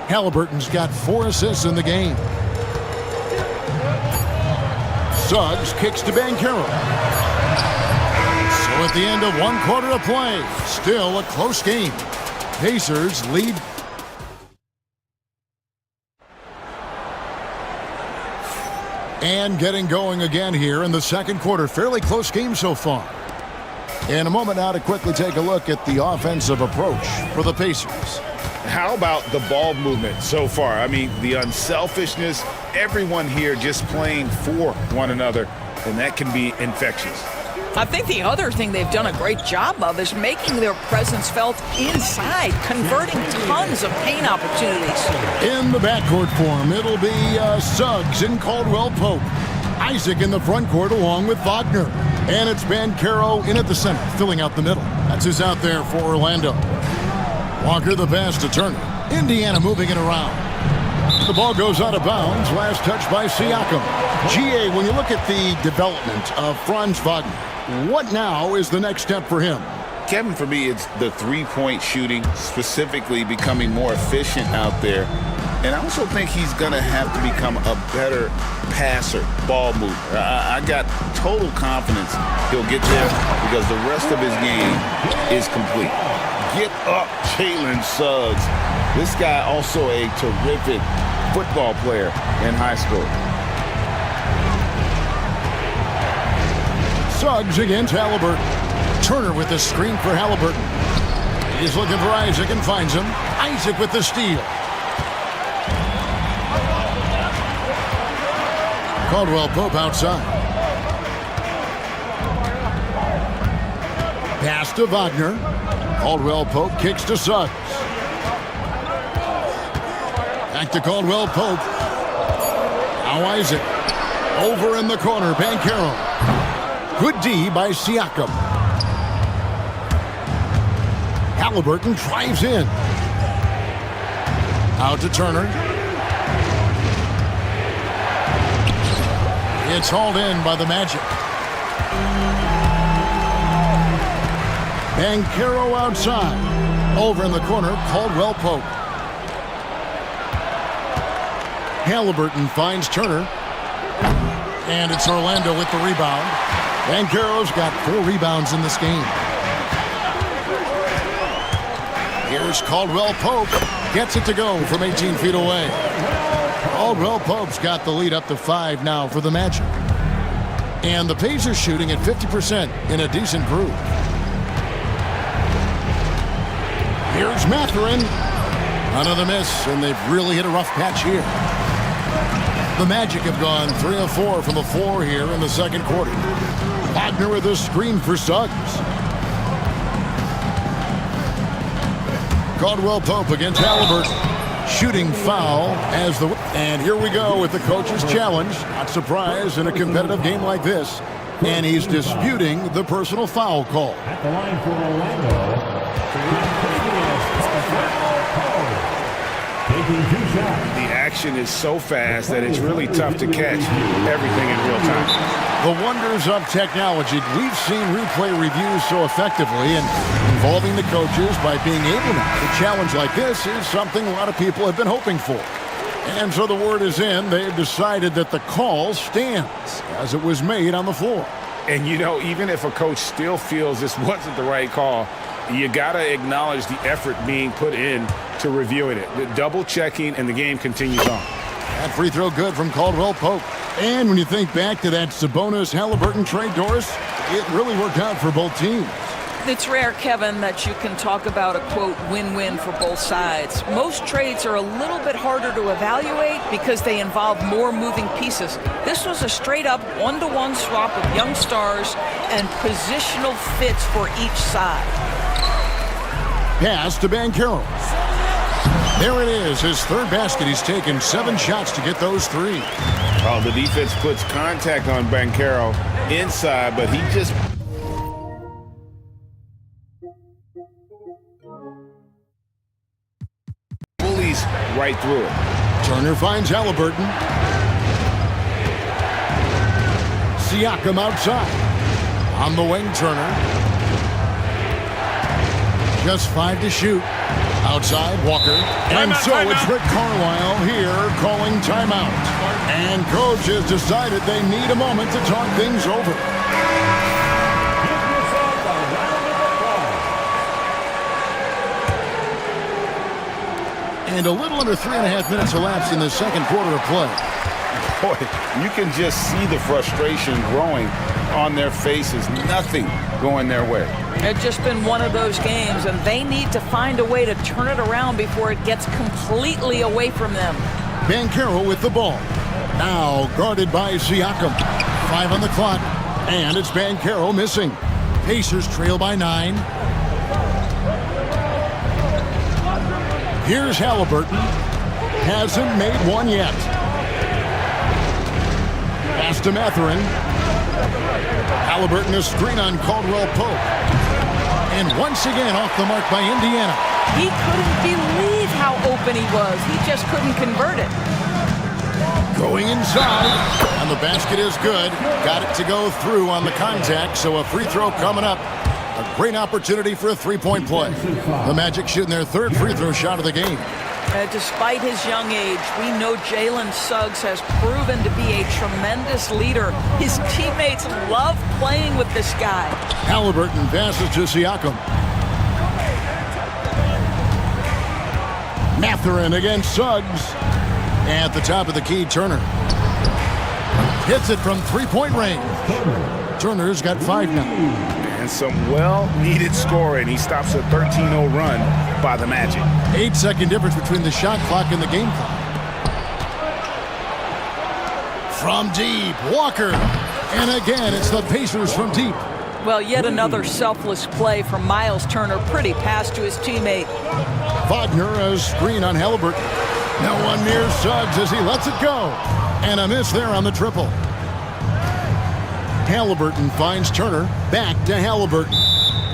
Halliburton's got 4 assists in the game. Suggs kicks to Banchero. So at the end of 1 quarter of play, still a close game. Pacers lead. And getting going again here in the second quarter. Fairly close game so far. In a moment now to quickly take a look at the offensive approach for the Pacers. How about the ball movement so far? I mean, the unselfishness, everyone here just playing for one another, and that can be infectious. I think the other thing they've done a great job of is making their presence felt inside, converting tons of paint opportunities. In the backcourt form, it'll be Suggs and Caldwell Pope. Isaac in the front court along with Wagner. And it's Banchero in at the center, filling out the middle. That's who's out there for Orlando. Walker the pass to Turner. Indiana moving it around. The ball goes out of bounds. Last touch by Siakam. GA, when you look at the development of Franz Wagner, what now is the next step for him? Kevin, for me, it's the three-point shooting, specifically becoming more efficient out there. And I also think he's going to have to become a better passer, ball mover. I got total confidence he'll get there because the rest of his game is complete. Get up, Jalen Suggs. This guy also a terrific football player in high school. Suggs against Halliburton. Turner with the screen for Halliburton. He's looking for Isaac and finds him. Isaac with the steal. Caldwell Pope outside. Pass to Wagner. Caldwell Pope kicks to Suggs. Back to Caldwell Pope. Now Isaac. Over in the corner, Banchero. Good D by Siakam. Halliburton drives in. Out to Turner. It's hauled in by the Magic. Banchero outside. Over in the corner, Caldwell Pope. Halliburton finds Turner. And it's Orlando with the rebound. Banchero's got 4 rebounds in this game. Here's Caldwell Pope. Gets it to go from 18 feet away. Caldwell Pope's got the lead up to 5 now for the Magic. And the Pacers shooting at 50% in a decent groove. Here's Mathurin. Another miss, and they've really hit a rough patch here. The Magic have gone 3 of 4 from the floor here in the second quarter. Wagner with a screen for Suggs. Caldwell Pope against Halliburton. Shooting foul as the... And here we go with the coach's challenge. Not surprised in a competitive game like this. And he's disputing the personal foul call. At the line for Orlando, taking 2 shots. The action is so fast that it's really tough to catch everything in real time. The wonders of technology. We've seen replay reviews so effectively, and involving the coaches by being able to challenge like this is something a lot of people have been hoping for. And so the word is in. They've decided that the call stands as it was made on the floor. And, you know, even if a coach still feels this wasn't the right call, you got to acknowledge the effort being put in to reviewing it. The double checking, and the game continues on. That free throw good from Caldwell Pope. And when you think back to that Sabonis-Halliburton trade, Doris, it really worked out for both teams. It's rare, Kevin, that you can talk about a, quote, win-win for both sides. Most trades are a little bit harder to evaluate because they involve more moving pieces. This was a straight-up one-to-one swap of young stars and positional fits for each side. Pass to Banchero. There it is, his third basket. He's taken 7 shots to get those 3. Oh, the defense puts contact on Banchero inside, but he just right through it. Turner finds Halliburton. Siakam outside. On the wing, Turner. Just 5 to shoot. Outside, Walker. And it's Rick Carlisle here calling timeout. And coach has decided they need a moment to talk things over. And a little under 3.5 minutes elapsed in the second quarter of play. Boy, you can just see the frustration growing on their faces. Nothing going their way. It's just been one of those games, and they need to find a way to turn it around before it gets completely away from them. Banchero with the ball. Now guarded by Siakam. 5 on the clock, and it's Banchero missing. Pacers trail by 9. Here's Halliburton. Hasn't made one yet. Pass to Mathurin. Halliburton a screen on Caldwell Pope. And once again off the mark by Indiana. He couldn't believe how open he was. He just couldn't convert it. Going inside, and the basket is good. Got it to go through on the contact, so a free throw coming up. A great opportunity for a three-point play. The Magic shooting their third free throw shot of the game. Despite his young age, we know Jalen Suggs has proven to be a tremendous leader. His teammates love playing with this guy. Halliburton passes to Siakam. Mathurin against Suggs. At the top of the key, Turner. Hits it from three-point range. Turner's got 5 now. And some well-needed scoring. He stops a 13-0 run by the Magic. 8-second difference between the shot clock and the game clock. From deep, Walker. And again, it's the Pacers from deep. Well, yet another selfless play from Miles Turner. Pretty pass to his teammate. Wagner, a screen on Halliburton. No one near Suggs as he lets it go. And a miss there on the triple. Halliburton finds Turner. Back to Halliburton.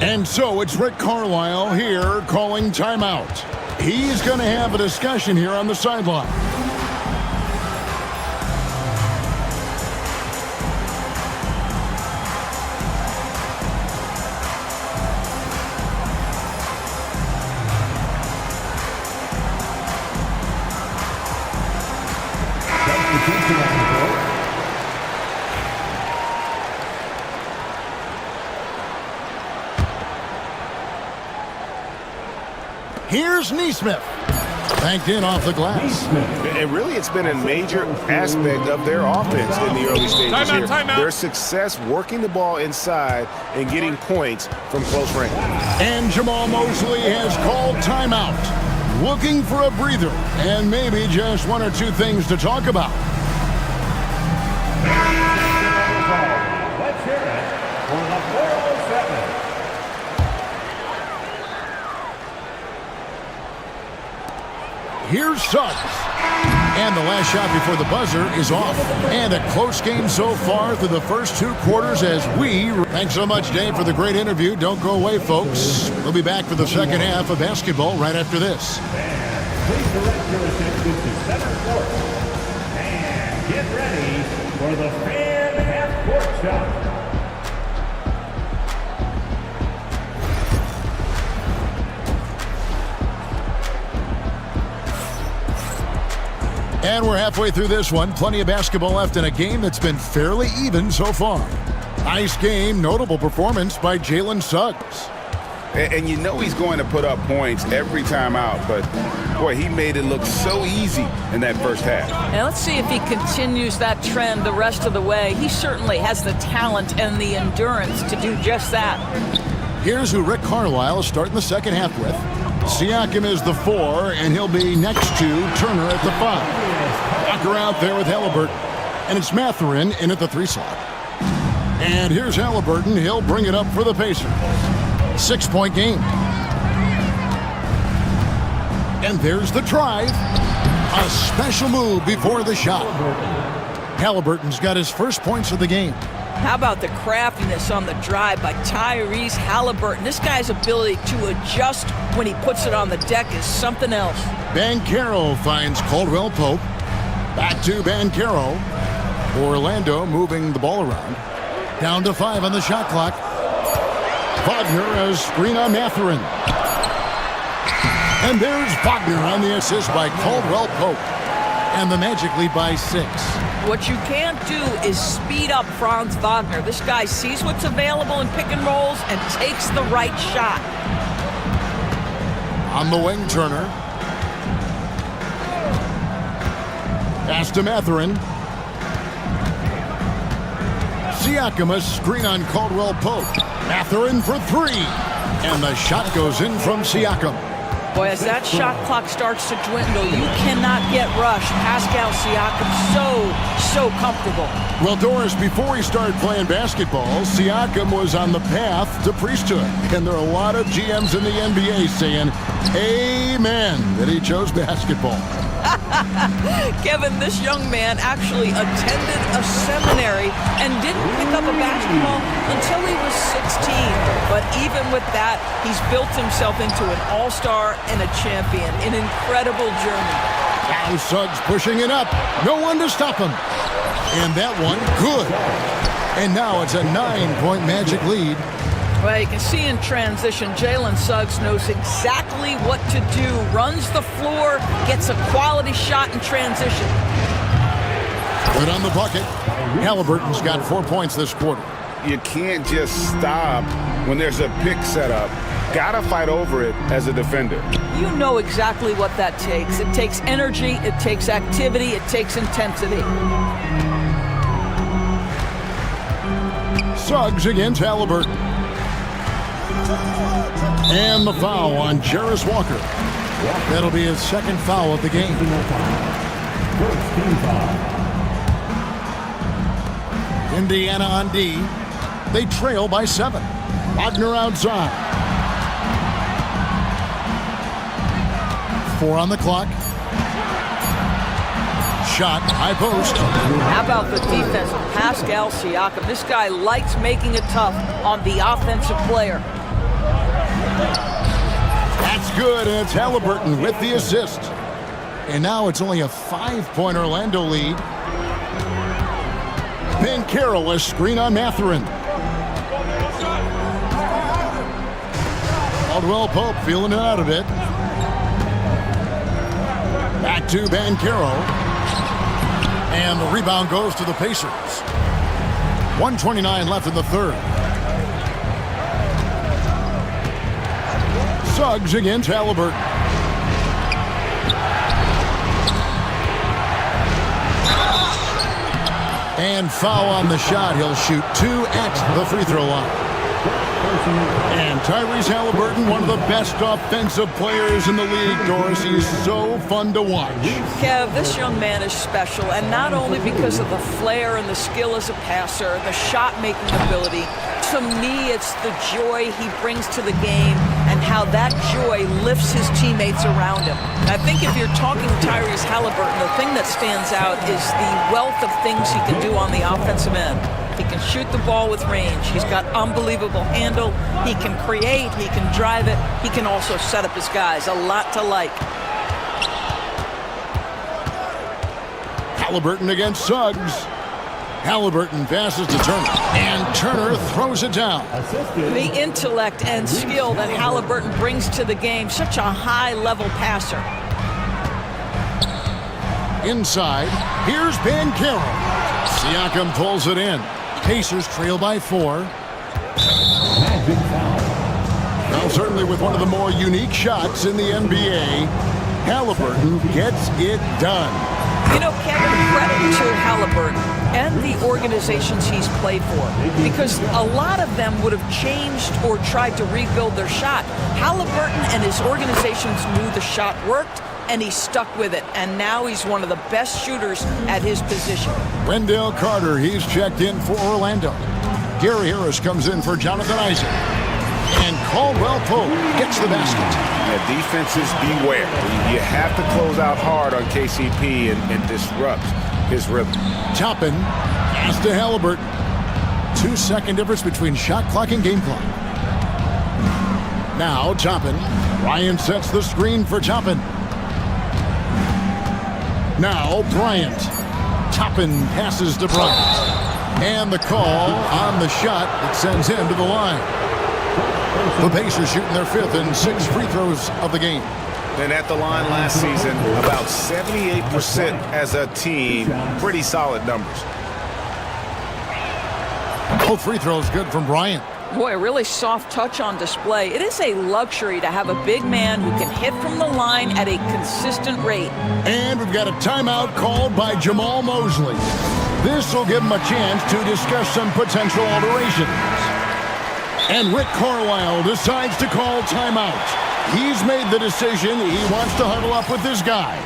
And so it's Rick Carlisle here calling timeout. He's going to have a discussion here on the sideline. Here's Neesmith. Banked in off the glass. And really, it's been a major aspect of their offense in the early stages here. Their success working the ball inside and getting points from close range. And Jamal Mosley has called timeout. Looking for a breather and maybe just 1 or 2 things to talk about. Let's hear it for the 407. Here's Suggs. And the last shot before the buzzer is off. And a close game so far through the first 2 quarters as we... Thanks so much, Dave, for the great interview. Don't go away, folks. We'll be back for the second half of basketball right after this. Please direct your attention to center court. And get ready for the fan half-court shot. And we're halfway through this one. Plenty of basketball left in a game that's been fairly even so far. Nice game, notable performance by Jalen Suggs. And you know he's going to put up points every time out, but boy, he made it look so easy in that first half. And let's see if he continues that trend the rest of the way. He certainly has the talent and the endurance to do just that. Here's who Rick Carlisle is starting the second half with. Siakam is the 4, and he'll be next to Turner at the 5. Walker out there with Halliburton. And it's Mathurin in at the 3 slot. And here's Halliburton. He'll bring it up for the Pacers. 6-point game. And there's the drive. A special move before the shot. Halliburton's got his first points of the game. How about the craftiness on the drive by Tyrese Halliburton? This guy's ability to adjust when he puts it on the deck is something else. Banchero finds Caldwell Pope. Back to Banchero. Orlando moving the ball around. Down to 5 on the shot clock. Wagner has screen on Mathurin. And there's Wagner on the assist by Caldwell Pope. And the Magic lead by 6. What you can't do is speed up Franz Wagner. This guy sees what's available in pick and rolls and takes the right shot. On the wing, Turner. Pass to Mathurin. Siakam, a screen on Caldwell Pope. Mathurin for 3. And the shot goes in from Siakam. Boy, as that shot clock starts to dwindle, you cannot get rushed. Pascal Siakam so comfortable. Well, Doris, before he started playing basketball, Siakam was on the path to priesthood. And there are a lot of GMs in the NBA saying, amen, that he chose basketball. Kevin, this young man actually attended a seminary and didn't pick up a basketball until he was 16. But even with that, he's built himself into an all-star and a champion. An incredible journey. Now Suggs pushing it up. No one to stop him. And that one, good. And now it's a 9-point Magic lead. Well, you can see in transition, Jalen Suggs knows exactly what to do. Runs the floor, gets a quality shot in transition. Good on the bucket. Halliburton's got 4 points this quarter. You can't just stop when there's a pick set up. Gotta fight over it as a defender. You know exactly what that takes. It takes energy, it takes activity, it takes intensity. Suggs against Halliburton. And the foul on Jarris Walker. That'll be his second foul of the game. Indiana on D. They trail by 7. Wagner outside. 4 on the clock. Shot, high post. How about the defense of Pascal Siakam? This guy likes making it tough on the offensive player. That's good, and it's Halliburton with the assist. And now it's only a 5-point Orlando lead. Banchero, a screen on Mathurin. Caldwell Pope feeling it out a bit. Back to Banchero. And the rebound goes to the Pacers. 1:29 left in the third. Suggs against Halliburton. And foul on the shot. He'll shoot 2 at the free throw line. And Tyrese Halliburton, one of the best offensive players in the league, Doris. He's so fun to watch. Kev, this young man is special, and not only because of the flair and the skill as a passer, the shot-making ability. To me, it's the joy he brings to the game and how that joy lifts his teammates around him. And I think if you're talking Tyrese Halliburton, the thing that stands out is the wealth of things he can do on the offensive end. He can shoot the ball with range. He's got unbelievable handle. He can create. He can drive it. He can also set up his guys. A lot to like. Halliburton against Suggs. Halliburton passes to Turner. And Turner throws it down. The intellect and skill that Halliburton brings to the game. Such a high-level passer. Inside. Here's Banchero. Siakam pulls it in. Pacers trail by 4. Now, certainly with one of the more unique shots in the NBA, Halliburton gets it done. You know, Kevin, credit to Halliburton and the organizations he's played for, because a lot of them would have changed or tried to rebuild their shot. Halliburton and his organizations knew the shot worked, and he stuck with it, and now he's one of the best shooters at his position. Wendell Carter, he's checked in for Orlando. Gary Harris comes in for Jonathan Isaac. And Caldwell Pope gets the basket. Yeah, defenses beware. You have to close out hard on KCP and disrupt his rhythm. Toppin, pass to Halliburton. 2-second difference between shot clock and game clock. Now, Toppin. Ryan sets the screen for Toppin. Now, Bryant. Toppin passes to Bryant. And the call on the shot that sends him to the line. The Pacers shooting their 5th and 6 free throws of the game. And at the line last season, about 78% as a team. Pretty solid numbers. Both free throws good from Bryant. Boy, a really soft touch on display. It is a luxury to have a big man who can hit from the line at a consistent rate. And we've got a timeout called by Jamal Mosley. This will give him a chance to discuss some potential alterations. And Rick Carlisle decides to call timeout. He's made the decision. He wants to huddle up with his guys.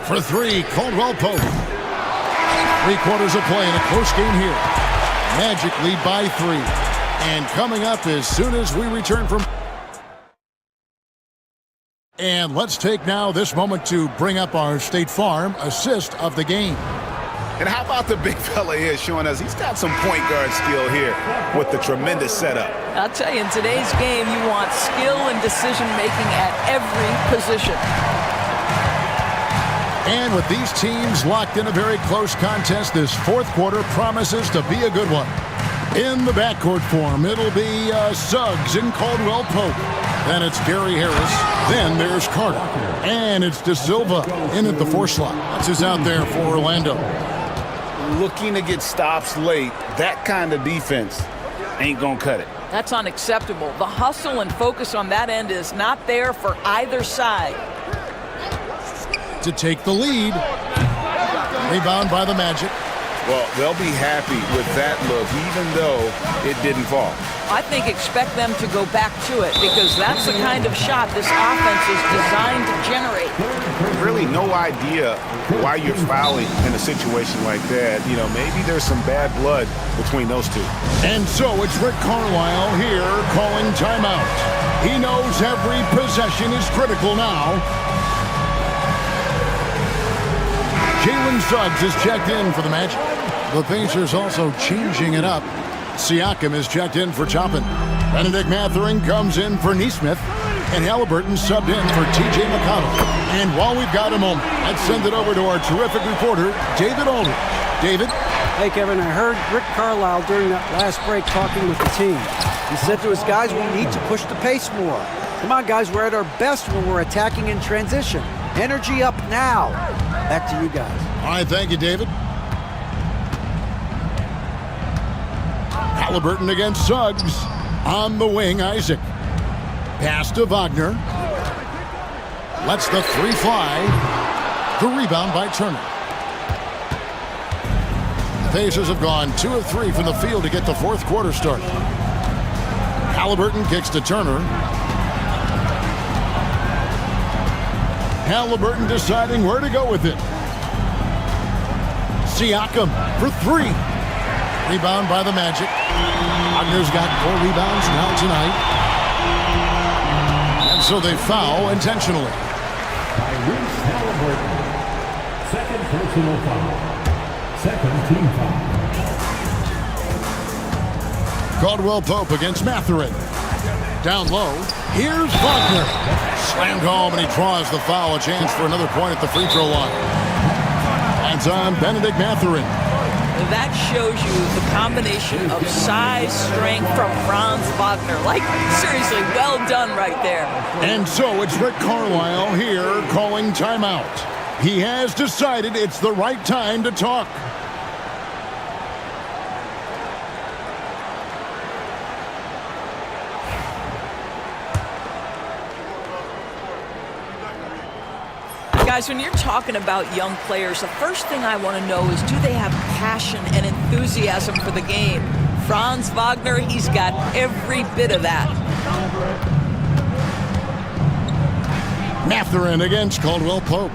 For 3, Caldwell Pope. 3 quarters of play in a close game here. Magic lead by 3. And coming up as soon as we return from... And let's take now this moment to bring up our State Farm assist of the game. And how about the big fella here showing us he's got some point guard skill here with the tremendous setup. I'll tell you, in today's game, you want skill and decision-making at every position. And with these teams locked in a very close contest, this 4th quarter promises to be a good one. In the backcourt form, it'll be Suggs and Caldwell Pope. Then it's Gary Harris. Then there's Carter. And it's De Silva in at the 4 slot. That's who's out there for Orlando. Looking to get stops late, that kind of defense ain't gonna cut it. That's unacceptable. The hustle and focus on that end is not there for either side. To take the lead. Rebound by the Magic. Well, they'll be happy with that look, even though it didn't fall. I think expect them to go back to it because that's the kind of shot this offense is designed to generate. Really no idea why you're fouling in a situation like that. You know, maybe there's some bad blood between those two. And so it's Rick Carlisle here calling timeout. He knows every possession is critical now. Jalen Suggs is checked in for the Magic. The Pacers also changing it up. Siakam is checked in for Toppin. Benedict Mathurin comes in for Nesmith. And Halliburton subbed in for T.J. McConnell. And while we've got a moment, let's send it over to our terrific reporter, David Aldridge. David? Hey, Kevin, I heard Rick Carlisle during that last break talking with the team. He said to his guys, we need to push the pace more. Come on, guys, we're at our best when we're attacking in transition. Energy up now. Back to you guys. All right, thank you, David. Halliburton against Suggs. On the wing, Isaac. Pass to Wagner. Lets the 3 fly. The rebound by Turner. The Pacers have gone 2 of 3 from the field to get the 4th quarter started. Halliburton kicks to Turner. Halliburton deciding where to go with it. Siakam for 3. Rebound by the Magic. Wagner's got 4 rebounds now tonight. And so they foul intentionally. Halliburton. Second personal foul. Second team foul. Caldwell Pope against Mathurin. Down low. Here's Wagner. Slammed home and he draws the foul. A chance for another point at the free throw line. Hands on Benedict Mathurin. That shows you the combination of size, strength from Franz Wagner. Like, seriously, well done right there. And so it's Rick Carlisle here calling timeout. He has decided it's the right time to talk. Guys, when you're talking about young players, the first thing I want to know is, do they have passion and enthusiasm for the game? Franz Wagner, he's got every bit of that. Mathurin against Caldwell Pope.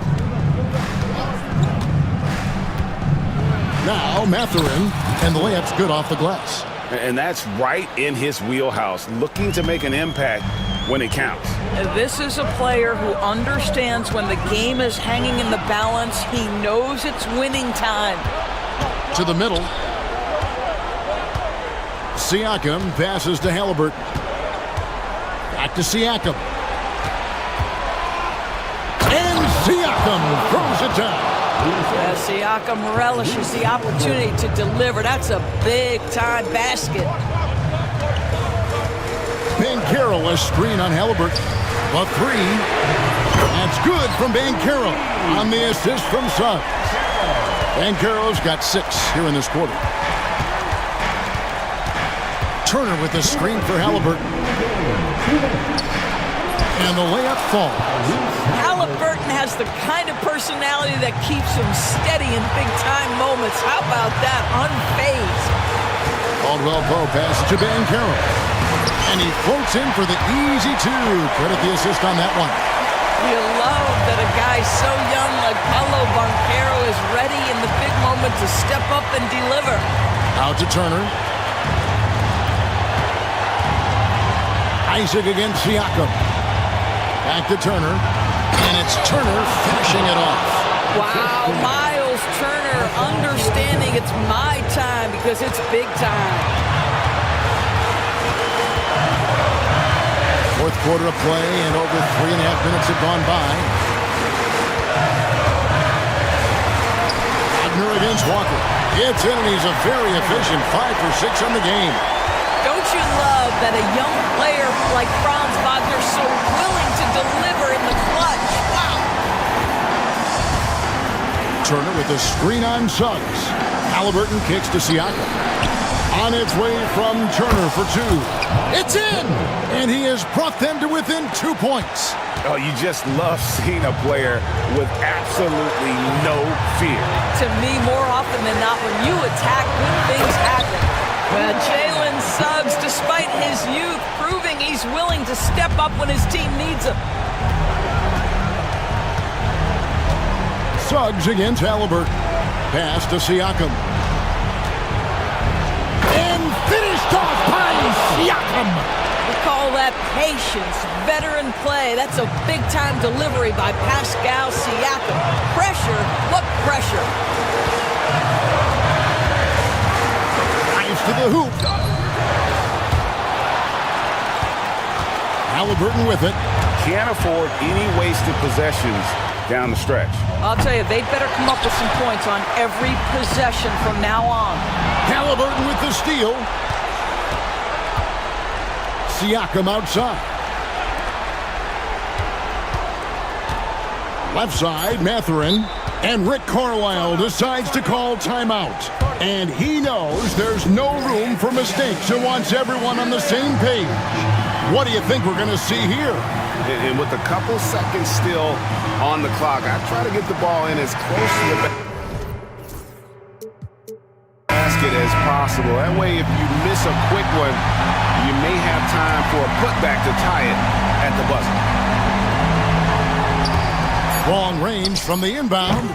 Now Mathurin, and the layup's good off the glass. And that's right in his wheelhouse, looking to make an impact when it counts. This is a player who understands when the game is hanging in the balance. He knows it's winning time. To the middle. Siakam passes to Halliburton. Back to Siakam. And Siakam throws it down. Siakam relishes the opportunity to deliver. That's a big-time basket. Banchero, a screen on Halliburton. A three. That's good from Banchero on the assist from Suggs. Banchero's got 6 here in this quarter. Turner with the screen for Halliburton. And the layup falls. Halliburton has the kind of personality that keeps him steady in big-time moments. How about that? Unfazed. Caldwell-Pope passes to Banchero. And he floats in for the easy 2. Credit the assist on that one. You love that a guy so young like Paolo Banchero is ready in the big moment to step up and deliver. Out to Turner. Isaac against Siakam. Back to Turner. And it's Turner finishing it off. Wow, Miles Turner understanding it's my time because it's big time. Fourth quarter of play, and over 3.5 minutes have gone by. Wagner against Walker. It's in, and he's a very efficient 5 for 6 on the game. Don't you love that a young player like Franz Wagner is so willing to deliver in the clutch? Wow. Turner with a screen on Suggs. Halliburton kicks to Siakam. On its way from Turner for 2. It's in! And he has brought them to within 2 points. Oh, you just love seeing a player with absolutely no fear. To me, more often than not, when you attack, good things happen. Well, Jalen Suggs, despite his youth, proving he's willing to step up when his team needs him. Suggs against Halliburton. Pass to Siakam. And finished off by Siakam. We call that patience, veteran play. That's a big-time delivery by Pascal Siakam. Pressure, what pressure? Nice to the hoop. Halliburton with it. Can't afford any wasted possessions down the stretch. I'll tell you, they'd better come up with some points on every possession from now on. Halliburton with the steal. Siakam outside. Left side, Mathurin. And Rick Carlisle decides to call timeout. And he knows there's no room for mistakes and wants everyone on the same page. What do you think we're going to see here? And with a couple seconds still on the clock, I try to get the ball in as close to the basket as possible. That way, if you miss a quick one, you may have time for a putback to tie it at the buzzer. Long range from the inbound.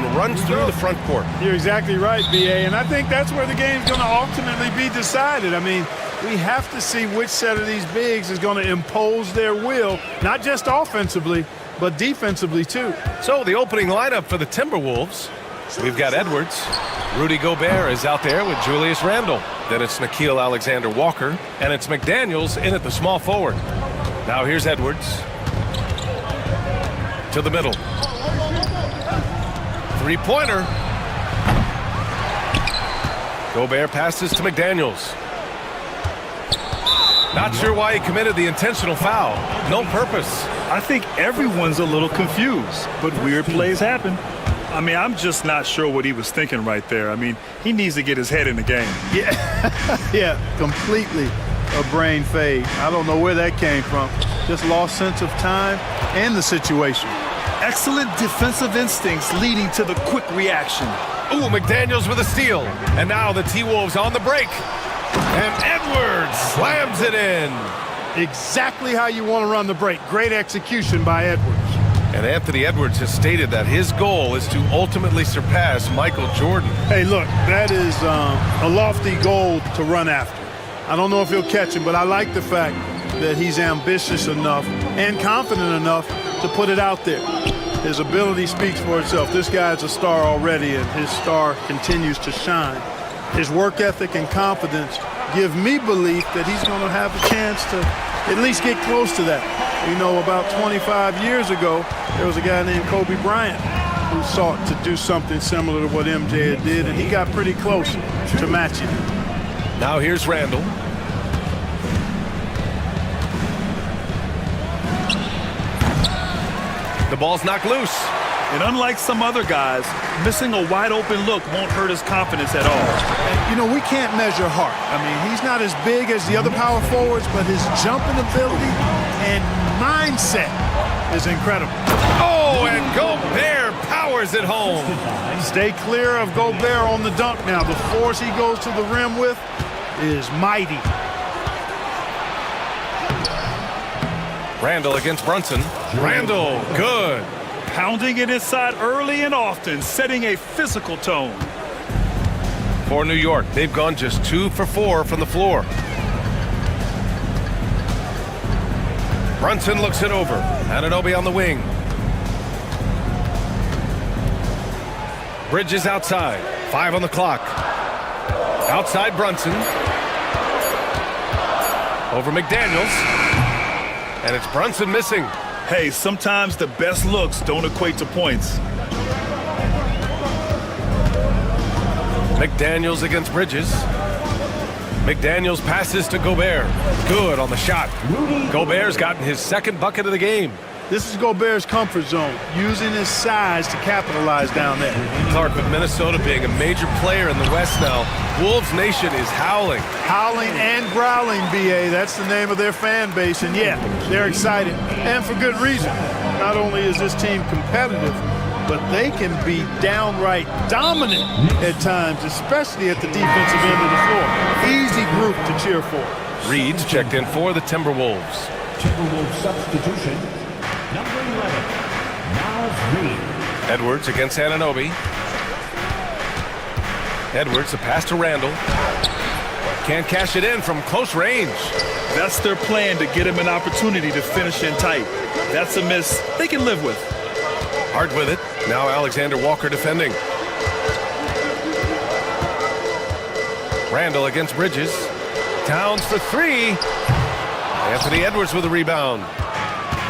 and runs through the front court. You're exactly right, B.A., and I think that's where the game's going to ultimately be decided. I mean, we have to see which set of these bigs is going to impose their will, not just offensively, but defensively, too. So the opening lineup for the Timberwolves. We've got Edwards. Rudy Gobert is out there with Julius Randle. Then it's Nickeil Alexander-Walker, and it's McDaniels in at the small forward. Now here's Edwards. To the middle. Three-pointer. Gobert passes to McDaniels. Not sure why he committed the intentional foul. No purpose. I think everyone's a little confused, but weird plays happen. I mean, I'm just not sure what he was thinking right there. I mean, he needs to get his head in the game. Yeah, completely a brain fade. I don't know where that came from. Just lost sense of time and the situation. Excellent defensive instincts leading to the quick reaction. Ooh, McDaniels with a steal. And now the T-Wolves on the break. And Edwards slams it in. Exactly how you want to run the break. Great execution by Edwards. And Anthony Edwards has stated that his goal is to ultimately surpass Michael Jordan. Hey, look, that is a lofty goal to run after. I don't know if he'll catch him, but I like the fact that he's ambitious enough and confident enough to put it out there. His ability speaks for itself. This guy's a star already, and his star continues to shine. His work ethic and confidence give me belief that he's going to have a chance to at least get close to that. You know, about 25 years ago, there was a guy named Kobe Bryant who sought to do something similar to what MJ did, and he got pretty close to matching it. Now here's Randle. The ball's knocked loose. And unlike some other guys, missing a wide-open look won't hurt his confidence at all. And, you know, we can't measure heart. I mean, he's not as big as the other power forwards, but his jumping ability and mindset is incredible. Oh, and Gobert powers it home. Stay clear of Gobert on the dunk now. The force he goes to the rim with is mighty. Randle against Brunson. Randle, good. Pounding it inside early and often, setting a physical tone. For New York, they've gone just 2 for 4 from the floor. Brunson looks it over. Anunoby on the wing. Bridges outside. 5 on the clock. Outside Brunson. Over McDaniels. And it's Brunson missing. Hey, sometimes the best looks don't equate to points. McDaniels against Bridges. McDaniels passes to Gobert. Good on the shot. Gobert's gotten his second bucket of the game. This is Gobert's comfort zone, using his size to capitalize down there. Clark, with Minnesota being a major player in the West now, Wolves Nation is howling. Howling and growling, B.A. That's the name of their fan base. And yeah, they're excited. And for good reason. Not only is this team competitive, but they can be downright dominant at times, especially at the defensive end of the floor. Easy group to cheer for. Reed's checked in for the Timberwolves. Timberwolves substitution. Number 11, Miles Reed. Edwards against Anunoby. Edwards, a pass to Randle. Can't cash it in from close range. That's their plan, to get him an opportunity to finish in tight. That's a miss they can live with. Hard with it. Now Alexander Walker defending. Randle against Bridges. Towns for 3. Anthony Edwards with a rebound.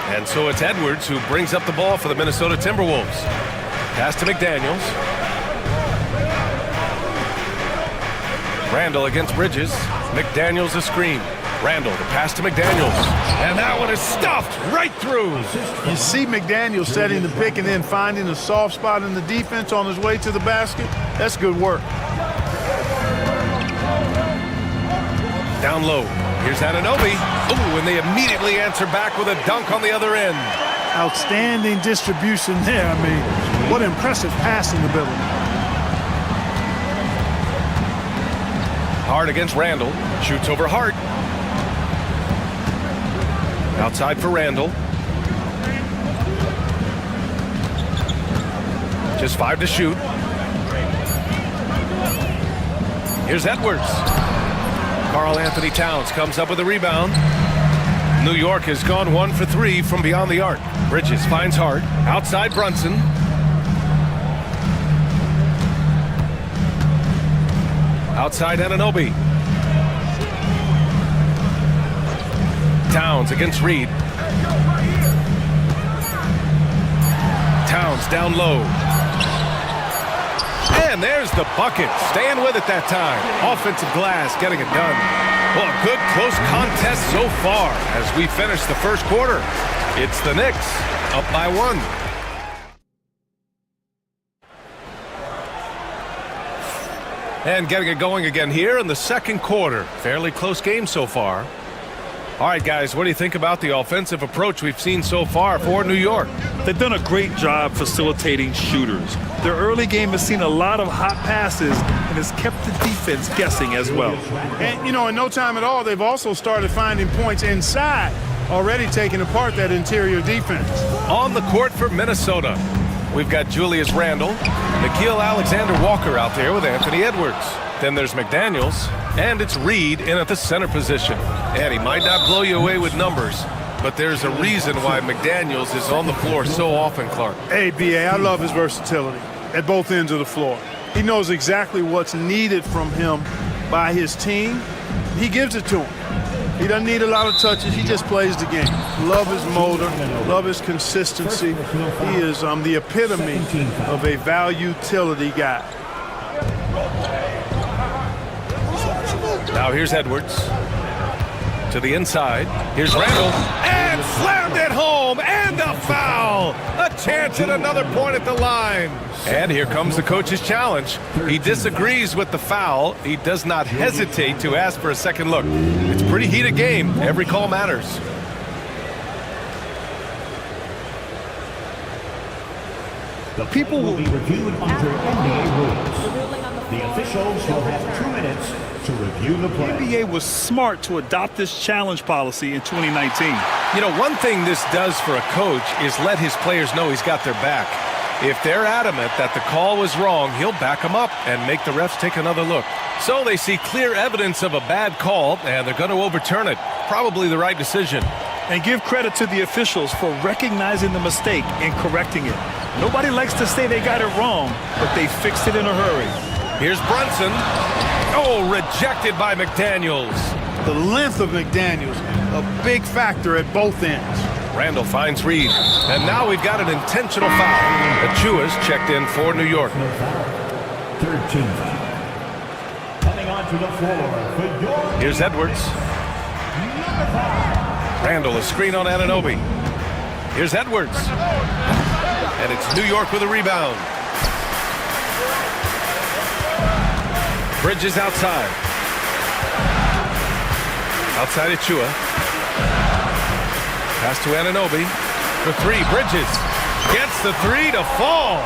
And so it's Edwards who brings up the ball for the Minnesota Timberwolves. Pass to McDaniels. Randle against Bridges. McDaniels a screen. Randle, the pass to McDaniels. And that one is stuffed right through. You see McDaniels setting the pick and then finding a soft spot in the defense on his way to the basket. That's good work. Down low. Here's Anunoby. Ooh, and they immediately answer back with a dunk on the other end. Outstanding distribution there. I mean, what impressive passing ability. Hart against Randle. Shoots over Hart. Outside for Randle. Just 5 to shoot. Here's Edwards. Karl Anthony Towns comes up with a rebound. New York has gone 1 for 3 from beyond the arc. Bridges finds Hart. Outside Brunson. Outside Anunoby. Towns against Reed. Towns down low. And there's the bucket. Staying with it that time. Offensive glass getting it done. Well, a good close contest so far as we finish the first quarter. It's the Knicks up by 1. And getting it going again here in the second quarter. Fairly close game so far. All right, guys, what do you think about the offensive approach we've seen so far for New York? They've done a great job facilitating shooters. Their early game has seen a lot of hot passes and has kept the defense guessing as well. And, you know, in no time at all, they've also started finding points inside, already taking apart that interior defense. On the court for Minnesota, we've got Julius Randle, Nickeil Alexander-Walker out there with Anthony Edwards. Then there's McDaniels, and it's Reed in at the center position. And he might not blow you away with numbers, but there's a reason why McDaniels is on the floor so often, Clark. Hey, B.A., I love his versatility at both ends of the floor. He knows exactly what's needed from him by his team. He gives it to him. He doesn't need a lot of touches. He just plays the game. Love his motor, love his consistency. He is the epitome of a value-utility guy. Now here's Edwards to the inside. Here's Randle, and slammed it home, and a foul. A chance at another point at the line. And here comes the coach's challenge. He disagrees with the foul. He does not hesitate to ask for a second look. It's a pretty heated game. Every call matters. The people will be reviewed under NBA rules. The officials will have 2 minutes to review the play. The NBA was smart to adopt this challenge policy in 2019. You know, one thing this does for a coach is let his players know he's got their back. If they're adamant that the call was wrong, he'll back them up and make the refs take another look. So they see clear evidence of a bad call, and they're going to overturn it. Probably the right decision. And give credit to the officials for recognizing the mistake and correcting it. Nobody likes to say they got it wrong, but they fixed it in a hurry. Here's Brunson. Oh, rejected by McDaniels. The length of McDaniels, a big factor at both ends. Randle finds Reed. And now we've got an intentional foul. Achua's checked in for New York. 13. Coming onto the floor for York. Here's Edwards. Randle, a screen on Anunoby. Here's Edwards. And it's New York with a rebound. Bridges outside. Outside Achua. Pass to Anunoby. For 3, Bridges. Gets the 3 to fall.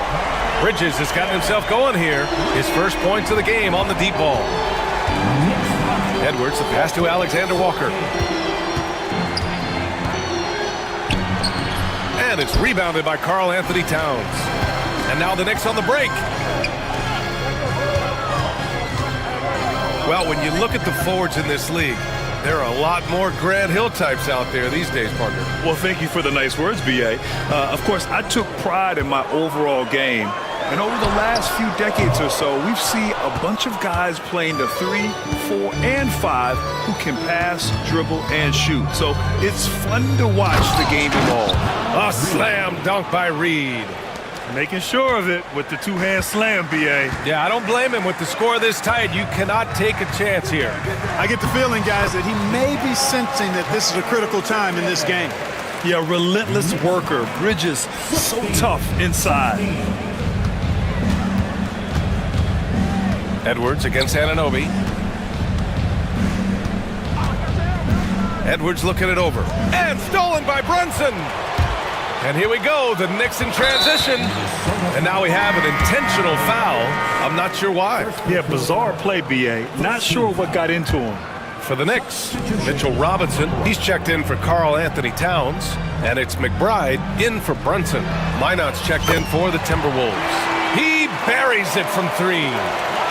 Bridges has gotten himself going here. His first points of the game on the deep ball. Edwards, the pass to Alexander Walker. And it's rebounded by Karl Anthony Towns. And now the Knicks on the break. Well, when you look at the forwards in this league, there are a lot more Grant Hill types out there these days, partner. Well, thank you for the nice words, B.A. Of course, I took pride in my overall game. And over the last few decades or so, we've seen a bunch of guys playing the 3, 4, and 5 who can pass, dribble, and shoot. So it's fun to watch the game evolve. A slam dunk by Reed. Making sure of it with the 2-hand slam, B.A. Yeah, I don't blame him. With the score this tight, you cannot take a chance here. I get the feeling, guys, that he may be sensing that this is a critical time in this game. Yeah, relentless worker. Bridges, so tough inside. Edwards against Anunoby. Edwards looking it over. And stolen by Brunson. And here we go, the Knicks in transition. And now we have an intentional foul. I'm not sure why. Yeah, bizarre play, B.A. Not sure what got into him. For the Knicks, Mitchell Robinson, he's checked in for Karl Anthony Towns. And it's McBride in for Brunson. Minot's checked in for the Timberwolves. buries it from three.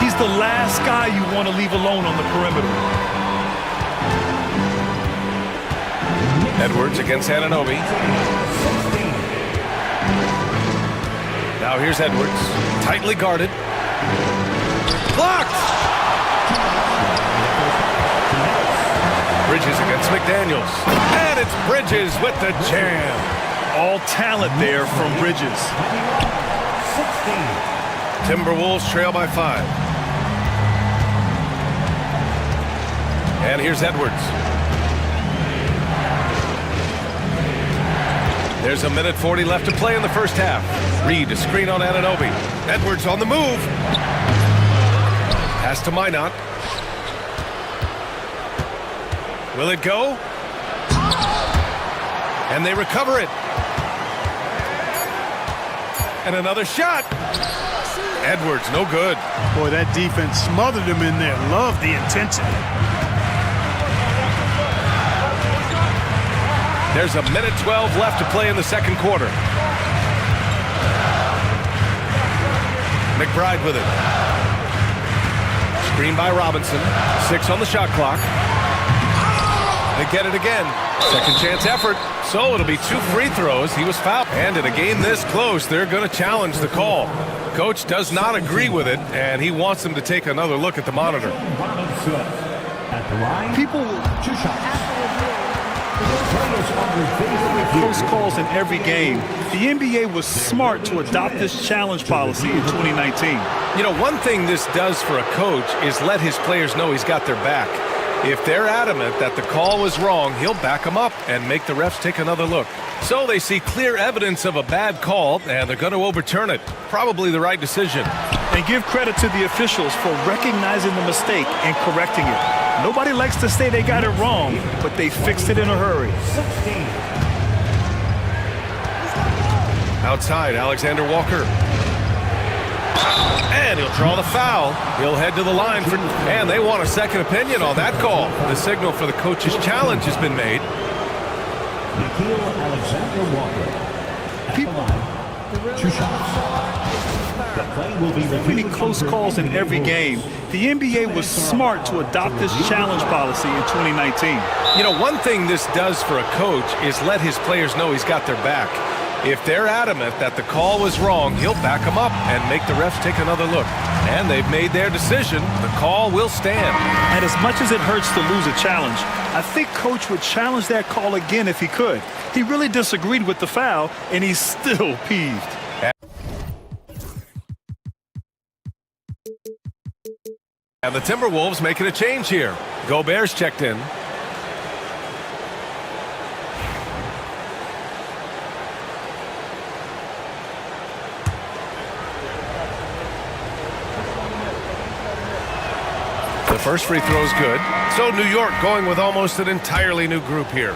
He's the last guy you want to leave alone on the perimeter. Edwards against Anunoby. Now here's Edwards, tightly guarded. Blocked! Bridges against McDaniels. And it's Bridges with the jam. All talent there from Bridges. Timberwolves trail by 5. And here's Edwards. There's 1:40 left to play in the first half. Reed, a screen on Anunoby. Edwards on the move. Pass to Minot. Will it go? And they recover it. And another shot. Edwards, no good. Boy, that defense smothered him in there. Love the intensity. There's 1:12 left to play in the second quarter. McBride with it. Screen by Robinson. 6 on the shot clock. They get it again. Second chance effort. So it'll be 2 free throws. He was fouled. And in a game this close, they're going to challenge the call. Coach does not agree with it, and he wants them to take another look at the monitor. People close calls in every game. The NBA was smart to adopt this challenge policy in 2019. You know, one thing this does for a coach is let his players know he's got their back. If they're adamant that the call was wrong, he'll back them up and make the refs take another look. So they see clear evidence of a bad call, and they're going to overturn it. Probably the right decision. And give credit to the officials for recognizing the mistake and correcting it. Nobody likes to say they got it wrong, but they fixed it in a hurry. Outside, Alexander Walker. And he'll draw the foul. He'll head to the line for, and they want a second opinion on that call. The signal for the coach's challenge has been made. Alexander Walker. At the line, 2 shots. The play will be reviewed. Many close calls in every game. The NBA was smart to adopt this challenge policy in 2019. You know, one thing this does for a coach is let his players know he's got their back. If they're adamant that the call was wrong, he'll back them up and make the refs take another look. And they've made their decision. The call will stand. And as much as it hurts to lose a challenge, I think Coach would challenge that call again if he could. He really disagreed with the foul, and he's still peeved. And the Timberwolves making a change here. Gobert's checked in. The first free throw is good. So New York going with almost an entirely new group here.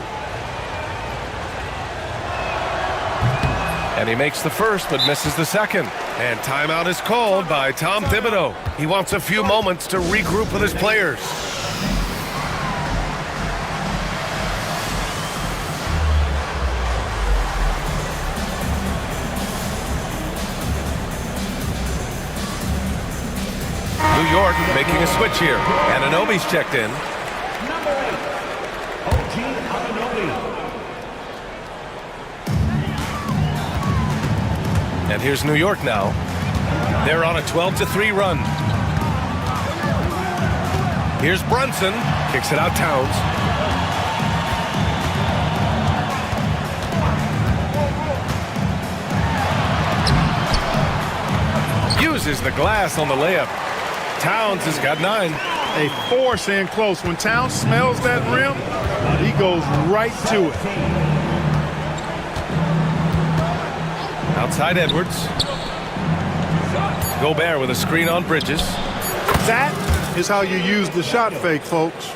And he makes the first but misses the second. And timeout is called by Tom Thibodeau. He wants a few moments to regroup with his players. New York making a switch here. And Anunoby's checked in. Number 8, OG Anunoby. And here's New York now. They're on a 12-3 run. Here's Brunson. Kicks it out Towns. Uses the glass on the layup. Towns has got 9. They force in close. When Towns smells that rim, he goes right to it. Outside Edwards. Gobert with a screen on Bridges. That is how you use the shot fake, folks.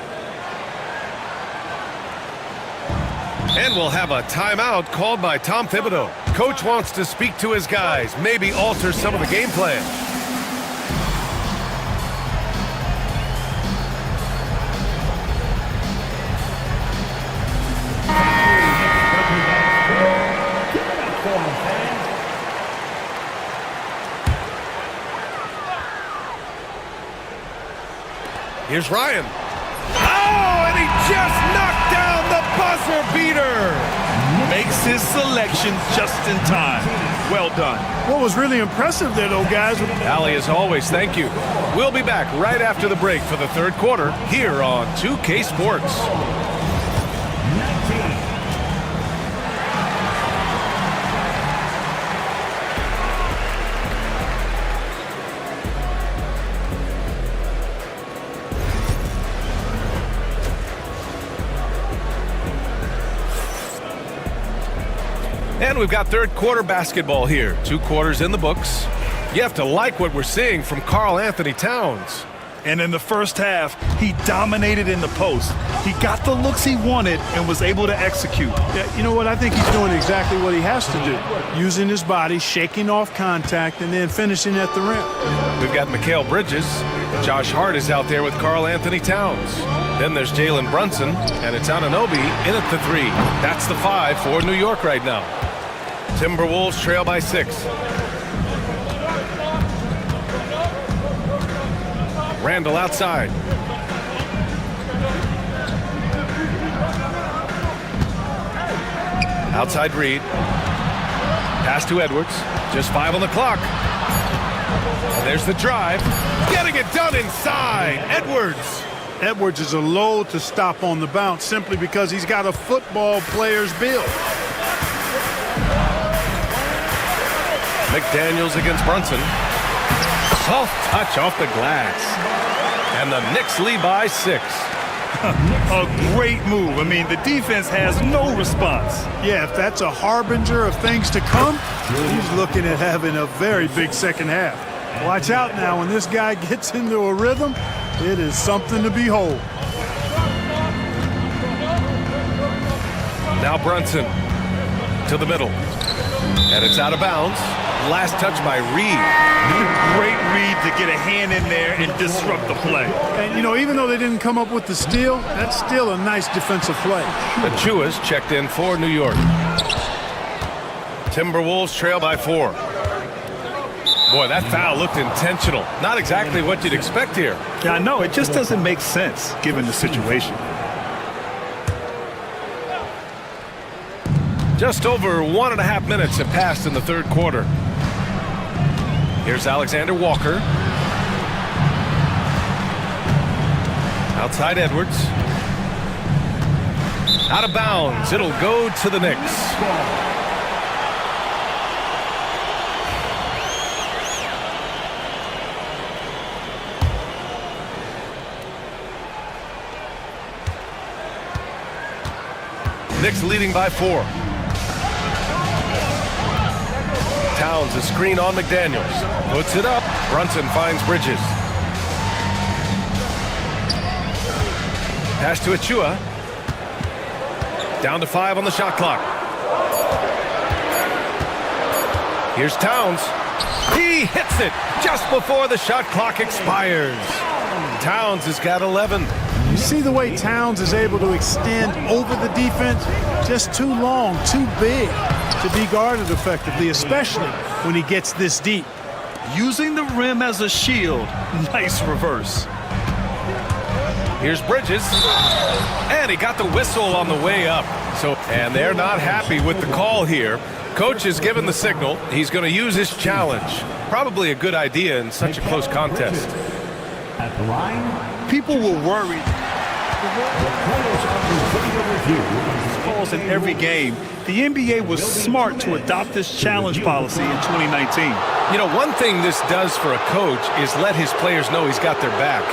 And we'll have a timeout called by Tom Thibodeau. Coach wants to speak to his guys, maybe alter some of the game plan. Here's Ryan. Oh, and he just knocked down the buzzer beater. Makes his selection just in time. Well done. What was really impressive there, though, guys. Allie, as always, thank you. We'll be back right after the break for the third quarter here on 2K Sports. And we've got third quarter basketball here. 2 quarters in the books. You have to like what we're seeing from Karl Anthony Towns. And in the first half, he dominated in the post. He got the looks he wanted and was able to execute. Yeah, you know what? I think he's doing exactly what he has to do. Using his body, shaking off contact, and then finishing at the rim. We've got Mikal Bridges. Josh Hart is out there with Karl Anthony Towns. Then there's Jalen Brunson, and it's Anunoby in at the 3. That's the 5 for New York right now. Timberwolves trail by 6. Randall outside. Outside Reed. Pass to Edwards. Just 5 on the clock. And there's the drive. Getting it done inside. Edwards. Edwards is a load to stop on the bounce simply because he's got a football player's build. McDaniels against Brunson. Soft touch off the glass. And the Knicks lead by 6. A great move. I mean, the defense has no response. Yeah, if that's a harbinger of things to come, he's looking at having a very big second half. Watch out now. When this guy gets into a rhythm, it is something to behold. Now Brunson to the middle. And it's out of bounds. Last touch by Reed. Great read to get a hand in there and disrupt the play. And, you know, even though they didn't come up with the steal, that's still a nice defensive play. Achua's checked in for New York. Timberwolves trail by 4. Boy, that foul looked intentional. Not exactly what you'd expect here. Yeah, I know. It just doesn't make sense given the situation. Just over 1.5 minutes have passed in the third quarter. Here's Alexander Walker. Outside Edwards. Out of bounds. It'll go to the Knicks. Knicks leading by 4. Towns a screen on McDaniels. Puts it up. Brunson finds Bridges. Pass to Achua. Down to 5 on the shot clock. Here's Towns. He hits it just before the shot clock expires. Towns has got 11. You see the way Towns is able to extend over the defense? Just too long, too big to be guarded effectively, especially when he gets this deep. Using the rim as a shield. Nice reverse. Here's Bridges. And he got the whistle on the way up. And they're not happy with the call here. Coach has given the signal. He's going to use his challenge. Probably a good idea in such a close contest. At the line, people were worried. Calls in every game. The NBA was smart to adopt this challenge policy in 2019. You know, one thing this does for a coach is let his players know he's got their back.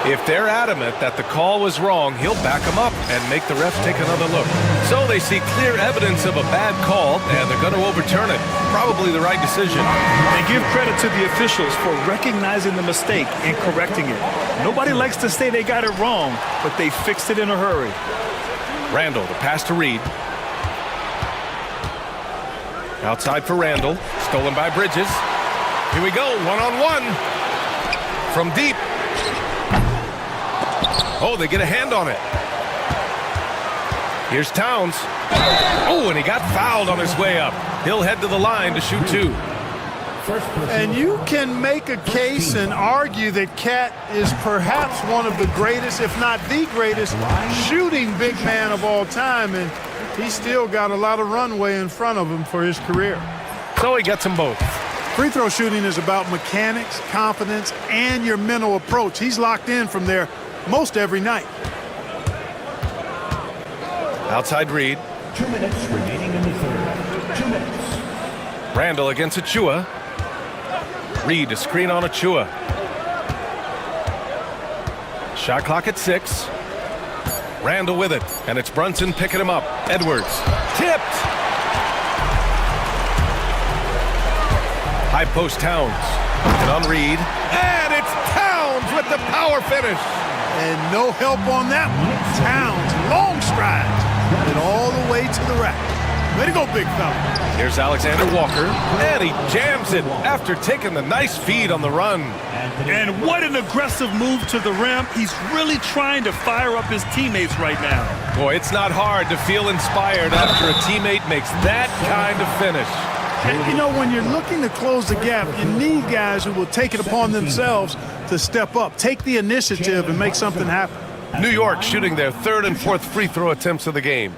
If they're adamant that the call was wrong, he'll back them up and make the refs take another look. So they see clear evidence of a bad call, and they're going to overturn it. Probably the right decision. And give credit to the officials for recognizing the mistake and correcting it. Nobody likes to say they got it wrong, but they fixed it in a hurry. Randall, the pass to Reed. Outside for Randall. Stolen by Bridges. Here we go, one-on-one. From deep. Oh, they get a hand on it. Here's Towns. Oh, and he got fouled on his way up. He'll head to the line to shoot 2. And you can make a case and argue that Cat is perhaps one of the greatest, if not the greatest, shooting big man of all time. And he's still got a lot of runway in front of him for his career. So he gets them both. Free throw shooting is about mechanics, confidence, and your mental approach. He's locked in from there most every night. Outside Reed. 2 minutes remaining in the third. 2 minutes. Randall against Achua. Reed to screen on Achua. Shot clock at 6. Randall with it, and it's Brunson picking him up. Edwards, tipped. High post Towns, and on Reed, and it's Towns with the power finish. And no help on that one. Towns, long strides, and all the way to the rack. Way to go, big fella. Here's Alexander Walker, and he jams it after taking the nice feed on the run. And what an aggressive move to the rim. He's really trying to fire up his teammates right now. Boy, it's not hard to feel inspired after a teammate makes that kind of finish. And, you know, when you're looking to close the gap, you need guys who will take it upon themselves to step up, take the initiative, and make something happen. New York shooting their third and fourth free throw attempts of the game.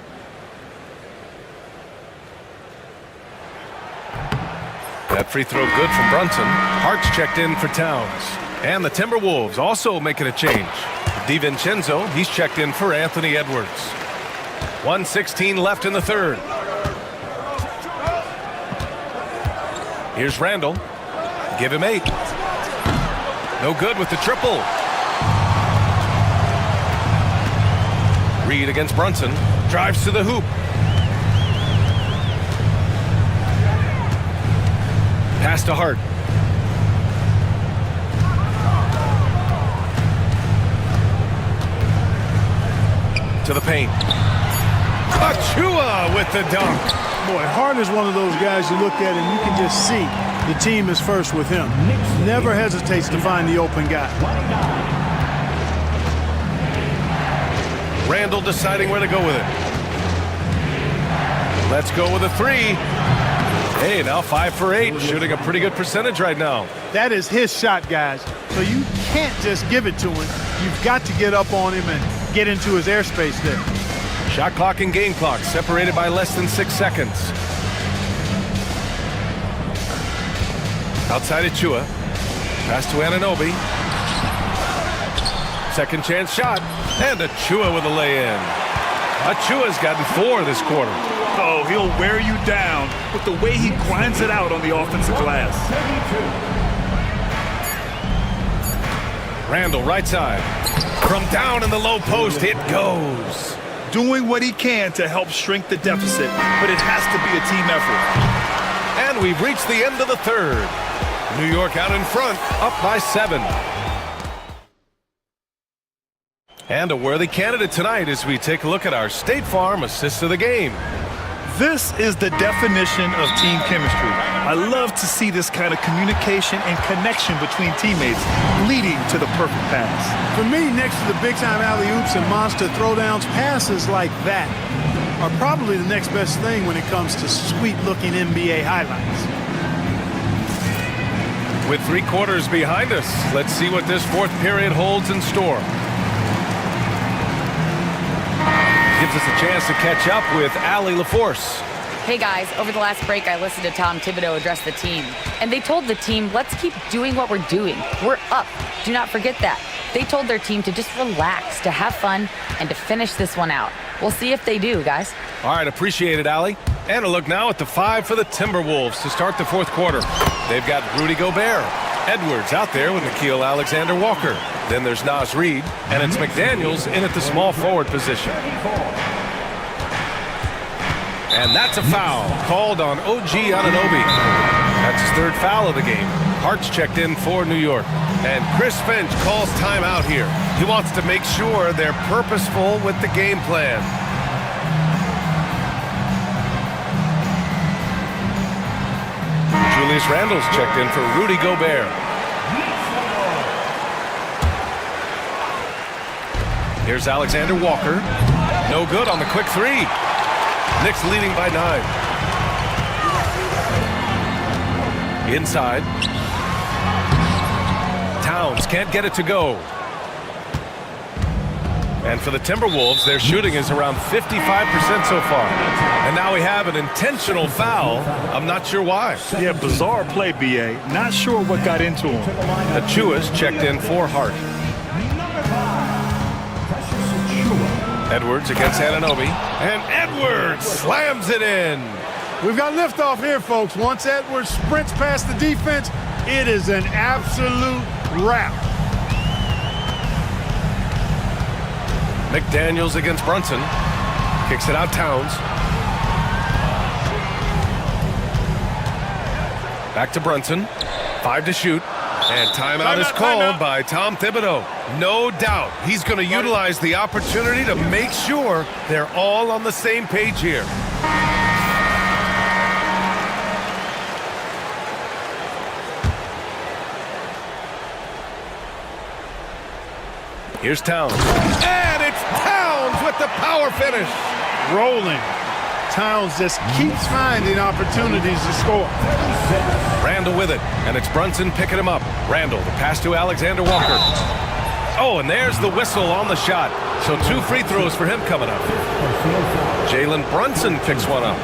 That free throw good from Brunson. Hart's checked in for Towns. And the Timberwolves also making a change. DiVincenzo, he's checked in for Anthony Edwards. 1:16 left in the third. Here's Randall. Give him 8. No good with the triple. Reed against Brunson. Drives to the hoop. Pass to Hart. To the paint. Achua with the dunk. Boy, Hart is one of those guys you look at and you can just see the team is first with him. Never hesitates to find the open guy. Randall deciding where to go with it. Let's go with a 3. Hey, now 5 for 8, shooting a pretty good percentage right now. That is his shot, guys. So you can't just give it to him. You've got to get up on him and get into his airspace there. Shot clock and game clock separated by less than 6 seconds. Outside Achua. Pass to Anunoby. Second chance shot. And Achua with a lay-in. Achua's gotten 4 this quarter. Oh, he'll wear you down with the way he grinds it out on the offensive glass. Randall, right side. From down in the low post, it goes. Doing what he can to help shrink the deficit, but it has to be a team effort. And we've reached the end of the third. New York out in front, up by 7. And a worthy candidate tonight as we take a look at our State Farm assist of the game. This is the definition of team chemistry. I love to see this kind of communication and connection between teammates leading to the perfect pass. For me, next to the big-time alley-oops and monster throwdowns, passes like that are probably the next best thing when it comes to sweet-looking NBA highlights. With 3 quarters behind us, let's see what this fourth period holds in store. Gives us a chance to catch up with Allie LaForce. Hey guys, over the last break I listened to Tom Thibodeau address the team. And they told the team, let's keep doing what we're doing. We're up. Do not forget that. They told their team to just relax, to have fun, and to finish this one out. We'll see if they do, guys. All right, appreciate it, Allie. And a look now at the 5 for the Timberwolves to start the fourth quarter. They've got Rudy Gobert. Edwards out there with Nickeil Alexander-Walker. Then there's Naz Reid, and it's McDaniels in at the small forward position. And that's a foul called on OG Anunoby. That's his 3rd foul of the game. Hart's checked in for New York. And Chris Finch calls timeout here. He wants to make sure they're purposeful with the game plan. Julius Randle's checked in for Rudy Gobert. Here's Alexander Walker. No good on the quick 3. Knicks leading by 9. Inside. Towns can't get it to go. And for the Timberwolves, their shooting is around 55% so far. And now we have an intentional foul. I'm not sure why. Yeah, bizarre play, B.A. Not sure what got into him. Achua's checked in for Hart. Edwards against Anunoby. And Edwards slams it in. We've got liftoff here, folks. Once Edwards sprints past the defense, it is an absolute wrap. McDaniels against Brunson. Kicks it out Towns. Back to Brunson. 5 to shoot. And timeout is called by Tom Thibodeau. No doubt he's going to utilize the opportunity to make sure they're all on the same page here. Here's Towns. And it's Towns with the power finish. Rolling. Towns just keeps finding opportunities to score. Randall with it, and it's Brunson picking him up. Randall, the pass to Alexander Walker. Oh, and there's the whistle on the shot. So 2 free throws for him coming up. Jalen Brunson picks one up.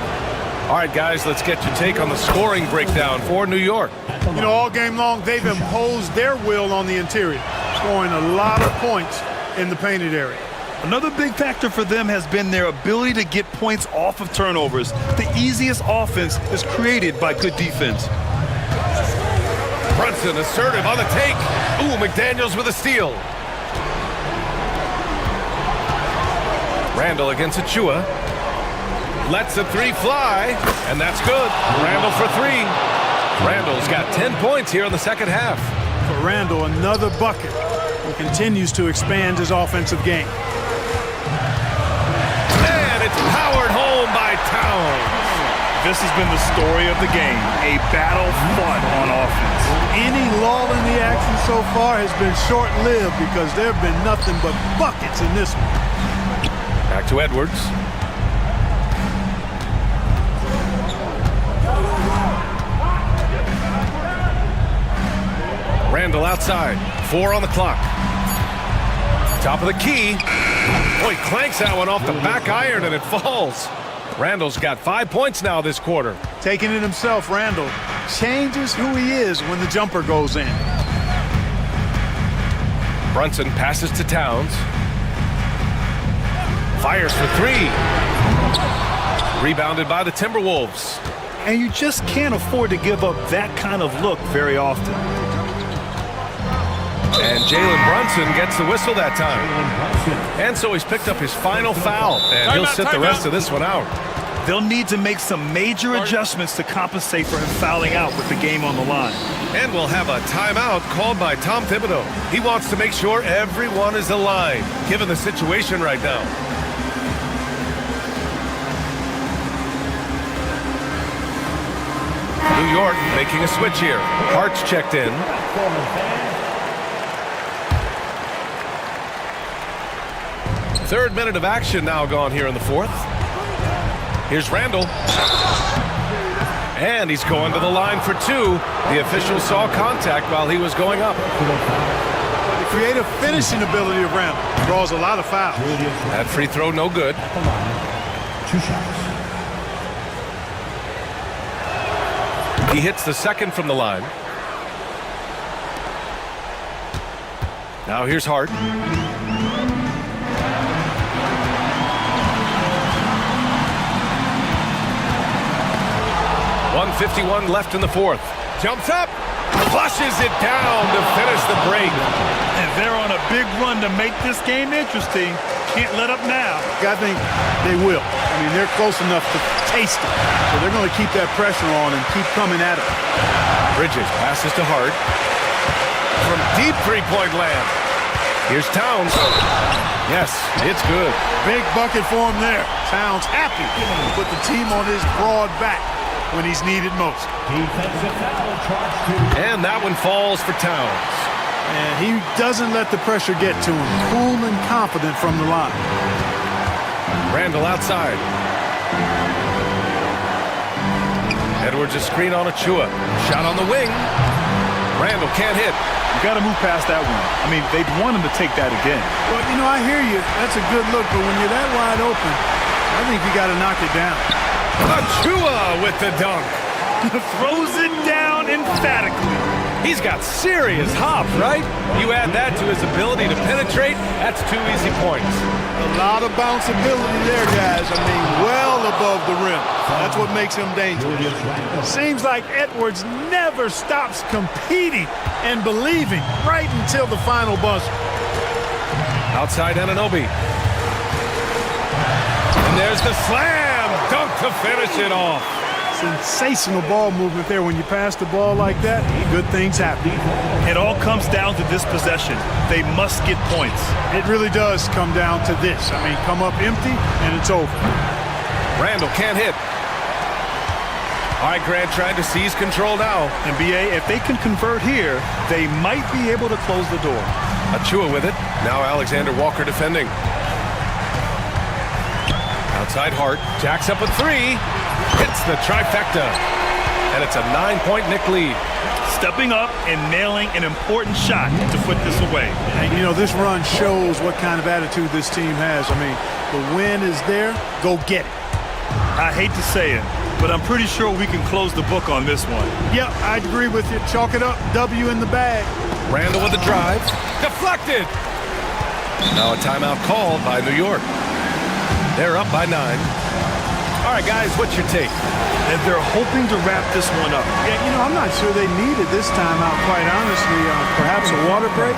All right, guys, let's get your take on the scoring breakdown for New York. You know, all game long, they've imposed their will on the interior, scoring a lot of points in the painted area. Another big factor for them has been their ability to get points off of turnovers. The easiest offense is created by good defense. Brunson assertive on the take. Ooh, McDaniels with a steal. Randall against Achua. Lets the 3 fly, and that's good. Randall for 3. Randall's got 10 points here in the second half. For Randall, another bucket, who continues to expand his offensive game. And it's powered home by Towns. This has been the story of the game, a battle fought on offense. Any lull in the action so far has been short-lived because there have been nothing but buckets in this one. Back to Edwards. Randall outside. 4 on the clock. Top of the key. Boy, clanks that one off the back iron and it falls. Randall's got 5 points now this quarter. Taking it himself, Randall changes who he is when the jumper goes in. Brunson passes to Towns. Fires for 3. Rebounded by the Timberwolves. And you just can't afford to give up that kind of look very often. And Jalen Brunson gets the whistle that time. And so he's picked up his final foul, and he'll sit the rest of this one out. They'll need to make some major adjustments to compensate for him fouling out with the game on the line. And we'll have a timeout called by Tom Thibodeau. He wants to make sure everyone is aligned, given the situation right now. New York making a switch here. Hart's checked in. Third minute of action now gone here in the fourth. Here's Randall. And he's going to the line for 2. The official saw contact while he was going up. The creative finishing ability of Randall draws a lot of fouls. That free throw no good. 2 shots. He hits the second from the line. Now here's Hart. 1:51 left in the fourth. Jumps up, flushes it down to finish the break. And they're on a big run to make this game interesting. Can't let up now. I think they will. I mean, they're close enough to taste it. So they're going to keep that pressure on and keep coming at it. Bridges passes to Hart. From deep three-point land. Here's Towns. Yes, it's good. Big bucket for him there. Towns happy to put the team on his broad back when he's needed most. And that one falls for Towns. And he doesn't let the pressure get to him. Cool and confident from the line. Randall outside. Edwards a screen on Achua. Shot on the wing. Randall can't hit. You got to move past that one. I mean, they'd want him to take that again. Well, you know, I hear you. That's a good look, but when you're that wide open, I think you got to knock it down. Achua with the dunk. Throws it down emphatically. He's got serious hop, right? You add that to his ability to penetrate, that's 2 easy points. A lot of bounceability there, guys. I mean, well above the rim. That's what makes him dangerous. Seems like Edwards never stops competing and believing right until the final buzzer. Outside Anunoby. And there's the slam dunk to finish it off. Sensational ball movement there. When you pass the ball like that, good things happen. It all comes down to this possession. They must get points. It really does come down to this. I mean, come up empty, and it's over. Randall can't hit. All right, Grant trying to seize control now. And BA, if they can convert here, they might be able to close the door. Achua with it. Now Alexander Walker defending. Outside Hart. Jacks up a 3. Hits the trifecta. And it's a 9-point Knick lead. Stepping up and nailing an important shot to put this away. And, you know, this run shows what kind of attitude this team has. I mean, the win is there. Go get it. I hate to say it, but I'm pretty sure we can close the book on this one. Yep, I'd agree with you. Chalk it up. W in the bag. Randall with the drive. Deflected. Now a timeout called by New York. They're up by 9. All right, guys, what's your take? And they're hoping to wrap this one up. Yeah, you know, I'm not sure they needed this timeout, quite honestly. Perhaps a water break?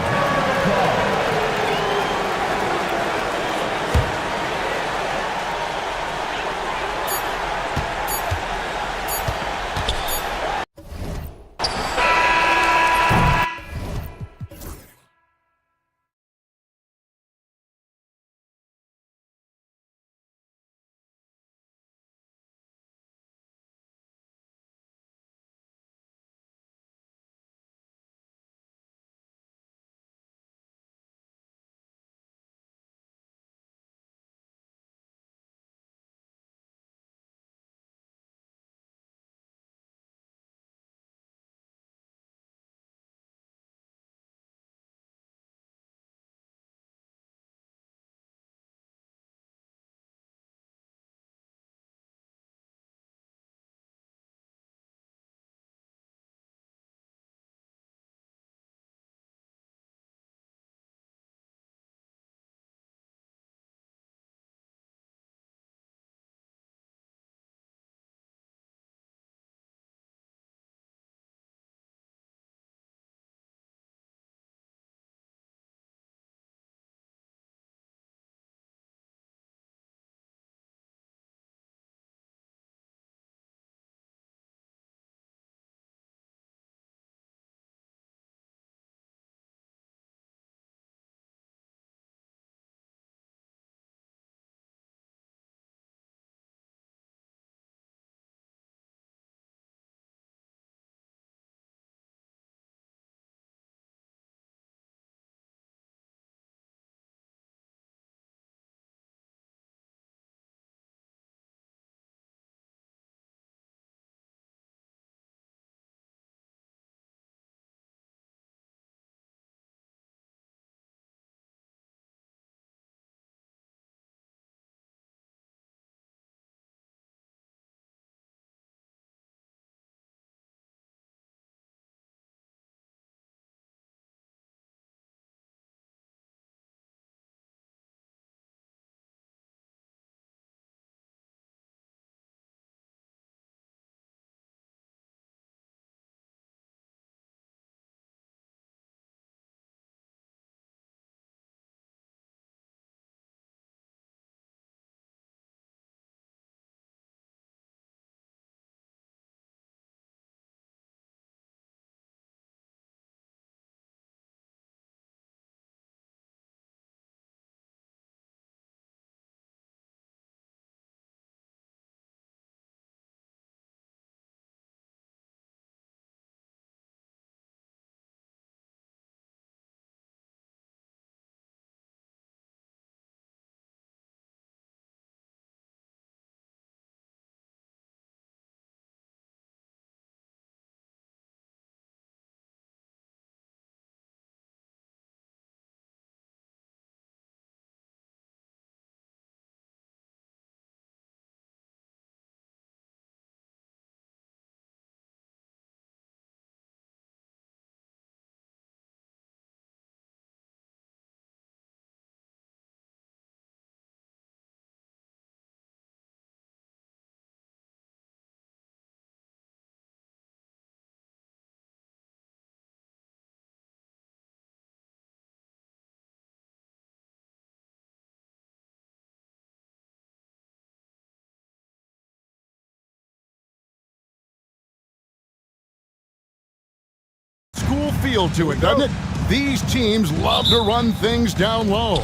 feel to it, doesn't it? These teams love to run things down low.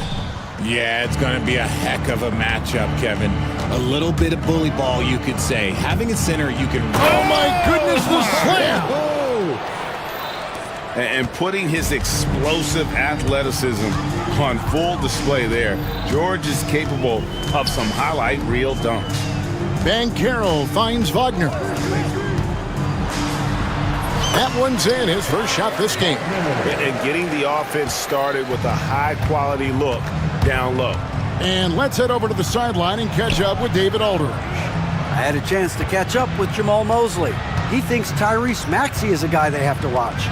Yeah, it's going to be a heck of a matchup, Kevin. A little bit of bully ball, you could say. Having a center, you can... Oh, my goodness, the slam! And putting his explosive athleticism on full display there. George is capable of some highlight reel dunks. Banchero finds Wagner. That one's in, his first shot this game. And getting the offense started with a high-quality look down low. And let's head over to the sideline and catch up with David Aldridge. I had a chance to catch up with Jamal Mosley. He thinks Tyrese Maxey is a guy they have to watch.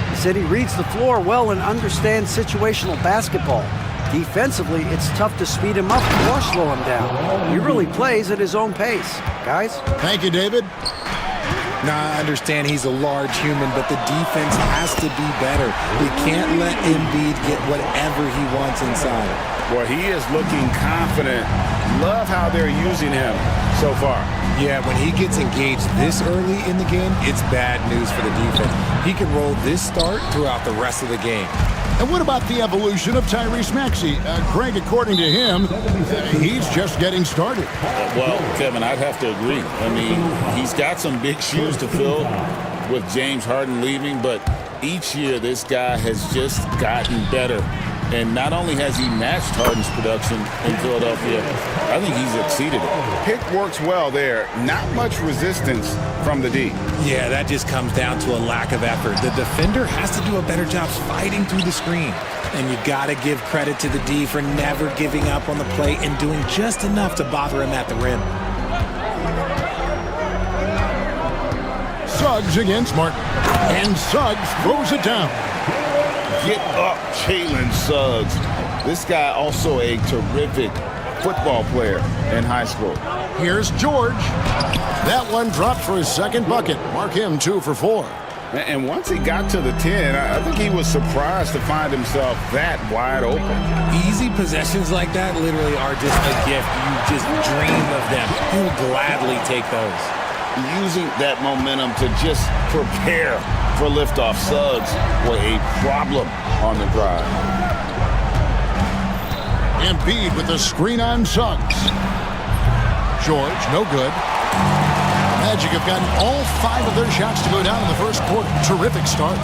He said he reads the floor well and understands situational basketball. Defensively, it's tough to speed him up or slow him down. He really plays at his own pace. Guys? Thank you, David. Now, I understand he's a large human, but the defense has to be better. We can't let Embiid get whatever he wants inside. Well, he is looking confident. Love how they're using him so far. Yeah, when he gets engaged this early in the game, it's bad news for the defense. He can roll this start throughout the rest of the game. And what about the evolution of Tyrese Maxey? Greg, according to him, he's just getting started. Well, Kevin, I'd have to agree. I mean, he's got some big shoes to fill with James Harden leaving, but each year this guy has just gotten better. And not only has he matched Harden's production in Philadelphia, I think he's exceeded it. Pick works well there. Not much resistance from the D. Yeah, that just comes down to a lack of effort. The defender has to do a better job fighting through the screen. And you got to give credit to the D for never giving up on the play and doing just enough to bother him at the rim. Suggs against Martin. And Suggs throws it down. Get up, Jalen Suggs. This guy also a terrific football player in high school. Here's George. That one dropped for his second bucket. Mark him 2 for 4. And once he got to the 10, I think he was surprised to find himself that wide open. Easy possessions like that literally are just a gift. You just dream of them. You will gladly take those. Using that momentum to just prepare for liftoff. Suggs were a problem on the drive. Embiid with the screen on Suggs. George, no good. Magic have gotten all 5 of their shots to go down in the first quarter. Terrific start.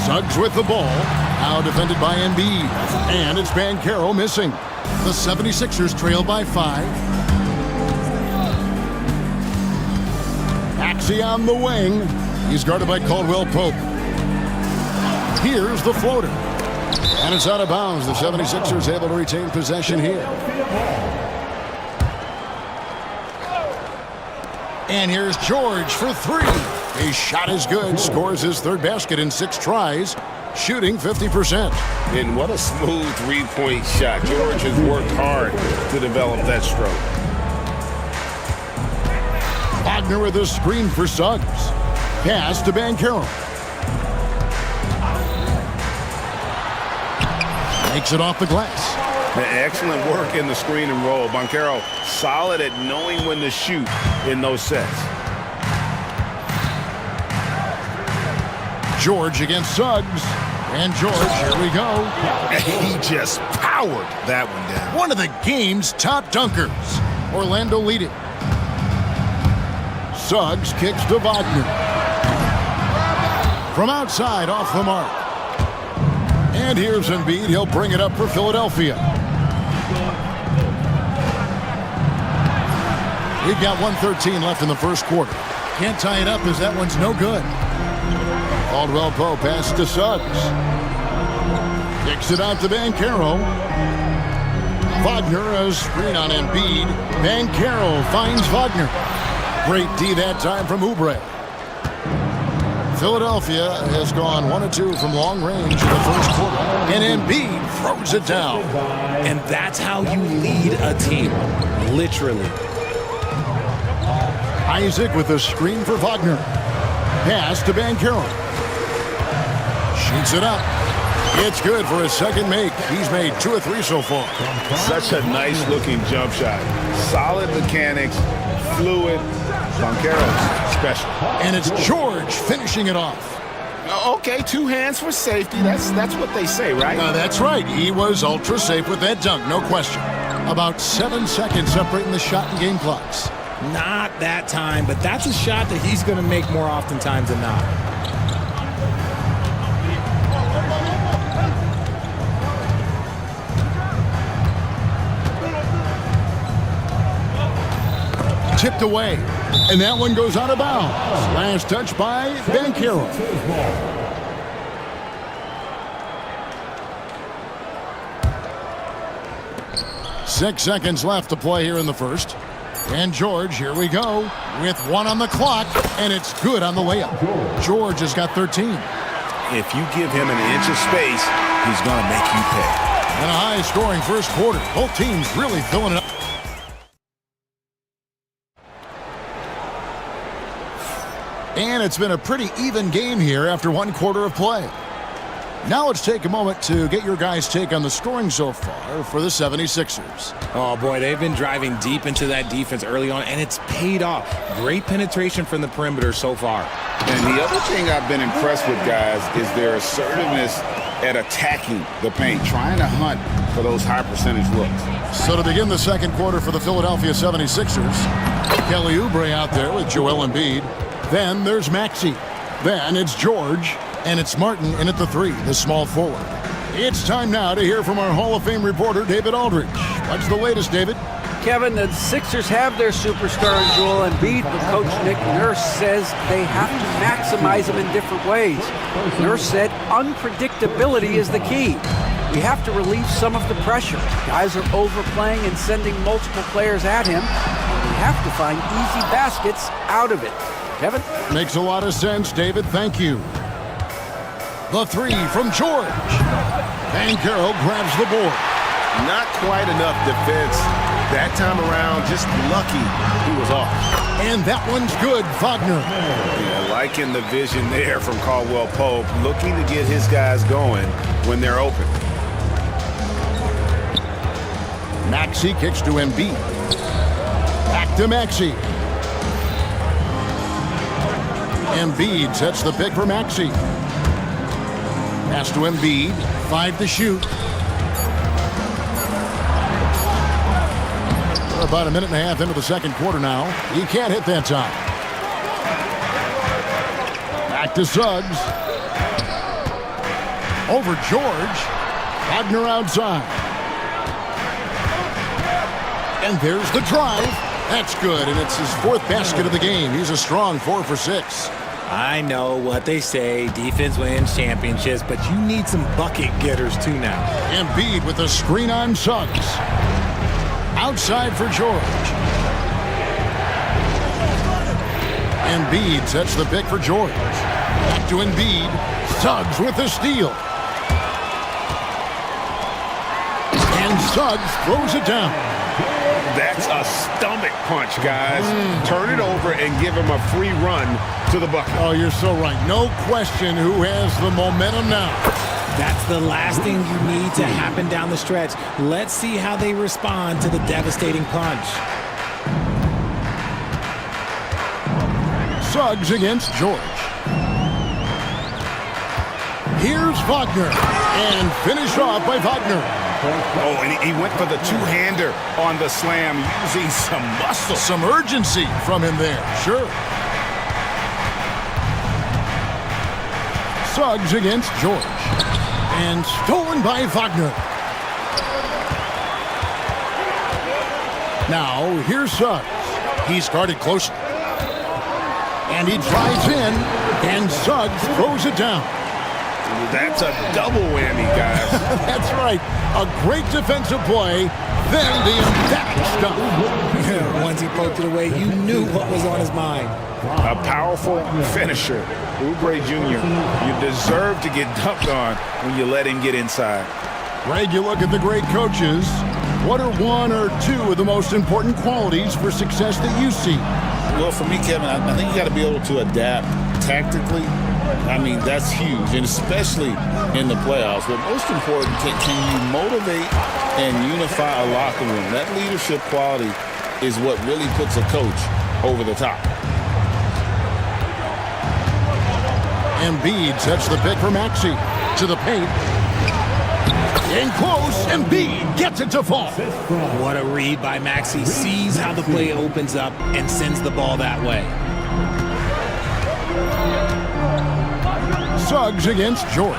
Suggs with the ball. Now defended by Embiid. And it's Banchero missing. The 76ers trail by 5. Maxey on the wing. He's guarded by Caldwell Pope. Here's the floater. And it's out of bounds. The 76ers able to retain possession here. And here's George for 3. His shot is good. Scores his 3rd basket in 6 tries. Shooting 50%. And what a smooth 3-point shot. George has worked hard to develop that stroke. Wagner with a screen for Suggs. Pass to Banchero. Makes it off the glass. Excellent work in the screen and roll. Banchero solid at knowing when to shoot in those sets. George against Suggs. And George, here we go. He just powered that one down. One of the game's top dunkers. Orlando lead it. Suggs kicks to Wagner. From outside, off the mark. And here's Embiid. He'll bring it up for Philadelphia. We've got 1:13 left in the first quarter. Can't tie it up as that one's no good. Caldwell Pope pass to Suggs. Kicks it out to Banchero. Wagner, a screen on Embiid. Banchero finds Wagner. Great D that time from Oubre. Philadelphia has gone 1 of 2 from long range in the first quarter. And Embiid throws it down. And that's how you lead a team. Literally. Isaac with a screen for Wagner. Pass to Banchero. Shoots it up. It's good for his second make. He's made 2 of 3 so far. Such a nice looking jump shot. Solid mechanics, fluid, Banchero's special. And it's George finishing it off. Okay, 2 hands for safety. That's what they say, right? That's right. He was ultra safe with that dunk, no question. About 7 seconds separating the shot and game clocks. Not that time, but that's a shot that he's going to make more oftentimes than not. Tipped away, and that one goes out of bounds. Last touch by Banchero. 6 seconds left to play here in the first. And George, here we go, with 1 on the clock, and it's good on the layup. George has got 13. If you give him an inch of space, he's going to make you pay. And a high-scoring first quarter. Both teams really filling it up. And it's been a pretty even game here after 1 quarter of play. Now let's take a moment to get your guys' take on the scoring so far for the 76ers. Oh, boy, they've been driving deep into that defense early on, and it's paid off. Great penetration from the perimeter so far. And the other thing I've been impressed with, guys, is their assertiveness at attacking the paint, trying to hunt for those high-percentage looks. So to begin the second quarter for the Philadelphia 76ers, Kelly Oubre out there with Joel Embiid. Then there's Maxey. Then it's George. And it's Martin in at the 3, the small forward. It's time now to hear from our Hall of Fame reporter, David Aldridge. What's the latest, David? Kevin, the Sixers have their superstar in Joel Embiid, but Coach Nick Nurse says they have to maximize him in different ways. Nurse said unpredictability is the key. We have to relieve some of the pressure. Guys are overplaying and sending multiple players at him. We have to find easy baskets out of it. Kevin? Makes a lot of sense, David. Thank you. The 3 from George. Banchero grabs the board. Not quite enough defense. That time around, just lucky he was off. And that one's good, Wagner. Yeah, liking the vision there from Caldwell Pope, looking to get his guys going when they're open. Maxey kicks to Embiid. Back to Maxey. Embiid sets the pick for Maxey. Pass to Embiid, 5 to shoot. We're about a minute and a half into the second quarter now. He can't hit that time. Back to Suggs. Over George. Wagner outside. And there's the drive. That's good, and it's his 4th basket of the game. He's a strong 4 for 6. I know what they say, defense wins championships, but you need some bucket getters too now. Embiid with a screen on Suggs. Outside for George. Embiid sets the pick for George. Back to Embiid. Suggs with the steal. And Suggs throws it down. That's a stomach punch, guys. Turn it over and give him a free run to the bucket. Oh, you're so right. No question who has the momentum now. That's the last thing you need to happen down the stretch. Let's see how they respond to the devastating punch. Suggs against George. Here's Wagner. And finish off by Wagner. Oh, and he went for the two-hander on the slam, using some muscle. Some urgency from him there, sure. Suggs against George. And stolen by Wagner. Now, here's Suggs. He's guarded closely. And he drives in, and Suggs throws it down. That's a double whammy, guys. That's right. A great defensive play, then the emphatic stop. Once he poked it away, you knew what was on his mind. A powerful finisher. Oubre Jr., you deserve to get dunked on when you let him get inside. Greg, you look at the great coaches. What are one or two of the most important qualities for success that you see? Well, for me, Kevin, I think you got to be able to adapt tactically. I mean, that's huge, and especially in the playoffs. But most important, can you motivate and unify a locker room? That leadership quality is what really puts a coach over the top. Embiid sets the pick for Maxey. To the paint. In close, Embiid gets it to fall. What a read by Maxey. Sees how the play opens up and sends the ball that way. Suggs against George.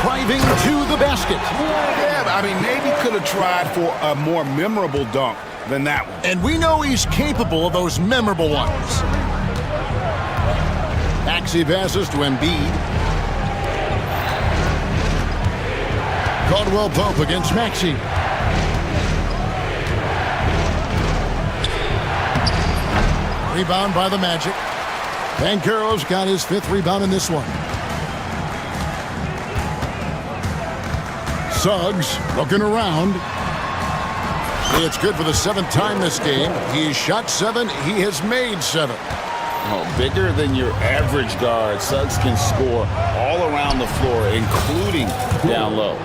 Driving to the basket. Yeah, I mean, maybe could have tried for a more memorable dunk than that one. And we know he's capable of those memorable ones. Maxey passes to Embiid. Caldwell Pope against Maxey. Rebound by the Magic. Banchero's got his 5th rebound in this one. Suggs looking around. It's good for the 7th time this game. He's shot 7. He has made 7. Oh, bigger than your average guard, Suggs can score all around the floor, including down low.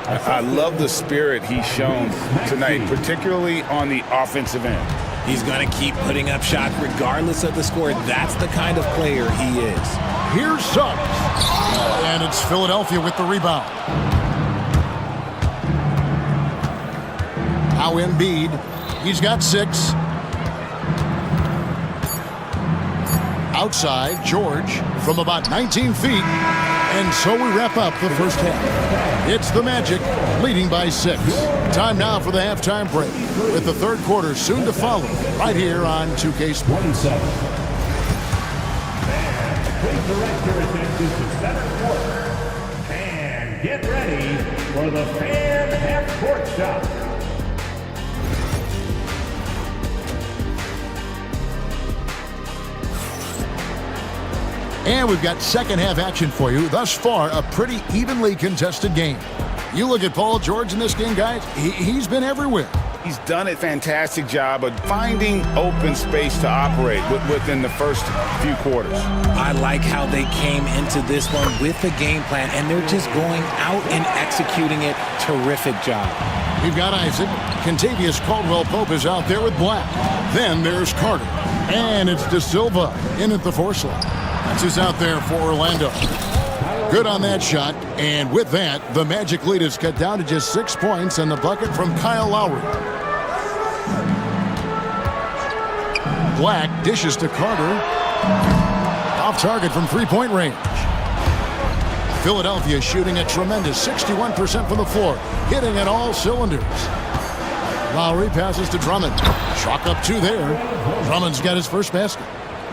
I love the spirit he's shown tonight, particularly on the offensive end. He's going to keep putting up shots regardless of the score. That's the kind of player he is. Here's Suggs. And it's Philadelphia with the rebound. Now Embiid. He's got 6. Outside, George from about 19 feet. And so we wrap up the first half. It's the Magic leading by 6. Time now for the halftime break, with the third quarter soon to follow, right here on 2K Sports. Please direct your attention to center court. And get ready for the fan half-court shot. And we've got second half action for you. Thus far, a pretty evenly contested game. You look at Paul George in this game, guys, he's been everywhere. He's done a fantastic job of finding open space to operate within the first few quarters. I like how they came into this one with a game plan, and they're just going out and executing it. Terrific job. We've got Isaac. Contavious Caldwell-Pope is out there with Black. Then there's Carter. And it's De Silva in at the 4 slot. That's who's out there for Orlando. Good on that shot. And with that, the Magic lead is cut down to just 6 points and the bucket from Kyle Lowry. Black dishes to Carter. Off target from 3-point range. Philadelphia shooting a tremendous 61% from the floor, hitting at all cylinders. Lowry passes to Drummond. Chalk up 2 there. Drummond's got his first basket.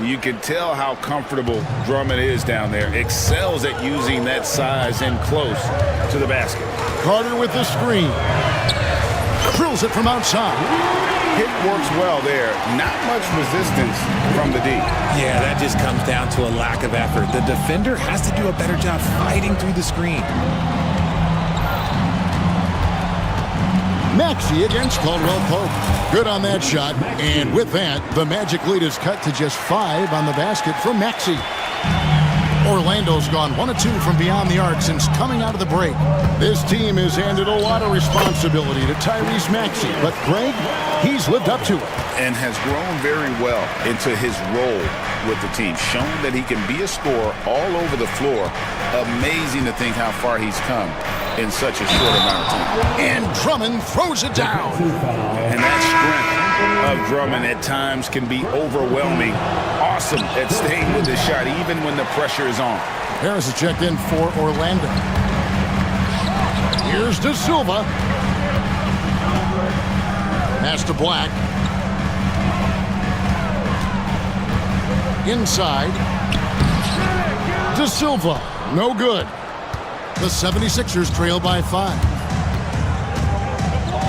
You can tell how comfortable Drummond is down there. Excels at using that size in close to the basket. Carter with the screen. Drills it from outside. It works well there. Not much resistance from the D. Yeah, that just comes down to a lack of effort. The defender has to do a better job fighting through the screen. Maxey against Caldwell-Pope. Good on that shot. And with that, the Magic lead is cut to just 5 on the basket from Maxey. Orlando's gone 1 of 2 from beyond the arc since coming out of the break. This team has handed a lot of responsibility to Tyrese Maxey, but Greg, he's lived up to it. And has grown very well into his role with the team. Shown that he can be a scorer all over the floor. Amazing to think how far he's come in such a short amount of time. And Drummond throws it down. And that strength of Drummond at times can be overwhelming. Awesome at staying with the shot even when the pressure is on. Harris is checked in for Orlando. Here's De Silva. Pass to Black. Inside. De Silva. No good. The 76ers trail by 5.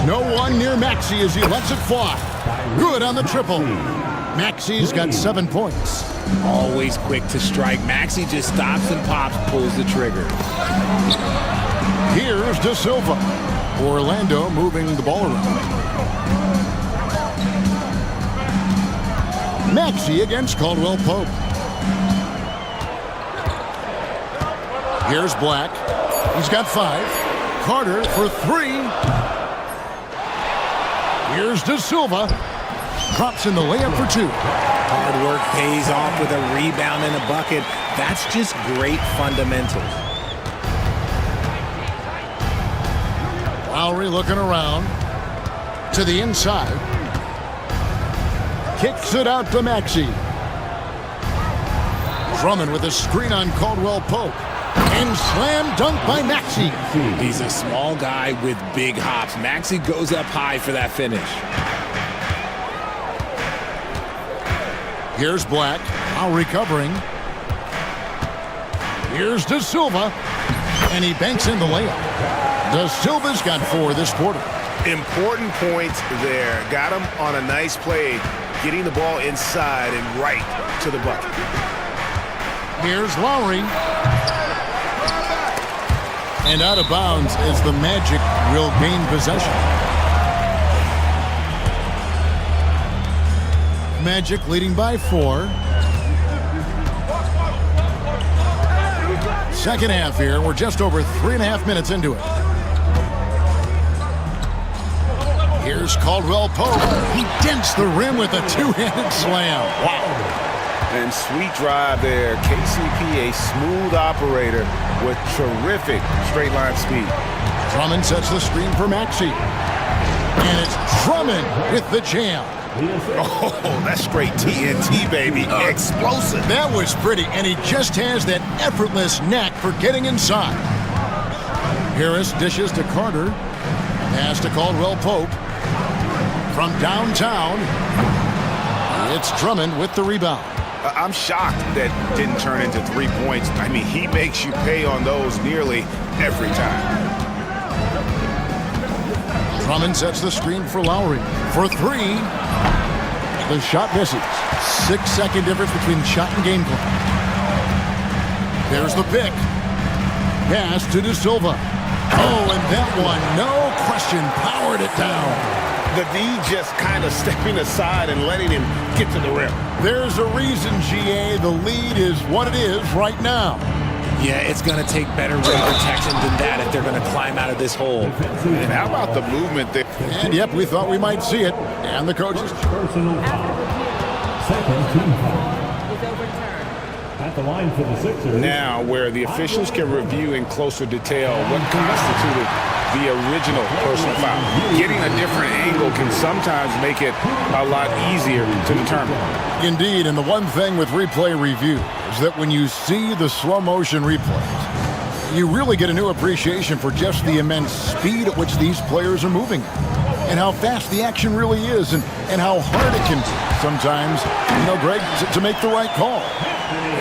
No one near Maxey as he lets it fly. Good on the triple. Maxey's got 7 points. Always quick to strike. Maxey just stops and pops, pulls the trigger. Here's De Silva. Orlando moving the ball around. Maxey against Caldwell-Pope. Here's Black. He's got 5. Carter for 3. Here's De Silva. drops in the layup for two. Hard work pays off with a rebound and a bucket. That's just great fundamentals. Lowry looking around to the inside. Kicks it out to Maxey. Drummond with a screen on Caldwell Pope. And slam dunk by Maxey. He's a small guy with big hops. Maxey goes up high for that finish. Here's Black, now recovering. Here's De Silva, and he banks in the layup. De Silva's got 4 this quarter. Important points there. Got him on a nice play, getting the ball inside and right to the bucket. Here's Lowry. And out of bounds as the Magic will gain possession. Magic leading by 4. Second half here. We're just over 3.5 minutes into it. Here's Caldwell Pope. He dents the rim with a two-handed slam. Wow. And sweet drive there. KCP, a smooth operator with terrific straight line speed. Drummond sets the screen for Maxey. And it's Drummond with the jam. Oh, that's straight TNT, baby. Explosive. That was pretty, and he just has that effortless knack for getting inside. Harris dishes to Carter. Pass to Caldwell Pope. From downtown, it's Drummond with the rebound. I'm shocked that didn't turn into 3 points. I mean, he makes you pay on those nearly every time. Drummond sets the screen for Lowry. For 3, the shot misses. 6-second difference between shot and game clock. There's the pick. Pass to De Silva. Oh, and that one, no question, powered it down. The D just kind of stepping aside and letting him get to the rim. There's a reason, GA, the lead is what it is right now. Yeah, it's going to take better rim protection than that if they're going to climb out of this hole. And how about the movement there? And yep, we thought we might see it. And the coaches. Personal foul. Second team foul. At the line for the Sixers. Now, where the officials can review in closer detail what constituted the original personal foul. Getting a different angle can sometimes make it a lot easier to determine. Indeed, and the one thing with replay review is that when you see the slow motion replays, you really get a new appreciation for just the immense speed at which these players are moving and how fast the action really is and how hard it can be sometimes, Greg, to make the right call.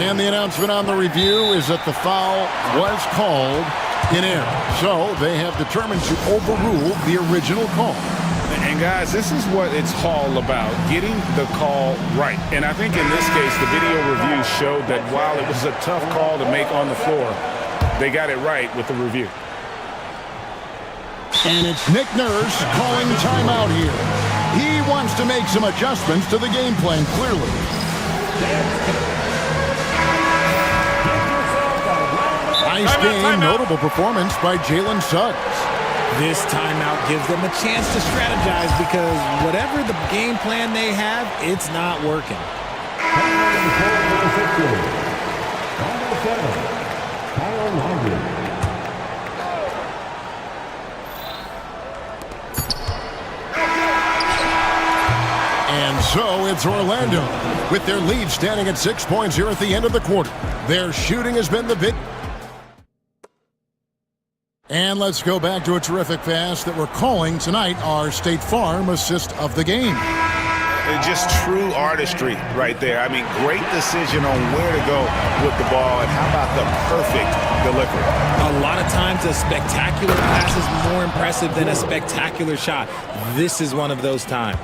And the announcement on the review is that the foul was called in error. So they have determined to overrule the original call. And guys, this is what it's all about, getting the call right. And I think in this case, the video review showed that while it was a tough call to make on the floor, they got it right with the review. And it's Nick Nurse calling timeout here. He wants to make some adjustments to the game plan, clearly. Nice game, notable performance by Jalen Suggs. This timeout gives them a chance to strategize because whatever the game plan they have, it's not working. And so it's Orlando with their lead standing at 6 points here at the end of the quarter. Their shooting has been the big. And let's go back to a terrific pass that we're calling tonight our State Farm assist of the game. Just true artistry right there. I mean, great decision on where to go with the ball, and how about the perfect delivery? A lot of times a spectacular pass is more impressive than a spectacular shot. This is one of those times.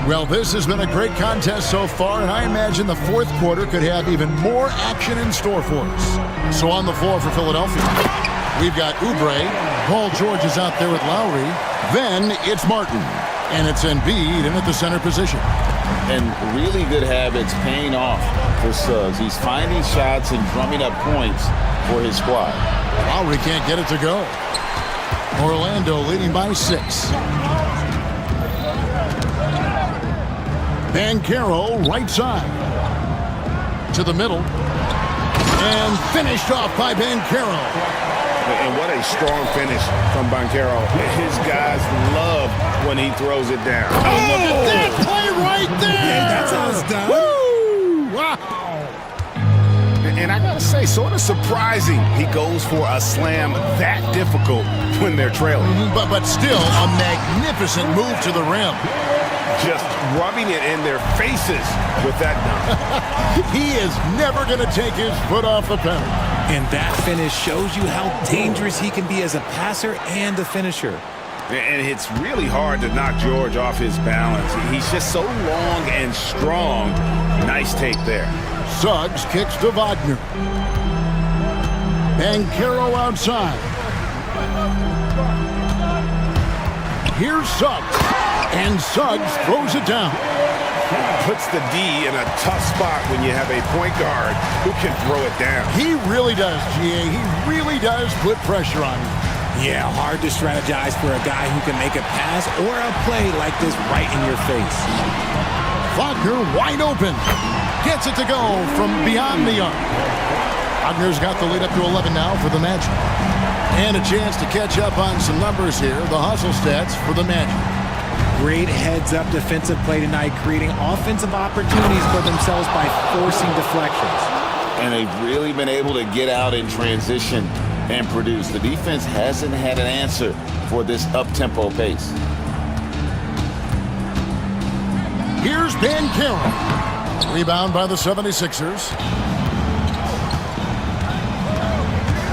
Well, this has been a great contest so far, and I imagine the fourth quarter could have even more action in store for us. So on the floor for Philadelphia, we've got Oubre. Paul George is out there with Lowry. Then it's Martin, and it's Embiid in at the center position. And really good habits paying off for Suggs. He's finding shots and drumming up points for his squad. Lowry can't get it to go. Orlando leading by 6. Banchero, right side. To the middle. And finished off by Banchero. And what a strong finish from Banchero. His guys love when he throws it down. Oh, look at that play right there. Yeah, that's how it's done. Woo! Wow. And I gotta say, sort of surprising he goes for a slam that difficult when they're trailing. But still a magnificent move to the rim. Just rubbing it in their faces with that dunk. He is never going to take his foot off the pedal. And that finish shows you how dangerous he can be as a passer and a finisher. And it's really hard to knock George off his balance. He's just so long and strong. Nice take there. Suggs kicks to Wagner. Banchero outside. Here's Suggs. And Suggs throws it down. Puts the D in a tough spot when you have a point guard who can throw it down. He really does, GA. He really does put pressure on him. Yeah, hard to strategize for a guy who can make a pass or a play like this right in your face. Wagner wide open. Gets it to go from beyond the arc. Wagner's got the lead up to 11 now for the Magic. And a chance to catch up on some numbers here. The hustle stats for the Magic. Great heads-up defensive play tonight, creating offensive opportunities for themselves by forcing deflections. And they've really been able to get out in transition and produce. The defense hasn't had an answer for this up-tempo pace. Here's Banchero. Rebound by the 76ers.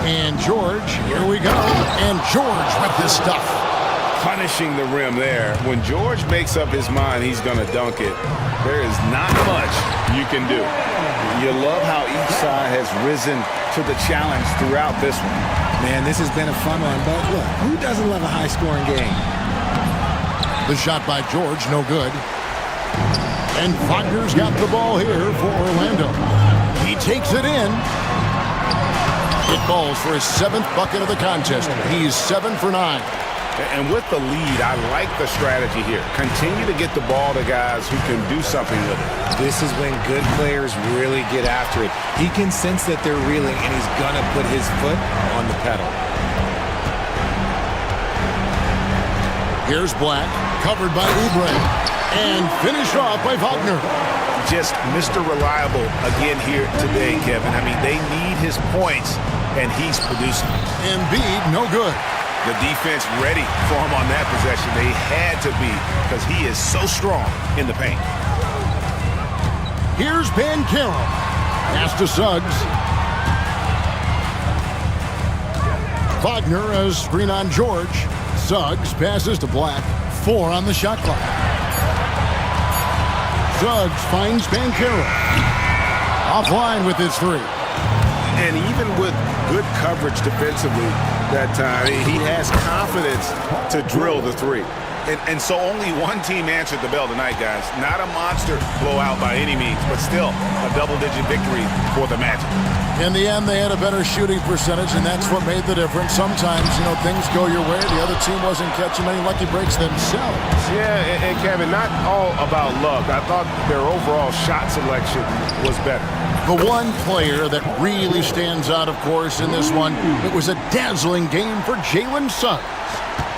And George, here we go. And George with this stuff. Punishing the rim there. When George makes up his mind he's going to dunk it, there is not much you can do. You love how each side has risen to the challenge throughout this one. Man, this has been a fun one, but look, who doesn't love a high-scoring game? The shot by George, no good. And Wagner's got the ball here for Orlando. He takes it in. It falls for his 7th bucket of the contest. He's 7 for 9. And with the lead, I like the strategy here. Continue to get the ball to guys who can do something with it. This is when good players really get after it. He can sense that they're reeling, and he's going to put his foot on the pedal. Here's Black, covered by Oubre, and finished off by Wagner. Just Mr. Reliable again here today, Kevin. I mean, they need his points, and he's producing. Embiid, no good. The defense ready for him on that possession. They had to be because he is so strong in the paint. Here's Banchero. Pass to Suggs. Wagner has screen on George. Suggs passes to Black. 4 on the shot clock. Suggs finds Banchero. Offline with his 3. And even with good coverage defensively that time, he has confidence to drill the 3. And so only one team answered the bell tonight, guys. Not a monster blowout by any means, but still a double-digit victory for the Magic. In the end, they had a better shooting percentage, and that's what made the difference. Sometimes, things go your way. The other team wasn't catching many lucky breaks themselves. Yeah, and Kevin, not all about luck. I thought their overall shot selection was better. The one player that really stands out, of course, in this one, it was a dazzling game for Jalen Suggs.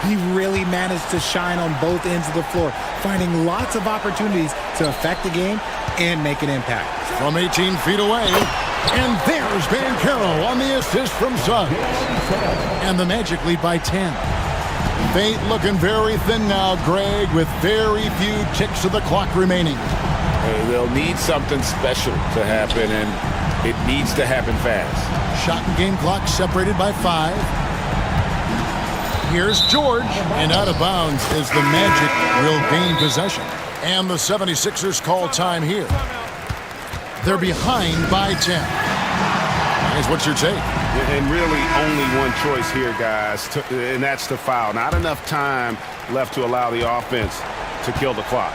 He really managed to shine on both ends of the floor, finding lots of opportunities to affect the game and make an impact. From 18 feet away, and there's Banchero on the assist from Suggs. And the Magic lead by 10. Fate looking very thin now, Greg, with very few ticks of the clock remaining. They'll need something special to happen, and it needs to happen fast. Shot and game clock separated by 5. Here's George, and out of bounds as the Magic will gain possession. And the 76ers call time here. They're behind by 10. Guys, what's your take? And really only one choice here, guys, and that's to foul. Not enough time left to allow the offense to kill the clock.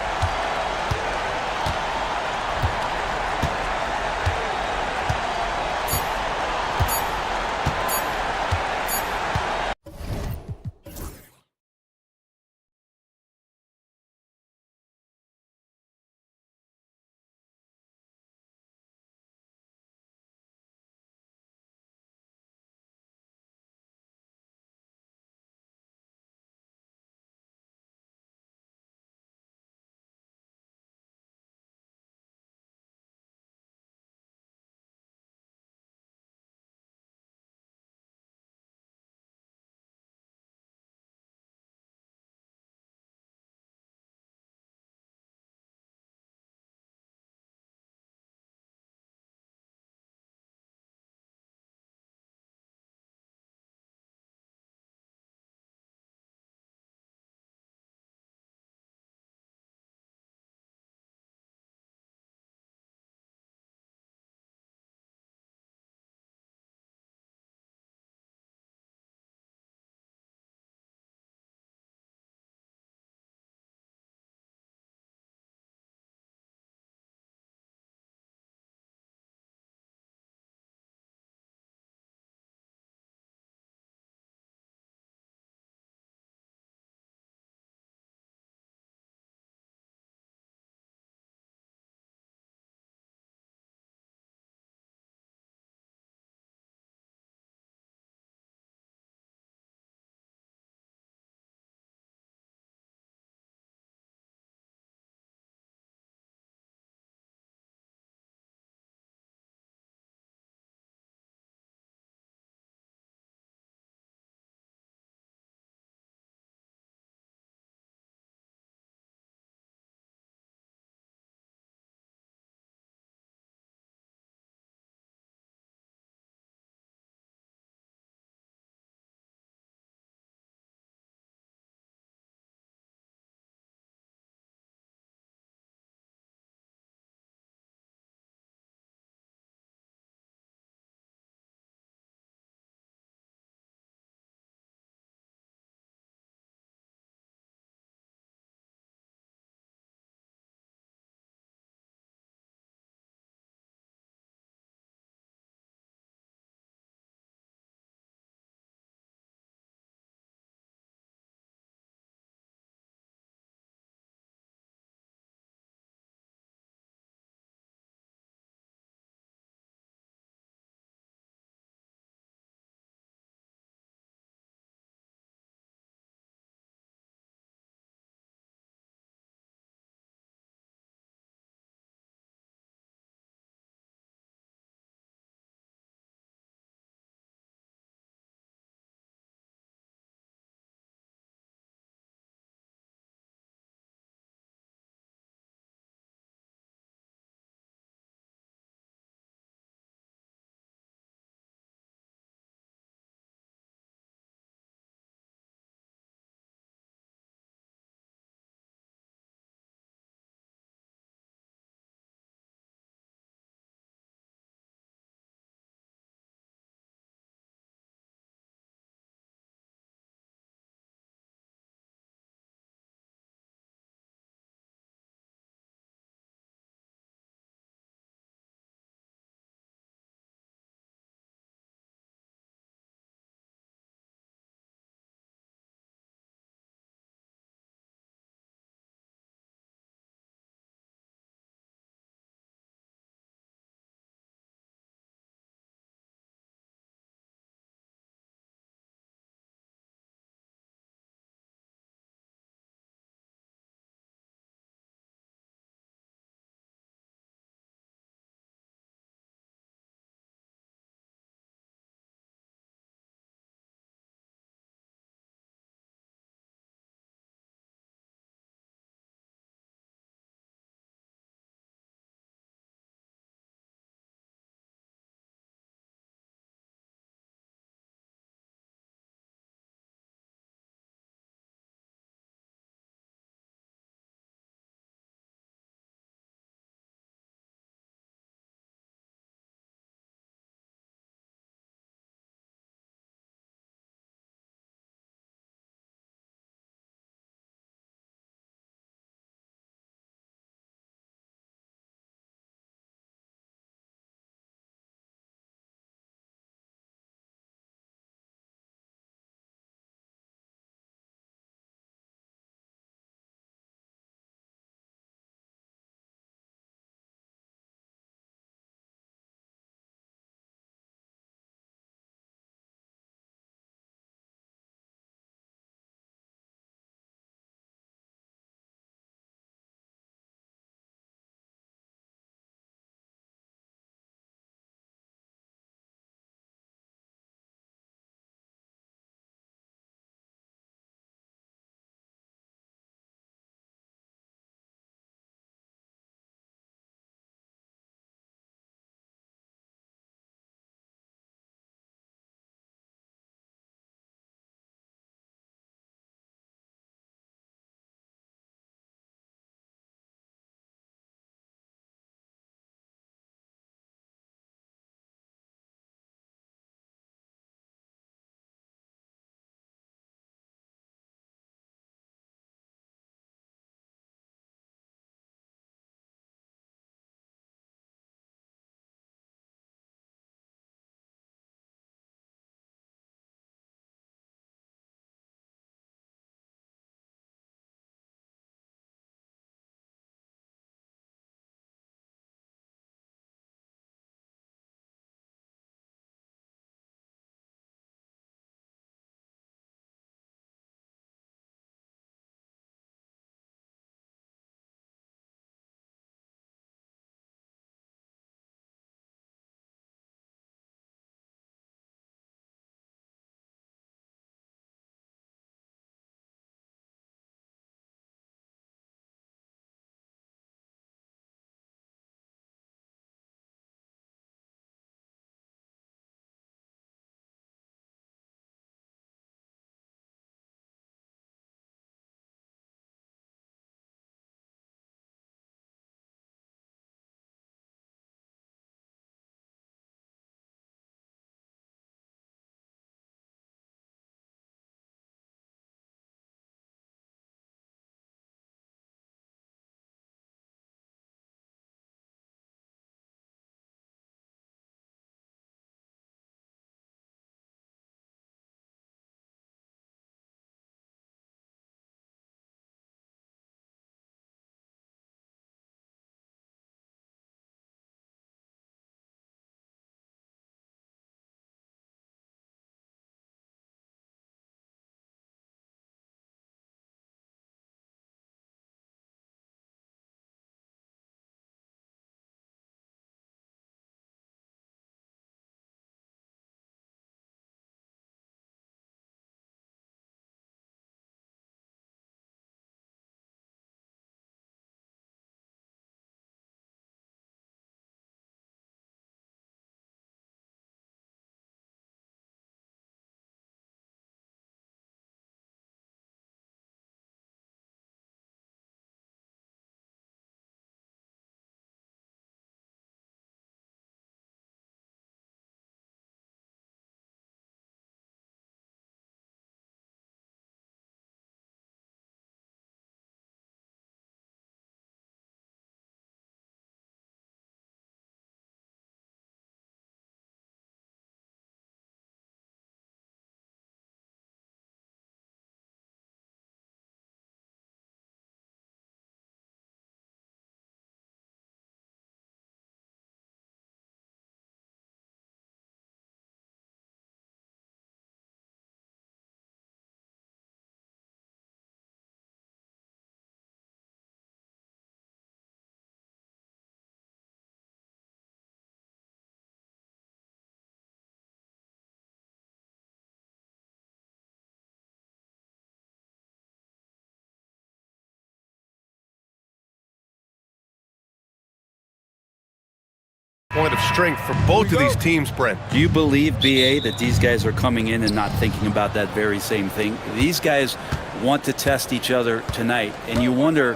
point of strength for both of these teams, Brent. Do you believe, BA, that these guys are coming in and not thinking about that very same thing? These guys want to test each other tonight, and you wonder,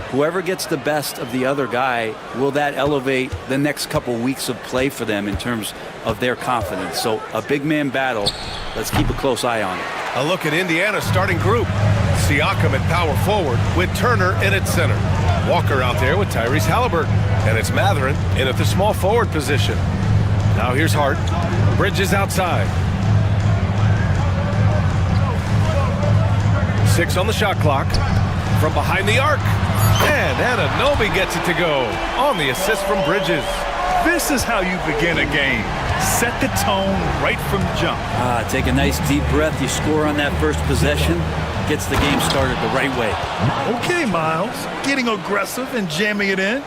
whoever gets the best of the other guy, will that elevate the next couple weeks of play for them in terms of their confidence? So a big man battle. Let's keep a close eye on it. A look at Indiana's starting group. Siakam at power forward with Turner in at center. Walker out there with Tyrese Halliburton. And it's Mathurin in at the small forward position. Now here's Hart. Bridges outside. 6 on the shot clock. From behind the arc. And Anunoby gets it to go on the assist from Bridges. This is how you begin a game. Set the tone right from jump. Take a nice deep breath. You score on that first possession. Gets the game started the right way. Okay, Miles. Getting aggressive and jamming it in.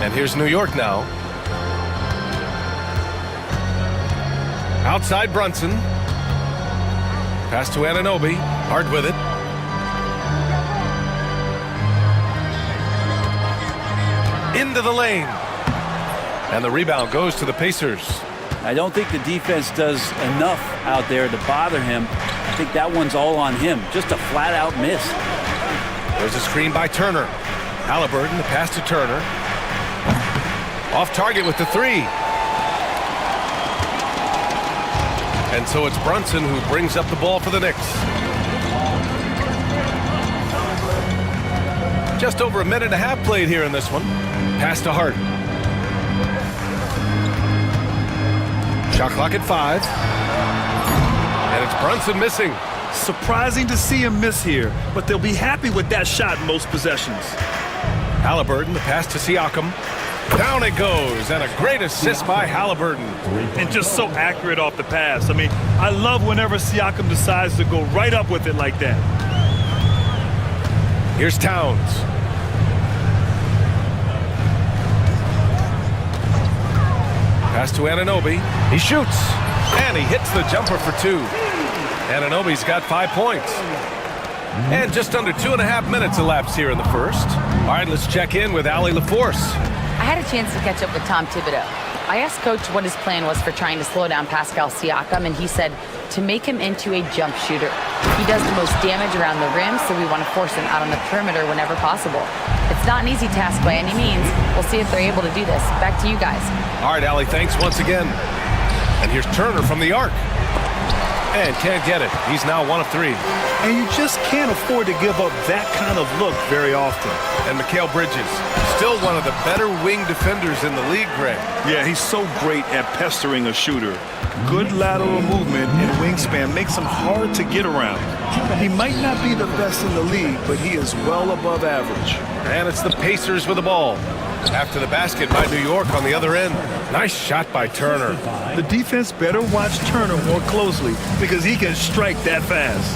And here's New York now. Outside Brunson. Pass to Anunoby. Hart with it. Into the lane. And the rebound goes to the Pacers. I don't think the defense does enough out there to bother him. I think that one's all on him. Just a flat-out miss. There's a screen by Turner. Halliburton, the pass to Turner. Off target with the 3. And so it's Brunson who brings up the ball for the Knicks. Just over a minute and a half played here in this one. Pass to Hart. Shot clock at 5. And it's Brunson missing. Surprising to see him miss here, but they'll be happy with that shot in most possessions. Halliburton, the pass to Siakam. Down it goes, and a great assist by Halliburton. And just so accurate off the pass. I mean, I love whenever Siakam decides to go right up with it like that. Here's Towns. Pass to Anunoby. He shoots, and he hits the jumper for 2. Anunoby's got 5 points. And just under 2.5 minutes elapsed here in the first. All right, let's check in with Allie LaForce. I had a chance to catch up with Tom Thibodeau. I asked Coach what his plan was for trying to slow down Pascal Siakam, and he said to make him into a jump shooter. He does the most damage around the rim, so we want to force him out on the perimeter whenever possible. It's not an easy task by any means. We'll see if they're able to do this. Back to you guys. All right, Allie, thanks once again. And here's Turner from the arc. And can't get it. He's now 1 of 3. And you just can't afford to give up that kind of look very often. And Mikal Bridges, still one of the better wing defenders in the league, Greg. Yeah, he's so great at pestering a shooter. Good lateral movement and wingspan makes him hard to get around. He might not be the best in the league, but he is well above average. And it's the Pacers with the ball. After the basket by New York on the other end. Nice shot by Turner. The defense better watch Turner more closely because he can strike that fast.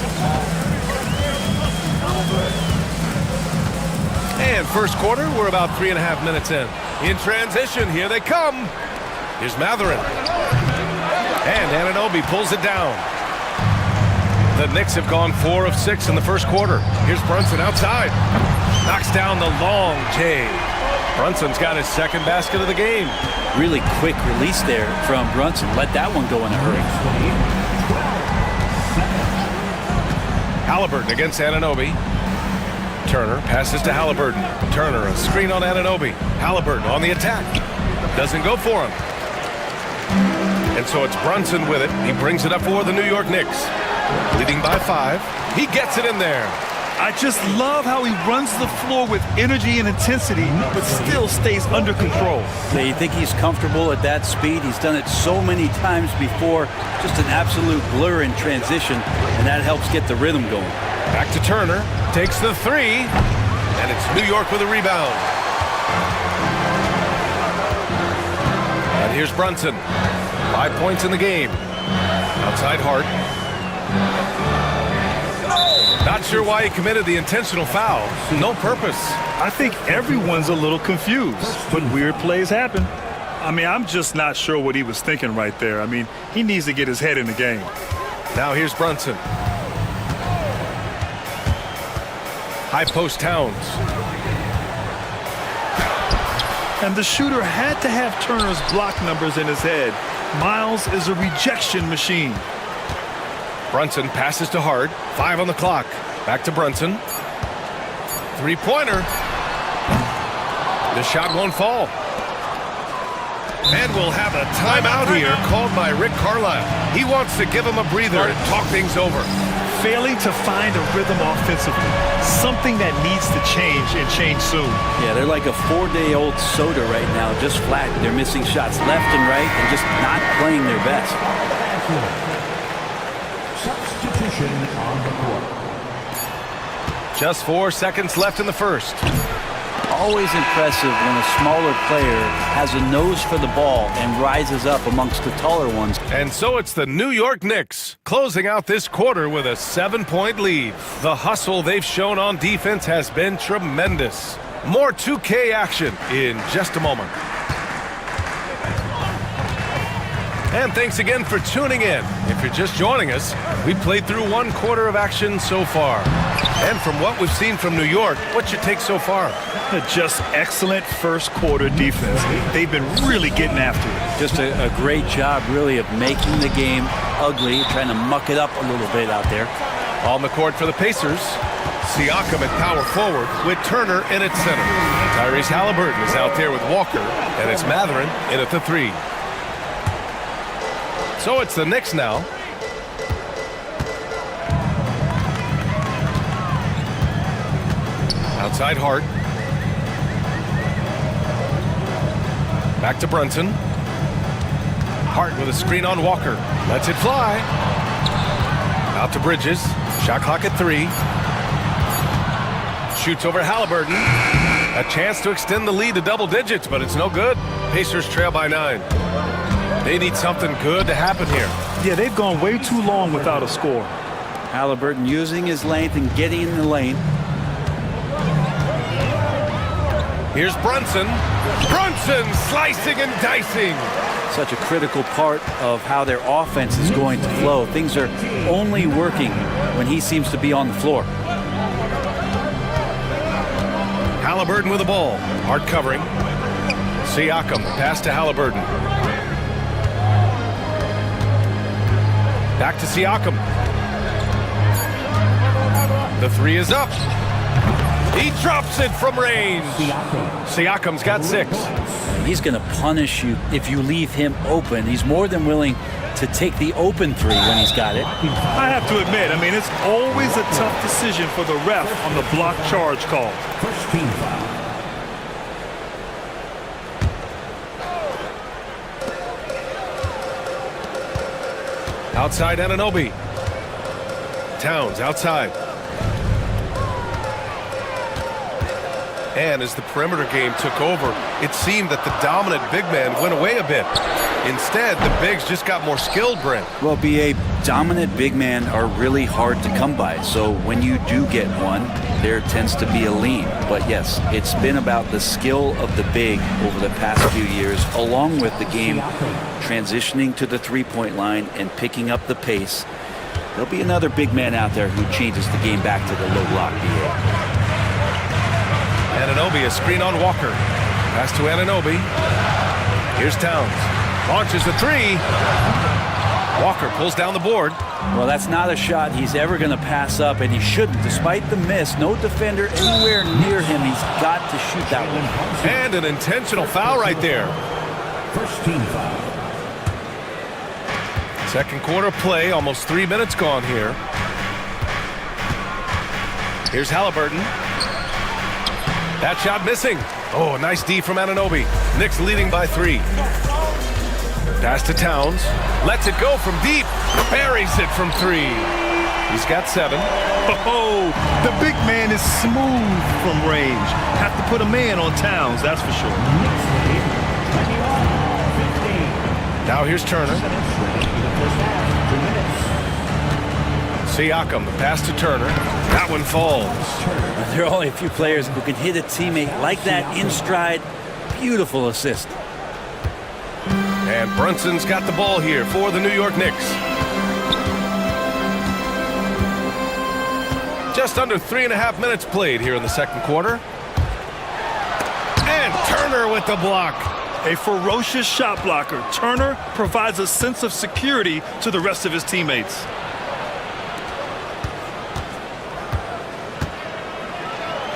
And first quarter, we're about 3.5 minutes in. In transition, here they come. Here's Mathurin. And Anunoby pulls it down. The Knicks have gone 4 of 6 in the first quarter. Here's Brunson outside. Knocks down the long J. Brunson's got his second basket of the game. Really quick release there from Brunson. Let that one go in a hurry. Halliburton against Anunoby. Turner passes to Halliburton. Turner, a screen on Anunoby. Halliburton on the attack. Doesn't go for him. And so it's Brunson with it. He brings it up for the New York Knicks. Leading by 5. He gets it in there. I just love how he runs the floor with energy and intensity, but still stays under control. So you think he's comfortable at that speed? He's done it so many times before. Just an absolute blur in transition, and that helps get the rhythm going. Back to Turner. Takes the 3, and it's New York with a rebound. And here's Brunson. 5 points in the game. Outside Hart. Not sure why he committed the intentional foul. No purpose. I think everyone's a little confused, but weird plays happen. I mean, I'm just not sure what he was thinking right there. I mean, he needs to get his head in the game. Now here's Brunson. High post Towns. And the shooter had to have Turner's block numbers in his head. Miles is a rejection machine. Brunson passes to Hart. 5 on the clock. Back to Brunson. Three-pointer. The shot won't fall. And we'll have a timeout here called by Rick Carlisle. He wants to give him a breather and talk things over. Failing to find a rhythm offensively. Something that needs to change and change soon. Yeah, they're like a 4-day-old soda right now, just flat. They're missing shots left and right and just not playing their best. Substitution on the court. Just 4 seconds left in the first. Always impressive when a smaller player has a nose for the ball and rises up amongst the taller ones. And so it's the New York Knicks closing out this quarter with a 7-point lead. The hustle they've shown on defense has been tremendous. More 2K action in just a moment. And thanks again for tuning in. If you're just joining us, we played through 1 quarter of action so far. And from what we've seen from New York, what's your take so far? Just excellent first quarter defense. They've been really getting after it. Just a great job, really, of making the game ugly, trying to muck it up a little bit out there. On the court for the Pacers, Siakam at power forward with Turner in at center. Tyrese Halliburton is out there with Walker, and it's Mathurin in at the 3. So it's the Knicks now. Outside Hart. Back to Brunson. Hart with a screen on Walker. Lets it fly. Out to Bridges. Shot clock at 3. Shoots over Halliburton. A chance to extend the lead to double digits, but it's no good. Pacers trail by 9. They need something good to happen here. Yeah, they've gone way too long without a score. Halliburton using his length and getting in the lane. Here's Brunson. Brunson slicing and dicing. Such a critical part of how their offense is going to flow. Things are only working when he seems to be on the floor. Halliburton with the ball. Hard covering. Siakam, pass to Halliburton. Back to Siakam. The 3 is up. He drops it from range. Siakam's got 6. He's going to punish you if you leave him open. He's more than willing to take the open 3 when he's got it. I have to admit, it's always a tough decision for the ref on the block charge call. First team foul. Outside Anunoby. Towns outside. And as the perimeter game took over, it seemed that the dominant big man went away a bit. Instead, the bigs just got more skilled, Brent. Well, BA, dominant big men are really hard to come by. So when you do get one, there tends to be a lean. But yes, it's been about the skill of the big over the past few years, along with the game transitioning to the 3-point line and picking up the pace. There'll be another big man out there who changes the game back to the low block, BA. Anunoby, a screen on Walker. Pass to Anunoby. Here's Towns. Launches the 3. Walker pulls down the board. Well, that's not a shot he's ever going to pass up, and he shouldn't. Despite the miss, no defender anywhere near him. He's got to shoot that one. And an intentional foul right there. First team foul. Second quarter play, almost 3 minutes gone here. Here's Halliburton. That shot missing. Oh, nice D from Anunoby. Knicks leading by 3. Pass to Towns. Lets it go from deep. Buries it from 3. He's got 7. Oh, the big man is smooth from range. Have to put a man on Towns, that's for sure. Now here's Turner. Siakam, the pass to Turner. That one falls. There are only a few players who can hit a teammate like that in stride. Beautiful assist. And Brunson's got the ball here for the New York Knicks. Just under 3.5 minutes played here in the second quarter. And Turner with the block. A ferocious shot blocker, Turner provides a sense of security to the rest of his teammates.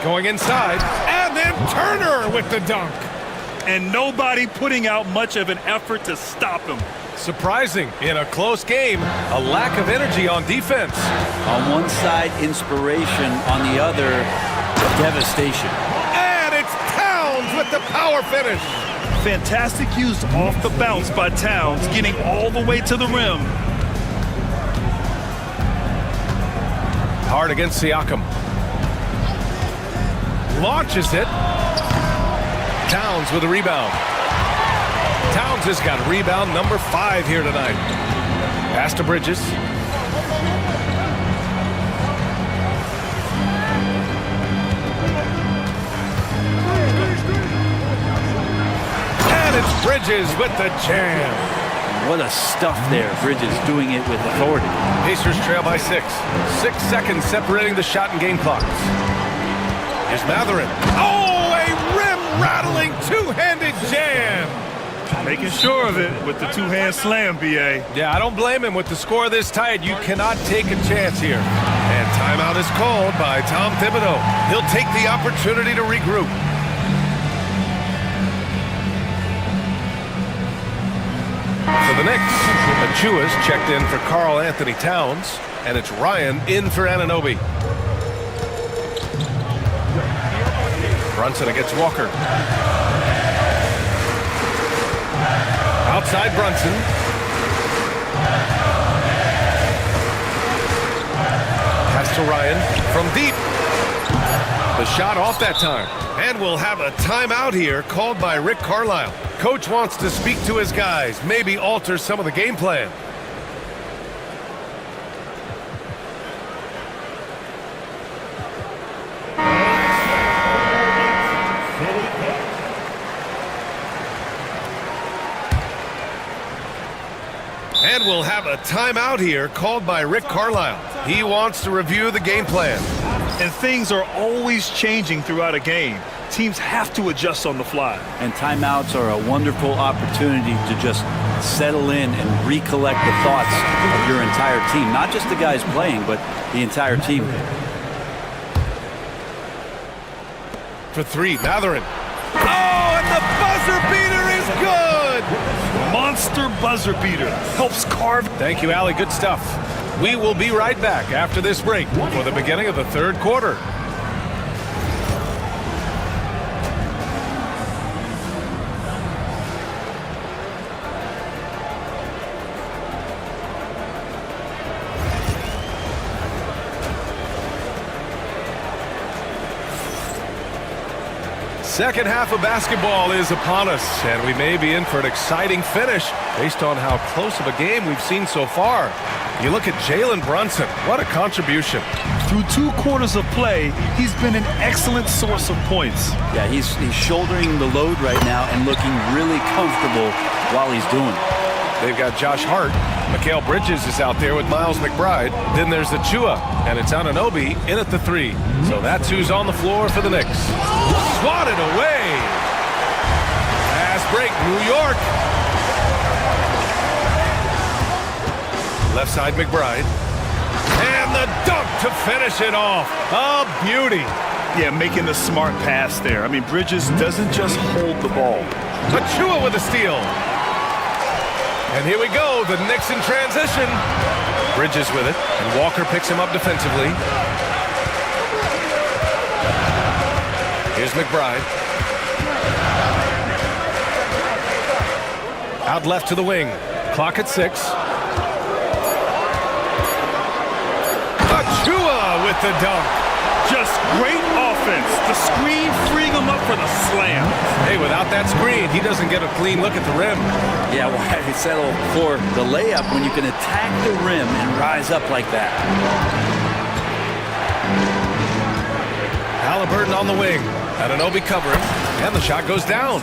Going inside, and then Turner with the dunk. And nobody putting out much of an effort to stop him. Surprising, in a close game, a lack of energy on defense. On one side, inspiration. On the other, devastation. And it's Towns with the power finish. Fantastic use off the bounce by Towns, getting all the way to the rim. Hard against Siakam. Launches it. Towns with a rebound. Towns has got rebound number 5 here tonight. Pass to Bridges. And it's Bridges with the jam. What a stuff there. Bridges doing it with authority. Pacers trail by 6. 6 seconds separating the shot and game clocks. Here's Matherin. Oh, a rim-rattling two-handed jam. Making sure of it with the two-hand slam, B.A. Yeah, I don't blame him. With the score this tight, you cannot take a chance here. And timeout is called by Tom Thibodeau. He'll take the opportunity to regroup. For the Knicks, Achua's checked in for Karl Anthony Towns, and it's Ryan in for Anunoby. Brunson against Walker. Outside Brunson. Pass to Ryan from deep. The shot off that time. And we'll have a timeout here called by Rick Carlisle. Coach wants to speak to his guys, maybe alter some of the game plan. And we'll have a timeout here called by Rick Carlisle. He wants to review the game plan. And things are always changing throughout a game. Teams have to adjust on the fly. And timeouts are a wonderful opportunity to just settle in and recollect the thoughts of your entire team. Not just the guys playing, but the entire team. For 3, Matherin. Oh, and the buzzer beater is good! Monster buzzer beater. Helps carve. Thank you, Allie. Good stuff. We will be right back after this break for the beginning of the third quarter. Second half of basketball is upon us, and we may be in for an exciting finish based on how close of a game we've seen so far. You look at Jalen Brunson. What a contribution. Through 2 quarters of play, he's been an excellent source of points. Yeah, he's shouldering the load right now and looking really comfortable while he's doing it. They've got Josh Hart. Mikal Bridges is out there with Miles McBride. Then there's Achua, and it's Anunoby in at the 3. So that's who's on the floor for the Knicks. Swatted away. Fast break, New York. Left side, McBride. And the dunk to finish it off. A beauty. Yeah, making the smart pass there. I mean, Bridges doesn't just hold the ball. Achua with a steal. And here we go, the Knicks in transition. Bridges with it, and Walker picks him up defensively. Here's McBride. Out left to the wing. Clock at 6. Achua with the dunk. Just great offense. The screen freeing him up for the slam. Hey, without that screen, he doesn't get a clean look at the rim. Yeah, why settle for the layup when you can attack the rim and rise up like that? Halliburton on the wing. Anunoby covering, and the shot goes down.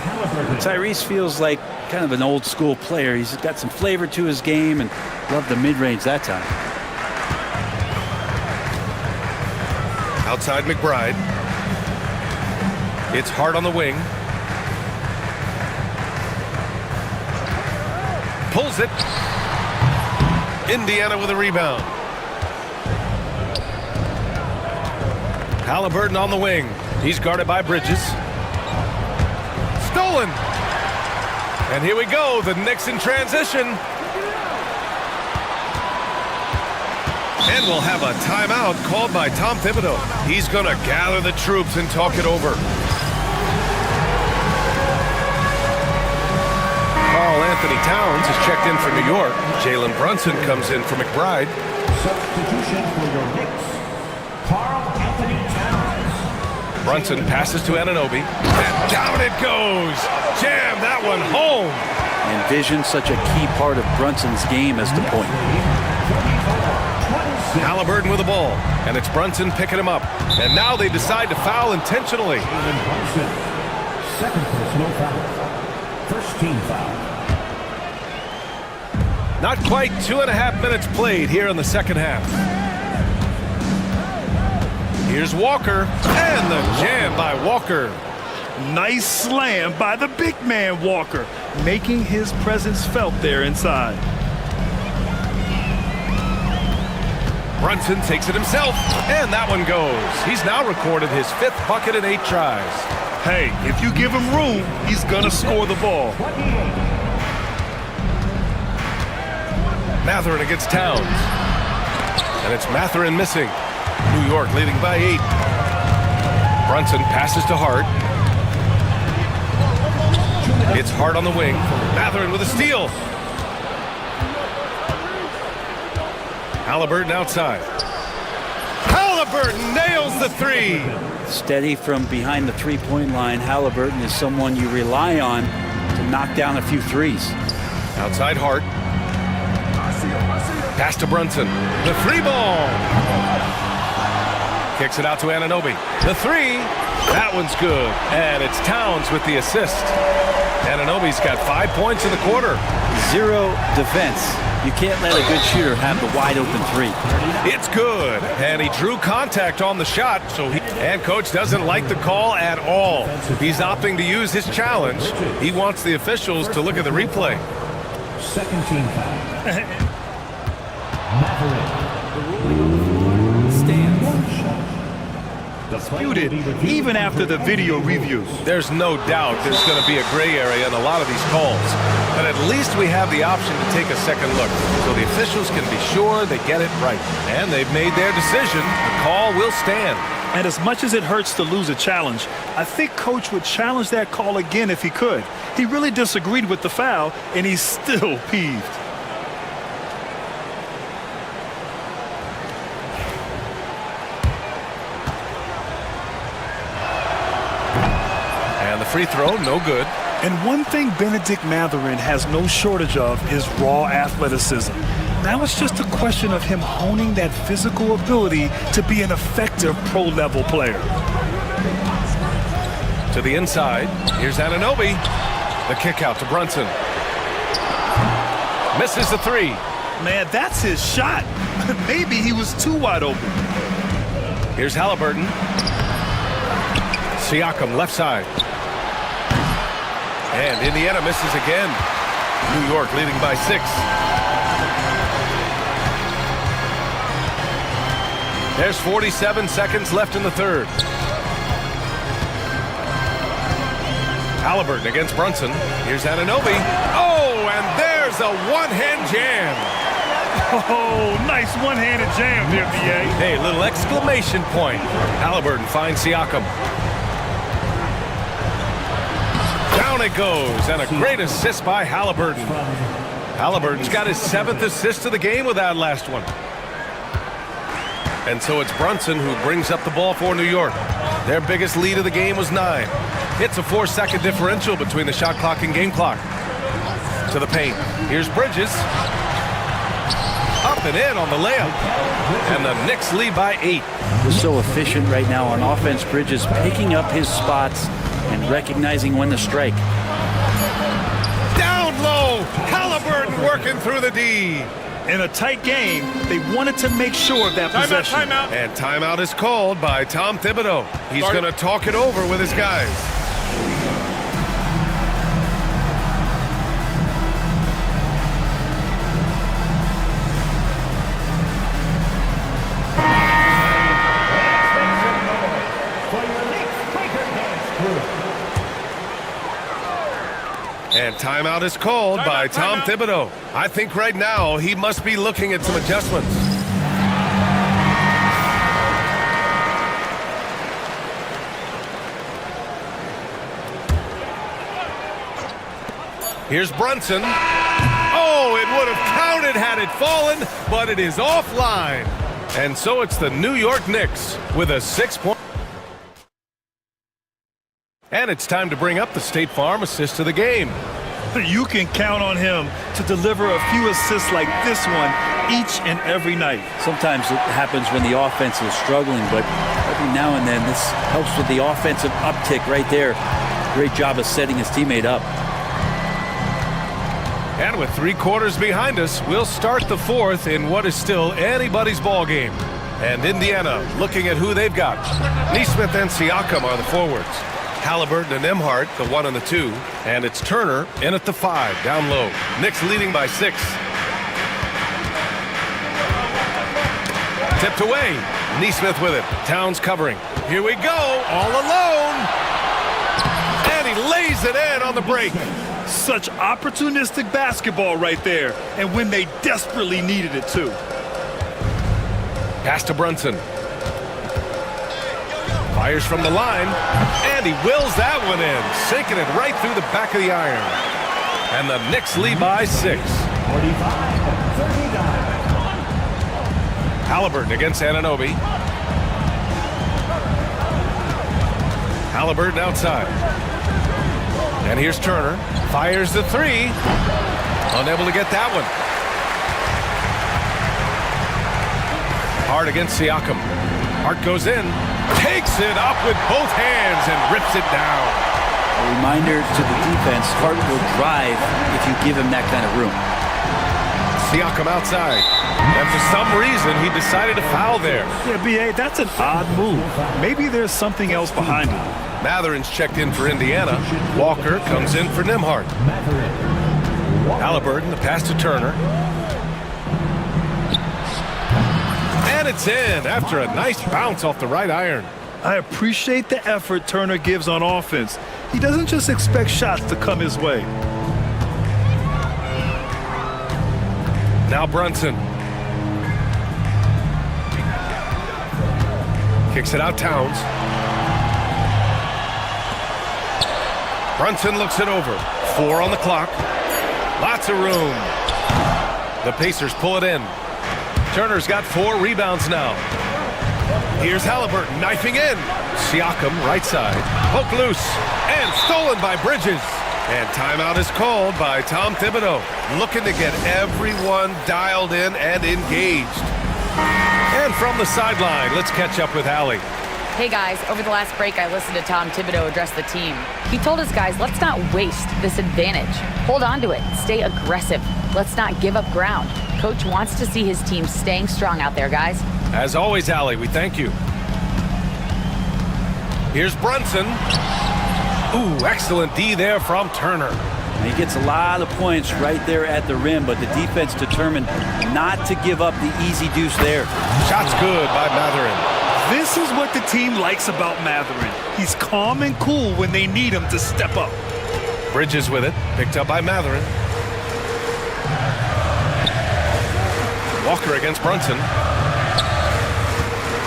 Tyrese feels like kind of an old school player. He's got some flavor to his game and loved the mid-range that time. Outside McBride. It's Hart on the wing. Pulls it. Indiana with a rebound. Halliburton on the wing. He's guarded by Bridges. Stolen. And here we go. The Knicks in transition. And we'll have a timeout called by Tom Thibodeau. He's going to gather the troops and talk it over. Carl Anthony Towns is checked in for New York. Jalen Brunson comes in for McBride. Substitution for your Knicks, Carl Anthony Towns. Brunson passes to Anunoby. And down it goes. Jam that one home. Envision such a key part of Brunson's game as the point. Halliburton with the ball, and it's Brunson picking him up. And now they decide to foul intentionally. Second personal foul. First team foul. Not quite 2.5 minutes played here in the second half. Here's Walker, and the jam by Walker. Nice slam by the big man Walker, making his presence felt there inside. Brunson takes it himself, and that one goes. He's now recorded his 5th bucket in 8 tries. Hey, if you give him room, he's gonna score the ball. Mathurin against Towns. And it's Mathurin missing. New York leading by 8. Brunson passes to Hart. It's Hart on the wing. Mathurin with a steal. Halliburton outside. Halliburton nails the 3. Steady from behind the three-point line. Halliburton is someone you rely on to knock down a few threes. Outside Hart. Pass to Brunson. The 3 ball. Kicks it out to Anunoby. The 3. That one's good. And it's Towns with the assist. Anunoby's got 5 points in the quarter. 0 defense. You can't let a good shooter have the wide open 3. It's good. And he drew contact on the shot. And coach doesn't like the call at all. He's opting to use his challenge. He wants the officials to look at the replay. Second team foul. Disputed even after the video reviews. There's no doubt there's going to be a gray area in a lot of these calls. But at least we have the option to take a second look so the officials can be sure they get it right. And they've made their decision. The call will stand. And as much as it hurts to lose a challenge, I think coach would challenge that call again if he could. He really disagreed with the foul, and he's still peeved. Free throw, no good. And one thing Benedict Mathurin has no shortage of is raw athleticism. Now it's just a question of him honing that physical ability to be an effective pro-level player. To the inside, here's Anunoby. The kick out to Brunson. Misses the 3. Man, that's his shot. Maybe he was too wide open. Here's Halliburton. Siakam left side. And Indiana misses again. New York leading by 6. There's 47 seconds left in the third. Halliburton against Brunson. Here's Anunoby. Oh, and there's a one-hand jam. Oh, nice one-handed jam there, B.A. Hey, little exclamation point. Halliburton finds Siakam. Down it goes, and a great assist by Halliburton. Halliburton's got his 7th assist of the game with that last one. And so it's Brunson who brings up the ball for New York. Their biggest lead of the game was 9. It's a 4-second differential between the shot clock and game clock. To the paint. Here's Bridges. Up and in on the layup. And the Knicks lead by 8. He's so efficient right now on offense. Bridges picking up his spots and recognizing when to strike. Down low, Halliburton working through the D. In a tight game, they wanted to make sure of that possession. Timeout. And timeout is called by Tom Thibodeau. He's going to talk it over with his guys. And timeout is called by Tom Thibodeau. I think right now he must be looking at some adjustments. Here's Brunson. Oh, it would have counted had it fallen, but it is offline. And so it's the New York Knicks with a 6-point. And it's time to bring up the State Farm assist of the game. You can count on him to deliver a few assists like this one each and every night. Sometimes it happens when the offense is struggling, but every now and then this helps with the offensive uptick right there. Great job of setting his teammate up. And with 3 quarters behind us, we'll start the 4th in what is still anybody's ball game. And Indiana looking at who they've got. Nesmith and Siakam are the forwards. Halliburton and Emhart, the 1 and the 2. And it's Turner in at the 5, down low. Knicks leading by 6. Tipped away. Nesmith with it. Towns covering. Here we go, all alone. And he lays it in on the break. Such opportunistic basketball right there, and when they desperately needed it too. Pass to Brunson. Fires from the line, and he wills that one in, sinking it right through the back of the iron. And the Knicks lead by 6. 45-39. Halliburton against Anunoby. Halliburton outside. And here's Turner. Fires the 3. Unable to get that one. Hart against Siakam. Hart goes in. Takes it up with both hands and rips it down. A reminder to the defense, Hart will drive if you give him that kind of room. Siakam outside. And for some reason, he decided to foul there. Yeah, B.A., that's an odd move. Maybe there's something else behind it. Matherin's checked in for Indiana. Walker comes in for Nembhard. Halliburton, the pass to Turner. And it's in after a nice bounce off the right iron. I appreciate the effort Turner gives on offense. He doesn't just expect shots to come his way. Now Brunson. Kicks it out Towns. Brunson looks it over. 4 on the clock. Lots of room. The Pacers pull it in. Turner's got 4 rebounds now. Here's Halliburton knifing in. Siakam right side. Poke loose. And stolen by Bridges. And timeout is called by Tom Thibodeau. Looking to get everyone dialed in and engaged. And from the sideline, let's catch up with Allie. Hey guys, over the last break, I listened to Tom Thibodeau address the team. He told his guys, let's not waste this advantage. Hold on to it. Stay aggressive. Let's not give up ground. Coach wants to see his team staying strong out there, guys. As always, Allie, we thank you. Here's Brunson. Ooh, excellent D there from Turner. And he gets a lot of points right there at the rim, but the defense determined not to give up the easy deuce there. Shot's good by Matherin. This is what the team likes about Matherin. He's calm and cool when they need him to step up. Bridges with it, picked up by Matherin. Walker against Brunson.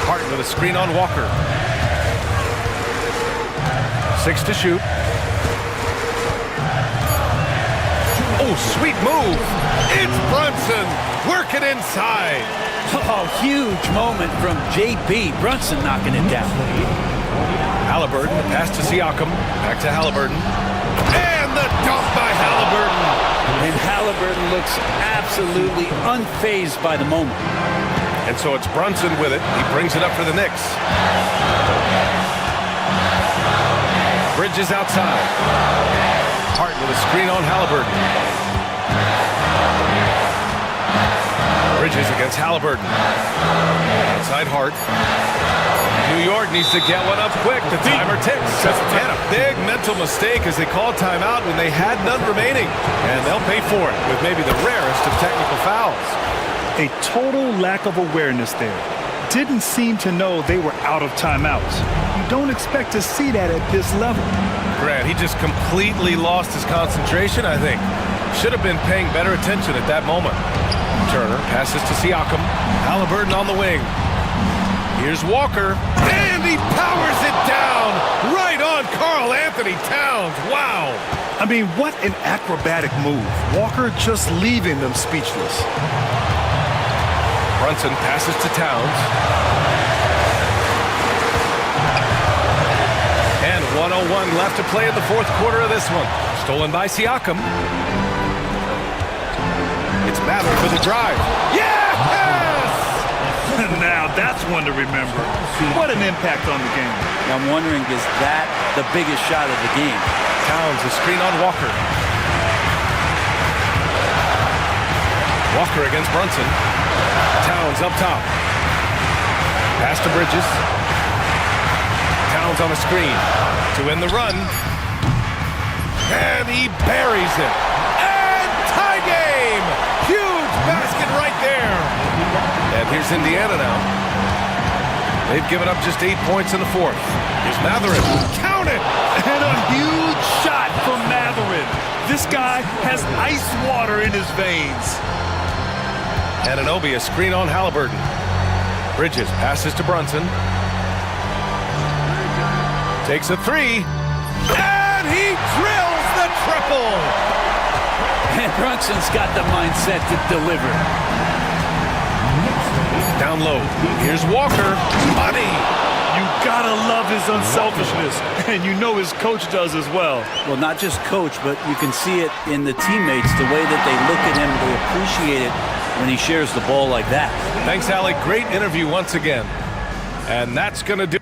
Hart with a screen on Walker. 6 to shoot. Oh, sweet move. It's Brunson working inside. Oh, huge moment from JP. Brunson knocking it down. Halliburton, the pass to Siakam. Back to Halliburton. And the dunk by Halliburton. And Halliburton looks absolutely unfazed by the moment. And so it's Brunson with it. He brings it up for the Knicks. Bridges outside. Hart with a screen on Halliburton. Bridges against Halliburton. Outside Hart. New York needs to get one up quick. The timer ticks. And a big mental mistake as they called timeout when they had none remaining. And they'll pay for it with maybe the rarest of technical fouls. A total lack of awareness there. Didn't seem to know they were out of timeouts. You don't expect to see that at this level. Grant, he just completely lost his concentration, I think. Should have been paying better attention at that moment. Turner passes to Siakam. Halliburton on the wing. Here's Walker. And he powers it down right on Karl Anthony Towns. Wow. I mean, what an acrobatic move. Walker just leaving them speechless. Brunson passes to Towns. And 1:01 left to play in the fourth quarter of this one. Stolen by Siakam. It's Mather for the drive. Yes! Now that's one to remember. What an impact on the game. I'm wondering, is that the biggest shot of the game? Towns, a screen on Walker. Walker against Brunson. Towns up top. Pass to Bridges. Towns on a screen to win the run. And he buries it. And tie game! Huge basket right there. And here's Indiana now. They've given up just 8 points in the fourth. Here's Matherin. Count it! And a huge shot from Matherin. This guy has ice water in his veins. Anunoby, a screen on Halliburton. Bridges passes to Brunson. Takes a three. And he drills the triple! And Brunson's got the mindset to deliver. Down low. Here's Walker. Money! You gotta love his unselfishness. And you know his coach does as well. Well, not just coach, but you can see it in the teammates, the way that they look at him, they appreciate it when he shares the ball like that. Thanks, Alec. Great interview once again. And that's going to do